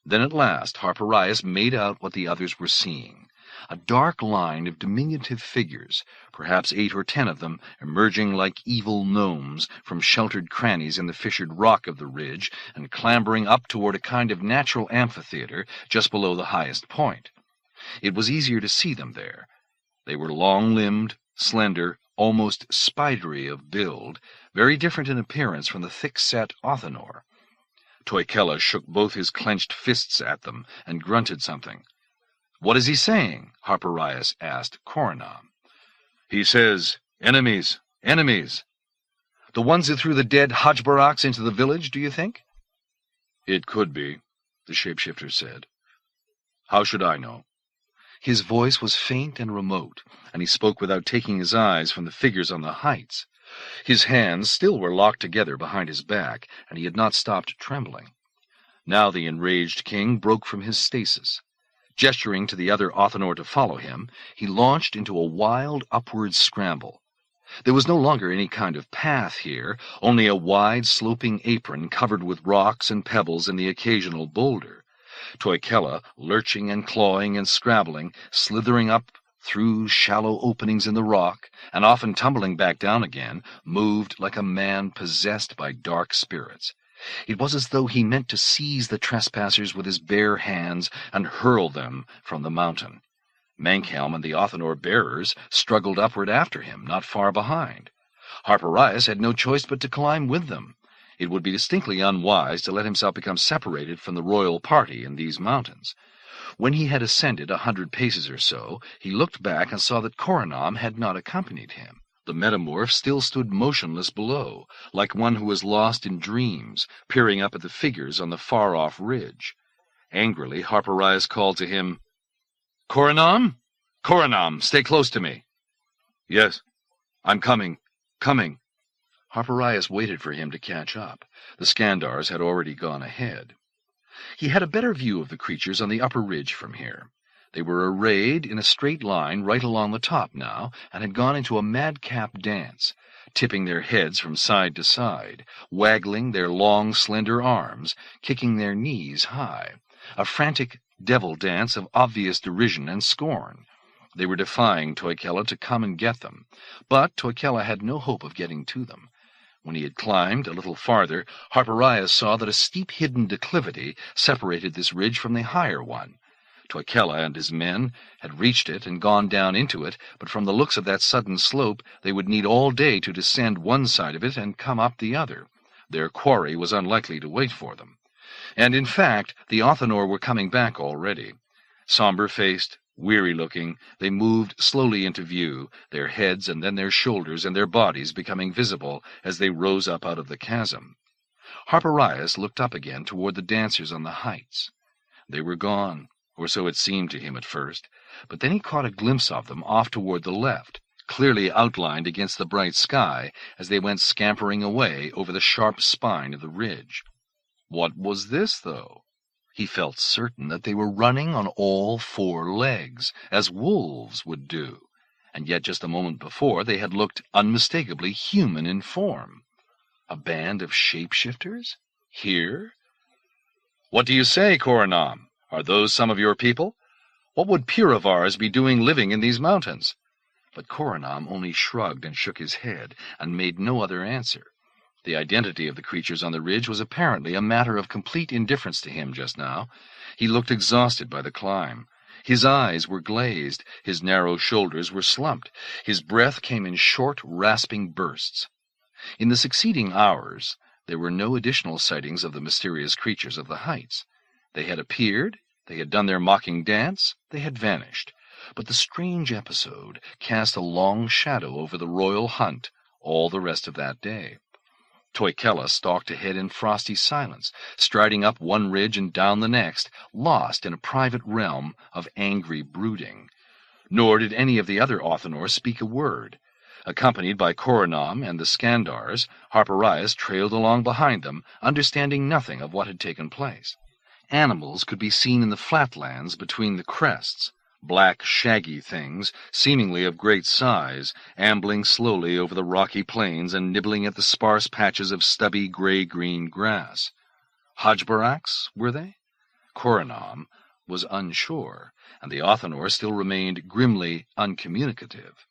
Then at last Harpirias made out what the others were seeing. A dark line of diminutive figures, perhaps 8 or 10 of them, emerging like evil gnomes from sheltered crannies in the fissured rock of the ridge and clambering up toward a kind of natural amphitheater just below the highest point. It was easier to see them there. They were long-limbed, slender, almost spidery of build, very different in appearance from the thick-set Othinor. Toikella shook both his clenched fists at them and grunted something. "What is he saying?" Harpirias asked Coronal. "He says, 'Enemies, enemies.'" "The ones who threw the dead Harpirias into the village, do you think?" "It could be," the shapeshifter said. "How should I know?" His voice was faint and remote, and he spoke without taking his eyes from the figures on the heights. His hands still were locked together behind his back, and he had not stopped trembling. Now the enraged king broke from his stasis. Gesturing to the other Othinor to follow him, he launched into a wild upward scramble. There was no longer any kind of path here, only a wide sloping apron covered with rocks and pebbles and the occasional boulder. Toikella, lurching and clawing and scrabbling, slithering up through shallow openings in the rock, and often tumbling back down again, moved like a man possessed by dark spirits. It was as though he meant to seize the trespassers with his bare hands and hurl them from the mountain. Mankhelm and the Othinor bearers struggled upward after him, not far behind. Harpirias had no choice but to climb with them. It would be distinctly unwise to let himself become separated from the royal party in these mountains. When he had ascended 100 paces or so, he looked back and saw that Korinaam had not accompanied him. The metamorph still stood motionless below, like one who was lost in dreams, peering up at the figures on the far-off ridge. Angrily, Harpirias called to him, "Korinaam? Korinaam, stay close to me." "Yes, I'm coming. Harpirias waited for him to catch up. The Skandars had already gone ahead. He had a better view of the creatures on the upper ridge from here. They were arrayed in a straight line right along the top now, and had gone into a madcap dance, tipping their heads from side to side, waggling their long, slender arms, kicking their knees high, a frantic devil dance of obvious derision and scorn. They were defying Toikella to come and get them, but Toikella had no hope of getting to them. When he had climbed a little farther, Harpirias saw that a steep hidden declivity separated this ridge from the higher one. Toikella and his men had reached it and gone down into it, but from the looks of that sudden slope they would need all day to descend one side of it and come up the other. Their quarry was unlikely to wait for them. And in fact, the Othinor were coming back already. Somber-faced, weary-looking, they moved slowly into view, their heads and then their shoulders and their bodies becoming visible as they rose up out of the chasm. Harpirias looked up again toward the dancers on the heights. They were gone, or so it seemed to him at first, but then he caught a glimpse of them off toward the left, clearly outlined against the bright sky as they went scampering away over the sharp spine of the ridge. What was this, though? He felt certain that they were running on all 4 legs, as wolves would do, and yet just a moment before they had looked unmistakably human in form. A band of shapeshifters? Here? "What do you say, Korinaam? Are those some of your people? What would Puravars be doing living in these mountains?" But Korinaam only shrugged and shook his head, and made no other answer. The identity of the creatures on the ridge was apparently a matter of complete indifference to him just now. He looked exhausted by the climb. His eyes were glazed, his narrow shoulders were slumped, his breath came in short, rasping bursts. In the succeeding hours, there were no additional sightings of the mysterious creatures of the heights. They had appeared, they had done their mocking dance, they had vanished. But the strange episode cast a long shadow over the royal hunt all the rest of that day. Toikella stalked ahead in frosty silence, striding up one ridge and down the next, lost in a private realm of angry brooding. Nor did any of the other Othinor speak a word. Accompanied by Coronam and the Scandars, Harpirias trailed along behind them, understanding nothing of what had taken place. Animals could be seen in the flatlands between the crests, black, shaggy things, seemingly of great size, ambling slowly over the rocky plains and nibbling at the sparse patches of stubby gray-green grass. Hajbaraks, were they? Coronam was unsure, and the Othinor still remained grimly uncommunicative.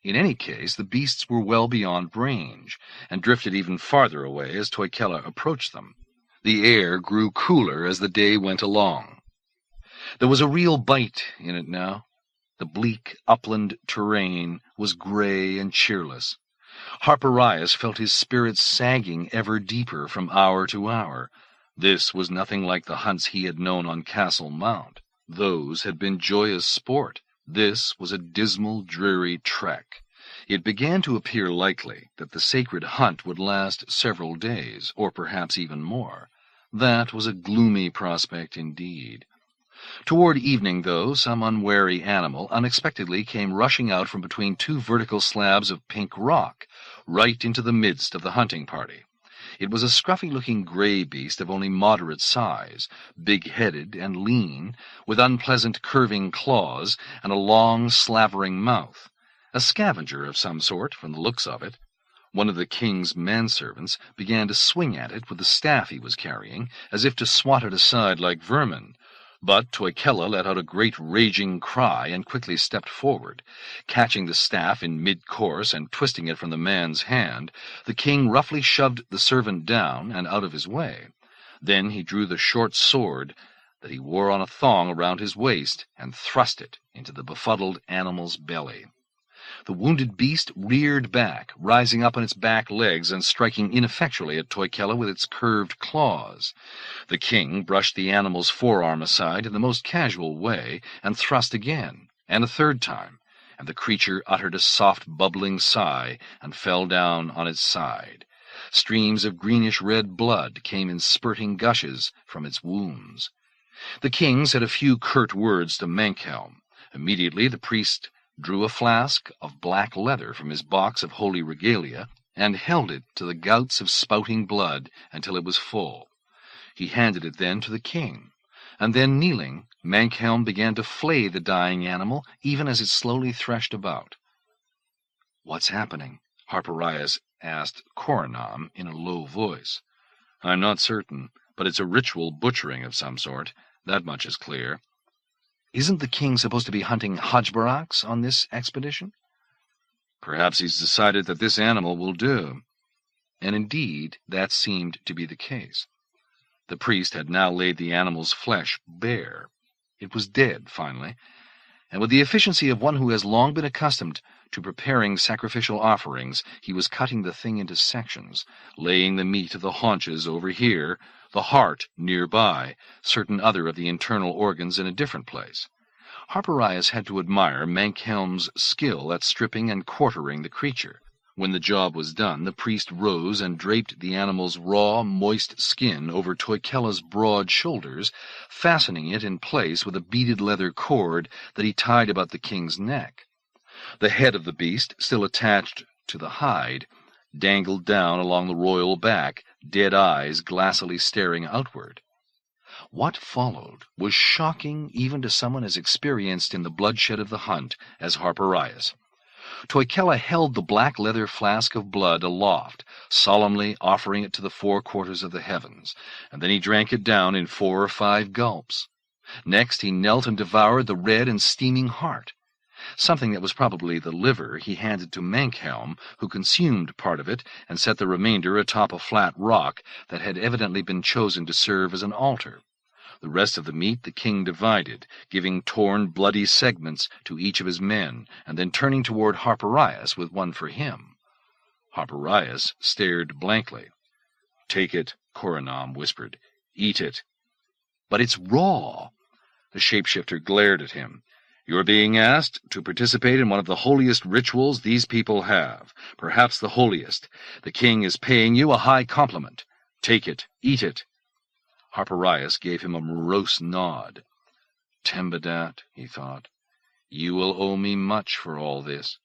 In any case, the beasts were well beyond range, and drifted even farther away as Toikella approached them. The air grew cooler as the day went along. There was a real bite in it now. The bleak upland terrain was gray and cheerless. Harpirias felt his spirits sagging ever deeper from hour to hour. This was nothing like the hunts he had known on Castle Mount. Those had been joyous sport. This was a dismal, dreary trek. It began to appear likely that the sacred hunt would last several days, or perhaps even more. That was a gloomy prospect indeed. Toward evening, though, some unwary animal unexpectedly came rushing out from between two vertical slabs of pink rock, right into the midst of the hunting party. It was a scruffy-looking gray beast of only moderate size, big-headed and lean, with unpleasant curving claws and a long, slavering mouth. A scavenger of some sort, from the looks of it. One of the king's manservants began to swing at it with the staff he was carrying, as if to swat it aside like vermin. But Toikella let out a great raging cry and quickly stepped forward. Catching the staff in mid-course and twisting it from the man's hand, the king roughly shoved the servant down and out of his way. Then he drew the short sword that he wore on a thong around his waist and thrust it into the befuddled animal's belly. The wounded beast reared back, rising up on its back legs and striking ineffectually at Toikella with its curved claws. The king brushed the animal's forearm aside in the most casual way and thrust again, and a third time, and the creature uttered a soft bubbling sigh and fell down on its side. Streams of greenish-red blood came in spurting gushes from its wounds. The king said a few curt words to Menkhelm. Immediately the priest drew a flask of black leather from his box of holy regalia, and held it to the gouts of spouting blood until it was full. He handed it then to the king, and then, kneeling, Menkhelm began to flay the dying animal, even as it slowly threshed about. "What's happening?" Harpirias asked Coronam in a low voice. "I'm not certain, but it's a ritual butchering of some sort. That much is clear." "Isn't the king supposed to be hunting Hajbaraks on this expedition?" "Perhaps he's decided that this animal will do." And indeed, that seemed to be the case. The priest had now laid the animal's flesh bare. It was dead, finally, and with the efficiency of one who has long been accustomed to preparing sacrificial offerings, he was cutting the thing into sections, laying the meat of the haunches over here, the heart nearby, certain other of the internal organs in a different place. Harpirias had to admire Menkhelm's skill at stripping and quartering the creature. When the job was done, the priest rose and draped the animal's raw, moist skin over Toikella's broad shoulders, fastening it in place with a beaded leather cord that he tied about the king's neck. The head of the beast, still attached to the hide, dangled down along the royal back, dead eyes glassily staring outward. What followed was shocking even to someone as experienced in the bloodshed of the hunt as Harpirias. Toikella held the black leather flask of blood aloft, solemnly offering it to the four quarters of the heavens, and then he drank it down in 4 or 5 gulps. Next he knelt and devoured the red and steaming heart. Something that was probably the liver he handed to Menkhelm, who consumed part of it and set the remainder atop a flat rock that had evidently been chosen to serve as an altar. The rest of the meat the king divided, giving torn, bloody segments to each of his men, and then turning toward Harpirias with one for him. Harpirias stared blankly. "Take it," Coronam whispered. "Eat it." "But it's raw." The shapeshifter glared at him. You're being asked to participate in one of the holiest rituals these people have, perhaps the holiest. The king is paying you a high compliment. Take it, eat it." Harpirias gave him a morose nod. "Tembadat," he thought, "you will owe me much for all this."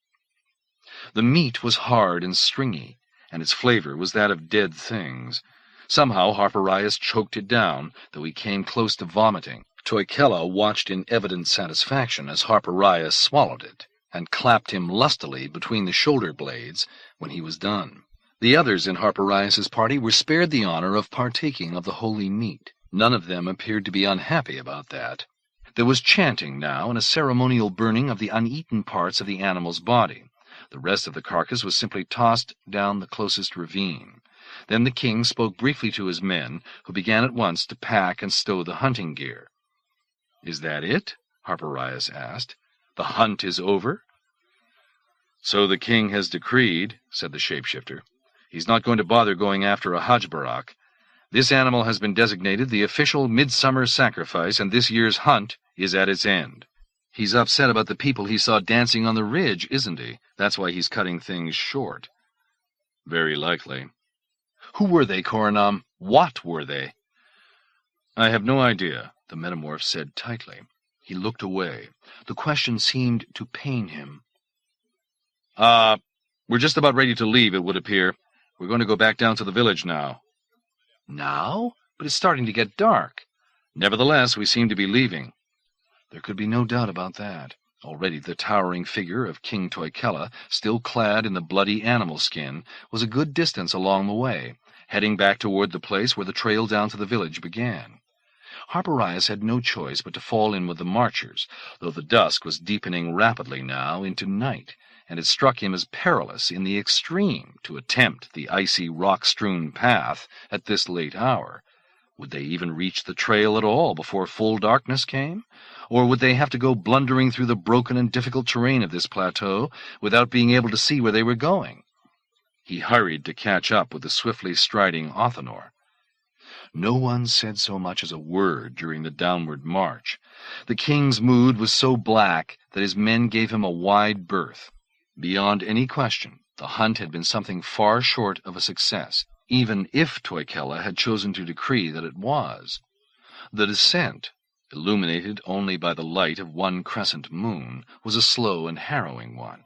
The meat was hard and stringy, and its flavor was that of dead things. Somehow Harpirias choked it down, though he came close to vomiting. Toikella watched in evident satisfaction as Harpirias swallowed it, and clapped him lustily between the shoulder blades when he was done. The others in Harpirias's party were spared the honor of partaking of the holy meat. None of them appeared to be unhappy about that. There was chanting now and a ceremonial burning of the uneaten parts of the animal's body. The rest of the carcass was simply tossed down the closest ravine. Then the king spoke briefly to his men, who began at once to pack and stow the hunting gear. "Is that it?" Harpirias asked. "The hunt is over?" "So the king has decreed," said the shapeshifter. "He's not going to bother going after a hajbarak. This animal has been designated the official midsummer sacrifice, and this year's hunt is at its end. He's upset about the people he saw dancing on the ridge, isn't he? That's why he's cutting things short." "Very likely." "Who were they, Korinaam? What were they?" "I have no idea," the metamorph said tightly. He looked away. The question seemed to pain him. We're just about ready to leave, it would appear. We're going to go back down to the village now." "Now? But it's starting to get dark." "Nevertheless, we seem to be leaving." There could be no doubt about that. Already the towering figure of King Toikella, still clad in the bloody animal skin, was a good distance along the way, heading back toward the place where the trail down to the village began. Harpirias had no choice but to fall in with the marchers, though the dusk was deepening rapidly now into night, and it struck him as perilous in the extreme to attempt the icy rock-strewn path at this late hour. Would they even reach the trail at all before full darkness came? Or would they have to go blundering through the broken and difficult terrain of this plateau without being able to see where they were going? He hurried to catch up with the swiftly striding Othinor. No one said so much as a word during the downward march. The king's mood was so black that his men gave him a wide berth. Beyond any question, the hunt had been something far short of a success, even if Toikella had chosen to decree that it was. The descent, illuminated only by the light of one crescent moon, was a slow and harrowing one.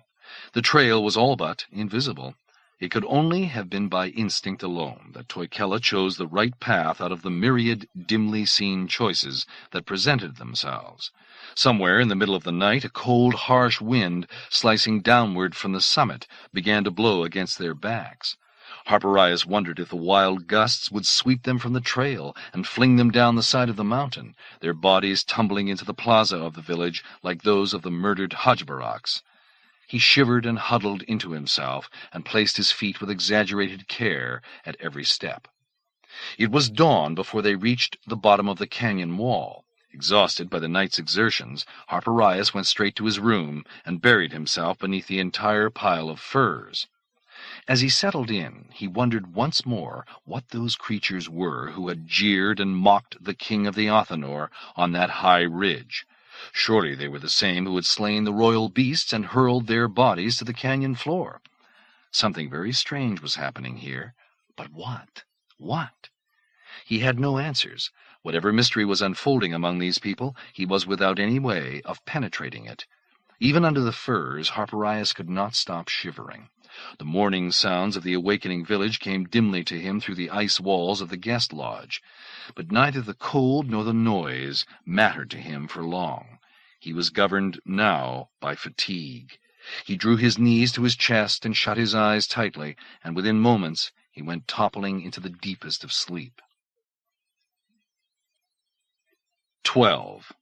The trail was all but invisible. It could only have been by instinct alone that Toikella chose the right path out of the myriad dimly seen choices that presented themselves. Somewhere in the middle of the night, a cold, harsh wind, slicing downward from the summit, began to blow against their backs. Harpirias wondered if the wild gusts would sweep them from the trail and fling them down the side of the mountain, their bodies tumbling into the plaza of the village like those of the murdered hajbaraks. He shivered and huddled into himself, and placed his feet with exaggerated care at every step. It was dawn before they reached the bottom of the canyon wall. Exhausted by the night's exertions, Harpirias went straight to his room and buried himself beneath the entire pile of furs. As he settled in, he wondered once more what those creatures were who had jeered and mocked the king of the Othinor on that high ridge. Surely they were the same who had slain the royal beasts and hurled their bodies to the canyon floor. Something very strange was happening here. But what? What? He had no answers. Whatever mystery was unfolding among these people, he was without any way of penetrating it. Even under the furs, Harpirias could not stop shivering. The morning sounds of the awakening village came dimly to him through the ice walls of the guest lodge. But neither the cold nor the noise mattered to him for long. He was governed now by fatigue. He drew his knees to his chest and shut his eyes tightly, and within moments he went toppling into the deepest of sleep. 12.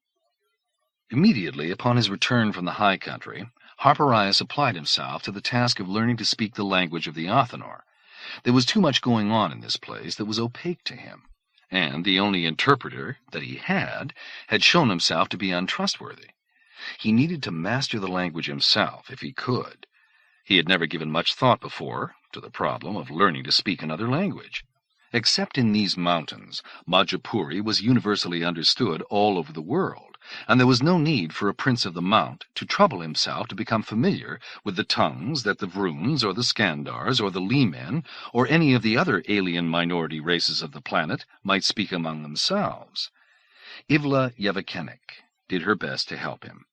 Immediately upon his return from the high country, Harpirias applied himself to the task of learning to speak the language of the Othinor. There was too much going on in this place that was opaque to him, and the only interpreter that he had shown himself to be untrustworthy. He needed to master the language himself, if he could. He had never given much thought before to the problem of learning to speak another language. Except in these mountains, Majipuri was universally understood all over the world, and there was no need for a prince of the Mount to trouble himself to become familiar with the tongues that the Vroons or the Skandars or the Leemen or any of the other alien minority races of the planet might speak among themselves. Ivla Yevkenik did her best to help him.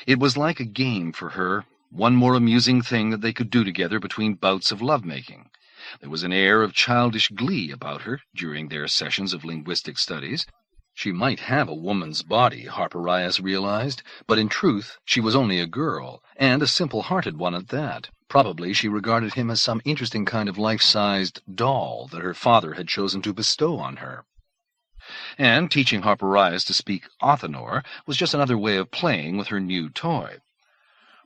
It was like a game for her, one more amusing thing that they could do together between bouts of love-making. There was an air of childish glee about her during their sessions of linguistic studies. She might have a woman's body, Harpirias realized, but in truth she was only a girl, and a simple-hearted one at that. Probably she regarded him as some interesting kind of life-sized doll that her father had chosen to bestow on her. And teaching Harpirias to speak Othinor was just another way of playing with her new toy.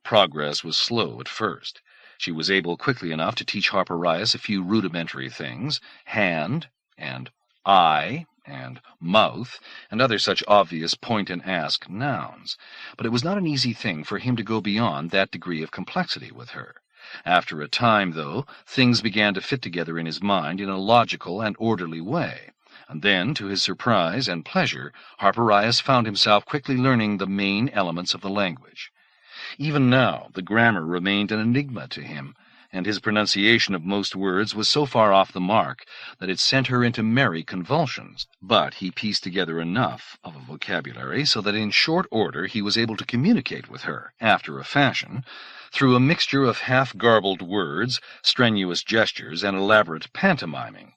Progress was slow at first. She was able quickly enough to teach Harpirias a few rudimentary things, hand, and eye, and mouth, and other such obvious point-and-ask nouns. But it was not an easy thing for him to go beyond that degree of complexity with her. After a time, though, things began to fit together in his mind in a logical and orderly way. And then, to his surprise and pleasure, Harpirias found himself quickly learning the main elements of the language. Even now, the grammar remained an enigma to him, and his pronunciation of most words was so far off the mark that it sent her into merry convulsions. But he pieced together enough of a vocabulary so that in short order he was able to communicate with her, after a fashion, through a mixture of half-garbled words, strenuous gestures, and elaborate pantomiming.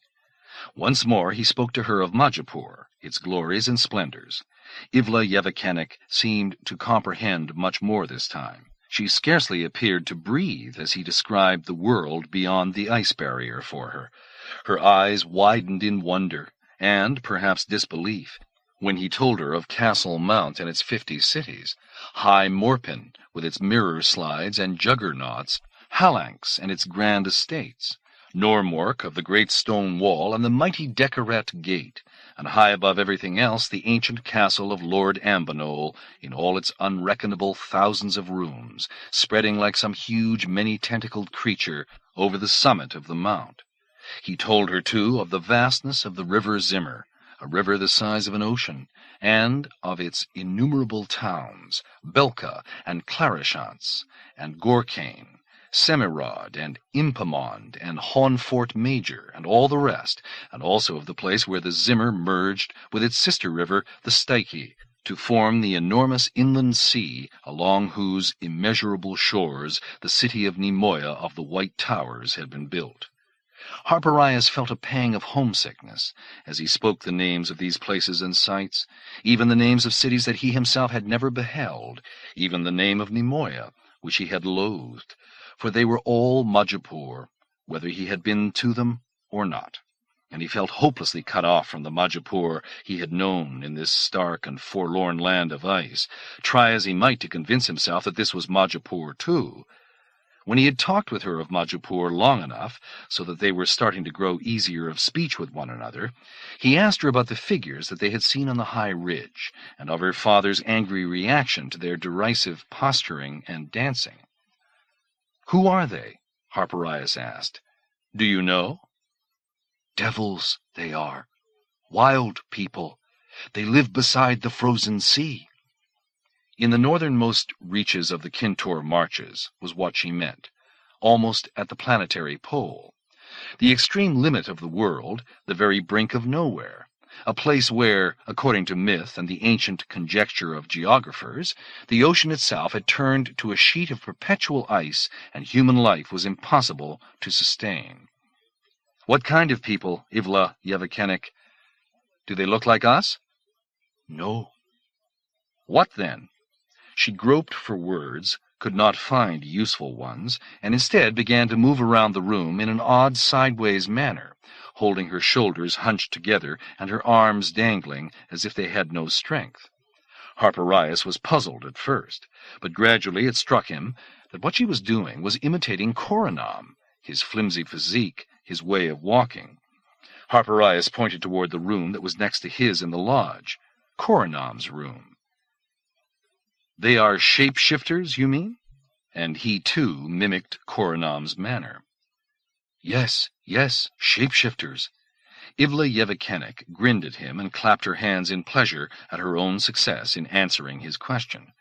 Once more he spoke to her of Majipoor, its glories and splendors. Ivla Yevkenik seemed to comprehend much more this time. She scarcely appeared to breathe as he described the world beyond the ice barrier for her. Her eyes widened in wonder, and perhaps disbelief, when he told her of Castle Mount and its 50 cities, High Morpin with its mirror slides and juggernauts, Halanx and its grand estates, Normork of the great stone wall and the mighty Decoret gate, and high above everything else the ancient castle of Lord Ambonol in all its unreckonable thousands of rooms, spreading like some huge many-tentacled creature over the summit of the mount. He told her, too, of the vastness of the river Zimmer, a river the size of an ocean, and of its innumerable towns, Belka and Clarishantz and Gorkane, Semirod and Impamond and Honfort Major and all the rest, and also of the place where the Zimmer merged with its sister river, the Steiki, to form the enormous inland sea along whose immeasurable shores the city of Nemoya of the White Towers had been built. Harpirias felt a pang of homesickness as he spoke the names of these places and sites, even the names of cities that he himself had never beheld, even the name of Nemoya, which he had loathed, for they were all Majipoor, whether he had been to them or not, and he felt hopelessly cut off from the Majipoor he had known in this stark and forlorn land of ice, try as he might to convince himself that this was Majipoor too. When he had talked with her of Majipoor long enough, so that they were starting to grow easier of speech with one another, he asked her about the figures that they had seen on the high ridge, and of her father's angry reaction to their derisive posturing and dancing. "Who are they?" Harpirias asked. "Do you know?" "Devils, they are. Wild people. They live beside the frozen sea." In the northernmost reaches of the Kintor Marches was what she meant, almost at the planetary pole, the extreme limit of the world, the very brink of nowhere, a place where, according to myth and the ancient conjecture of geographers, the ocean itself had turned to a sheet of perpetual ice and human life was impossible to sustain. "What kind of people, Ivla Yevkenik? Do they look like us?" "No." "What then?" She groped for words, could not find useful ones, and instead began to move around the room in an odd sideways manner, holding her shoulders hunched together and her arms dangling as if they had no strength. Harpirias was puzzled at first, but gradually it struck him that what she was doing was imitating Coronam, his flimsy physique, his way of walking. Harpirias pointed toward the room that was next to his in the lodge, Coronam's room. "They are shapeshifters, you mean?" And he, too, mimicked Coronam's manner. Yes, shapeshifters. Ivla Yevikenik grinned at him and clapped her hands in pleasure at her own success in answering his question.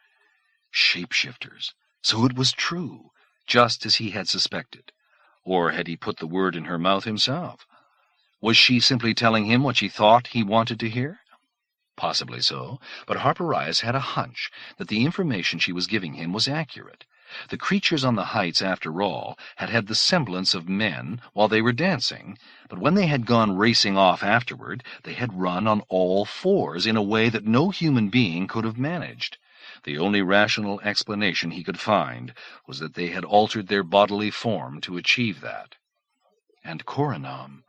Shapeshifters. So it was true, just as he had suspected. Or had he put the word in her mouth himself? Was she simply telling him what she thought he wanted to hear? Possibly so, but Harpirias had a hunch that the information she was giving him was accurate. The creatures on the heights, after all, had had the semblance of men while they were dancing, but when they had gone racing off afterward, they had run on all fours in a way that no human being could have managed. The only rational explanation he could find was that they had altered their bodily form to achieve that. And Korinaam,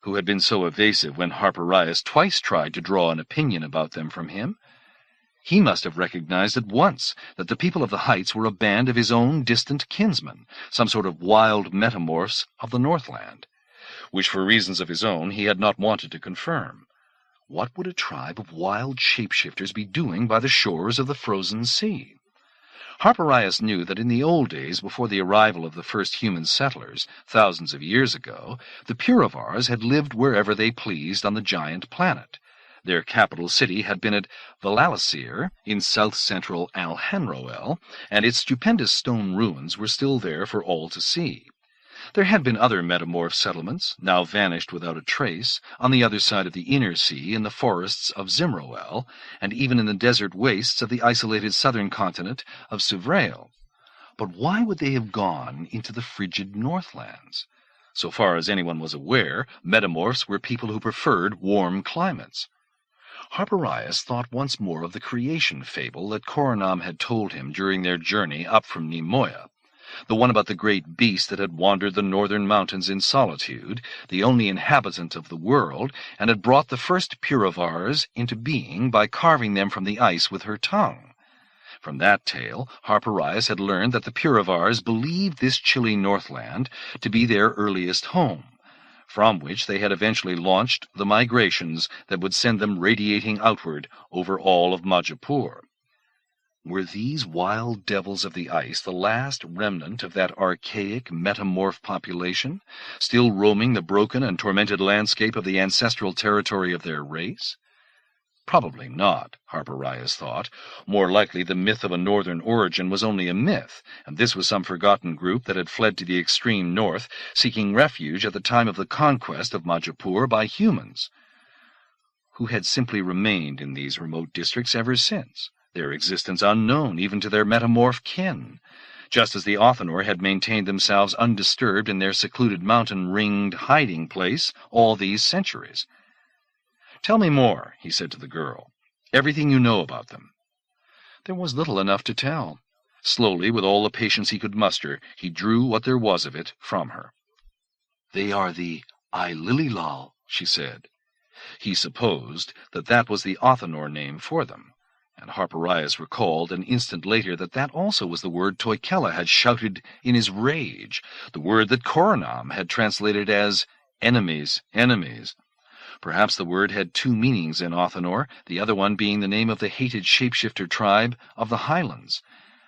who had been so evasive when Harpirias twice tried to draw an opinion about them from him, he must have recognized at once that the people of the heights were a band of his own distant kinsmen, some sort of wild metamorphs of the Northland, which for reasons of his own he had not wanted to confirm. What would a tribe of wild shapeshifters be doing by the shores of the frozen sea? Harpirias knew that in the old days, before the arrival of the first human settlers, thousands of years ago, the Puravars had lived wherever they pleased on the giant planet. Their capital city had been at Valalasir in south-central Alhenroel, and its stupendous stone ruins were still there for all to see. There had been other metamorph settlements, now vanished without a trace, on the other side of the inner sea in the forests of Zimroel, and even in the desert wastes of the isolated southern continent of Suvrail. But why would they have gone into the frigid Northlands? So far as anyone was aware, metamorphs were people who preferred warm climates. Harpirias thought once more of the creation fable that Korinaam had told him during their journey up from Nemoya, the one about the great beast that had wandered the northern mountains in solitude, the only inhabitant of the world, and had brought the first Puravars into being by carving them from the ice with her tongue. From that tale, Harpirias had learned that the Puravars believed this chilly Northland to be their earliest home, from which they had eventually launched the migrations that would send them radiating outward over all of Majipoor. Were these wild devils of the ice the last remnant of that archaic metamorph population, still roaming the broken and tormented landscape of the ancestral territory of their race? Probably not, Harpirias thought. More likely the myth of a northern origin was only a myth, and this was some forgotten group that had fled to the extreme north, seeking refuge at the time of the conquest of Majipoor by humans, who had simply remained in these remote districts ever since, their existence unknown even to their metamorph kin, just as the Othinor had maintained themselves undisturbed in their secluded mountain-ringed hiding place all these centuries. "Tell me more," he said to the girl. "Everything you know about them." There was little enough to tell. Slowly, with all the patience he could muster, he drew what there was of it from her. "They are the Ilililal," she said. He supposed that that was the Othinor name for them, and Harpirias recalled an instant later that that also was the word Toikella had shouted in his rage, the word that Korinaam had translated as enemies, enemies. Perhaps the word had two meanings in Othinor, the other one being the name of the hated shapeshifter tribe of the Highlands,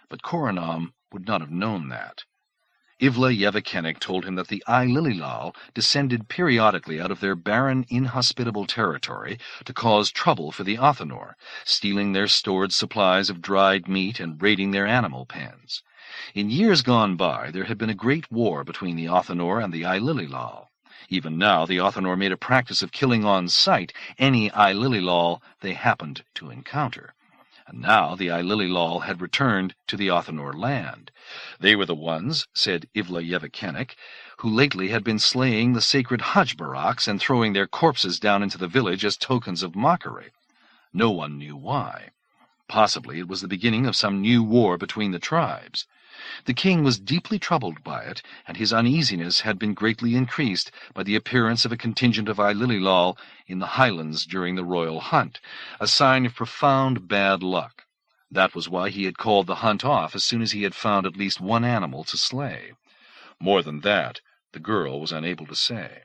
but Korinaam would not have known that. Ivla Yevikenik told him that the Ilililal descended periodically out of their barren, inhospitable territory to cause trouble for the Othinor, stealing their stored supplies of dried meat and raiding their animal pens. In years gone by, there had been a great war between the Othinor and the Ilililal. Even now, the Othinor made a practice of killing on sight any Ilililal they happened to encounter. And now the Ilililal had returned to the Othinor land. They were the ones, said Ivla Yevikenik, who lately had been slaying the sacred Hajbaraks and throwing their corpses down into the village as tokens of mockery. No one knew why. Possibly it was the beginning of some new war between the tribes. The king was deeply troubled by it, and his uneasiness had been greatly increased by the appearance of a contingent of Ilililal in the highlands during the royal hunt, a sign of profound bad luck. That was why he had called the hunt off as soon as he had found at least one animal to slay. More than that, the girl was unable to say.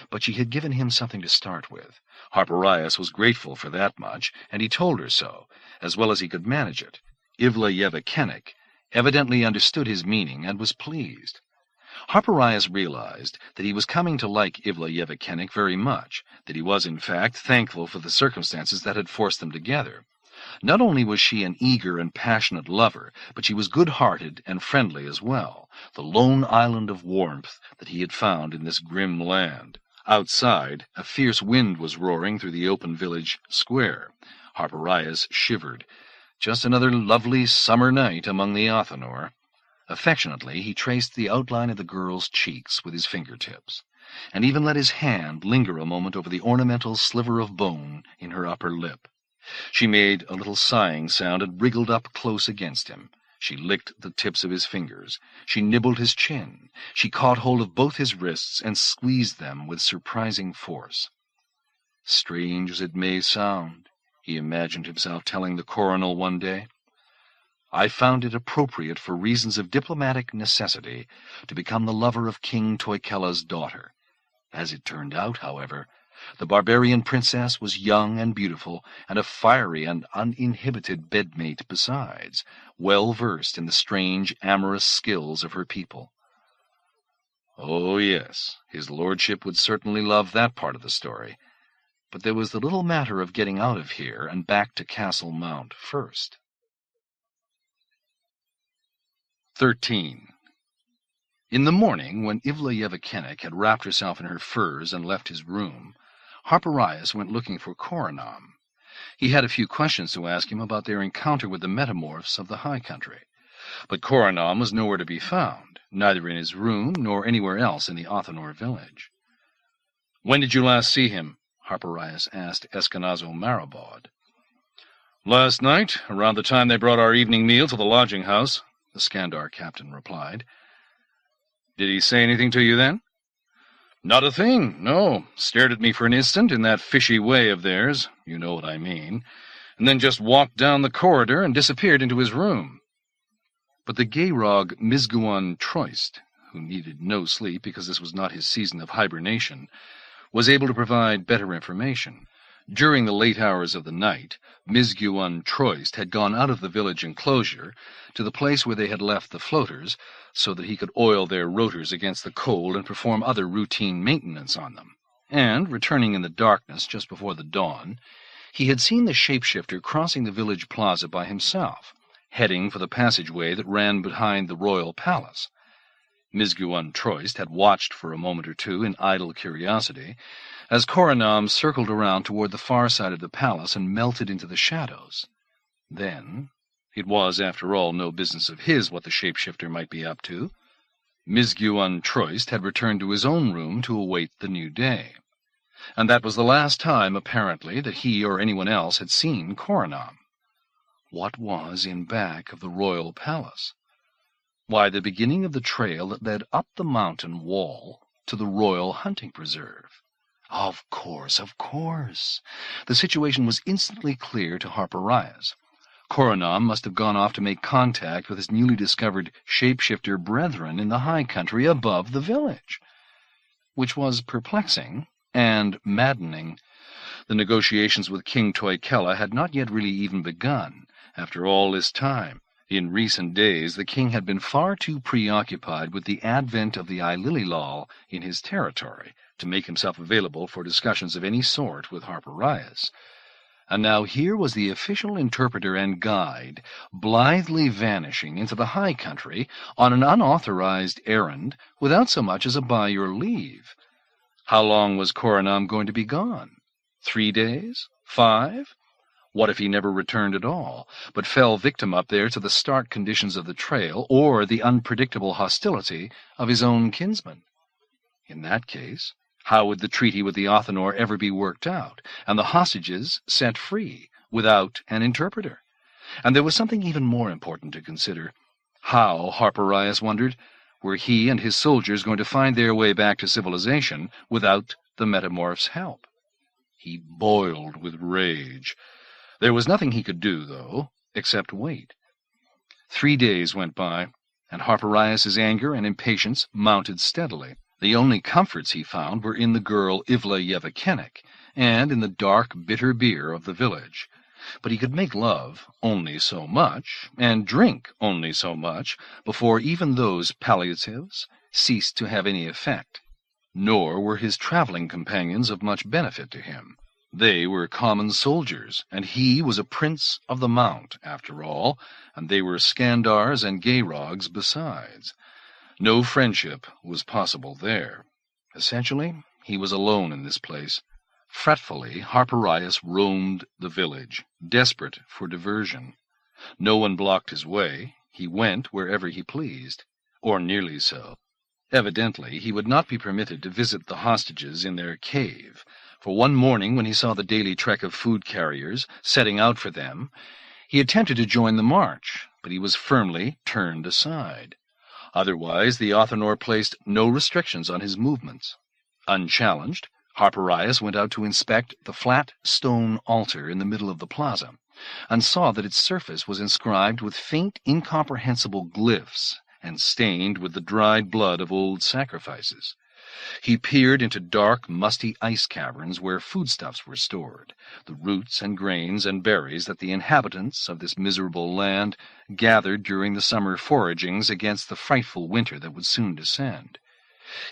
But she had given him something to start with. Harpirias was grateful for that much, and he told her so, as well as he could manage it. Ivla Yevikenik evidently understood his meaning and was pleased. Harpirias realized that he was coming to like Ivla Yevikenik very much, that he was, in fact, thankful for the circumstances that had forced them together. Not only was she an eager and passionate lover, but she was good-hearted and friendly as well, the lone island of warmth that he had found in this grim land. Outside, a fierce wind was roaring through the open village square. Harpirias shivered. Just another lovely summer night among the Othinor. Affectionately, he traced the outline of the girl's cheeks with his fingertips, and even let his hand linger a moment over the ornamental sliver of bone in her upper lip. She made a little sighing sound and wriggled up close against him. She licked the tips of his fingers. She nibbled his chin. She caught hold of both his wrists and squeezed them with surprising force. Strange as it may sound, he imagined himself telling the Coronal one day, I found it appropriate for reasons of diplomatic necessity to become the lover of King Toikella's daughter. As it turned out, however, the barbarian princess was young and beautiful, and a fiery and uninhibited bedmate besides, well versed in the strange, amorous skills of her people. Oh, yes, his lordship would certainly love that part of the story, but there was the little matter of getting out of here and back to Castle Mount first. 13. In the morning, when Ivla Yevikenik had wrapped herself in her furs and left his room, Harpirias went looking for Korinaam. He had a few questions to ask him about their encounter with the metamorphs of the high country. But Korinaam was nowhere to be found, neither in his room nor anywhere else in the Othinor village. "When did you last see him?" Harpirias asked Eskenazo Marabod. "Last night, around the time they brought our evening meal to the lodging-house," the Skandar captain replied. "Did he say anything to you then?" "Not a thing, no. Stared at me for an instant in that fishy way of theirs, you know what I mean, and then just walked down the corridor and disappeared into his room." But the Gayrog Mizguan Troist, who needed no sleep because this was not his season of hibernation, was able to provide better information. During the late hours of the night, Mizguan Troist had gone out of the village enclosure to the place where they had left the floaters, so that he could oil their rotors against the cold and perform other routine maintenance on them. And, returning in the darkness just before the dawn, he had seen the shapeshifter crossing the village plaza by himself, heading for the passageway that ran behind the royal palace. Mizguan Troist had watched for a moment or two in idle curiosity, as Korinaam circled around toward the far side of the palace and melted into the shadows. Then, it was, after all, no business of his what the shapeshifter might be up to. Mizguan Troist had returned to his own room to await the new day. And that was the last time, apparently, that he or anyone else had seen Korinaam. What was in back of the royal palace? Why, the beginning of the trail that led up the mountain wall to the royal hunting preserve. Of course, of course. The situation was instantly clear to Harpirias. Korinaam must have gone off to make contact with his newly discovered shapeshifter brethren in the high country above the village. Which was perplexing and maddening. The negotiations with King Toikella had not yet really even begun. After all this time, in recent days, the king had been far too preoccupied with the advent of the Ilililal in his territory to make himself available for discussions of any sort with Harpirias. And now here was the official interpreter and guide blithely vanishing into the high country on an unauthorized errand without so much as a by your leave. How long was Korinaam going to be gone? 3 days? 5? What if he never returned at all, but fell victim up there to the stark conditions of the trail or the unpredictable hostility of his own kinsmen? In that case, how would the treaty with the Othinor ever be worked out, and the hostages set free, without an interpreter? And there was something even more important to consider. How, Harpirias wondered, were he and his soldiers going to find their way back to civilization without the metamorph's help? He boiled with rage. There was nothing he could do, though, except wait. 3 days went by, and Harpirias's anger and impatience mounted steadily. The only comforts he found were in the girl Ivla Yevikenik, and in the dark, bitter beer of the village. But he could make love only so much, and drink only so much, before even those palliatives ceased to have any effect. Nor were his traveling companions of much benefit to him. They were common soldiers, and he was a prince of the Mount, after all, and they were Scandars and Gayrogs besides. No friendship was possible there. Essentially, he was alone in this place. Fretfully, Harpirias roamed the village, desperate for diversion. No one blocked his way. He went wherever he pleased, or nearly so. Evidently, he would not be permitted to visit the hostages in their cave, for one morning when he saw the daily trek of food carriers setting out for them, he attempted to join the march, but he was firmly turned aside. Otherwise, the Othinor placed no restrictions on his movements. Unchallenged, Harpirias went out to inspect the flat stone altar in the middle of the plaza, and saw that its surface was inscribed with faint, incomprehensible glyphs, and stained with the dried blood of old sacrifices. He peered into dark, musty ice caverns where foodstuffs were stored, the roots and grains and berries that the inhabitants of this miserable land gathered during the summer foragings against the frightful winter that would soon descend.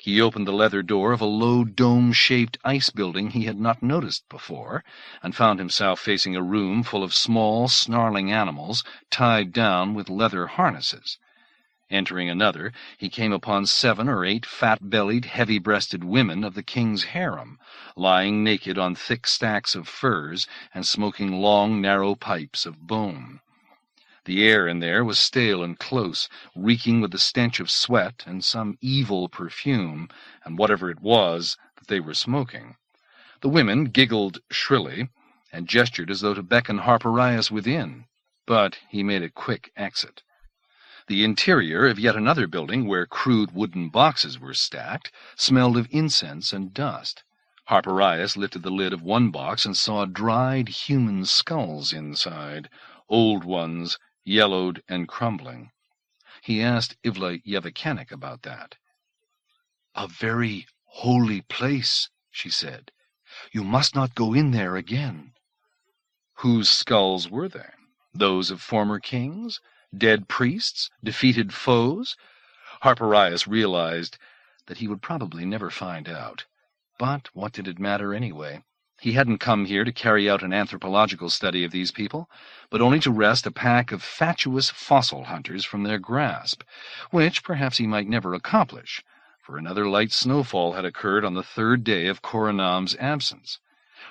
He opened the leather door of a low dome-shaped ice building he had not noticed before, and found himself facing a room full of small, snarling animals tied down with leather harnesses. Entering another, he came upon 7 or 8 fat-bellied, heavy-breasted women of the king's harem, lying naked on thick stacks of furs and smoking long, narrow pipes of bone. The air in there was stale and close, reeking with the stench of sweat and some evil perfume, and whatever it was that they were smoking. The women giggled shrilly, and gestured as though to beckon Harpirias within, but he made a quick exit. The interior of yet another building, where crude wooden boxes were stacked, smelled of incense and dust. Harpirias lifted the lid of one box and saw dried human skulls inside, old ones, yellowed and crumbling. He asked Ivla Yevikenik about that. "A very holy place," she said. "You must not go in there again." Whose skulls were they? Those of former kings? Dead priests? Defeated foes? Harpirias realized that he would probably never find out. But what did it matter anyway? He hadn't come here to carry out an anthropological study of these people, but only to wrest a pack of fatuous fossil hunters from their grasp, which perhaps he might never accomplish, for another light snowfall had occurred on the 3rd day of Korinaam's absence.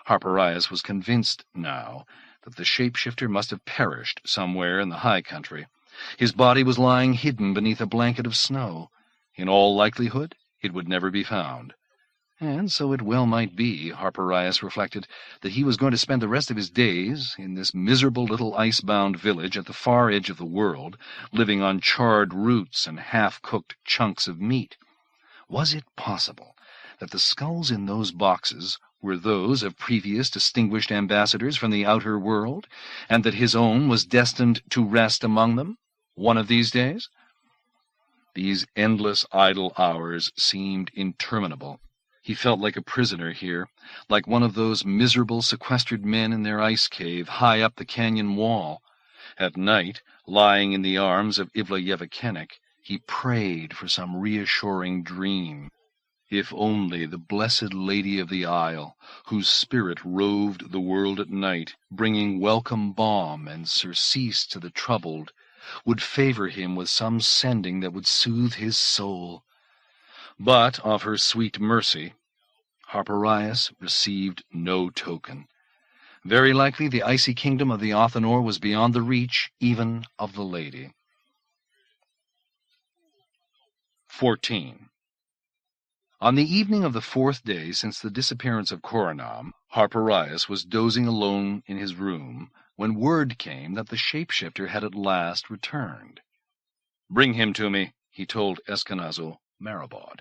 Harpirias was convinced now that the shapeshifter must have perished somewhere in the high country. His body was lying hidden beneath a blanket of snow. In all likelihood, it would never be found. And so it well might be, Harpirias reflected, that he was going to spend the rest of his days in this miserable little ice-bound village at the far edge of the world, living on charred roots and half-cooked chunks of meat. Was it possible that the skulls in those boxes were those of previous distinguished ambassadors from the outer world, and that his own was destined to rest among them one of these days? These endless idle hours seemed interminable. He felt like a prisoner here, like one of those miserable sequestered men in their ice cave high up the canyon wall. At night, lying in the arms of Ivla Yevikenik, he prayed for some reassuring dream. If only the blessed Lady of the Isle, whose spirit roved the world at night, bringing welcome balm and surcease to the troubled, would favor him with some sending that would soothe his soul. But of her sweet mercy, Harpirias received no token. Very likely the icy kingdom of the Othinor was beyond the reach even of the lady. 14. On the evening of the 4th day since the disappearance of Coronal, Harpirias was dozing alone in his room when word came that the shapeshifter had at last returned. "Bring him to me," he told Eskenazo Marabad.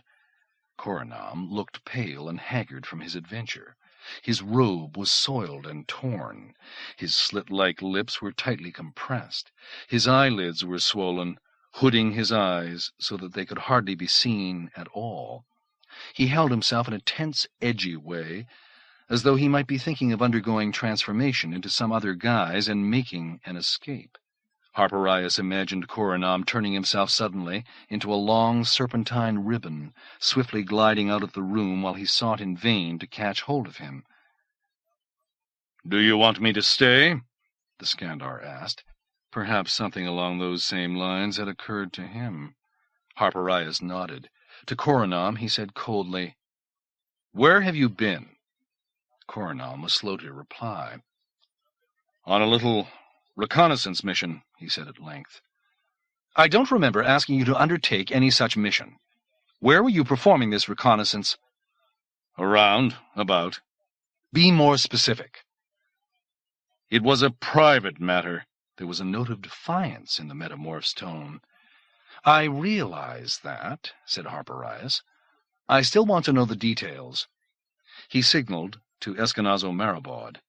Korinaam looked pale and haggard from his adventure. His robe was soiled and torn. His slit-like lips were tightly compressed. His eyelids were swollen, hooding his eyes so that they could hardly be seen at all. He held himself in a tense, edgy way, as though he might be thinking of undergoing transformation into some other guise and making an escape. Harpirias imagined Korinaam turning himself suddenly into a long serpentine ribbon, swiftly gliding out of the room while he sought in vain to catch hold of him. "Do you want me to stay?" the Skandar asked. Perhaps something along those same lines had occurred to him. Harpirias nodded. To Korinaam he said coldly, "Where have you been?" Korinaam was slow to reply. "On a little reconnaissance mission," he said at length. "I don't remember asking you to undertake any such mission. Where were you performing this reconnaissance?" About. "Be more specific." "It was a private matter." There was a note of defiance in the metamorph's tone. "I realize that," said Harpirias. "I still want to know the details." He signaled to Eskenazo Marabod.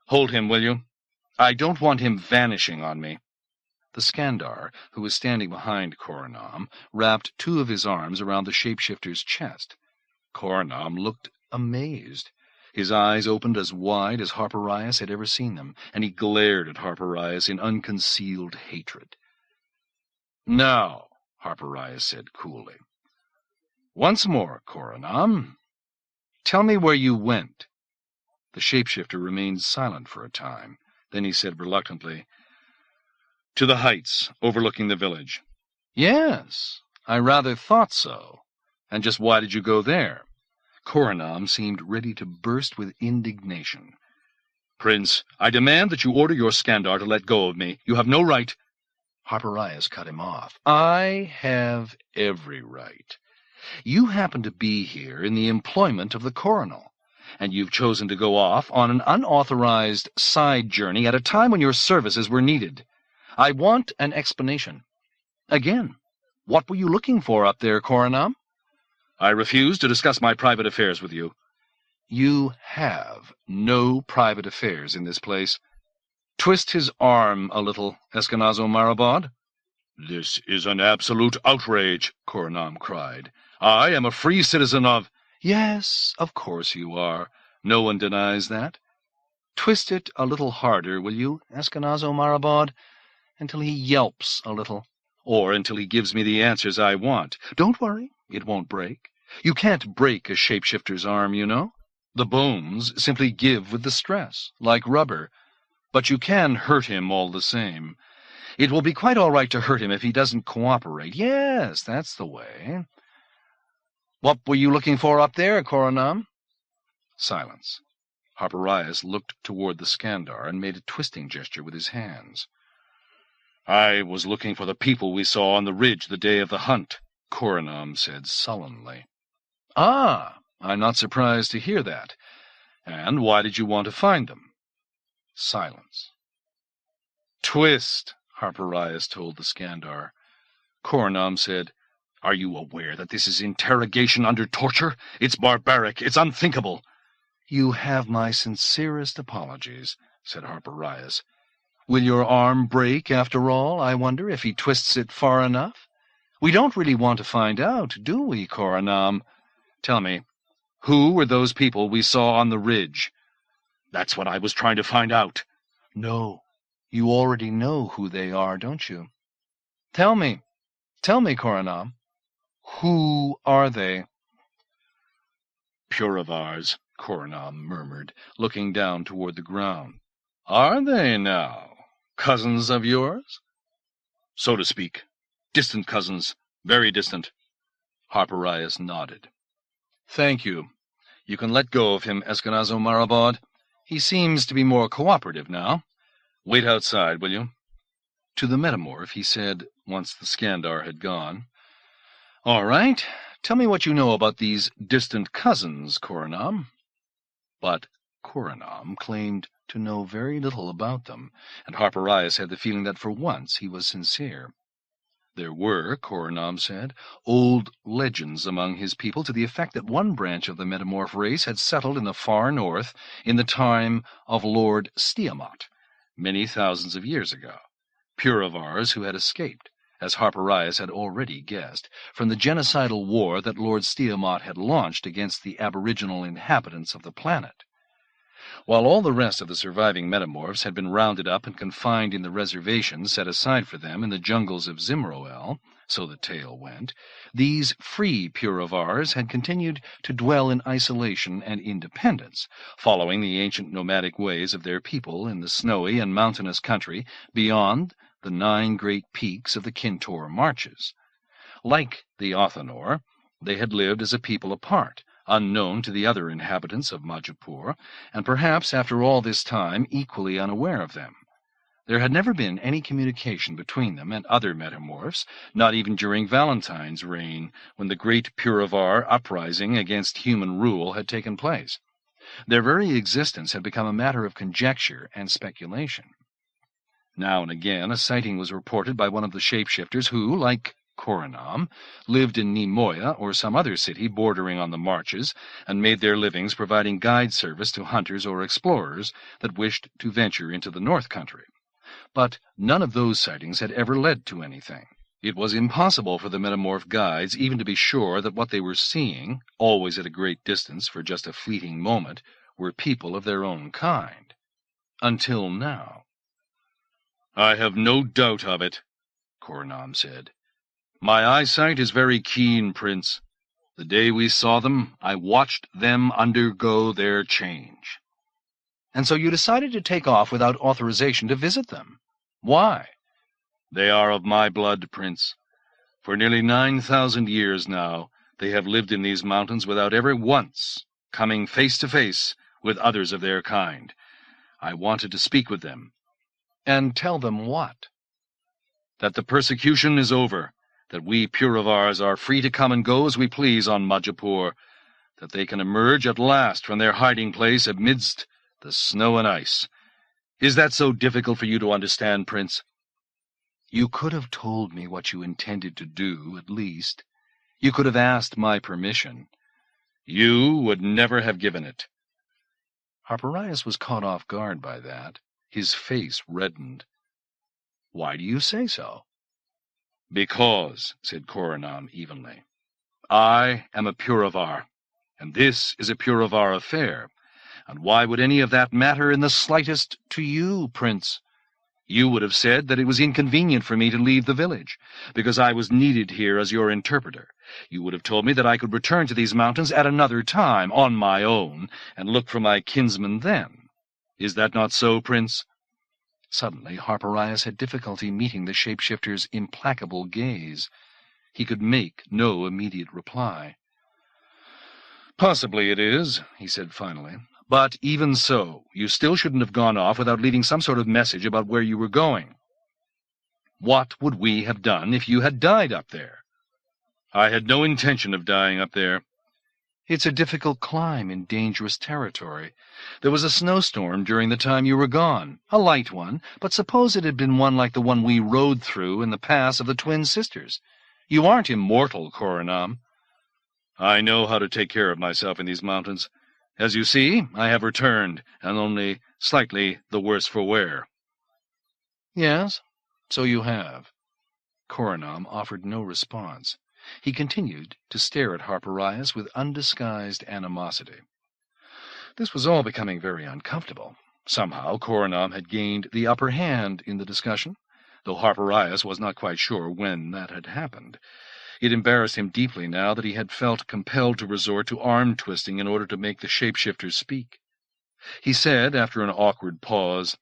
"Hold him, will you? I don't want him vanishing on me." The Skandar, who was standing behind Korinaam, wrapped two of his arms around the shapeshifter's chest. Korinaam looked amazed. His eyes opened as wide as Harpirias had ever seen them, and he glared at Harpirias in unconcealed hatred. "Now," Harpirias said coolly, "once more, Korinaam, tell me where you went." The shapeshifter remained silent for a time. Then he said reluctantly, "To the heights overlooking the village." "Yes, I rather thought so. And just why did you go there?" Korinaam seemed ready to burst with indignation. "Prince, I demand that you order your Skandar to let go of me. You have no right—" Harpirias cut him off. "I have every right. You happen to be here in the employment of the Coronal, and you've chosen to go off on an unauthorized side journey at a time when your services were needed. I want an explanation. Again, what were you looking for up there, Korinaam?" "I refuse to discuss my private affairs with you." "You have no private affairs in this place. Twist his arm a little, Eskenazo Marabod." "This is an absolute outrage," Korinaam cried. "I am a free citizen of—" "Yes, of course you are. No one denies that. Twist it a little harder, will you, Eskenazo Marabod, until he yelps a little, or until he gives me the answers I want. Don't worry, it won't break. You can't break a shapeshifter's arm, you know. The bones simply give with the stress, like rubber. But you can hurt him all the same. It will be quite all right to hurt him if he doesn't cooperate. Yes, that's the way. What were you looking for up there, Korinaam?" Silence. Harpirias looked toward the Skandar and made a twisting gesture with his hands. "I was looking for the people we saw on the ridge the day of the hunt," Korinaam said sullenly. "Ah, I'm not surprised to hear that. And why did you want to find them?" Silence. "Twist," Harpirias told the Skandar. Korinaam said, "Are you aware that this is interrogation under torture? It's barbaric. It's unthinkable." "You have my sincerest apologies," said Harpirias. "Will your arm break, after all, I wonder, if he twists it far enough? We don't really want to find out, do we, Korinaam? Tell me, who were those people we saw on the ridge?" "That's what I was trying to find out." "No, you already know who they are, don't you? Tell me, Korinaam, who are they?" "Puravars," Korinaam murmured, looking down toward the ground. "Are they now? Cousins of yours?" "So to speak. Distant cousins. Very distant." Harpirias nodded. "Thank you. You can let go of him, Eskenazo Marabod. He seems to be more cooperative now. Wait outside, will you?" To the metamorph he said, once the Skandar had gone, "All right. Tell me what you know about these distant cousins, Korinaam." But Korinaam claimed to know very little about them, and Harpirias had the feeling that for once he was sincere. There were, Korinaam said, old legends among his people to the effect that one branch of the metamorph race had settled in the far north in the time of Lord Stiamat, many thousands of years ago, Puravars who had escaped, as Harpirias had already guessed, from the genocidal war that Lord Stiamat had launched against the aboriginal inhabitants of the planet. While all the rest of the surviving metamorphs had been rounded up and confined in the reservation set aside for them in the jungles of Zimroel, so the tale went, these free Puravars had continued to dwell in isolation and independence, following the ancient nomadic ways of their people in the snowy and mountainous country beyond the 9 great peaks of the Kintor Marches. Like the Othinor, they had lived as a people apart, unknown to the other inhabitants of Majipoor, and perhaps after all this time equally unaware of them. There had never been any communication between them and other metamorphs, not even during Valentine's reign, when the great Puravar uprising against human rule had taken place. Their very existence had become a matter of conjecture and speculation. Now and again a sighting was reported by one of the shapeshifters who, like Korinaam, lived in Nimoya or some other city bordering on the marches, and made their livings providing guide service to hunters or explorers that wished to venture into the North Country. But none of those sightings had ever led to anything. It was impossible for the metamorph guides even to be sure that what they were seeing, always at a great distance for just a fleeting moment, were people of their own kind. Until now. "I have no doubt of it," Korinaam said. "My eyesight is very keen, Prince. The day we saw them, I watched them undergo their change." "And so you decided to take off without authorization to visit them? Why?" "They are of my blood, Prince. For nearly 9,000 years now, they have lived in these mountains without ever once coming face to face with others of their kind. I wanted to speak with them." "And tell them what?" "That the persecution is over, that we Puravars are free to come and go as we please on Majipoor, that they can emerge at last from their hiding place amidst the snow and ice. Is that so difficult for you to understand, Prince?" "You could have told me what you intended to do, at least. You could have asked my permission." "You would never have given it." Harpirias was caught off guard by that. His face reddened. "Why do you say so?" "Because," said Korinaam evenly, "I am a Puravar, and this is a Puravar affair. And why would any of that matter in the slightest to you, Prince? You would have said that it was inconvenient for me to leave the village, because I was needed here as your interpreter. You would have told me that I could return to these mountains at another time, on my own, and look for my kinsmen then. Is that not so, Prince?" Suddenly Harpirias had difficulty meeting the shapeshifter's implacable gaze. He could make no immediate reply. "Possibly it is," he said finally. "But even so, you still shouldn't have gone off without leaving some sort of message about where you were going. What would we have done if you had died up there?" "I had no intention of dying up there." "It's a difficult climb in dangerous territory. There was a snowstorm during the time you were gone, a light one, but suppose it had been one like the one we rode through in the pass of the Twin Sisters. You aren't immortal, Korinaam." "I know how to take care of myself in these mountains. As you see, I have returned, and only slightly the worse for wear." "Yes, so you have." Korinaam offered no response. He continued to stare at Harpirias with undisguised animosity. This was all becoming very uncomfortable. Somehow Korinaam had gained the upper hand in the discussion, though Harpirias was not quite sure when that had happened. It embarrassed him deeply now that he had felt compelled to resort to arm-twisting in order to make the shapeshifters speak. He said, after an awkward pause,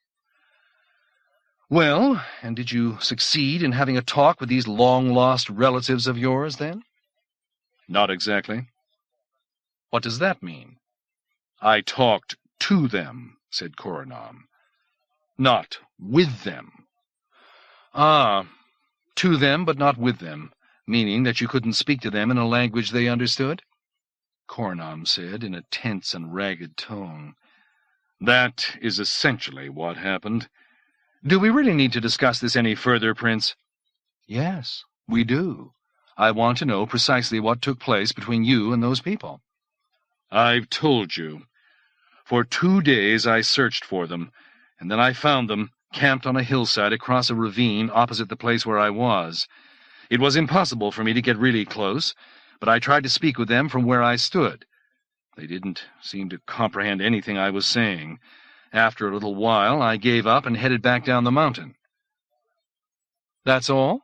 "Well, and did you succeed in having a talk with these long-lost relatives of yours, then?" "Not exactly." "What does that mean?" "I talked to them," said Korinaam. "Not with them." "Ah, to them but not with them, meaning that you couldn't speak to them in a language they understood?" Korinaam said in a tense and ragged tone. "That is essentially what happened." "Do we really need to discuss this any further, Prince?" "Yes, we do. I want to know precisely what took place between you and those people." "I've told you. For 2 days I searched for them, and then I found them camped on a hillside across a ravine opposite the place where I was. It was impossible for me to get really close, but I tried to speak with them from where I stood. They didn't seem to comprehend anything I was saying. After a little while, I gave up and headed back down the mountain. That's all?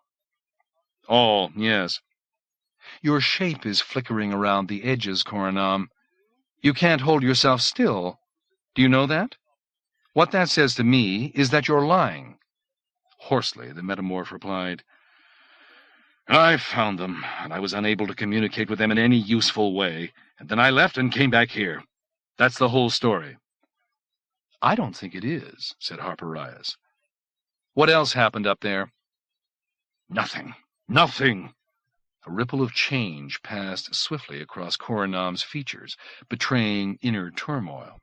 All, yes. Your shape is flickering around the edges, Korinaam. You can't hold yourself still. Do you know that? What that says to me is that you're lying. Hoarsely, the metamorph replied, I found them, and I was unable to communicate with them in any useful way, and then I left and came back here. That's the whole story. I don't think it is, said Harpirias. What else happened up there? Nothing. Nothing. A ripple of change passed swiftly across Korinaam's features, betraying inner turmoil.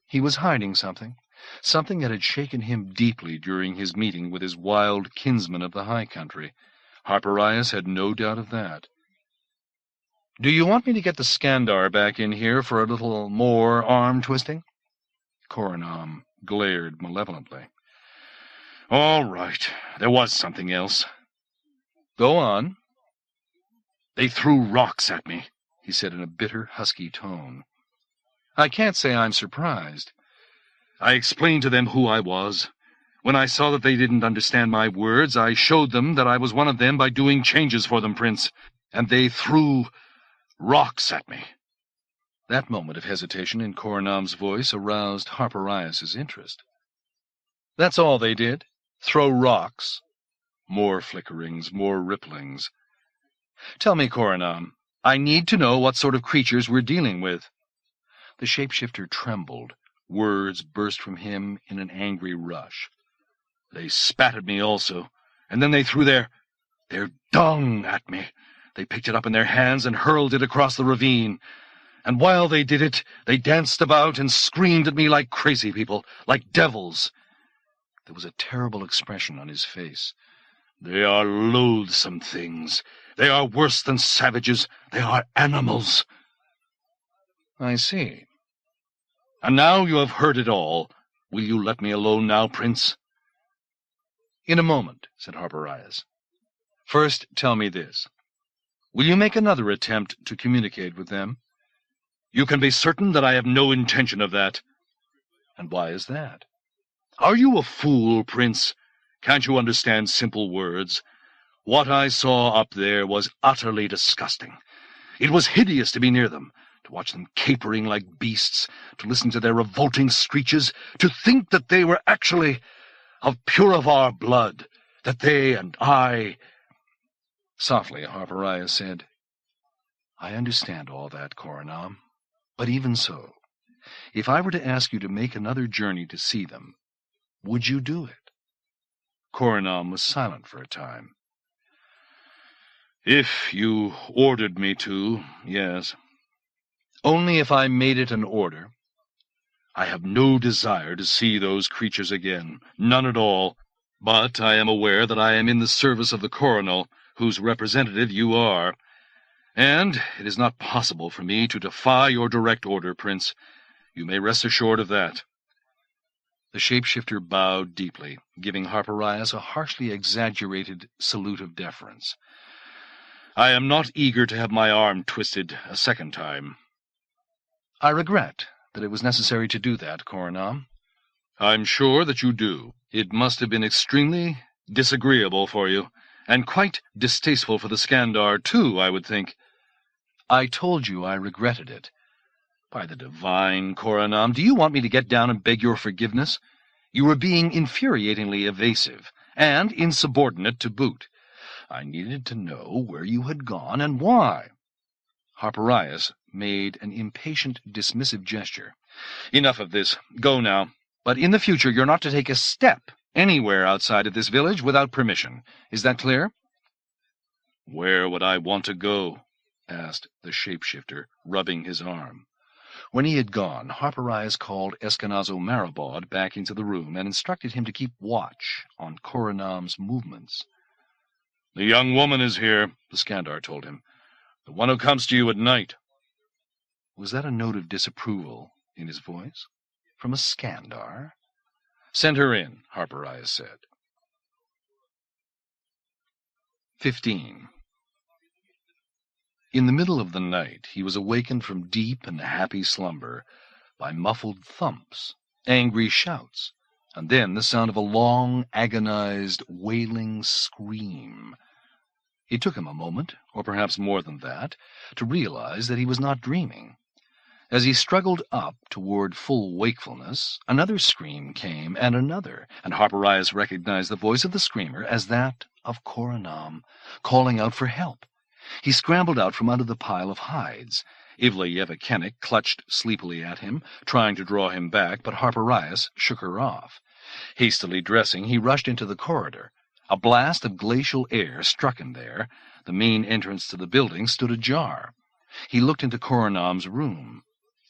He was hiding something that had shaken him deeply during his meeting with his wild kinsman of the high country. Harpirias had no doubt of that. Do you want me to get the Skandar back in here for a little more arm-twisting? Korinaam glared malevolently. All right, there was something else. Go on. They threw rocks at me, he said in a bitter, husky tone. I can't say I'm surprised. I explained to them who I was. When I saw that they didn't understand my words, I showed them that I was one of them by doing changes for them, Prince, and they threw rocks at me. That moment of hesitation in Korinaam's voice aroused Harpirias' interest. That's all they did? Throw rocks? More flickerings, more ripplings. Tell me, Korinaam, I need to know what sort of creatures we're dealing with. The shapeshifter trembled. Words burst from him in an angry rush. They spat at me also, and then they threw their dung at me. They picked it up in their hands and hurled it across the ravine. And while they did it, they danced about and screamed at me like crazy people, like devils. There was a terrible expression on his face. They are loathsome things. They are worse than savages. They are animals. I see. And now you have heard it all. Will you let me alone now, Prince? In a moment, said Harpirias. First, tell me this. Will you make another attempt to communicate with them? You can be certain that I have no intention of that. And why is that? Are you a fool, Prince? Can't you understand simple words? What I saw up there was utterly disgusting. It was hideous to be near them, to watch them capering like beasts, to listen to their revolting screeches, to think that they were actually of Puravar blood, that they and I— Softly, Harpirias said, I understand all that, Korinaam, but even so, if I were to ask you to make another journey to see them, would you do it? Korinaam was silent for a time. If you ordered me to, yes. Only if I made it an order. I have no desire to see those creatures again, none at all, but I am aware that I am in the service of the Coronal, whose representative you are, and it is not possible for me to defy your direct order, Prince. You may rest assured of that. The shapeshifter bowed deeply, giving Harpirias a harshly exaggerated salute of deference. I am not eager to have my arm twisted a second time. I regret that it was necessary to do that, Korinaam. I'm sure that you do. It must have been extremely disagreeable for you, and quite distasteful for the Skandar, too, I would think. I told you I regretted it. By the divine, Korinaam, do you want me to get down and beg your forgiveness? You were being infuriatingly evasive, and insubordinate to boot. I needed to know where you had gone and why. Harpirias made an impatient, dismissive gesture. Enough of this. Go now. But in the future you're not to take a step anywhere outside of this village without permission. Is that clear? Where would I want to go? Asked the shapeshifter, rubbing his arm. When he had gone, Harpirias called Eskenazo Marabad back into the room and instructed him to keep watch on Korinaam's movements. The young woman is here, the Skandar told him. The one who comes to you at night. Was that a note of disapproval in his voice? From a Skandar? Send her in, Harpirias said. 15. In the middle of the night he was awakened from deep and happy slumber by muffled thumps, angry shouts, and then the sound of a long, agonized, wailing scream. It took him a moment, or perhaps more than that, to realize that he was not dreaming. As he struggled up toward full wakefulness, another scream came, and another, and Harpirias recognized the voice of the screamer as that of Korinaam, calling out for help. He scrambled out from under the pile of hides. Ivla clutched sleepily at him, trying to draw him back, but Harpirias shook her off. Hastily dressing, he rushed into the corridor. A blast of glacial air struck him there. The main entrance to the building stood ajar. He looked into Korinaam's room.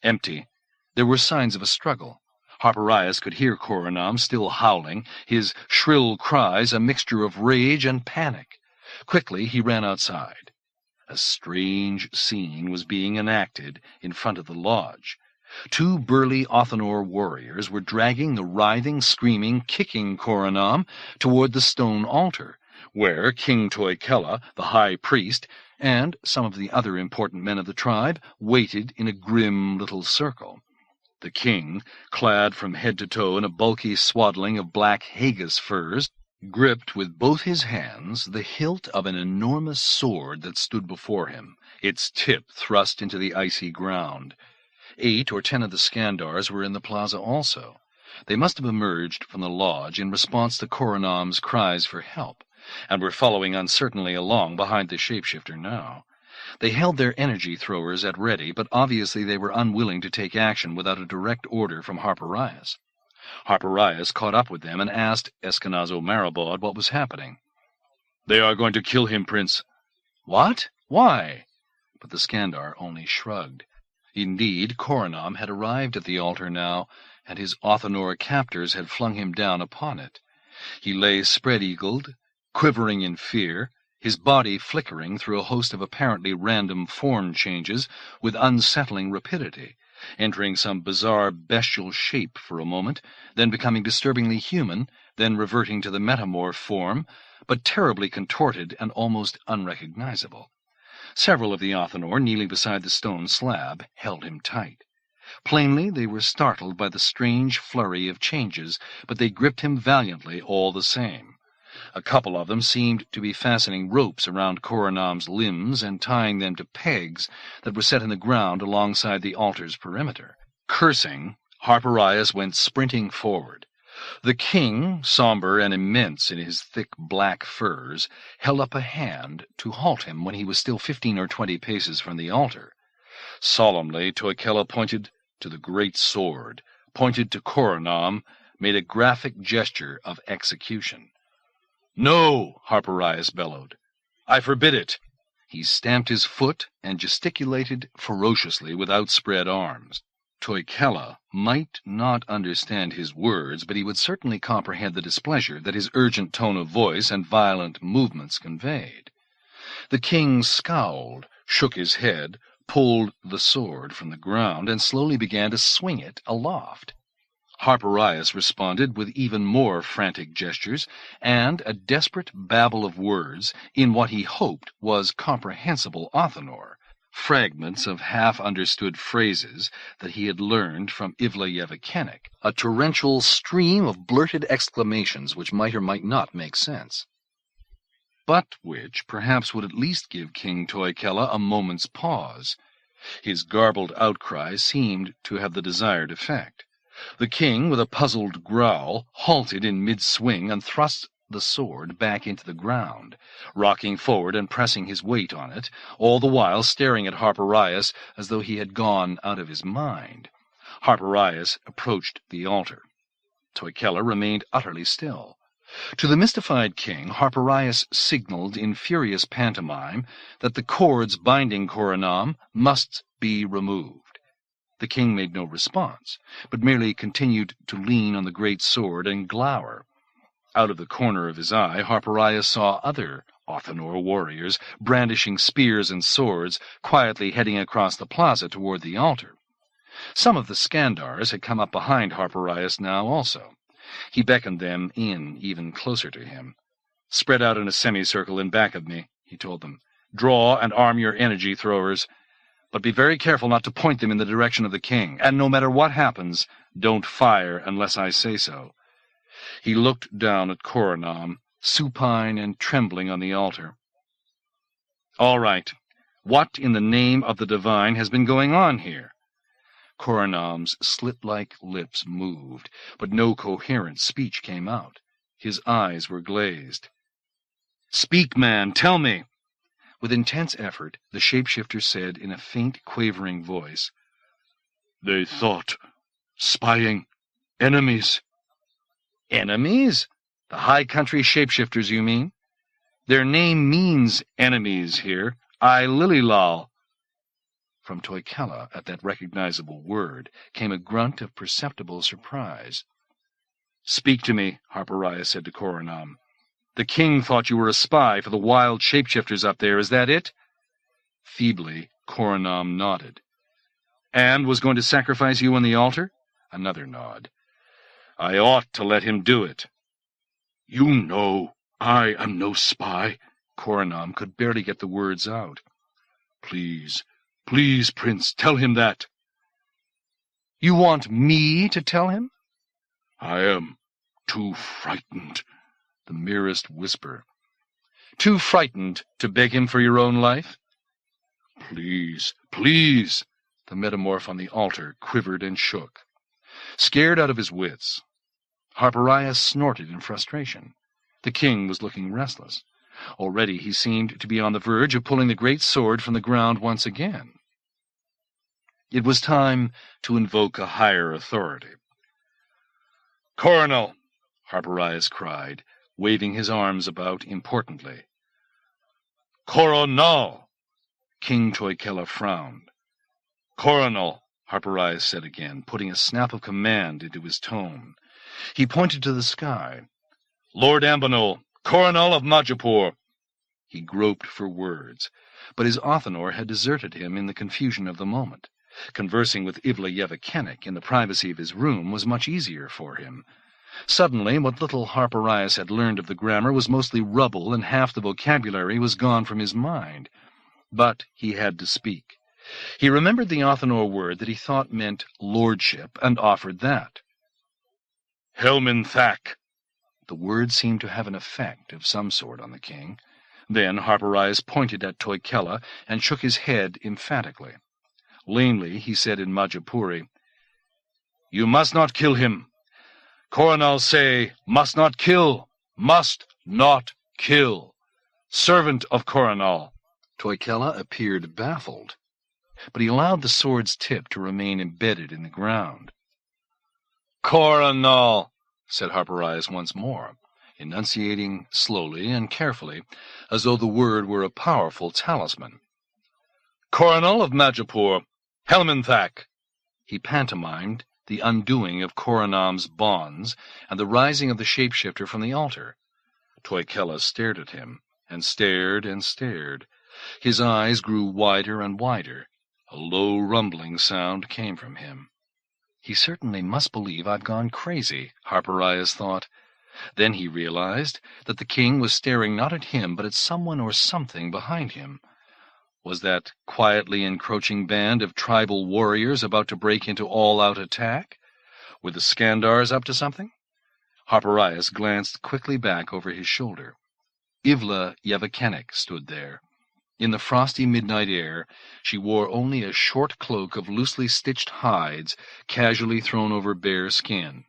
Empty. There were signs of a struggle. Harpirias could hear Korinaam still howling, his shrill cries a mixture of rage and panic. Quickly he ran outside. A strange scene was being enacted in front of the lodge. Two burly Othinor warriors were dragging the writhing, screaming, kicking Korinaam toward the stone altar, where King Toikella, the high priest, and some of the other important men of the tribe waited in a grim little circle. The king, clad from head to toe in a bulky swaddling of black haggis furs, gripped with both his hands the hilt of an enormous sword that stood before him, its tip thrust into the icy ground. 8 or 10 of the Skandars were in the plaza also. They must have emerged from the lodge in response to Korinaam's cries for help, and were following uncertainly along behind the shapeshifter now. They held their energy throwers at ready, but obviously they were unwilling to take action without a direct order from Harpirias. Harpirias caught up with them and asked Eskenazo Maribod what was happening. "They are going to kill him, Prince." "What? Why?" But the Skandar only shrugged. Indeed, Korinaam had arrived at the altar now, and his Othinor captors had flung him down upon it. He lay spread-eagled, quivering in fear, his body flickering through a host of apparently random form changes with unsettling rapidity, entering some bizarre bestial shape for a moment, then becoming disturbingly human, then reverting to the metamorph form, but terribly contorted and almost unrecognizable. Several of the Othinor, kneeling beside the stone slab, held him tight. Plainly they were startled by the strange flurry of changes, but they gripped him valiantly all the same. A couple of them seemed to be fastening ropes around Korinaam's limbs and tying them to pegs that were set in the ground alongside the altar's perimeter. Cursing, Harpirias went sprinting forward. The king, somber and immense in his thick black furs, held up a hand to halt him when he was still 15 or 20 paces from the altar. Solemnly, Toikella pointed to the great sword, pointed to Korinaam, made a graphic gesture of execution. "No!" Harpirias bellowed. "I forbid it!" He stamped his foot and gesticulated ferociously with outspread arms. Toikella might not understand his words, but he would certainly comprehend the displeasure that his urgent tone of voice and violent movements conveyed. The king scowled, shook his head, pulled the sword from the ground, and slowly began to swing it aloft. Harpirias responded with even more frantic gestures and a desperate babble of words in what he hoped was comprehensible Othinor, fragments of half-understood phrases that he had learned from Ivla, a torrential stream of blurted exclamations which might or might not make sense, but which perhaps would at least give King Toikella a moment's pause. His garbled outcry seemed to have the desired effect. The king, with a puzzled growl, halted in mid-swing and thrust the sword back into the ground, rocking forward and pressing his weight on it, all the while staring at Harpirias as though he had gone out of his mind. Harpirias approached the altar. Toikella remained utterly still. To the mystified king, Harpirias signaled in furious pantomime that the cords binding Korinaam must be removed. The king made no response, but merely continued to lean on the great sword and glower. Out of the corner of his eye, Harpirias saw other Othinor warriors, brandishing spears and swords, quietly heading across the plaza toward the altar. Some of the Skandars had come up behind Harpirias now also. He beckoned them in even closer to him. "Spread out in a semicircle in back of me," he told them. Draw and arm your energy throwers, but be very careful not to point them in the direction of the king, and no matter what happens, don't fire unless I say so." He looked down at Korinaam, supine and trembling on the altar. "All right. What in the name of the divine has been going on here?" Korinaam's slit-like lips moved, but no coherent speech came out. His eyes were glazed. "Speak, man, tell me!" With intense effort, the shapeshifter said in a faint, quavering voice, "They thought. Spying. Enemies." "Enemies? The high country shapeshifters, you mean? Their name means enemies here. Lililal." From Toikella, at that recognizable word, came a grunt of perceptible surprise. "Speak to me," Harpirias said to Korinaam. "The king thought you were a spy for the wild shapeshifters up there, is that it?" Feebly, Korinaam nodded. "And was going to sacrifice you on the altar?" Another nod. "I ought to let him do it." "You know I am no spy." Korinaam could barely get the words out. "Please, please, Prince, tell him that." "You want me to tell him?" "I am too frightened." The merest whisper. "Too frightened to beg him for your own life?" "Please, please." The metamorph on the altar quivered and shook. Scared out of his wits, Harpirias snorted in frustration. The king was looking restless. Already he seemed to be on the verge of pulling the great sword from the ground once again. It was time to invoke a higher authority. "Coronal!" Harpirias cried, waving his arms about importantly. Coronal! King Toikella frowned. Coronal! Harpirias said again, putting a snap of command into his tone. He pointed to the sky. Lord Ambanol, Coronal of Majipoor. He groped for words, but his Othinor had deserted him in the confusion of the moment. Conversing with Ivla Yevikenik in the privacy of his room was much easier for him. Suddenly, what little Harpirias had learned of the grammar was mostly rubble, and half the vocabulary was gone from his mind. But he had to speak. He remembered the Othinor word that he thought meant lordship, and offered that. Helmin Thak. The word seemed to have an effect of some sort on the king. Then Harpirias pointed at Toikella and shook his head emphatically. Lamely he said in Majipuri, You must not kill him. Coronal say, must not kill, must not kill. Servant of Coronal. Toikella appeared baffled, but he allowed the sword's tip to remain embedded in the ground. Coronal, said Harpirias once more, enunciating slowly and carefully, as though the word were a powerful talisman. Coronal of Majipoor, Helminthak. He pantomimed the undoing of Korinaam's bonds and the rising of the shapeshifter from the altar. Toikella stared at him, and stared and stared. His eyes grew wider and wider. A low rumbling sound came from him. He certainly must believe I've gone crazy, Harpirias thought. Then he realized that the king was staring not at him but at someone or something behind him. Was that quietly encroaching band of tribal warriors about to break into all-out attack? Were the Skandars up to something? Harpirias glanced quickly back over his shoulder. Ivla Yevikenik stood there. In the frosty midnight air, she wore only a short cloak of loosely stitched hides casually thrown over bare skin.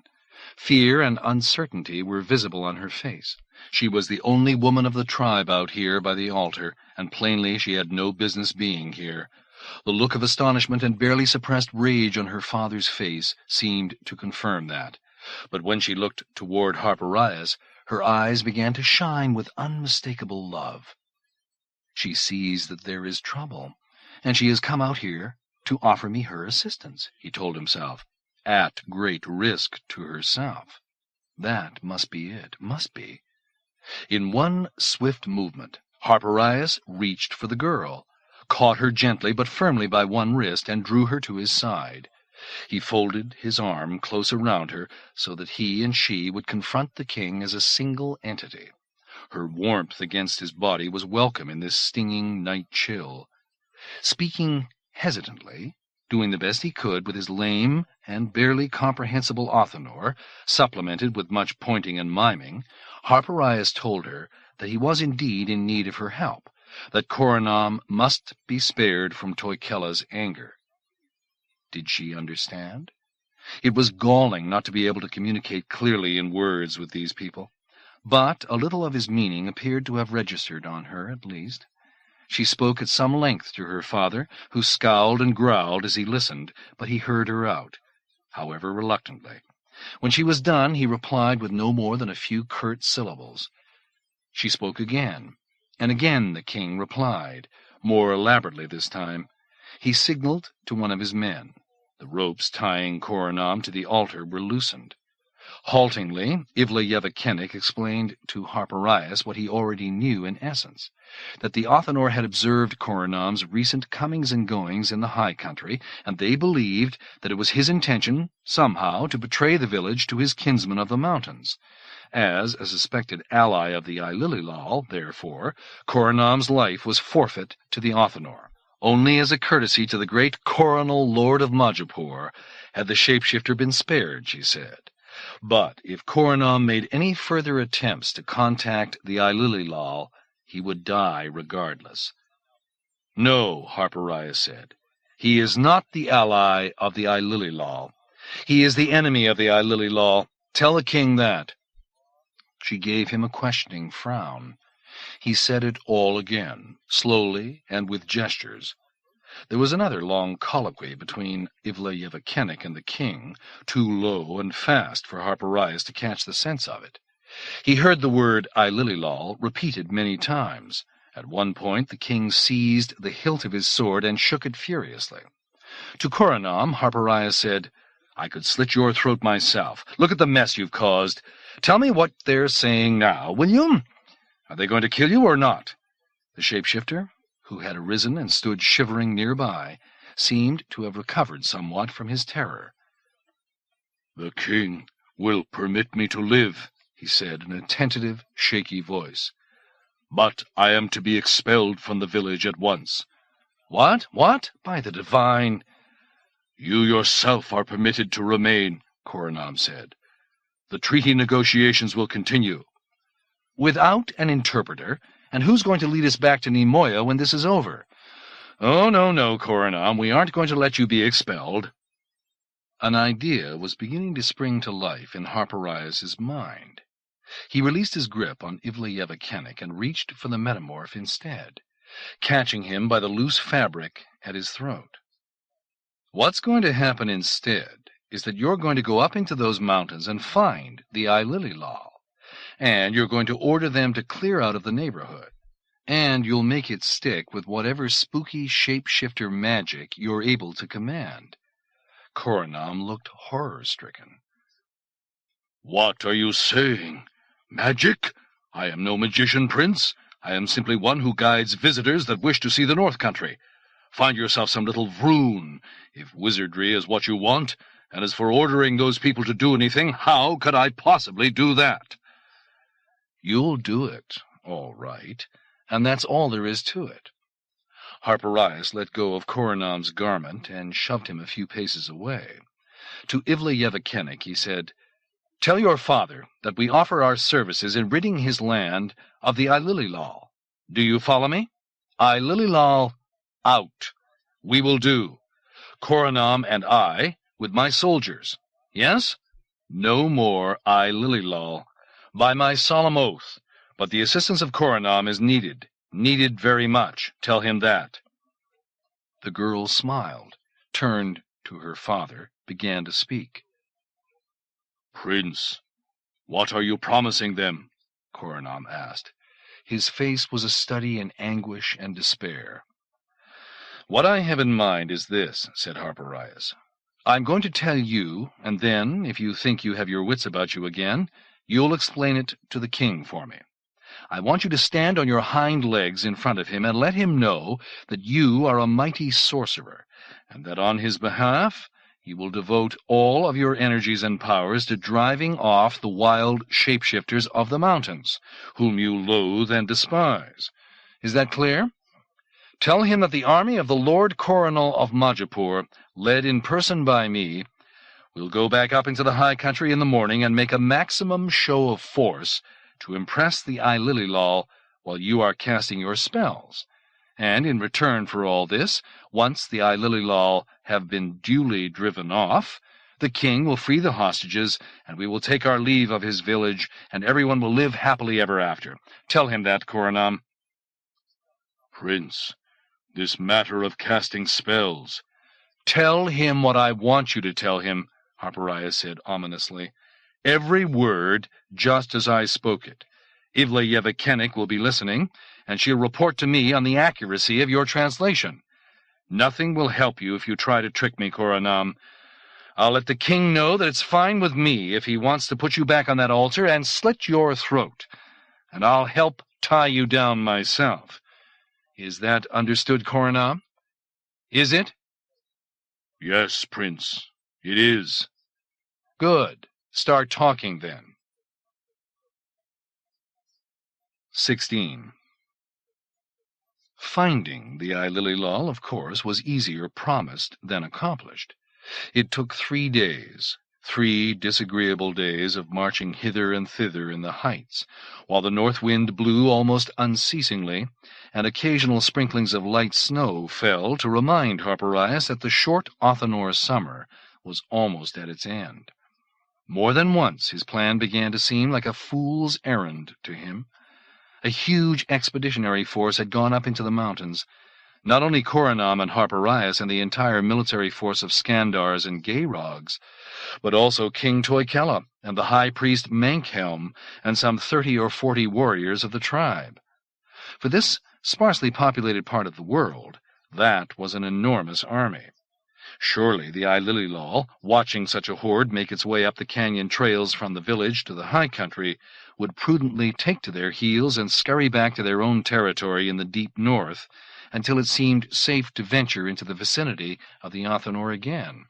Fear and uncertainty were visible on her face. She was the only woman of the tribe out here by the altar, and plainly she had no business being here. The look of astonishment and barely suppressed rage on her father's face seemed to confirm that. But when she looked toward Harpirias, her eyes began to shine with unmistakable love. She sees that there is trouble, and she has come out here to offer me her assistance, he told himself, at great risk to herself. That must be it, must be. In one swift movement, Harpirias reached for the girl, caught her gently but firmly by one wrist, and drew her to his side. He folded his arm close around her so that he and she would confront the king as a single entity. Her warmth against his body was welcome in this stinging night chill. Speaking hesitantly, doing the best he could with his lame and barely comprehensible Othinor, supplemented with much pointing and miming, Harpirias told her that he was indeed in need of her help, that Korinaam must be spared from Toikella's anger. Did she understand? It was galling not to be able to communicate clearly in words with these people, but a little of his meaning appeared to have registered on her, at least. She spoke at some length to her father, who scowled and growled as he listened, but he heard her out, however reluctantly. When she was done, he replied with no more than a few curt syllables. She spoke again, and again the king replied, more elaborately this time. He signaled to one of his men. The ropes tying Korinaam to the altar were loosened. Haltingly, Ivla explained to Harpirias what he already knew in essence, that the Othinor had observed Korinaam's recent comings and goings in the high country, and they believed that it was his intention, somehow, to betray the village to his kinsmen of the mountains. As a suspected ally of the Ilililal, therefore, Korinaam's life was forfeit to the Othinor. Only as a courtesy to the great Coronal Lord of Majipoor had the shapeshifter been spared, she said. But if Korinaam made any further attempts to contact the Ilililal, he would die regardless. No, Harpirias said. He is not the ally of the Ilililal. He is the enemy of the Ilililal. Tell the king that. She gave him a questioning frown. He said it all again, slowly and with gestures. There was another long colloquy between Ivla and the king, too low and fast for Harpirias to catch the sense of it. He heard the word Ilililal repeated many times. At one point the king seized the hilt of his sword and shook it furiously. To Korinaam, Harpirias said, I could slit your throat myself. Look at the mess you've caused. Tell me what they're saying now, will you? Are they going to kill you or not? The shapeshifter, who had arisen and stood shivering nearby, seemed to have recovered somewhat from his terror. The king will permit me to live, he said in a tentative, shaky voice. But I am to be expelled from the village at once. What? What? By the divine! You yourself are permitted to remain, Korinaam said. The treaty negotiations will continue. Without an interpreter? And who's going to lead us back to Nemoya when this is over? Oh, no, Korinaam, we aren't going to let you be expelled. An idea was beginning to spring to life in Harpirias's mind. He released his grip on Ivla and reached for the metamorph instead, catching him by the loose fabric at his throat. What's going to happen instead is that you're going to go up into those mountains and find the Ilililal. And you're going to order them to clear out of the neighborhood, and you'll make it stick with whatever spooky shapeshifter magic you're able to command. Korinaam looked horror-stricken. What are you saying? Magic? I am no magician, Prince. I am simply one who guides visitors that wish to see the North Country. Find yourself some little vroon, if wizardry is what you want, and as for ordering those people to do anything, how could I possibly do that? You'll do it, all right, and that's all there is to it. Harpirias let go of Korinaam's garment and shoved him a few paces away. To Ivla he said, Tell your father that we offer our services in ridding his land of the Ilililal. Do you follow me? Ilililal, out. We will do. Korinaam and I, with my soldiers. Yes? No more Ilililal. By my solemn oath, but the assistance of Korinaam is needed very much. Tell him that. The girl smiled, turned to her father, began to speak. Prince, what are you promising them? Korinaam asked. His face was a study in anguish and despair. What I have in mind is this, said Harpirias. I'm going to tell you, and then, if you think you have your wits about you again, you'll explain it to the king for me. I want you to stand on your hind legs in front of him and let him know that you are a mighty sorcerer, and that on his behalf you will devote all of your energies and powers to driving off the wild shapeshifters of the mountains, whom you loathe and despise. Is that clear? Tell him that the army of the Lord Coronal of Majipoor, led in person by me, will go back up into the high country in the morning and make a maximum show of force to impress the Ilililal while you are casting your spells. And in return for all this, once the Ilililal have been duly driven off, the king will free the hostages, and we will take our leave of his village, and everyone will live happily ever after. Tell him that, Korinaam. Prince, this matter of casting spells— Tell him what I want you to tell him, Harpirias said ominously. Every word just as I spoke it. Ivla Yevikenik will be listening, and she'll report to me on the accuracy of your translation. Nothing will help you if you try to trick me, Korinaam. I'll let the king know that it's fine with me if he wants to put you back on that altar and slit your throat, and I'll help tie you down myself. Is that understood, Korinaam? Is it? Yes, Prince, it is. Good. Start talking, then. 16. Finding the Ilililal, of course, was easier promised than accomplished. It took 3 days, 3 disagreeable days of marching hither and thither in the heights, while the north wind blew almost unceasingly, and occasional sprinklings of light snow fell to remind Harpirias that the short Othinor summer was almost at its end. More than once his plan began to seem like a fool's errand to him. A huge expeditionary force had gone up into the mountains. Not only Korinaam and Harpirias and the entire military force of Skandars and Gayrogs, but also King Toikella and the high priest Mankhelm and some 30 or 40 warriors of the tribe. For this sparsely populated part of the world, that was an enormous army. Surely the Ilililal, watching such a horde make its way up the canyon trails from the village to the high country, would prudently take to their heels and scurry back to their own territory in the deep north until it seemed safe to venture into the vicinity of the Othinor again.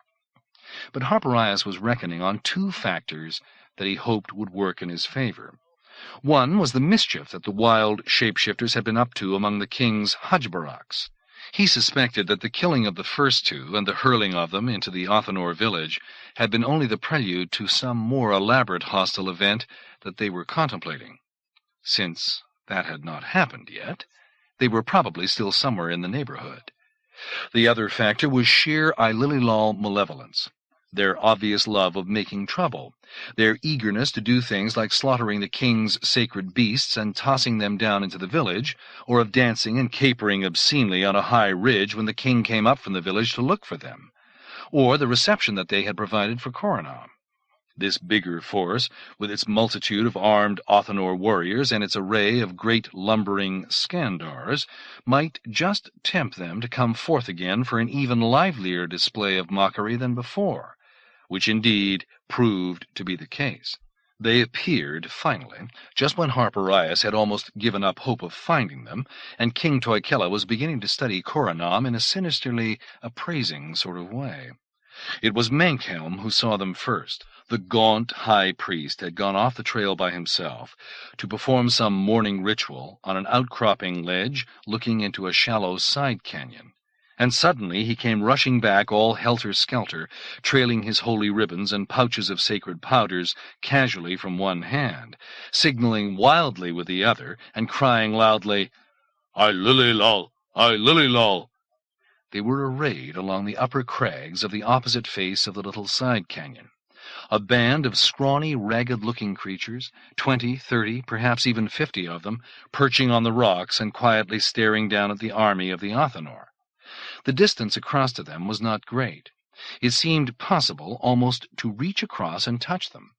But Harpirias was reckoning on 2 factors that he hoped would work in his favor. One was the mischief that the wild shapeshifters had been up to among the king's hajbaraks. He suspected that the killing of the first 2 and the hurling of them into the Othinor village had been only the prelude to some more elaborate hostile event that they were contemplating. Since that had not happened yet, they were probably still somewhere in the neighborhood. The other factor was sheer Ilililal malevolence, their obvious love of making trouble, their eagerness to do things like slaughtering the king's sacred beasts and tossing them down into the village, or of dancing and capering obscenely on a high ridge when the king came up from the village to look for them, or the reception that they had provided for Korinaam. This bigger force, with its multitude of armed Othinor warriors and its array of great lumbering Skandars, might just tempt them to come forth again for an even livelier display of mockery than before, which indeed proved to be the case. They appeared, finally, just when Harpirias had almost given up hope of finding them, and King Toikella was beginning to study Korinaam in a sinisterly appraising sort of way. It was Mankhelm who saw them first. The gaunt high priest had gone off the trail by himself to perform some morning ritual on an outcropping ledge looking into a shallow side canyon, and suddenly he came rushing back all helter-skelter, trailing his holy ribbons and pouches of sacred powders casually from one hand, signaling wildly with the other, and crying loudly, "Ilililal! Ilililal!" They were arrayed along the upper crags of the opposite face of the little side canyon. A band of scrawny, ragged-looking creatures, 20, 30, perhaps even 50 of them, perching on the rocks and quietly staring down at the army of the Othinor. The distance across to them was not great. It seemed possible almost to reach across and touch them.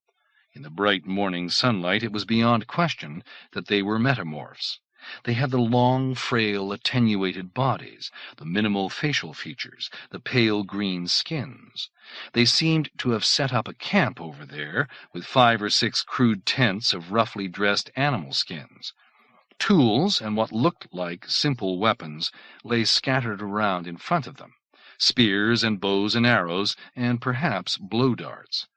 In the bright morning sunlight it was beyond question that they were metamorphs. They had the long, frail, attenuated bodies, the minimal facial features, the pale green skins. They seemed to have set up a camp over there, with 5 or 6 crude tents of roughly dressed animal skins. Tools and what looked like simple weapons lay scattered around in front of them, spears and bows and arrows, and perhaps blow darts.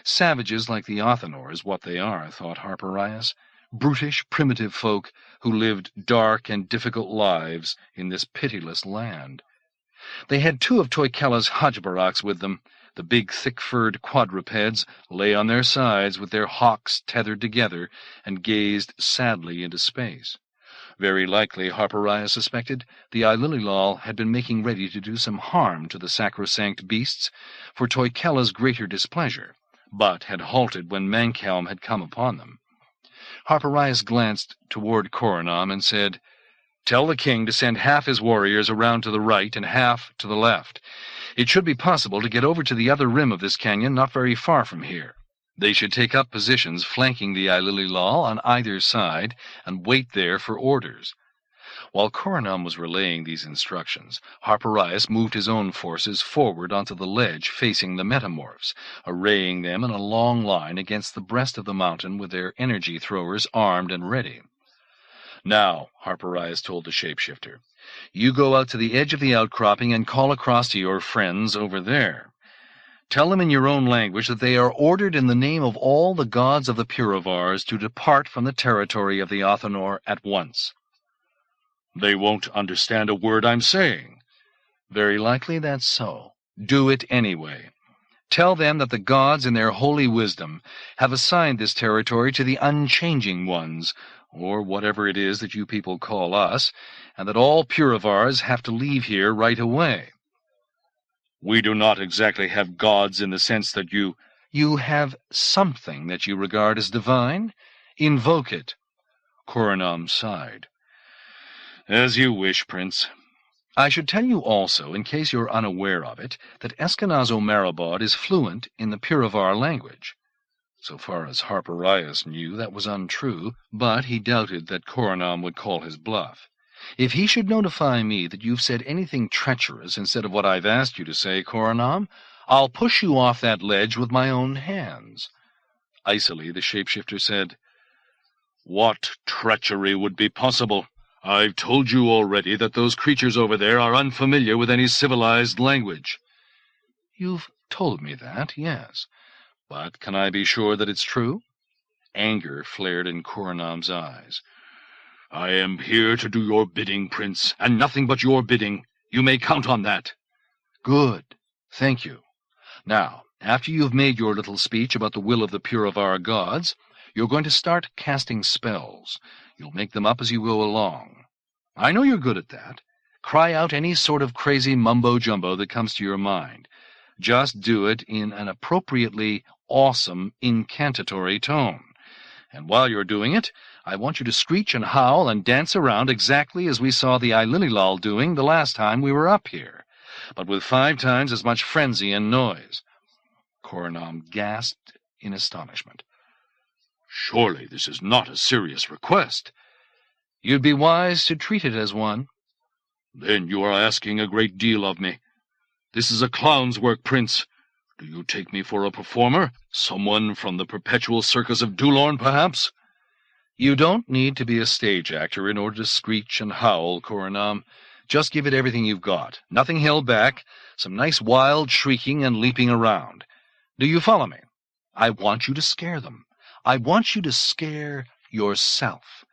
Savages like the Othinor is what they are, thought Harpirias. Brutish, primitive folk who lived dark and difficult lives in this pitiless land. They had 2 of Toikella's Harpirias with them. The big, thick-furred quadrupeds lay on their sides with their hocks tethered together and gazed sadly into space. Very likely, Harpirias suspected, the Ailililal had been making ready to do some harm to the sacrosanct beasts for Toikella's greater displeasure, but had halted when Mankhelm had come upon them. Harpirias glanced toward Korinaam and said, "Tell the king to send half his warriors around to the right and half to the left. It should be possible to get over to the other rim of this canyon not very far from here. They should take up positions flanking the Ailililal on either side and wait there for orders." While Korinaam was relaying these instructions, Harpirias moved his own forces forward onto the ledge facing the metamorphs, arraying them in a long line against the breast of the mountain with their energy throwers armed and ready. "Now," Harpirias told the shapeshifter, "you go out to the edge of the outcropping and call across to your friends over there. Tell them in your own language that they are ordered in the name of all the gods of the Puravars to depart from the territory of the Othinor at once." "They won't understand a word I'm saying." "Very likely that's so. Do it anyway. Tell them that the gods in their holy wisdom have assigned this territory to the unchanging ones, or whatever it is that you people call us, and that all Puravars have to leave here right away." "We do not exactly have gods in the sense that you—" "You have something that you regard as divine? Invoke it." Korinaam sighed. "As you wish, Prince. I should tell you also, in case you're unaware of it, that Eskenazo Marabad is fluent in the Puravar language." So far as Harpirias knew, that was untrue, but he doubted that Korinaam would call his bluff. "If he should notify me that you've said anything treacherous instead of what I've asked you to say, Korinaam, I'll push you off that ledge with my own hands." Icily, the shapeshifter said, "What treachery would be possible? I've told you already that those creatures over there are unfamiliar with any civilized language." "You've told me that, yes. But can I be sure that it's true?" Anger flared in Korinaam's eyes. "I am here to do your bidding, Prince, and nothing but your bidding. You may count on that." "Good. Thank you. Now, after you've made your little speech about the will of the Puravar gods, you're going to start casting spells. You'll make them up as you go along. I know you're good at that. Cry out any sort of crazy mumbo-jumbo that comes to your mind. Just do it in an appropriately awesome, incantatory tone. And while you're doing it, I want you to screech and howl and dance around exactly as we saw the Ailililal doing the last time we were up here, but with 5 times as much frenzy and noise." Korinaam gasped in astonishment. "Surely this is not a serious request." "You'd be wise to treat it as one." "Then you are asking a great deal of me. This is a clown's work, Prince. Do you take me for a performer? Someone from the perpetual circus of Dulorn, perhaps?" "You don't need to be a stage actor in order to screech and howl, Korinaam. Just give it everything you've got. Nothing held back. Some nice wild shrieking and leaping around. Do you follow me? I want you to scare them. I want you to scare yourself.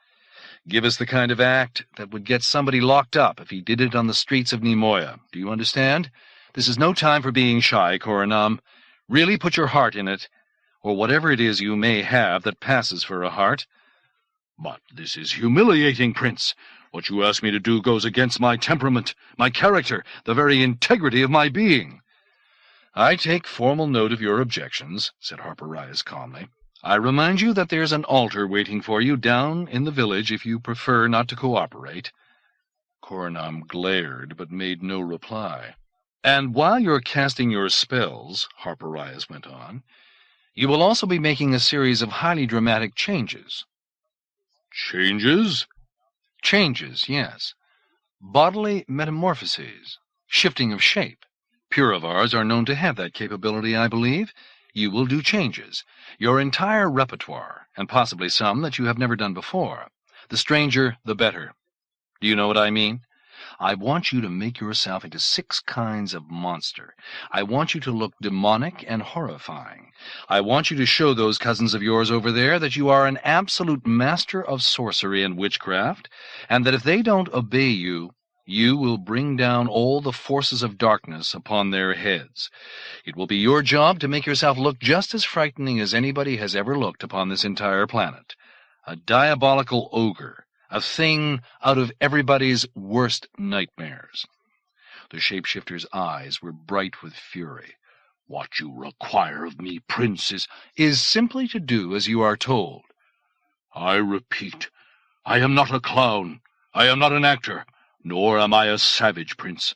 Give us the kind of act that would get somebody locked up if he did it on the streets of Nemoya. Do you understand? This is no time for being shy, Korinaam. Really put your heart in it, or whatever it is you may have that passes for a heart." "But this is humiliating, Prince. What you ask me to do goes against my temperament, my character, the very integrity of my being." "I take formal note of your objections," said Harpirias calmly. "I remind you that there's an altar waiting for you down in the village if you prefer not to cooperate." Korinaam glared, but made no reply. "And while you're casting your spells," Harpirias went on, "you will also be making a series of highly dramatic changes." "Changes?" "Changes, yes. Bodily metamorphoses, shifting of shape. Puravars are known to have that capability, I believe. You will do changes, your entire repertoire, and possibly some that you have never done before. The stranger, the better. Do you know what I mean? I want you to make yourself into 6 kinds of monster. I want you to look demonic and horrifying. I want you to show those cousins of yours over there that you are an absolute master of sorcery and witchcraft, and that if they don't obey you, you will bring down all the forces of darkness upon their heads. It will be your job to make yourself look just as frightening as anybody has ever looked upon this entire planet. A diabolical ogre. A thing out of everybody's worst nightmares. The shapeshifter's eyes were bright with fury. What you require of me, Prince, is simply to do as you are told. I repeat, I am not a clown. I am not an actor. Nor am I a savage, Prince.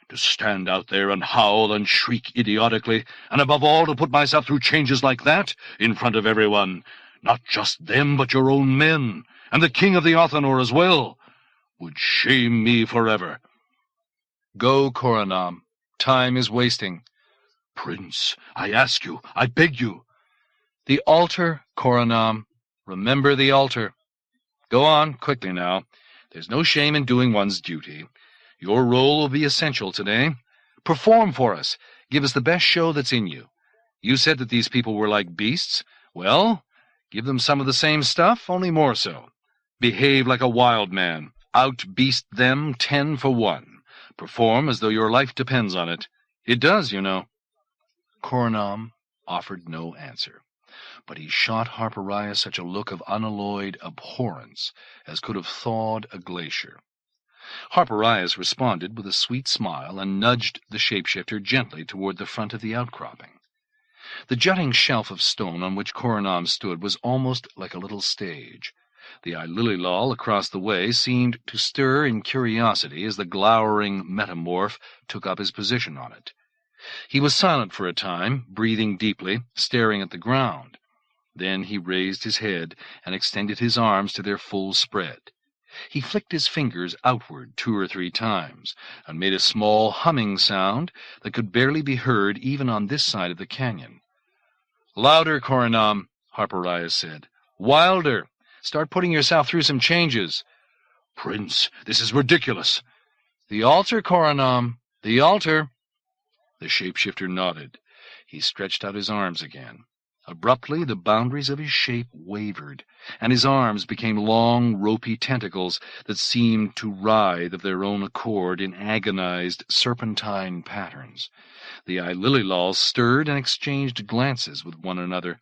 To stand out there and howl and shriek idiotically, and above all to put myself through changes like that in front of everyone, not just them but your own men, and the king of the Othinor as well, would shame me forever. Go, Coronal. Time is wasting. Prince, I ask you, I beg you. The altar, Coronal. Remember the altar. Go on, quickly now. There's no shame in doing one's duty. Your role will be essential today. Perform for us. Give us the best show that's in you. You said that these people were like beasts. Well, give them some of the same stuff, only more so. Behave like a wild man. Out-beast them 10 for 1. Perform as though your life depends on it. It does, you know. Korinaam offered no answer, but he shot Harpirias such a look of unalloyed abhorrence as could have thawed a glacier. Harpirias responded with a sweet smile and nudged the shapeshifter gently toward the front of the outcropping. The jutting shelf of stone on which Korinaam stood was almost like a little stage. The Ilililal across the way seemed to stir in curiosity as the glowering metamorph took up his position on it. He was silent for a time, breathing deeply, staring at the ground. Then he raised his head and extended his arms to their full spread. He flicked his fingers outward 2 or 3 times, and made a small humming sound that could barely be heard even on this side of the canyon. "Louder, Korinaam," Harpirias said. "Wilder. Start putting yourself through some changes." "Prince, this is ridiculous." "The altar, Korinaam. The altar." The shapeshifter nodded. He stretched out his arms again. Abruptly, the boundaries of his shape wavered, and his arms became long, ropey tentacles that seemed to writhe of their own accord in agonized, serpentine patterns. The Ilililals stirred and exchanged glances with one another.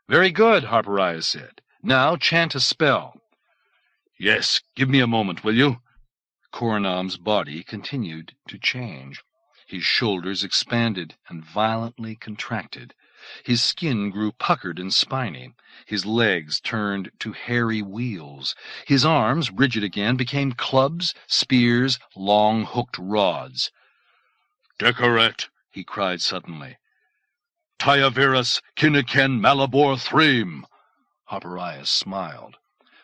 "Very good," Harpirias said. "Now chant a spell." "Yes, give me a moment, will you?" Korinaam's body continued to change. His shoulders expanded and violently contracted. His skin grew puckered and spiny. His legs turned to hairy wheels. His arms, rigid again, became clubs, spears, long hooked rods. "Decoret," he cried suddenly. "Tyaviras Kinniken Malabor Threem." Harpirias smiled.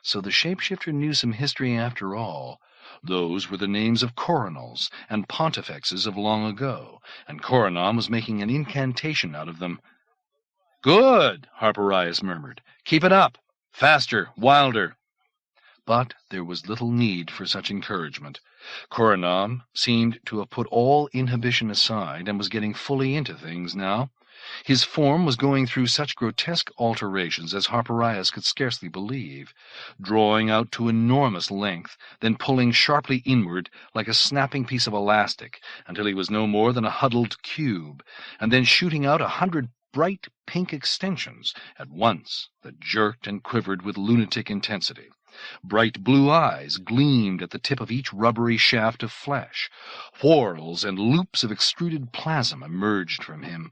So the shapeshifter knew some history after all. Those were the names of coronals and pontifexes of long ago, and Korinaam was making an incantation out of them. "Good," Harpirias murmured. "Keep it up. Faster, wilder." But there was little need for such encouragement. Korinaam seemed to have put all inhibition aside and was getting fully into things now. His form was going through such grotesque alterations as Harpirias could scarcely believe, drawing out to enormous length, then pulling sharply inward like a snapping piece of elastic until he was no more than a huddled cube, and then shooting out 100 bright pink extensions at once that jerked and quivered with lunatic intensity. Bright blue eyes gleamed at the tip of each rubbery shaft of flesh. Whorls and loops of extruded plasm emerged from him,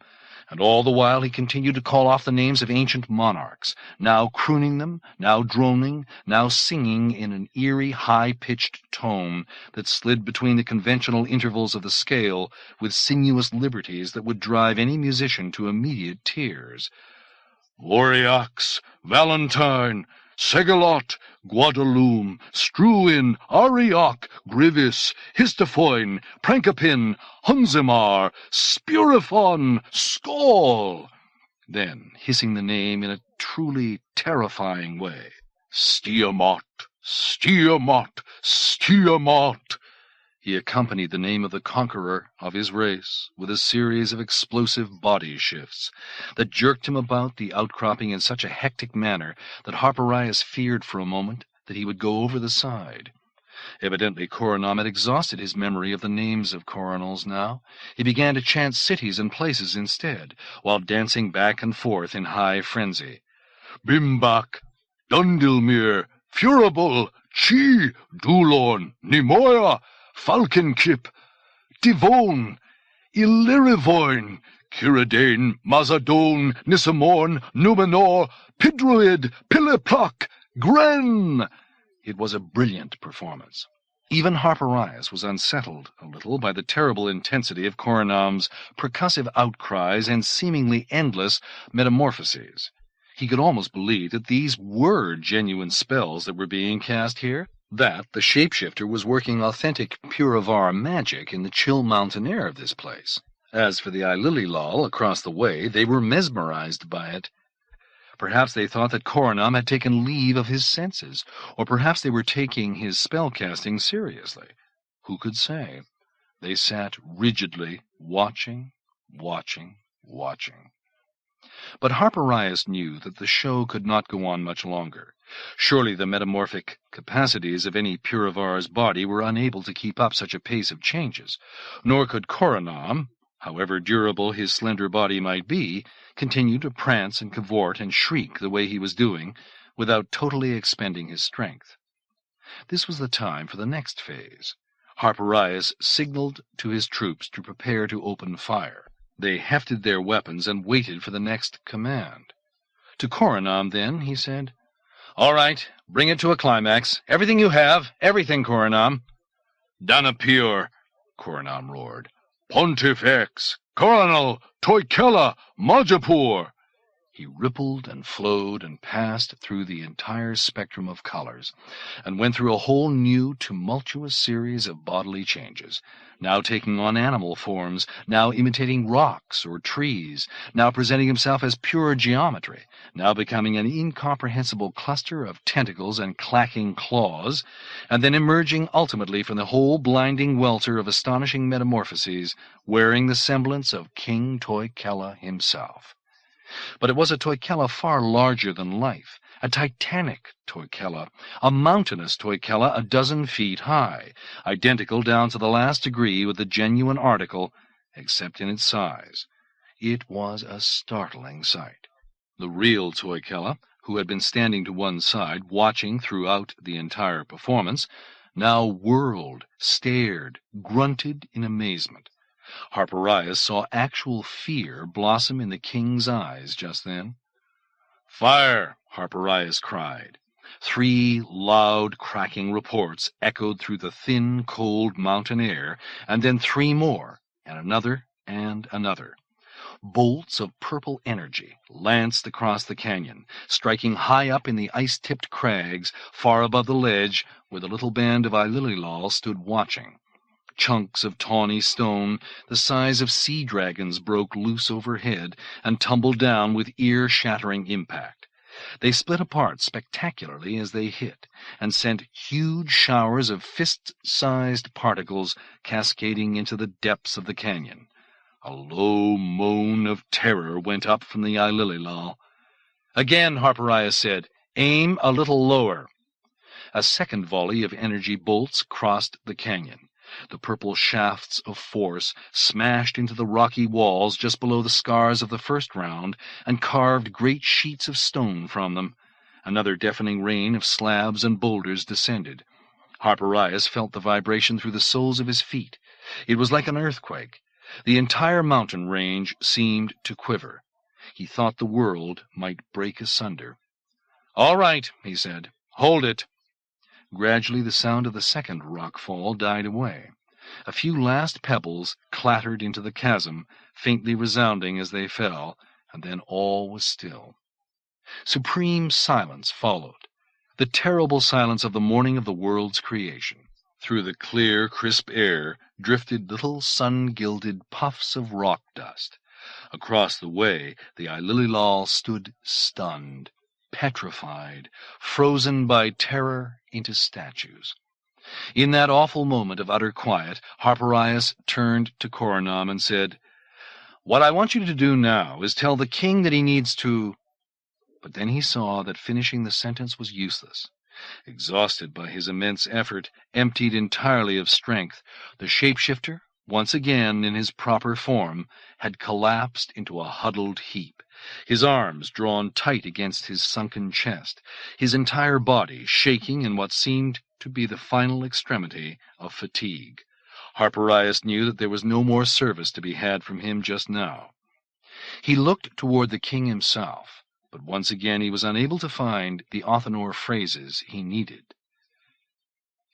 and all the while he continued to call off the names of ancient monarchs, now crooning them, now droning, now singing in an eerie, high-pitched tone that slid between the conventional intervals of the scale with sinuous liberties that would drive any musician to immediate tears. "Auriax, Valentine, Segalot, Guadalume, Struin, Arioch, Grivis, Histophoin, Prankopin, Hunzimar, Spuriphon, Skol." Then, hissing the name in a truly terrifying way, "Stiamot, Stiamot, Stiamot." He accompanied the name of the conqueror of his race with a series of explosive body shifts that jerked him about the outcropping in such a hectic manner that Harpirias feared for a moment that he would go over the side. Evidently Korinaam had exhausted his memory of the names of coronals now. He began to chant cities and places instead, while dancing back and forth in high frenzy. Bimbak, Dundilmere, Furable, Chi, Dulorn, Nimoya, Falkenkip, Divone, Illirivoin, Kiridane, Mazadone, Nissamorn, Numenor, Pidruid, Piliplak, Gren. It was a brilliant performance. Even Harpirias was unsettled a little by the terrible intensity of Korinaam's percussive outcries and seemingly endless metamorphoses. He could almost believe that these were genuine spells that were being cast here, that the shapeshifter was working authentic Puravar magic in the chill mountain air of this place. As for the Ilililal across the way, they were mesmerized by it. Perhaps they thought that Korinaam had taken leave of his senses, or perhaps they were taking his spell-casting seriously. Who could say? They sat rigidly, watching. But Harpirias knew that the show could not go on much longer. Surely the metamorphic capacities of any Puravar's body were unable to keep up such a pace of changes, nor could Korinaam, however durable his slender body might be, continue to prance and cavort and shriek the way he was doing, without totally expending his strength. This was the time for the next phase. Harpirias signaled to his troops to prepare to open fire. They hefted their weapons and waited for the next command. To Korinaam, then, he said, "All right, bring it to a climax. Everything you have, everything, Korinaam." "Danapur," Korinaam roared. "Pontifex, Coronal, Toikella, Majipoor." He rippled and flowed and passed through the entire spectrum of colors, and went through a whole new, tumultuous series of bodily changes, now taking on animal forms, now imitating rocks or trees, now presenting himself as pure geometry, now becoming an incomprehensible cluster of tentacles and clacking claws, and then emerging ultimately from the whole blinding welter of astonishing metamorphoses, wearing the semblance of King Toikella himself. But it was a Toikella far larger than life, a titanic Toikella, a mountainous Toikella 12 feet high, identical down to the last degree with the genuine article, except in its size. It was a startling sight. The real Toikella, who had been standing to one side, watching throughout the entire performance, now whirled, stared, grunted in amazement. Harpirias saw actual fear blossom in the king's eyes just then. "Fire!" Harpirias cried. 3 loud, cracking reports echoed through the thin, cold mountain air, and then 3 more, and another and another. Bolts of purple energy lanced across the canyon, striking high up in the ice-tipped crags, far above the ledge where the little band of Ilililal stood watching. Chunks of tawny stone, the size of sea dragons, broke loose overhead and tumbled down with ear-shattering impact. They split apart spectacularly as they hit, and sent huge showers of fist-sized particles cascading into the depths of the canyon. A low moan of terror went up from the Ilililal. "Again," Harpirias said, "aim a little lower." A second volley of energy bolts crossed the canyon. The purple shafts of force smashed into the rocky walls just below the scars of the first round and carved great sheets of stone from them. Another deafening rain of slabs and boulders descended. Harpirias felt the vibration through the soles of his feet. It was like an earthquake. The entire mountain range seemed to quiver. He thought the world might break asunder. "All right," he said. "Hold it." Gradually the sound of the second rock-fall died away. A few last pebbles clattered into the chasm, faintly resounding as they fell, and then all was still. Supreme silence followed, the terrible silence of the morning of the world's creation. Through the clear, crisp air drifted little sun-gilded puffs of rock dust. Across the way the Ilililal stood stunned, petrified, frozen by terror into statues. In that awful moment of utter quiet, Harpirias turned to Korinaam and said, "What I want you to do now is tell the king that he needs to—" But then he saw that finishing the sentence was useless. Exhausted by his immense effort, emptied entirely of strength, the shapeshifter, once again in his proper form, had collapsed into a huddled heap, his arms drawn tight against his sunken chest, his entire body shaking in what seemed to be the final extremity of fatigue. Harpirias knew that there was no more service to be had from him just now. He looked toward the king himself, but once again he was unable to find the Othinor phrases he needed.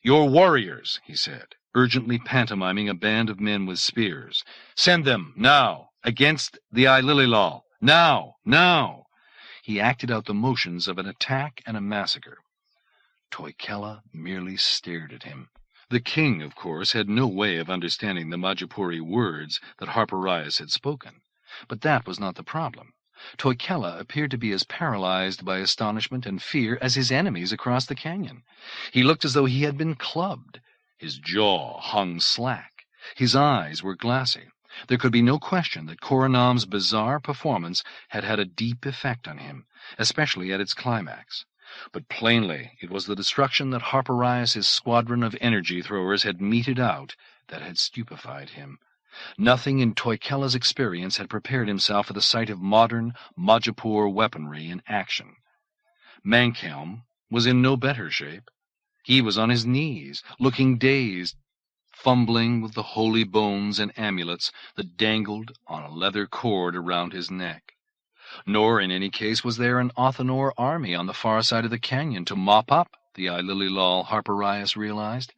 "Your warriors," he said, urgently pantomiming a band of men with spears. "Send them, now, against the Ilililal. Now, now!" He acted out the motions of an attack and a massacre. Toikella merely stared at him. The king, of course, had no way of understanding the Majipuri words that Harpirias had spoken. But that was not the problem. Toikella appeared to be as paralyzed by astonishment and fear as his enemies across the canyon. He looked as though he had been clubbed. His jaw hung slack. His eyes were glassy. There could be no question that Korinaam's bizarre performance had had a deep effect on him, especially at its climax. But plainly it was the destruction that Harpirias' squadron of energy-throwers had meted out that had stupefied him. Nothing in Toikella's experience had prepared himself for the sight of modern Majipur weaponry in action. Mankhelm was in no better shape. He was on his knees, looking dazed, fumbling with the holy bones and amulets that dangled on a leather cord around his neck. Nor in any case was there an Othinor army on the far side of the canyon to mop up the Ilililal, Harpirias realized.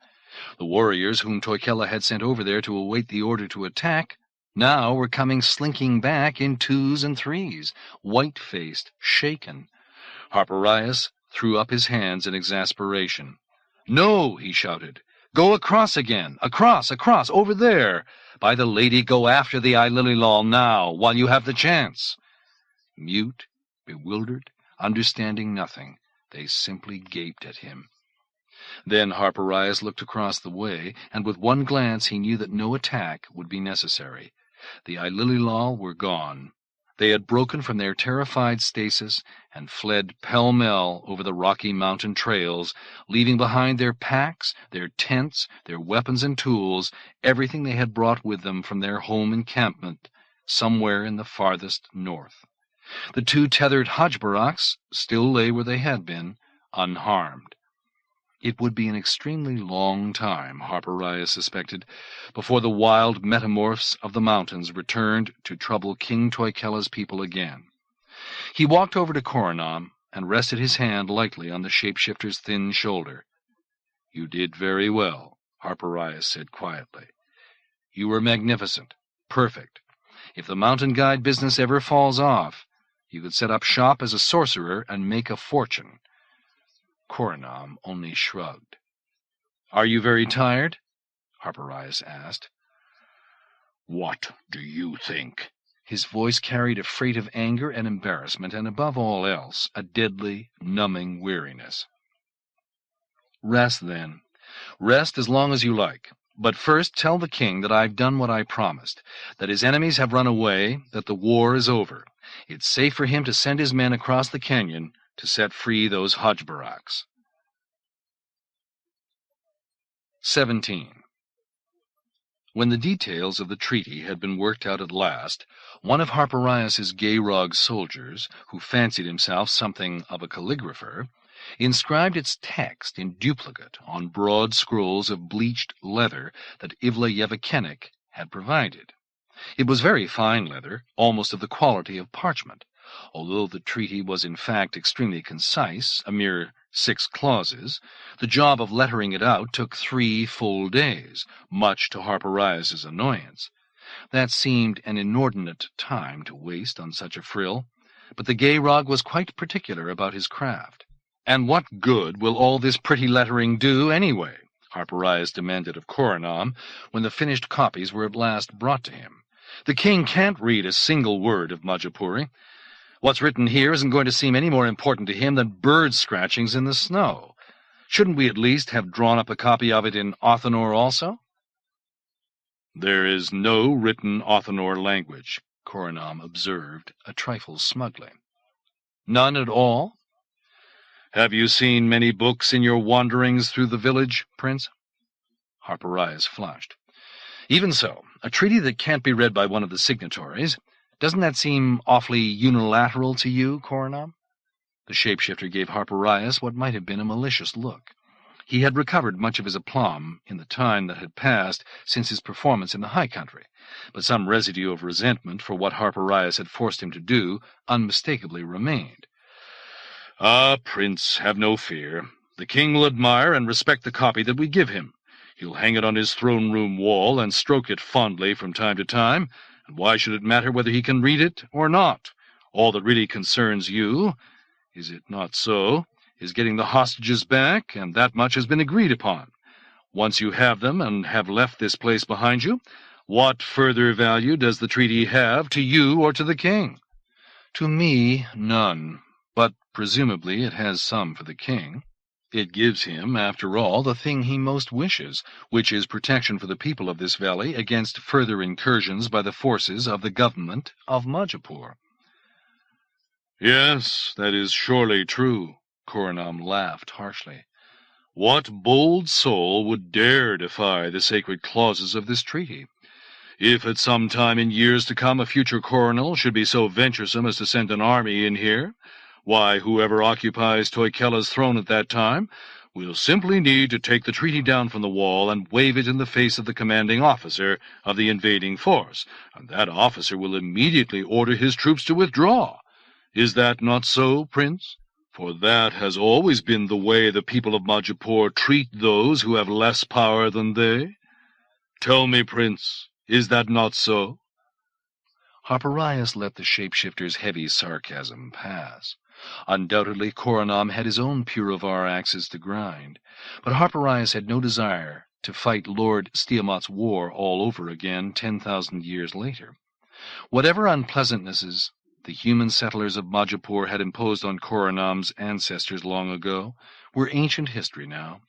The warriors whom Toikella had sent over there to await the order to attack now were coming slinking back in 2s and 3s, white-faced, shaken. Harpirias threw up his hands in exasperation. "No," he shouted. "Go across again! Across, over there! By the lady, go after the Ilililal now, while you have the chance!" Mute, bewildered, understanding nothing, they simply gaped at him. Then Harpirias looked across the way, and with one glance he knew that no attack would be necessary. The Ilililal were gone. They had broken from their terrified stasis and fled pell-mell over the rocky mountain trails, leaving behind their packs, their tents, their weapons and tools, everything they had brought with them from their home encampment somewhere in the farthest north. The 2 tethered Hajbaraks still lay where they had been, unharmed. It would be an extremely long time, Harpirias suspected, before the wild metamorphs of the mountains returned to trouble King Toikella's people again. He walked over to Korinaam and rested his hand lightly on the shapeshifter's thin shoulder. "You did very well," Harpirias said quietly. "You were magnificent, perfect. If the mountain guide business ever falls off, you could set up shop as a sorcerer and make a fortune." Korinaam only shrugged. "Are you very tired?" Harpirias asked. "What do you think?" His voice carried a freight of anger and embarrassment, and above all else, a deadly, numbing weariness. "Rest, then. Rest as long as you like. But first tell the king that I've done what I promised, that his enemies have run away, that the war is over. It's safe for him to send his men across the canyon to set free those Hajbaraks." 17. When the details of the treaty had been worked out at last, one of Harpirias's Gayrog soldiers, who fancied himself something of a calligrapher, inscribed its text in duplicate on broad scrolls of bleached leather that Ivla Yevikenik had provided. It was very fine leather, almost of the quality of parchment. Although the treaty was in fact extremely concise, a mere 6 clauses, the job of lettering it out took 3 full days, much to Harpirias's annoyance. That seemed an inordinate time to waste on such a frill, but the Gayrog was quite particular about his craft. "And what good will all this pretty lettering do, anyway?" Harpirias demanded of Korinaam, when the finished copies were at last brought to him. "The king can't read a single word of Majipuri. What's written here isn't going to seem any more important to him than bird scratchings in the snow. Shouldn't we at least have drawn up a copy of it in Othinor also? There is no written Othinor language, Korinaam observed, a trifle smugly. None at all? Have you seen many books in your wanderings through the village, Prince? Harpirias flushed. Even so, a treaty that can't be read by one of the signatories, doesn't that seem awfully unilateral to you, Korinaam? The shapeshifter gave Harpirias what might have been a malicious look. He had recovered much of his aplomb in the time that had passed since his performance in the high country, but some residue of resentment for what Harpirias had forced him to do unmistakably remained. Ah, Prince, have no fear. The king will admire and respect the copy that we give him. He'll hang it on his throne-room wall and stroke it fondly from time to time, and why should it matter whether he can read it or not? All that really concerns you, is it not so, is getting the hostages back, and that much has been agreed upon. Once you have them and have left this place behind you, what further value does the treaty have to you or to the king? To me, none, but presumably it has some for the king. It gives him, after all, the thing he most wishes, which is protection for the people of this valley against further incursions by the forces of the government of Majipoor. Yes, that is surely true. Korinaam laughed harshly. What bold soul would dare defy the sacred clauses of this treaty? If at some time in years to come a future coronal should be so venturesome as to send an army in here, why, whoever occupies Toikella's throne at that time will simply need to take the treaty down from the wall and wave it in the face of the commanding officer of the invading force, and that officer will immediately order his troops to withdraw. Is that not so, Prince? For that has always been the way the people of Majipoor treat those who have less power than they. Tell me, Prince, is that not so? Harpirias let the shapeshifter's heavy sarcasm pass. Undoubtedly Korinaam had his own Puravar axes to grind, but Harpirias had no desire to fight Lord Stiamat's war all over again 10,000 years later. Whatever unpleasantnesses the human settlers of Majipoor had imposed on Korinaam's ancestors long ago were ancient history now,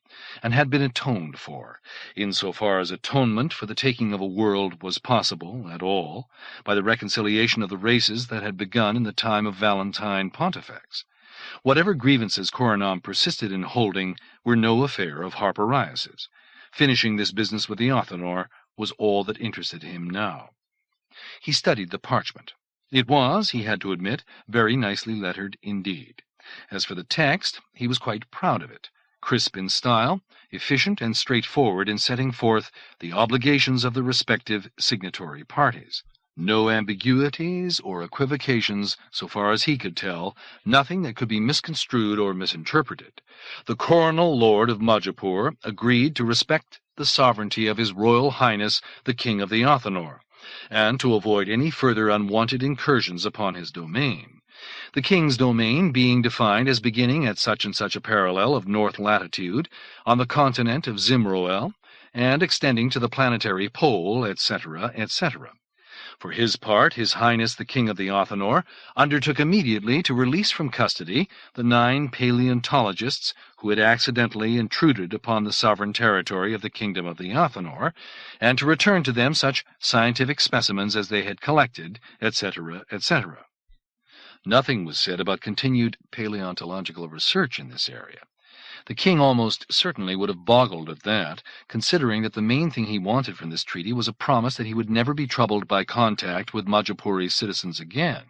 and had been atoned for, insofar as atonement for the taking of a world was possible at all, by the reconciliation of the races that had begun in the time of Valentine Pontifex. Whatever grievances Korinaam persisted in holding were no affair of Harpirias's. Finishing this business with the Othinor was all that interested him now. He studied the parchment. It was, he had to admit, very nicely lettered indeed. As for the text, he was quite proud of it, crisp in style, efficient and straightforward in setting forth the obligations of the respective signatory parties. No ambiguities or equivocations, so far as he could tell, nothing that could be misconstrued or misinterpreted. The Coronal Lord of Majipoor agreed to respect the sovereignty of His Royal Highness the King of the Othinor, and to avoid any further unwanted incursions upon his domain, the king's domain being defined as beginning at such and such a parallel of north latitude on the continent of Zimroel, and extending to the planetary pole, etc., etc. For his part, His Highness the King of the Othinor undertook immediately to release from custody the 9 paleontologists who had accidentally intruded upon the sovereign territory of the Kingdom of the Othinor, and to return to them such scientific specimens as they had collected, etc., etc. Nothing was said about continued paleontological research in this area. The king almost certainly would have boggled at that, considering that the main thing he wanted from this treaty was a promise that he would never be troubled by contact with Majipuri citizens again.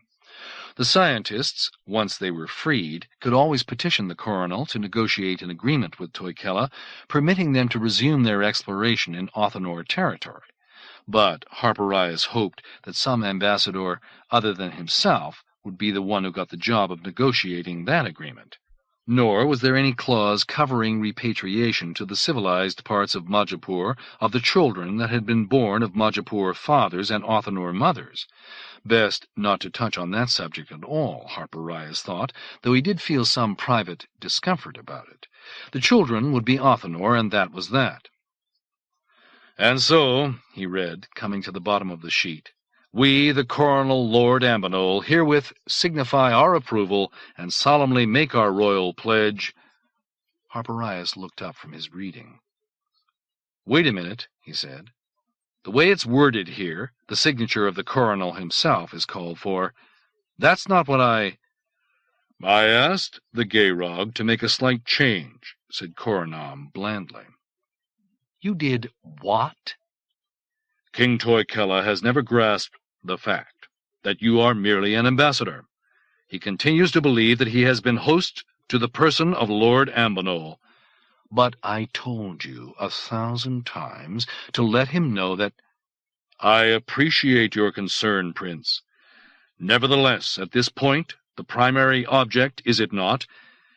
The scientists, once they were freed, could always petition the Coronal to negotiate an agreement with Toikella, permitting them to resume their exploration in Othinor territory. But Harpirias hoped that some ambassador other than himself would be the one who got the job of negotiating that agreement. Nor was there any clause covering repatriation to the civilized parts of Majipoor of the children that had been born of Majipoor fathers and Othinor mothers. Best not to touch on that subject at all, Harpirias thought, though he did feel some private discomfort about it. The children would be Othinor, and that was that. "And so," he read, coming to the bottom of the sheet, "we, the Coronal Lord Ambinol, herewith signify our approval and solemnly make our royal pledge." Harpirias looked up from his reading. "Wait a minute," he said. "The way it's worded here, the signature of the Coronal himself is called for. That's not what I—" "I asked the Gayrog to make a slight change," said Korinaam blandly. "You did what?" "King Toikella has never grasped the fact that you are merely an ambassador. He continues to believe that he has been host to the person of Lord Ambanol." "But I told you 1,000 times to let him know that—" "I appreciate your concern, Prince. Nevertheless, at this point, the primary object, is it not,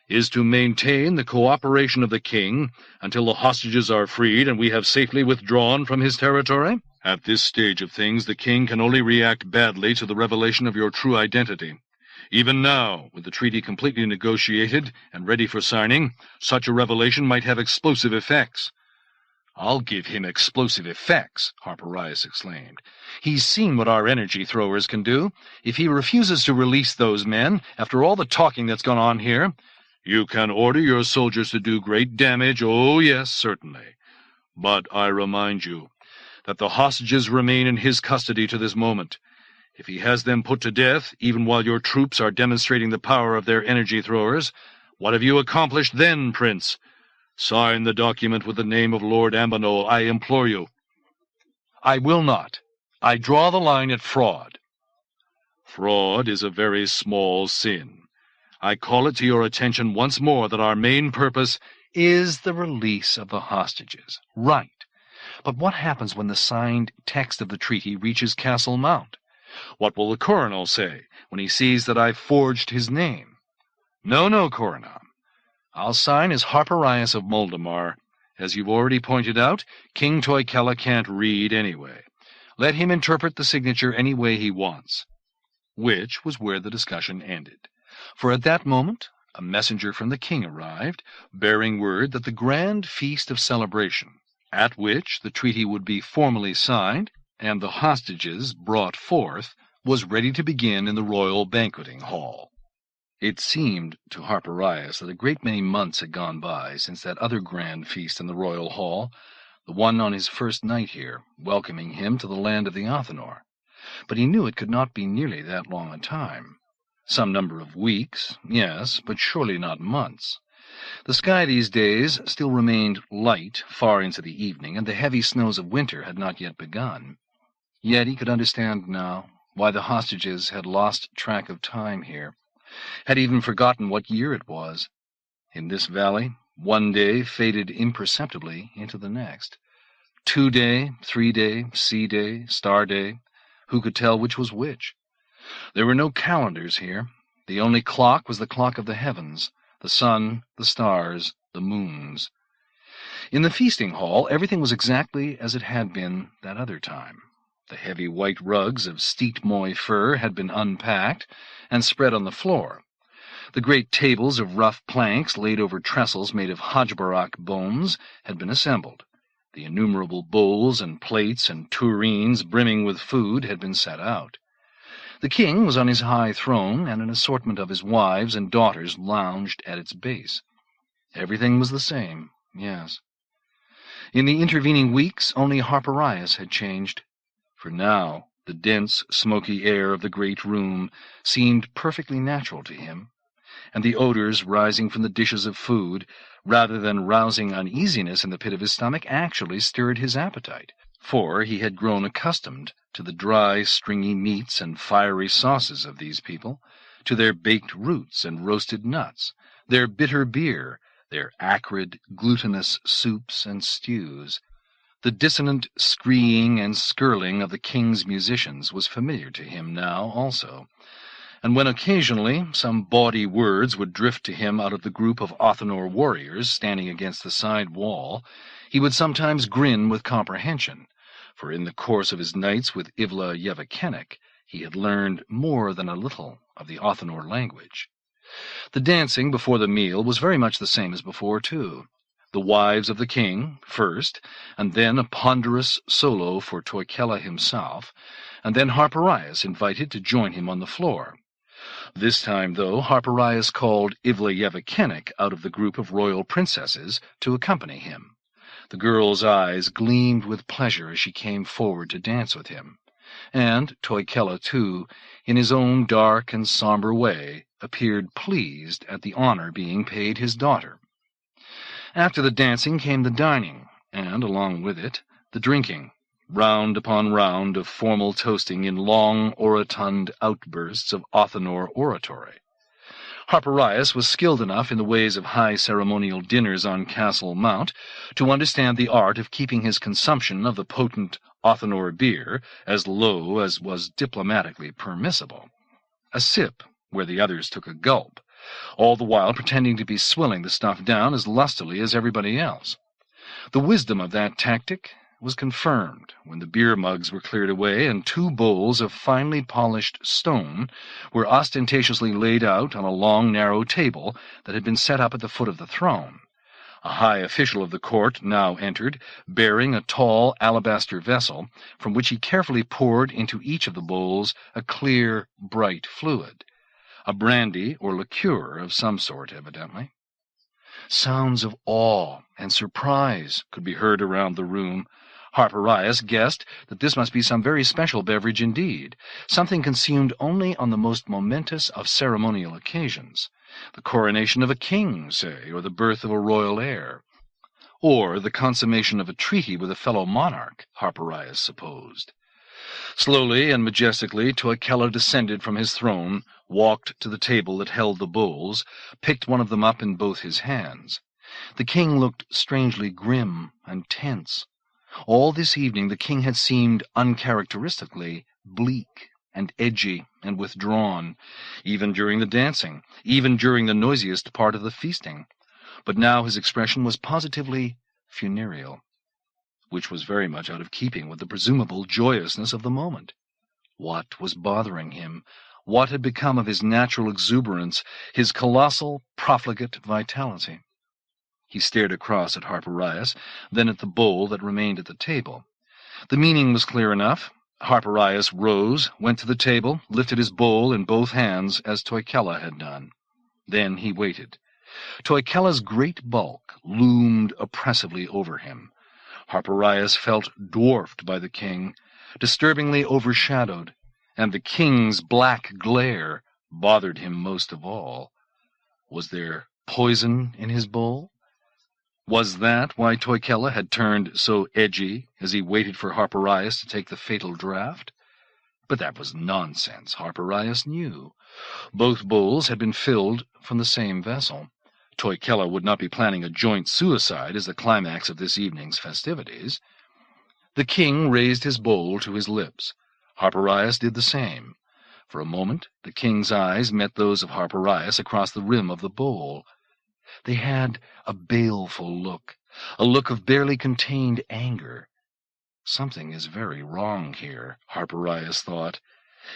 is to maintain the cooperation of the king until the hostages are freed and we have safely withdrawn from his territory? At this stage of things, the king can only react badly to the revelation of your true identity. Even now, with the treaty completely negotiated and ready for signing, such a revelation might have explosive effects." "I'll give him explosive effects," Harpirias exclaimed. "He's seen what our energy throwers can do. If he refuses to release those men, after all the talking that's gone on here—" "You can order your soldiers to do great damage, oh yes, certainly. But I remind you that the hostages remain in his custody to this moment. If he has them put to death, even while your troops are demonstrating the power of their energy throwers, what have you accomplished then, Prince? Sign the document with the name of Lord Ambanol, I implore you." "I will not. I draw the line at fraud." "Fraud is a very small sin. I call it to your attention once more that our main purpose—" "Is the release of the hostages. Right. But what happens when the signed text of the treaty reaches Castle Mount? What will the Coronal say when he sees that I've forged his name? No, Korinaam. I'll sign as Harpirias of Moldamar. As you've already pointed out, King Toikella can't read anyway. Let him interpret the signature any way he wants." Which was where the discussion ended. For at that moment a messenger from the king arrived, bearing word that the grand feast of celebration, at which the treaty would be formally signed and the hostages brought forth, was ready to begin in the royal banqueting hall. It seemed to Harpirias that a great many months had gone by since that other grand feast in the royal hall, the one on his first night here, welcoming him to the land of the Othinor. But he knew it could not be nearly that long a time. Some number of weeks, yes, but surely not months. The sky these days still remained light far into the evening, and the heavy snows of winter had not yet begun. Yet he could understand now why the hostages had lost track of time here, had even forgotten what year it was. In this valley, one day faded imperceptibly into the next. 2-day, 3-day, sea day, star day, who could tell which was which? There were no calendars here. The only clock was the clock of the heavens, the sun, the stars, the moons. In the feasting hall, everything was exactly as it had been that other time. The heavy white rugs of steet-moy fur had been unpacked and spread on the floor. The great tables of rough planks laid over trestles made of Hajbarak bones had been assembled. The innumerable bowls and plates and tureens brimming with food had been set out. The king was on his high throne, and an assortment of his wives and daughters lounged at its base. Everything was the same, yes. In the intervening weeks, only Harpirias had changed. For now, the dense, smoky air of the great room seemed perfectly natural to him, and the odors rising from the dishes of food, rather than rousing uneasiness in the pit of his stomach, actually stirred his appetite, for he had grown accustomed to the dry, stringy meats and fiery sauces of these people, to their baked roots and roasted nuts, their bitter beer, their acrid, glutinous soups and stews. The dissonant screeing and skirling of the king's musicians was familiar to him now also, and when occasionally some bawdy words would drift to him out of the group of Othinor warriors standing against the side wall, he would sometimes grin with comprehension, for in the course of his nights with Ivla Yevikenik he had learned more than a little of the Othinor language. The dancing before the meal was very much the same as before, too. The wives of the king, first, and then a ponderous solo for Toikella himself, and then Harpirias invited to join him on the floor. This time, though, Harpirias called Ivla out of the group of royal princesses to accompany him. The girl's eyes gleamed with pleasure as she came forward to dance with him, and Toikella, too, in his own dark and sombre way, appeared pleased at the honor being paid his daughter. After the dancing came the dining, and, along with it, the drinking, round upon round of formal toasting in long, orotund outbursts of Othinor oratory. Harpirias was skilled enough in the ways of high ceremonial dinners on Castle Mount to understand the art of keeping his consumption of the potent Othinor beer as low as was diplomatically permissible. A sip where the others took a gulp, all the while pretending to be swilling the stuff down as lustily as everybody else. The wisdom of that tactic was confirmed when the beer mugs were cleared away and 2 bowls of finely polished stone were ostentatiously laid out on a long, narrow table that had been set up at the foot of the throne. A high official of the court now entered, bearing a tall alabaster vessel, from which he carefully poured into each of the bowls a clear, bright fluid. A brandy or liqueur of some sort, evidently. Sounds of awe and surprise could be heard around the room. Harpirias guessed that this must be some very special beverage indeed, something consumed only on the most momentous of ceremonial occasions, the coronation of a king, say, or the birth of a royal heir, or the consummation of a treaty with a fellow monarch, Harpirias supposed. Slowly and majestically Toikella descended from his throne, walked to the table that held the bowls, picked one of them up in both his hands. The king looked strangely grim and tense. All this evening the king had seemed uncharacteristically bleak and edgy and withdrawn, even during the dancing, even during the noisiest part of the feasting. But now his expression was positively funereal, which was very much out of keeping with the presumable joyousness of the moment. What was bothering him? What had become of his natural exuberance, his colossal, profligate vitality? He stared across at Harpirias, then at the bowl that remained at the table. The meaning was clear enough. Harpirias rose, went to the table, lifted his bowl in both hands, as Toikella had done. Then he waited. Toikella's great bulk loomed oppressively over him. Harpirias felt dwarfed by the king, disturbingly overshadowed, and the king's black glare bothered him most of all. Was there poison in his bowl? Was that why Toikella had turned so edgy as he waited for Harpirias to take the fatal draught? But that was nonsense, Harpirias knew. Both bowls had been filled from the same vessel. Toikella would not be planning a joint suicide as the climax of this evening's festivities. The king raised his bowl to his lips. Harpirias did the same. For a moment the king's eyes met those of Harpirias across the rim of the bowl. They had a baleful look, a look of barely contained anger. Something is very wrong here, Harpirias thought.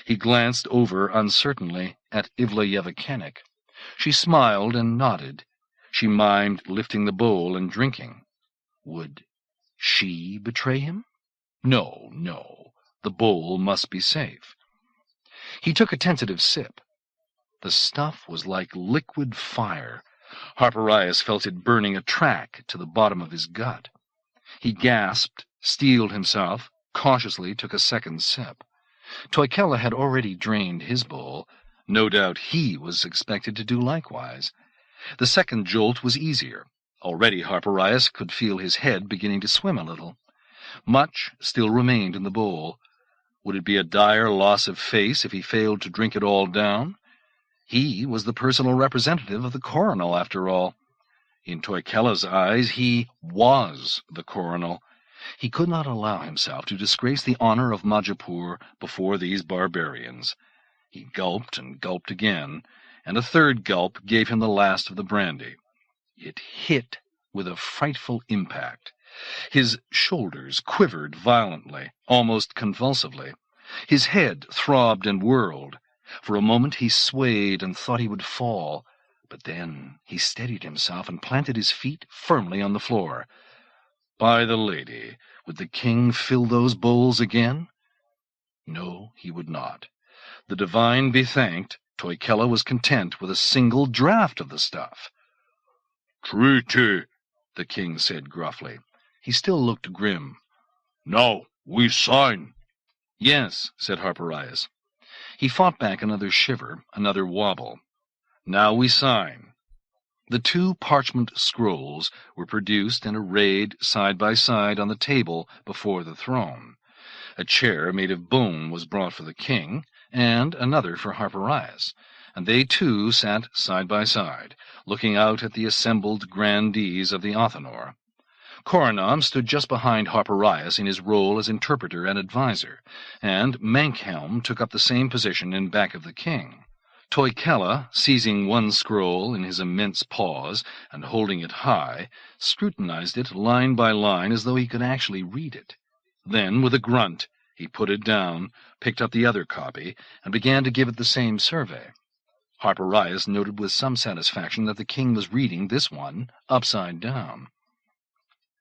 He glanced over uncertainly at Ivla. She smiled and nodded. She mimed lifting the bowl and drinking. Would she betray him? No, no. The bowl must be safe. He took a tentative sip. The stuff was like liquid fire. Harpirias felt it burning a track to the bottom of his gut. He gasped, steeled himself, cautiously took a second sip. Toikella had already drained his bowl. No doubt he was expected to do likewise. The second jolt was easier. Already Harpirias could feel his head beginning to swim a little. Much still remained in the bowl. Would it be a dire loss of face if he failed to drink it all down? He was the personal representative of the Coronal, after all. In Toikella's eyes, he was the Coronal. He could not allow himself to disgrace the honor of Majipoor before these barbarians. He gulped and gulped again, and a third gulp gave him the last of the brandy. It hit with a frightful impact. His shoulders quivered violently, almost convulsively. His head throbbed and whirled. For a moment he swayed and thought he would fall, but then he steadied himself and planted his feet firmly on the floor. By the lady, would the king fill those bowls again? No, he would not. The divine be thanked, Toikella was content with a single draught of the stuff. "Treaty," the king said gruffly. He still looked grim. "Now we sign." "Yes," said Harpirias. He fought back another shiver, another wobble. "Now we sign." The two parchment scrolls were produced and arrayed side by side on the table before the throne. A chair made of bone was brought for the king, and another for Harpirias, and they too sat side by side, looking out at the assembled grandees of the Othinor. Korinaam stood just behind Harpirias in his role as interpreter and adviser, and Mankhelm took up the same position in back of the king. Toikella, seizing one scroll in his immense paws and holding it high, scrutinized it line by line as though he could actually read it. Then, with a grunt, he put it down, picked up the other copy, and began to give it the same survey. Harpirias noted with some satisfaction that the king was reading this one upside down.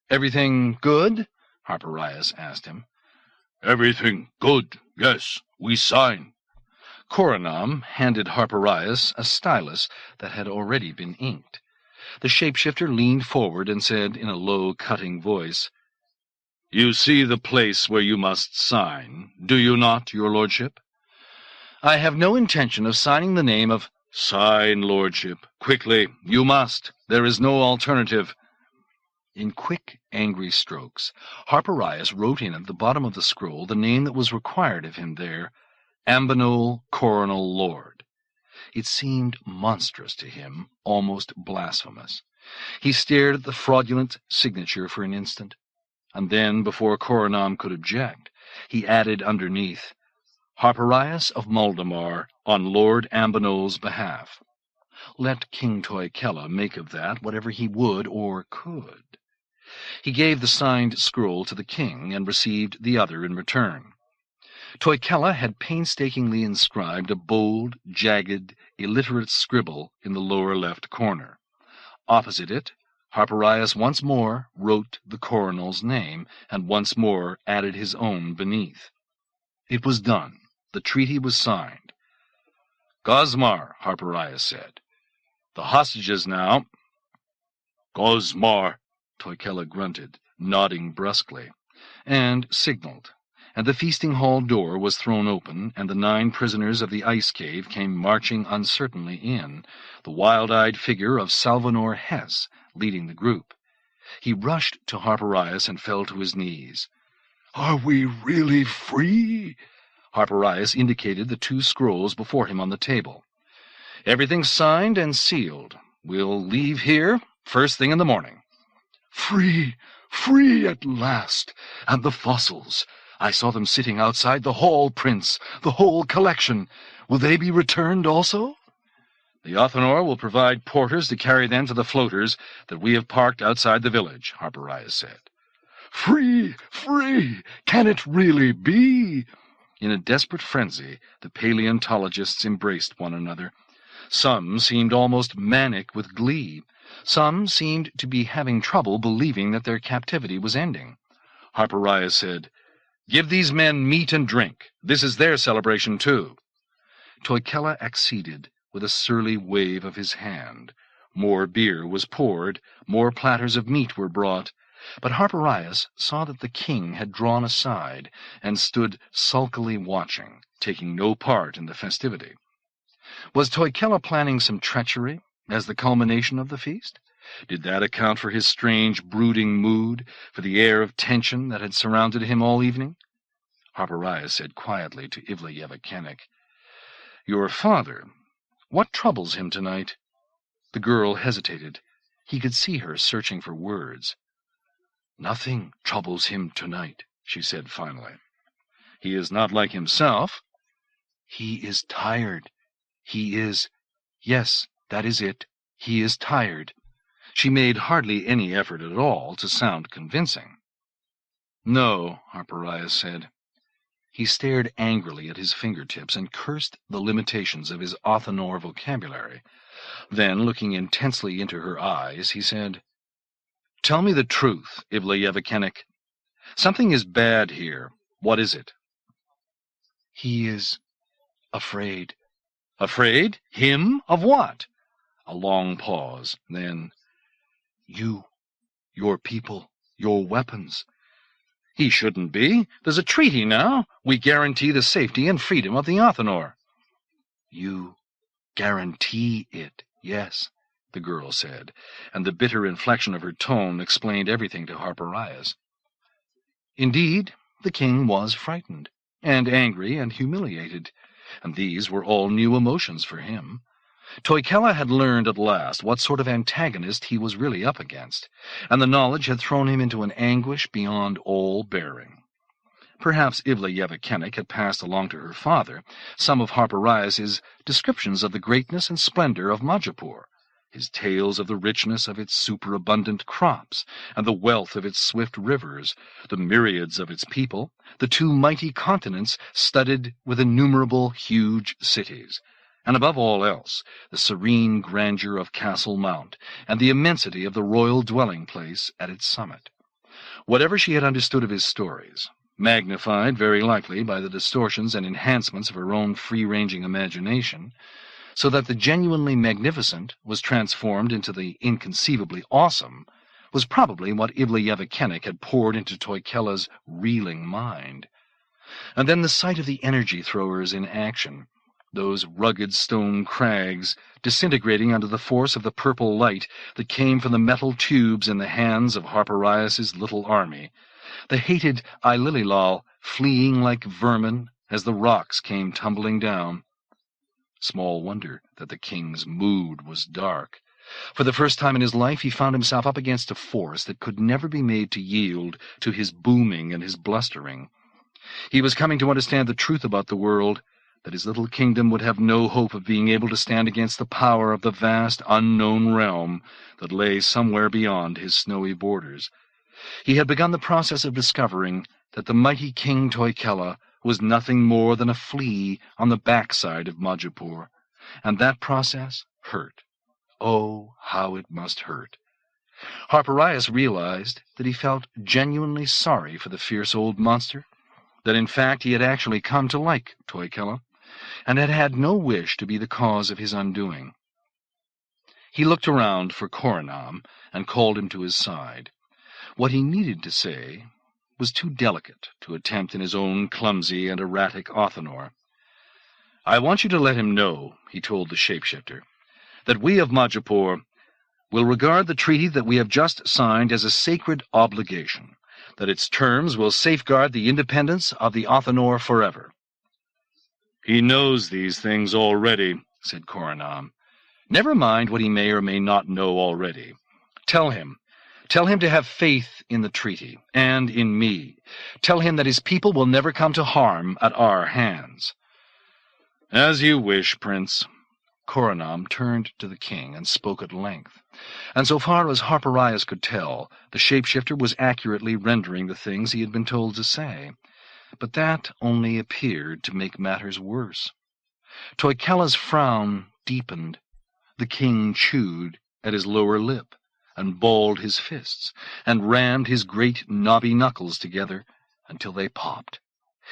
"Everything good?" Harpirias asked him. "Everything good, yes, we sign." Korinaam handed Harpirias a stylus that had already been inked. The shapeshifter leaned forward and said in a low, cutting voice, "You see the place where you must sign, do you not, your lordship?" "I have no intention of signing the name of—" "Sign, lordship. Quickly, you must. There is no alternative." In quick, angry strokes, Harpirias wrote in at the bottom of the scroll the name that was required of him there, Ambinol Coronal Lord. It seemed monstrous to him, almost blasphemous. He stared at the fraudulent signature for an instant, and then, before Korinaam could object, he added underneath, "Harpirias of Muldamar, on Lord Ambinol's behalf." Let King Toikella make of that whatever he would or could. He gave the signed scroll to the king and received the other in return. Toikella had painstakingly inscribed a bold, jagged, illiterate scribble in the lower left corner. Opposite it, Harpirias once more wrote the coronal's name, and once more added his own beneath. It was done. The treaty was signed. "Gosmar," Harpirias said. "The hostages now." "Gosmar," Toikella grunted, nodding brusquely, and signaled, and the feasting hall door was thrown open, and the 9 prisoners of the ice cave came marching uncertainly in, the wild-eyed figure of Salvanor Hess leading the group. He rushed to Harpirias and fell to his knees. "Are we really free?" Harpirias indicated the 2 scrolls before him on the table. "Everything's signed and sealed. We'll leave here first thing in the morning." "Free, free at last! And the fossils? I saw them sitting outside the hall, Prince, the whole collection. Will they be returned also?" "The Othinor will provide porters to carry them to the floaters that we have parked outside the village," Harpirias said. "Free, free! Can it really be?" In a desperate frenzy, the paleontologists embraced one another. Some seemed almost manic with glee. Some seemed to be having trouble believing that their captivity was ending. Harpirias said, "Give these men meat and drink. This is their celebration, too." Toikella acceded with a surly wave of his hand. More beer was poured, more platters of meat were brought, but Harpirias saw that the king had drawn aside and stood sulkily watching, taking no part in the festivity. Was Toikella planning some treachery as the culmination of the feast? Did that account for his strange, brooding mood, for the air of tension that had surrounded him all evening? Harpirias said quietly to Ivleyevakenik, "Your father, what troubles him tonight?" The girl hesitated. He could see her searching for words. "Nothing troubles him tonight," she said finally. "He is not like himself." "He is tired. He is— Yes, that is it. He is tired." She made hardly any effort at all to sound convincing. "No," Harpirias said. He stared angrily at his fingertips and cursed the limitations of his Othinor vocabulary. Then, looking intensely into her eyes, he said, "Tell me the truth, Ivleyevakenik. Something is bad here. What is it?" "He is afraid. Afraid? Him? Of what? A long pause. Then, You, your people, your weapons. he shouldn't be. There's a treaty now. We guarantee the safety and freedom of the Othinor. You guarantee it, yes, the girl said, and the bitter inflection of her tone explained everything to Harpirias. Indeed, the king was frightened, and angry and humiliated, and these were all new emotions for him. Toikella had learned at last what sort of antagonist he was really up against, and the knowledge had thrown him into an anguish beyond all bearing. Perhaps Ivla had passed along to her father some of Harpirias's descriptions of the greatness and splendor of Majipoor, his tales of the richness of its superabundant crops, and the wealth of its swift rivers, the myriads of its people, the two mighty continents studded with innumerable huge cities, and above all else, the serene grandeur of Castle Mount, and the immensity of the royal dwelling-place at its summit. Whatever she had understood of his stories, magnified very likely by the distortions and enhancements of her own free-ranging imagination, so that the genuinely magnificent was transformed into the inconceivably awesome, was probably what Ivla had poured into Toikella's reeling mind. And then the sight of the energy-throwers in action, those rugged stone crags disintegrating under the force of the purple light that came from the metal tubes in the hands of Harpirias's little army, the hated Ilililal fleeing like vermin as the rocks came tumbling down. Small wonder that the king's mood was dark. For the first time in his life he found himself up against a force that could never be made to yield to his booming and his blustering. He was coming to understand the truth about the world, that his little kingdom would have no hope of being able to stand against the power of the vast unknown realm that lay somewhere beyond his snowy borders. He had begun the process of discovering that the mighty King Toikella was nothing more than a flea on the backside of Majipoor, and that process hurt. Oh, how it must hurt. Harpirias realized that he felt genuinely sorry for the fierce old monster, that in fact he had actually come to like Toikella, and had had no wish to be the cause of his undoing. He looked around for Korinaam and called him to his side. What he needed to say was too delicate to attempt in his own clumsy and erratic Othinor. "I want you to let him know," he told the shapeshifter, "that we of Majipoor will regard the treaty that we have just signed as a sacred obligation, that its terms will safeguard the independence of the Othinor forever." "He knows these things already," said Korinaam. "Never mind what he may or may not know already. Tell him to have faith in the treaty, and in me. Tell him that his people will never come to harm at our hands." "As you wish, Prince." Korinaam turned to the king and spoke at length, and so far as Harpirias could tell, the shapeshifter was accurately rendering the things he had been told to say. But that only appeared to make matters worse. Toikella's frown deepened. The king chewed at his lower lip, and balled his fists, and rammed his great knobby knuckles together until they popped.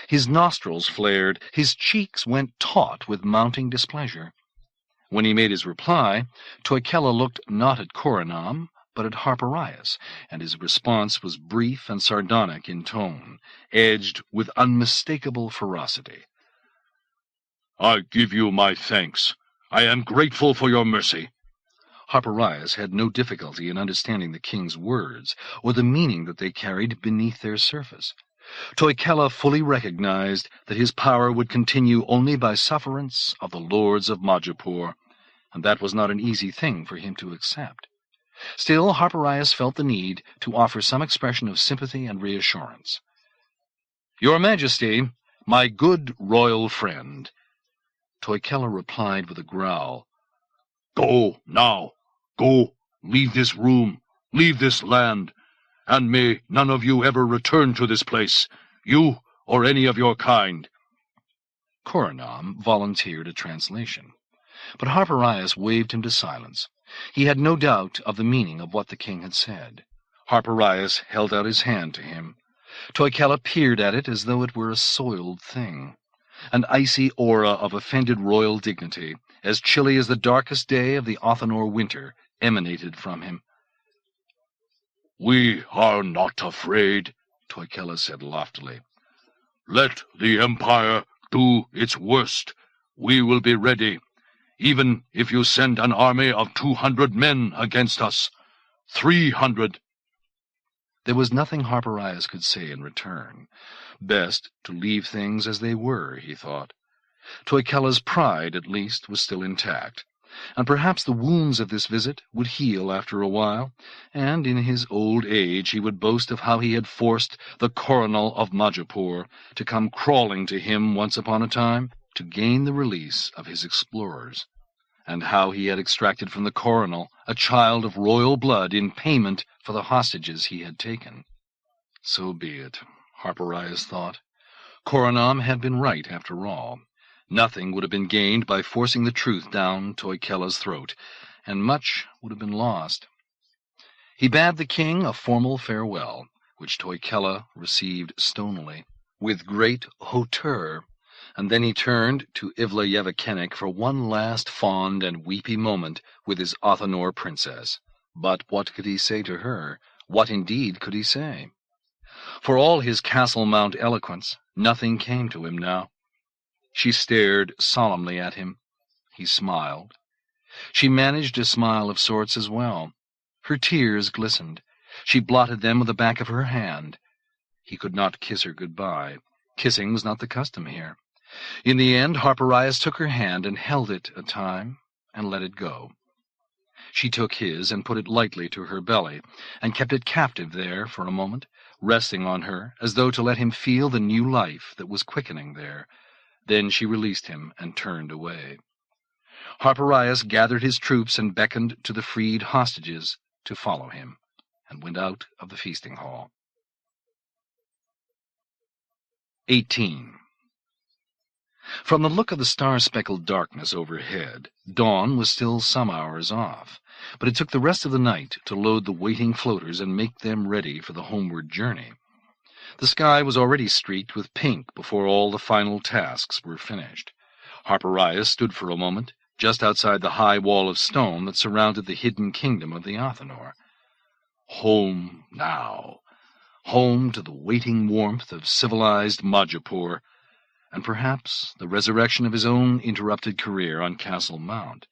His nostrils flared, his cheeks went taut with mounting displeasure. When he made his reply, Toikella looked not at Korinaam, but at Harpirias, and his response was brief and sardonic in tone, edged with unmistakable ferocity. "I give you my thanks. I am grateful for your mercy." Harpirias had no difficulty in understanding the king's words, or the meaning that they carried beneath their surface. Toikella fully recognized that his power would continue only by sufferance of the lords of Majipoor, and that was not an easy thing for him to accept. Still, Harpirias felt the need to offer some expression of sympathy and reassurance. "Your Majesty, my good royal friend," Toikella replied with a growl. "Go, now. Go. Leave this room. Leave this land. And may none of you ever return to this place, you or any of your kind." Korinaam volunteered a translation, but Harpirias waved him to silence. He had no doubt of the meaning of what the king had said. Harpirias held out his hand to him. Toikella peered at it as though it were a soiled thing. An icy aura of offended royal dignity, as chilly as the darkest day of the Othinor winter, emanated from him. "We are not afraid," Toikella said loftily. "Let the Empire do its worst. We will be ready, even if you send an army of 200 men against us. 300. There was nothing Harpirias could say in return. Best to leave things as they were, he thought. Toikella's pride, at least, was still intact, and perhaps the wounds of this visit would heal after a while, and in his old age he would boast of how he had forced the Coronal of Majipoor to come crawling to him once upon a time to gain the release of his explorers, and how he had extracted from the Coronal a child of royal blood in payment for the hostages he had taken. So be it, Harpirias thought. Korinaam had been right after all. Nothing would have been gained by forcing the truth down Toikella's throat, and much would have been lost. He bade the king a formal farewell, which Toikella received stonily, with great hauteur, and then he turned to Ivla for one last fond and weepy moment with his Othinor princess. But what could he say to her? What indeed could he say? For all his Castle Mount eloquence, nothing came to him now. She stared solemnly at him. He smiled. She managed a smile of sorts as well. Her tears glistened. She blotted them with the back of her hand. He could not kiss her good-bye. Kissing was not the custom here. In the end, Harpirias took her hand and held it a time, and let it go. She took his and put it lightly to her belly, and kept it captive there for a moment, resting on her as though to let him feel the new life that was quickening there. Then she released him and turned away. Harpirias gathered his troops and beckoned to the freed hostages to follow him, and went out of the feasting hall. 18. From the look of the star-speckled darkness overhead, dawn was still some hours off, but it took the rest of the night to load the waiting floaters and make them ready for the homeward journey. The sky was already streaked with pink before all the final tasks were finished. Harpirias stood for a moment, just outside the high wall of stone that surrounded the hidden kingdom of the Othinor. Home now. Home to the waiting warmth of civilized Majipoor, and perhaps the resurrection of his own interrupted career on Castle Mount.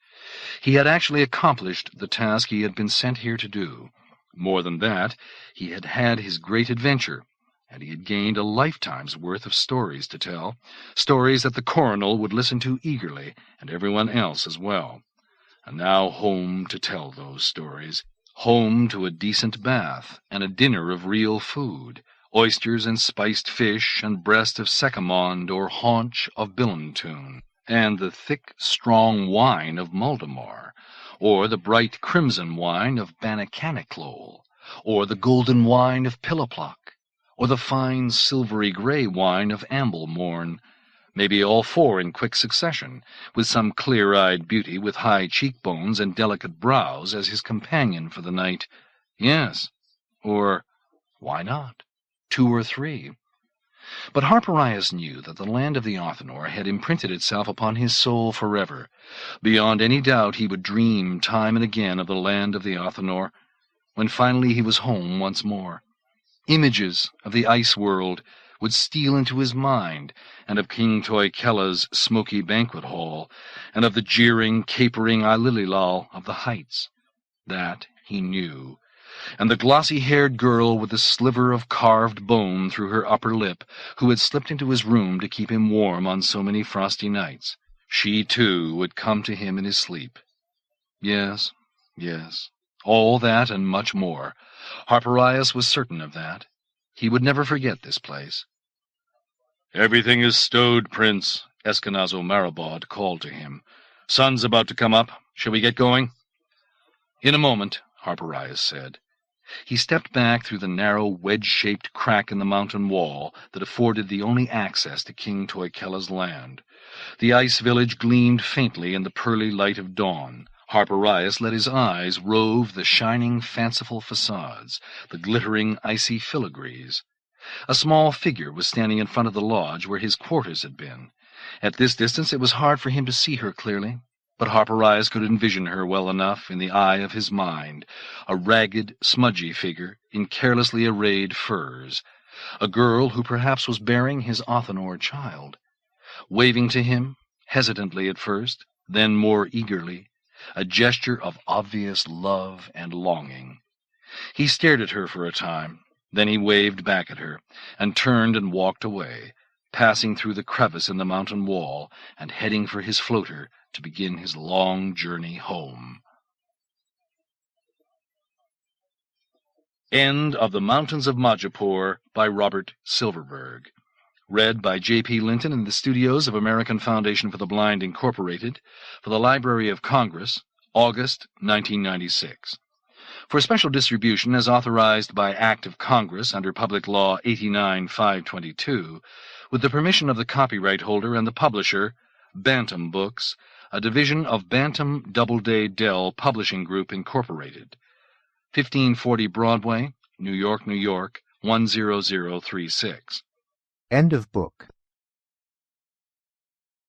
He had actually accomplished the task he had been sent here to do. More than that, he had had his great adventure, and he had gained a lifetime's worth of stories to tell, stories that the Coronal would listen to eagerly, and everyone else as well. And now home to tell those stories, home to a decent bath and a dinner of real food, oysters and spiced fish and breast of secamond or haunch of billentoon, and the thick, strong wine of Muldamar, or the bright crimson wine of Bannacanniclole, or the golden wine of Pilliplock, or the fine silvery grey wine of Amblemorn, maybe all four in quick succession, with some clear-eyed beauty with high cheekbones and delicate brows as his companion for the night. Yes, or why not? 2 or 3. But Harpirias knew that the land of the Othinor had imprinted itself upon his soul forever. Beyond any doubt he would dream time and again of the land of the Othinor, when finally he was home once more. Images of the ice world would steal into his mind, and of King Toikella's smoky banquet hall, and of the jeering, capering Ilililal of the heights. That he knew. And the glossy-haired girl with the sliver of carved bone through her upper lip, who had slipped into his room to keep him warm on so many frosty nights, she, too, would come to him in his sleep. Yes, all that and much more. Harpirias was certain of that. He would never forget this place. "Everything is stowed, Prince," Eskenazo Marabod called to him. "Sun's about to come up. Shall we get going?" In a moment, Harpirias said. He stepped back through the narrow, wedge-shaped crack in the mountain wall that afforded the only access to King Toikella's land. The ice village gleamed faintly in the pearly light of dawn. Harpirias let his eyes rove the shining, fanciful facades, the glittering, icy filigrees. A small figure was standing in front of the lodge where his quarters had been. At this distance it was hard for him to see her clearly, but Harpirias could envision her well enough in the eye of his mind, a ragged, smudgy figure in carelessly arrayed furs, a girl who perhaps was bearing his Othinor child, waving to him, hesitantly at first, then more eagerly, a gesture of obvious love and longing. He stared at her for a time, then he waved back at her, and turned and walked away, passing through the crevice in the mountain wall and heading for his floater to begin his long journey home. End of The Mountains of Majipoor by Robert Silverberg. Read by J.P. Linton in the studios of American Foundation for the Blind, Incorporated, for the Library of Congress, August 1996. For special distribution as authorized by Act of Congress under Public Law 89-522, with the permission of the copyright holder and the publisher, Bantam Books, a division of Bantam Doubleday Dell Publishing Group, Incorporated. 1540 Broadway, New York, New York, 10036. End of book.